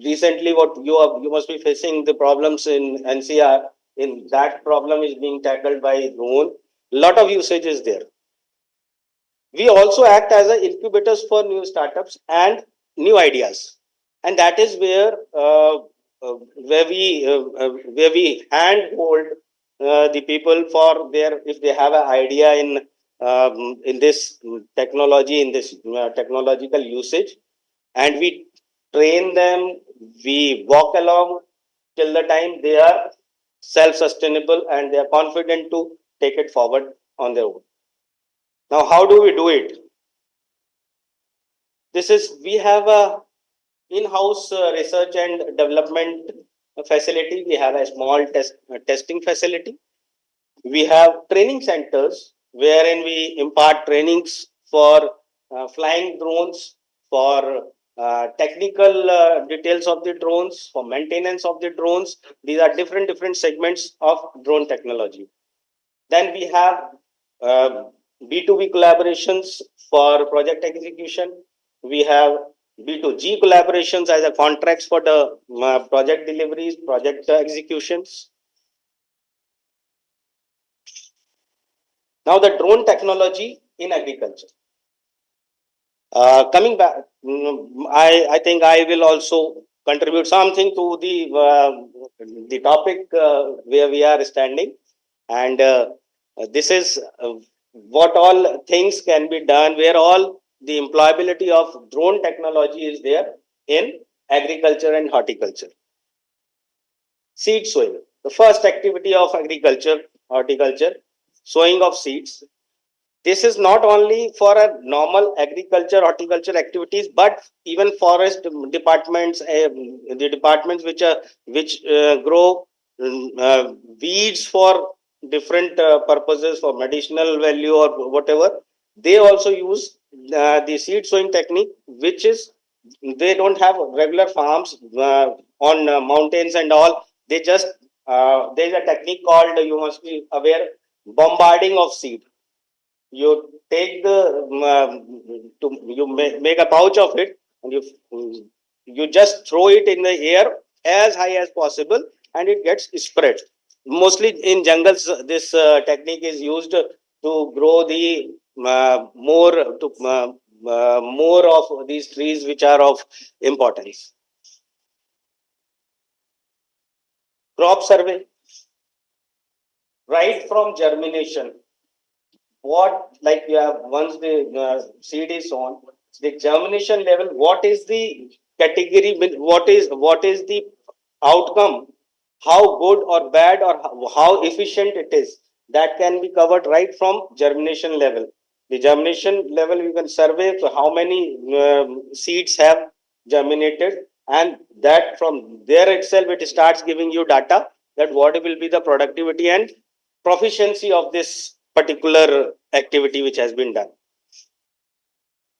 recently what you must be facing the problems in NCR, in that problem is being tackled by drone. Lot of usage is there. We also act as a incubators for new startups and new ideas, and that is where we handhold the people for their, if they have an idea in this technology, in this technological usage, and we train them. We walk along till the time they are self-sustainable and they are confident to take it forward on their own. Now, how do we do it? This is, we have a in-house research and development facility. We have a small testing facility. We have training centers wherein we impart trainings for flying drones, for technical details of the drones, for maintenance of the drones. These are different segments of drone technology. Then we have B2B collaborations for project execution. We have B2G collaborations as a contracts for the project deliveries, project executions. Now the drone technology in agriculture. Coming back, I think I will also contribute something to the topic where we are standing, and this is what all things can be done, where all the employability of drone technology is there in agriculture and horticulture. Seed sowing, the first activity of agriculture, horticulture, sowing of seeds. This is not only for a normal agriculture, horticulture activities, but even forest departments, the departments which grow weeds for different purposes, for medicinal value or whatever. They also use the seed sowing technique, which is, they don't have regular farms on mountains and all. They just there is a technique called, you must be aware, bombarding of seed. You take you make a pouch of it, and you just throw it in the air as high as possible, and it gets spread. Mostly in jungles, this technique is used to grow the more of these trees which are of importance. crop survey, right from germination. What, like you have, once the seed is sown, the germination level, what is the category, what is the outcome, how good or bad or how efficient it is, that can be covered right from germination level. The germination level you can survey for how many seeds have germinated, and that from there itself it starts giving you data that what will be the productivity and proficiency of this particular activity which has been done.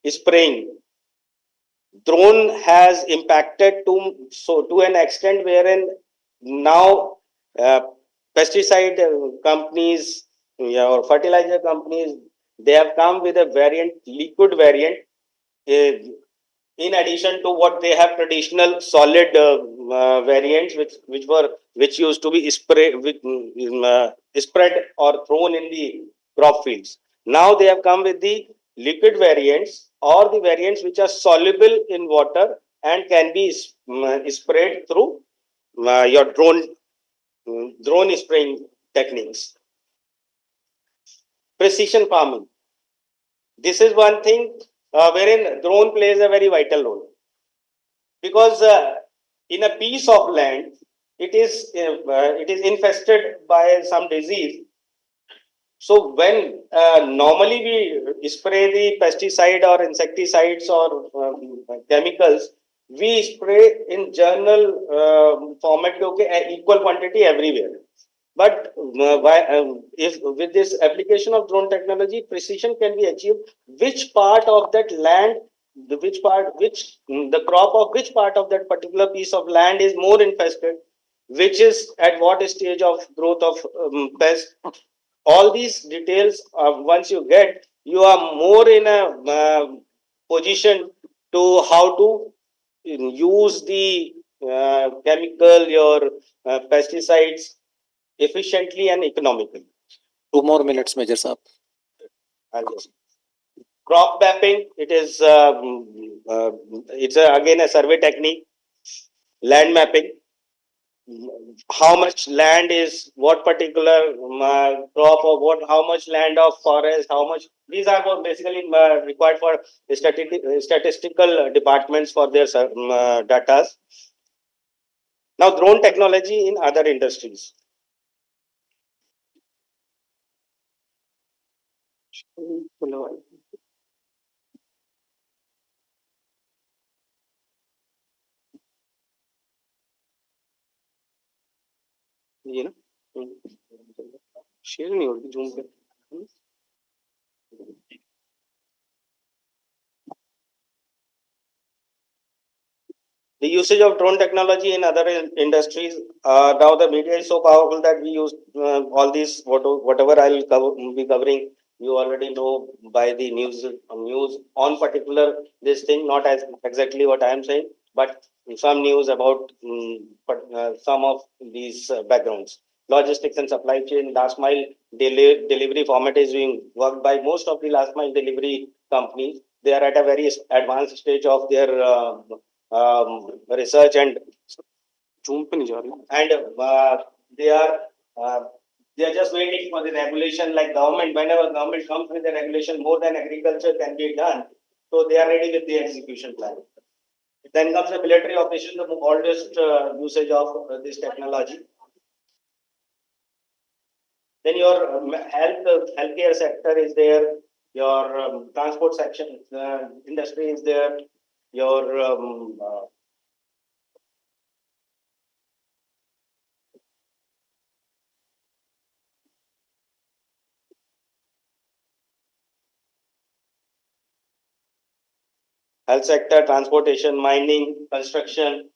Spraying, drone has impacted to an extent wherein now pesticide companies, or fertilizer companies, they have come with a variant, liquid variant, uh, in addition to what they have traditional solid variants which used to be spread or thrown in the crop fields. Now they have come with the liquid variants or the variants which are soluble in water and can be sprayed through your drone spraying techniques. Precision farming, this is one thing wherein drone plays a very vital role, because in a piece of land it is infested by some disease. So when normally we spray the pesticide or insecticides or chemicals, we spray in general format, okay, equal quantity everywhere. But if with this application of drone technology, precision can be achieved. Which part of that land, the crop of which part of that particular piece of land is more infested, which is at what stage of growth of pest. All these details, once you get, you are more in a position to how to use the chemical, your pesticides efficiently and economically. 2 more minutes, Major Saab. Crop mapping, it is again a survey technique. Land mapping, how much land is what particular crop, or what, how much land of forest, how much, these are what basically required for statistical departments for their data. Now drone technology in other industries. ये ना share नहीं होगी zoom पे. The usage of drone technology in other industries. Now the media is so powerful that we use all these, whatever I'll be covering, you already know by the news on particular this thing, not as exactly what I am saying, but some news about some of these backgrounds. Logistics and supply chain, last mile delivery format is being worked by most of the last mile delivery companies. They are at a very advanced stage of their research and they are just waiting for the regulation, like government. Whenever government comes with a regulation, more than agriculture can be done, so they are ready with the execution plan. Then comes the military operation, the oldest usage of this technology. Then your healthcare sector is there, your transport section industry is there, your health sector, transportation, mining, construction,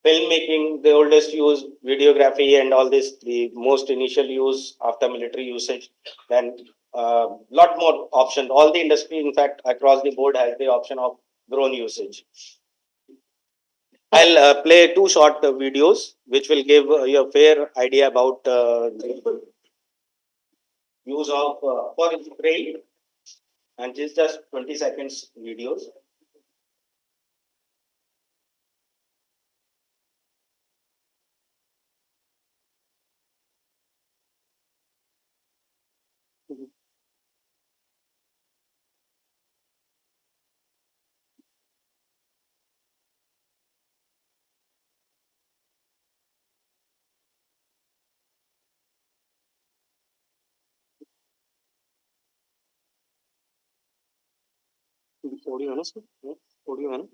filmmaking, the oldest use, videography, and all this, the most initial use after military usage. Then lot more options. All the industry, in fact, across the board has the option of drone usage. I'll play 2 short videos which will give you a fair idea about the use of for spraying, and this is just 20 seconds videos. Audio है ना sir? Audio है ना?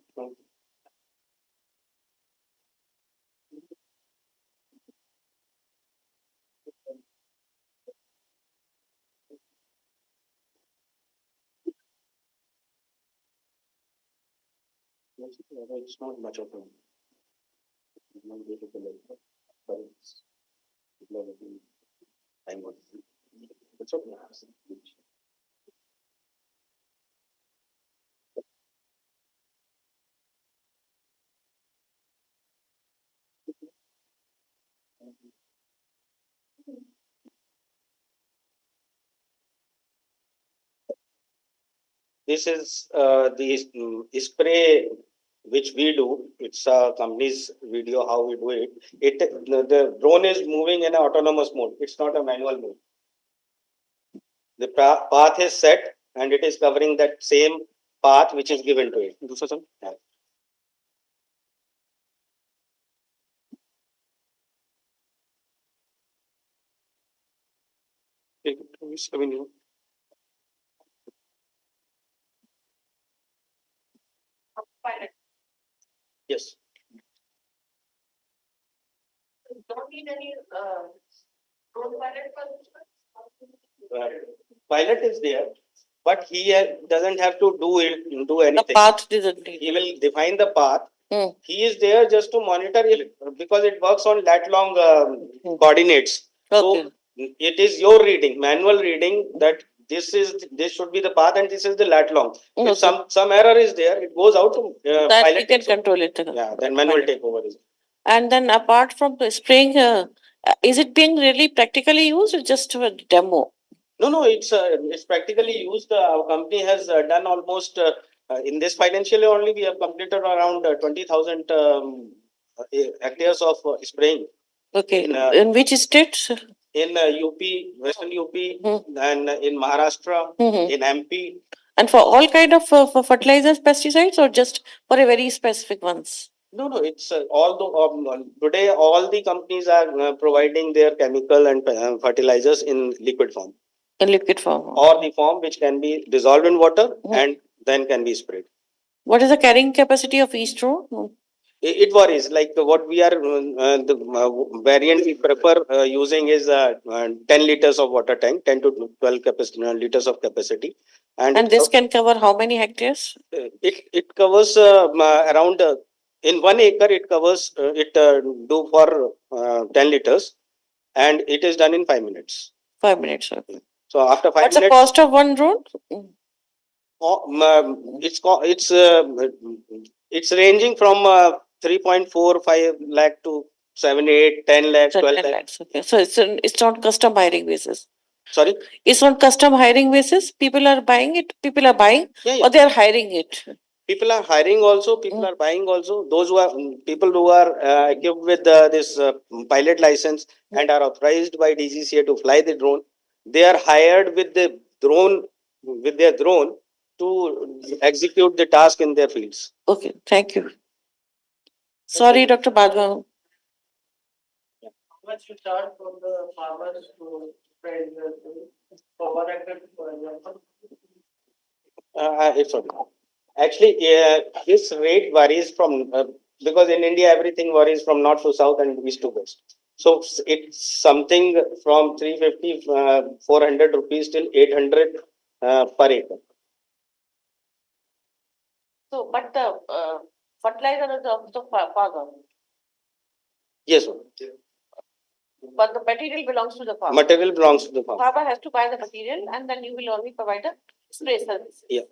It's not much of a it's okay. This is the spray which we do. It's a company's video how we do it. The drone is moving in an autonomous mode. It's not a manual mode. The path is set and it is covering that same path which is given to it. Yeah. Yes. Don't need any drone pilot for pilot is there, but he doesn't have to do anything. The path doesn't need. He will define the path. He is there just to monitor it because it works on that long coordinates. Okay. So it is your reading, manual reading that this should be the path and this is the lat long. Okay. If some error is there, it goes out to That pilot. we can control it. Yeah, then manual takeover is. And then apart from the spraying, is it being really practically used or just a demo? No, it's practically used. Our company has done almost in this financial year only we have completed around 20,000 hectares of spraying. Okay. In which states? In UP, Western UP, and in Maharashtra, in MP. And for all kind of for fertilizers, pesticides, or just for a very specific ones? No, it's all the today all the companies are providing their chemical and fertilizers in liquid form. In liquid form. Or the form which can be dissolved in water and then can be sprayed. What is the carrying capacity of each drone? It varies. Like what we are, the variant we prefer using is 10 liters of water tank, 10 to 12 liters of capacity. And this can cover how many hectares? It covers around, in 1 acre, it covers, do for 10 liters and it is done in 5 minutes. 5 minutes, okay. So after 5 What's minutes. What's the cost of one drone? It's ranging from 3.45 lakh to 7, 8, 10 lakhs, 12 lakhs. Okay. So it's on custom hiring basis. Sorry? It's on custom hiring basis. People are buying it. People are buying, or they are hiring it. People are hiring also. People are buying also. Those who are people who are equipped with this pilot license and are authorized by DGCA to fly the drone, they are hired with the drone with their drone to execute the task in their fields. Okay, thank you. Sorry, Dr. Badwa. How much you charge from the farmers to spread for 1 hectare, for example? It's okay. Actually, this rate varies from because in India everything varies from north to south and east to west. So it's something from 350, 400 rupees till 800 per acre. So, but the fertilizer is of the farmer. Yes, sir. But the material belongs to the farmer. Material belongs to the farmer. Farmer has to buy the material and then you will only provide a spray service. Yeah.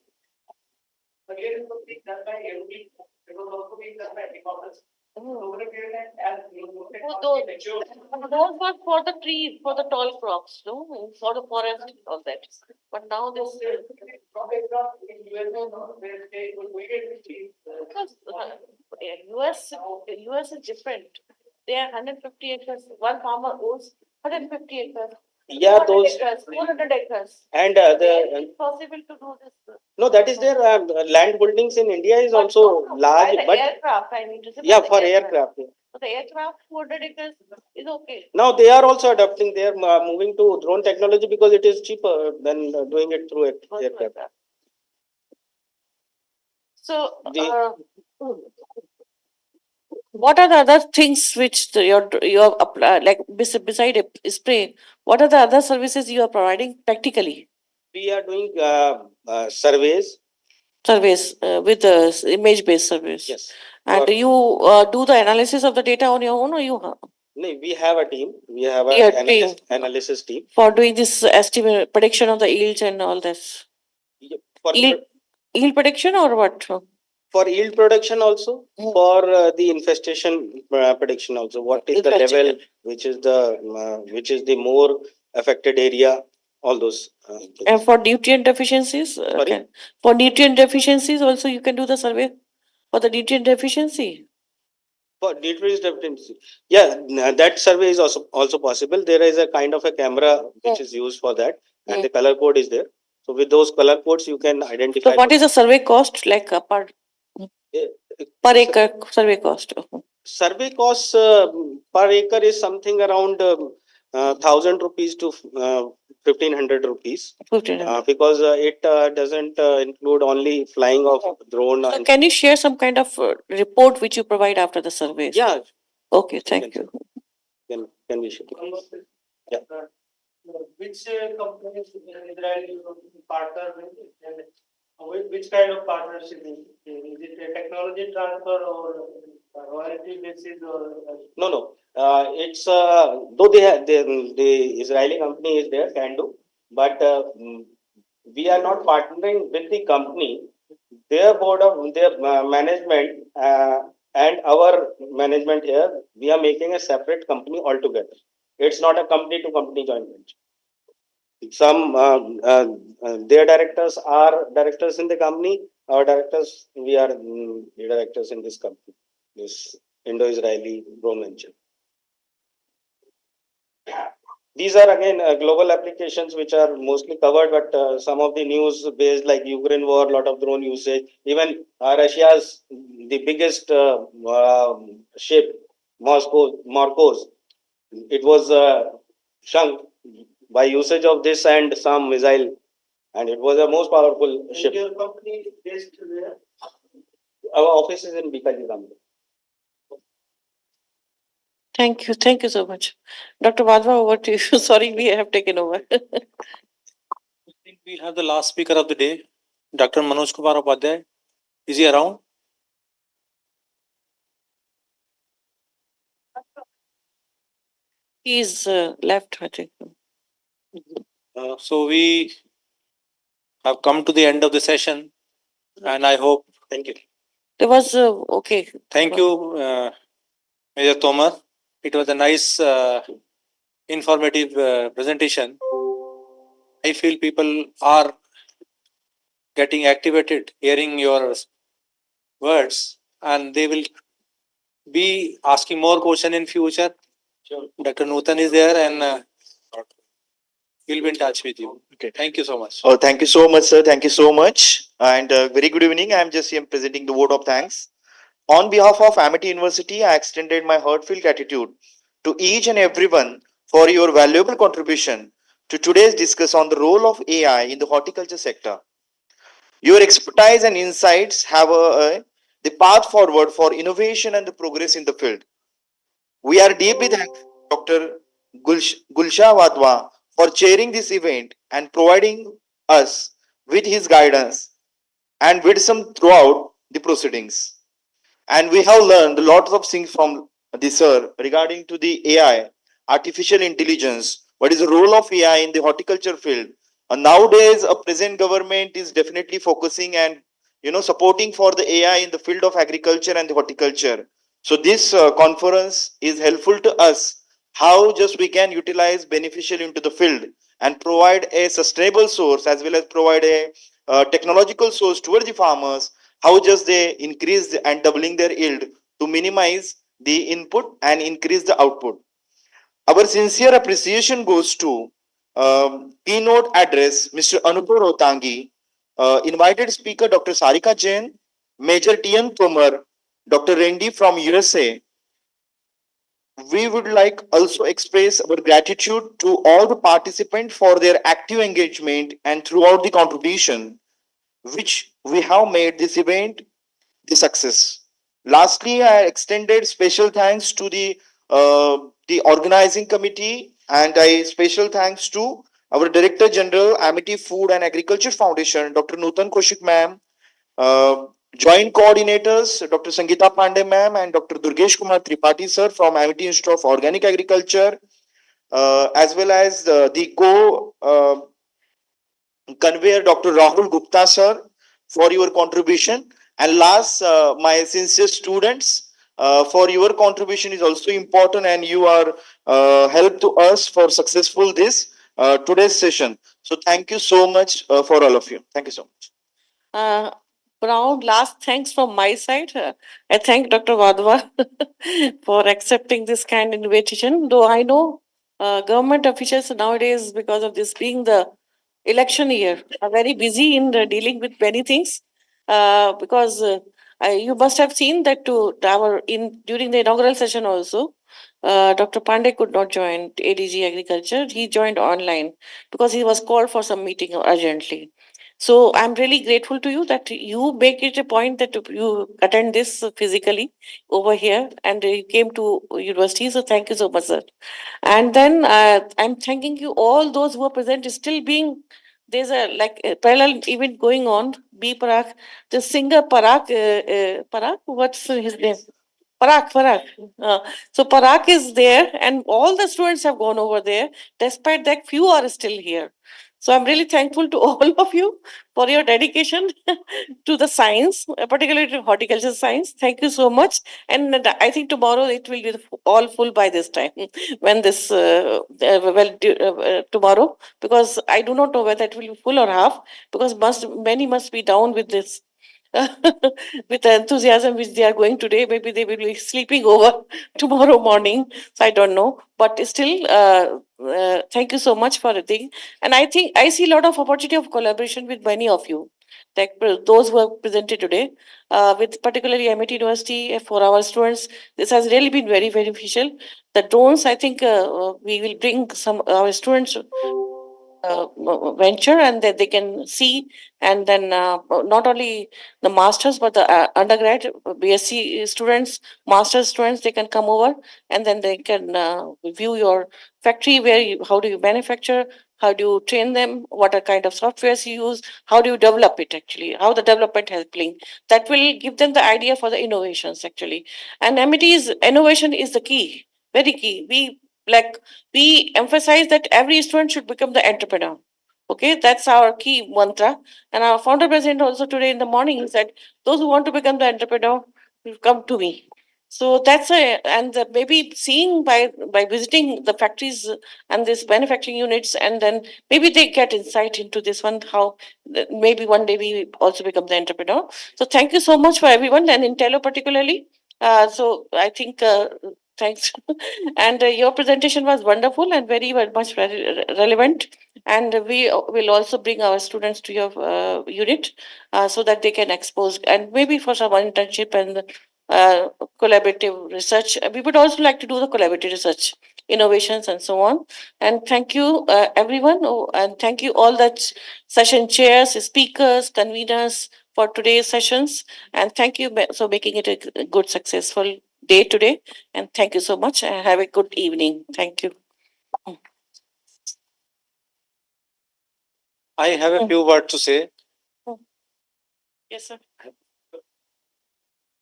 Again, it will be done by MD. It will also be done by e-commerce. Those were for the trees, for the tall crops, no? For the forest, all that. But now this. Because US is different. They are 150 acres. One farmer owns 150 acres. Yeah, those 400 acres. and It's possible to do this. no, that is their land holdings in India is also large, By the but aircraft, I mean, to say yeah, by the for aircraft. Yeah. So the aircraft 400 acres is okay. Now they are also adopting. They are moving to drone technology because it is cheaper than doing it through aircraft. So, what are the other things which you're like beside a spray? What are the other services you are providing practically? We are doing surveys. Surveys with the image-based surveys. Yes. And For- you do the analysis of the data on your own, or you No, we have a team. We have Yeah, an team. analysis team. for doing this estimate prediction of the yields and all this? For Yield prediction or what? for yield production also, for the infestation prediction also. What is the level? Which is the more affected area? All those. And for nutrient deficiencies? Sorry? For nutrient deficiencies also you can do the survey for the nutrient deficiency? For nutrient deficiency, yeah, that survey is also possible. There is a kind of a camera which is used for that, and the color code is there. So with those color codes, you can identify. So what is the survey cost like per acre survey cost? Survey cost per acre is something around 1,000 rupees to 1,500 rupees. 1,500. Because it doesn't include only flying of drone. So can you share some kind of report which you provide after the survey? Yeah. Okay, thank you. Can we share? Yeah. Which company is Israeli partner with, and which kind of partnership is it a technology transfer or royalty basis or? No. It's though the Israeli company is there, can do, but we are not partnering with the company. Their board of their management and our management here, we are making a separate company altogether. It's not a company to company joint venture. Some their directors are directors in the company. Our directors, we are the directors in this company, this Indo-Israeli drone venture. These are again global applications which are mostly covered, but some of the news based like Ukraine war, lot of drone usage. Even Russia's the biggest ship, Morcos, it was sunk by usage of this and some missile, and it was the most powerful ship. Your company based where? Our office is in Bikaji. Thank you so much. Dr. Vadva, over to you. Sorry, we have taken over. I think we have the last speaker of the day, Dr. Manoj Kumar Upadhyay. Is he around? He's left, I think. So we have come to the end of the session, and I hope. Thank you. There was okay. Thank you, Major Tomar. It was a nice, informative presentation. I feel people are getting activated hearing your words, and they will be asking more questions in future. Sure. Dr. Nutan is there, and we'll be in touch with you. Okay. Thank you so much. Oh, thank you so much, sir. Thank you so much. And very good evening. I'm just here presenting the vote of thanks. On behalf of Amity University, I extended my heartfelt gratitude to each and everyone for your valuable contribution to today's discussion on the role of AI in the horticulture sector. Your expertise and insights have the path forward for innovation and the progress in the field. We are deeply thankful to Dr. Gulsha Wadwa for chairing this event and providing us with his guidance and wisdom throughout the proceedings. And we have learned a lot of things from the sir regarding to the AI, artificial intelligence, what is the role of AI in the horticulture field. And nowadays, a present government is definitely focusing and supporting for the AI in the field of agriculture and the horticulture. So this conference is helpful to us how just we can utilize beneficial into the field and provide a sustainable source as well as provide a technological source towards the farmers, how just they increase and doubling their yield to minimize the input and increase the output. Our sincere appreciation goes to keynote address, Mr. Anupur Rotangi, invited speaker Dr. Sarika Jain, Major T.M. Tomar, Dr. Randy from USA. We would like also express our gratitude to all the participants for their active engagement and throughout the contribution, which we have made this event the success. Lastly, I extended special thanks to the organizing committee, and I special thanks to our Director General, Amity Food and Agriculture Foundation, Dr. Nutan Koshik ma'am, joint coordinators, Dr. Sangeeta Pandey ma'am and Dr. Durgesh Kumar Tripathi sir from Amity Institute of Organic Agriculture, as well as the conveyor Dr. Rahul Gupta sir for your contribution. And last, my sincere students, for your contribution is also important, and you are help to us for successful this today's session. So thank you so much for all of you. Thank you so much. Proud last thanks from my side. I thank Dr. Wadhwa for accepting this kind invitation. Though I know government officials nowadays, because of this being the election year, are very busy in dealing with many things. Because you must have seen that during the inaugural session also, Dr. Pandey could not join ADG Agriculture. He joined online because he was called for some meeting urgently. So I'm really grateful to you that you make it a point that you attend this physically over here, and you came to university. So thank you so much, sir. And then I'm thanking you all those who are present, still being there's a parallel event going on. B Parag, the singer Parag, Parag, what's his name? Parag. So Parag is there, and all the students have gone over there. Despite that, few are still here. So I'm really thankful to all of you for your dedication to the science, particularly to horticulture science. Thank you so much. And I think tomorrow it will be all full by this time when this, tomorrow, because I do not know whether it will be full or half, because many must be down with this. With the enthusiasm which they are going today, maybe they will be sleeping over tomorrow morning. So I don't know, but still, thank you so much for the thing. And I think I see a lot of opportunity of collaboration with many of you, like those who have presented today, with particularly MIT University for our students. This has really been very beneficial. The drones, I think we will bring some our students venture, and that they can see, and then not only the masters but the undergrad BSc students, master's students, they can come over, and then they can view your factory, how do you manufacture, how do you train them, what are kind of softwares you use, how do you develop it actually, how the development helping, that will give them the idea for the innovations actually. And MIT's innovation is the key, very key. We emphasize that every student should become the entrepreneur. Okay, that's our key mantra. And our founder president also today in the morning he said, those who want to become the entrepreneur will come to me. So that's maybe seeing by visiting the factories and these manufacturing units, and then maybe they get insight into this one, how maybe one day we also become the entrepreneur. So thank you so much for everyone, and Intello particularly. So I think thanks. And your presentation was wonderful and very much relevant. And we will also bring our students to your unit so that they can expose, and maybe for some internship and collaborative research. We would also like to do the collaborative research, innovations, and so on. And thank you, everyone. And thank you, all the session chairs, speakers, conveners for today's sessions. And thank you for making it a good, successful day today. And thank you so much. And have a good evening. Thank you. I have a few words to say. Yes, sir.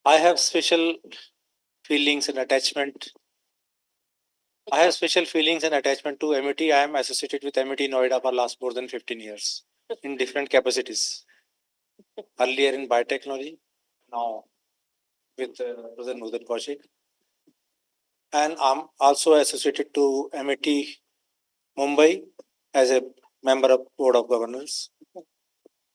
I have special feelings and attachment. I have special feelings and attachment to MIT. I am associated with MIT Noida for last more than 15 years in different capacities. Earlier in biotechnology, now with President Nutan Koshik. And I'm also associated to MIT Mumbai as a member of Board of Governors.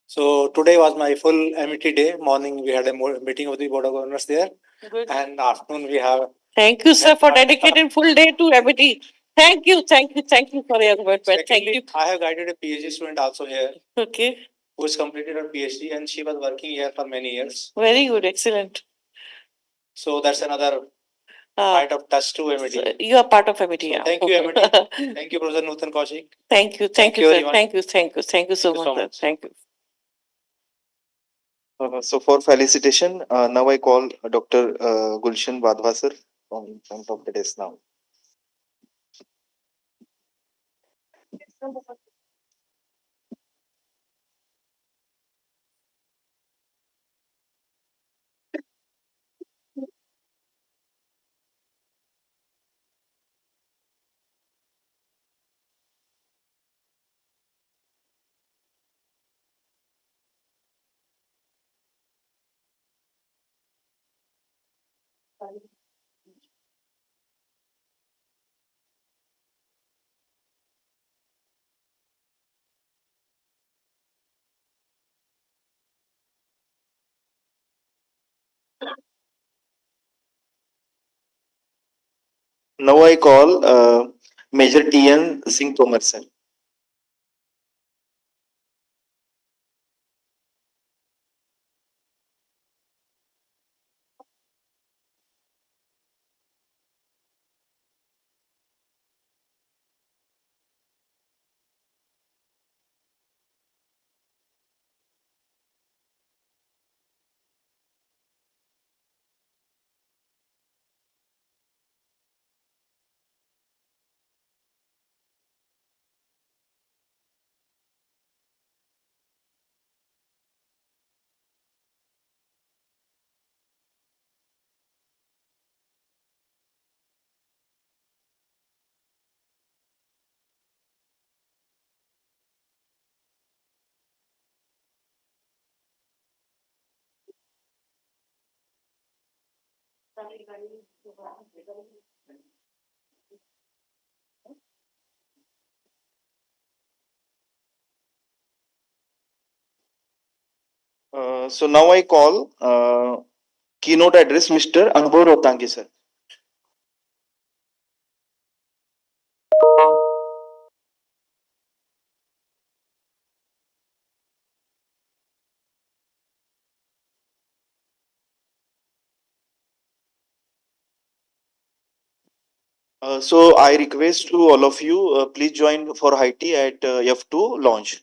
So today was my full MIT day. Morning we had a meeting of the Board of Governors there. Good. And afternoon we have... Thank you, sir, for dedicating full day to MIT. Thank you for your commitment. Thank Secondly, you. I have guided a PhD student also here Okay, who has completed her PhD and she was working here for many years. very good, excellent. So that's another point of touch to MIT. So you are part of MIT. So Yeah. thank you, MIT. Thank you, Professor Nutan Kaushik. Thank you, Thank you, sir. everyone. Thank you so much, sir. Thank you. So for felicitation, now I call Dr. Gulshan Wadhwa sir from front of the desk now. Now I call Major T.N. Singh Tomar sir. So now I call keynote address Mr. Anubhav Rotangi sir. So I request to all of you, please join for high tea at F2 launch.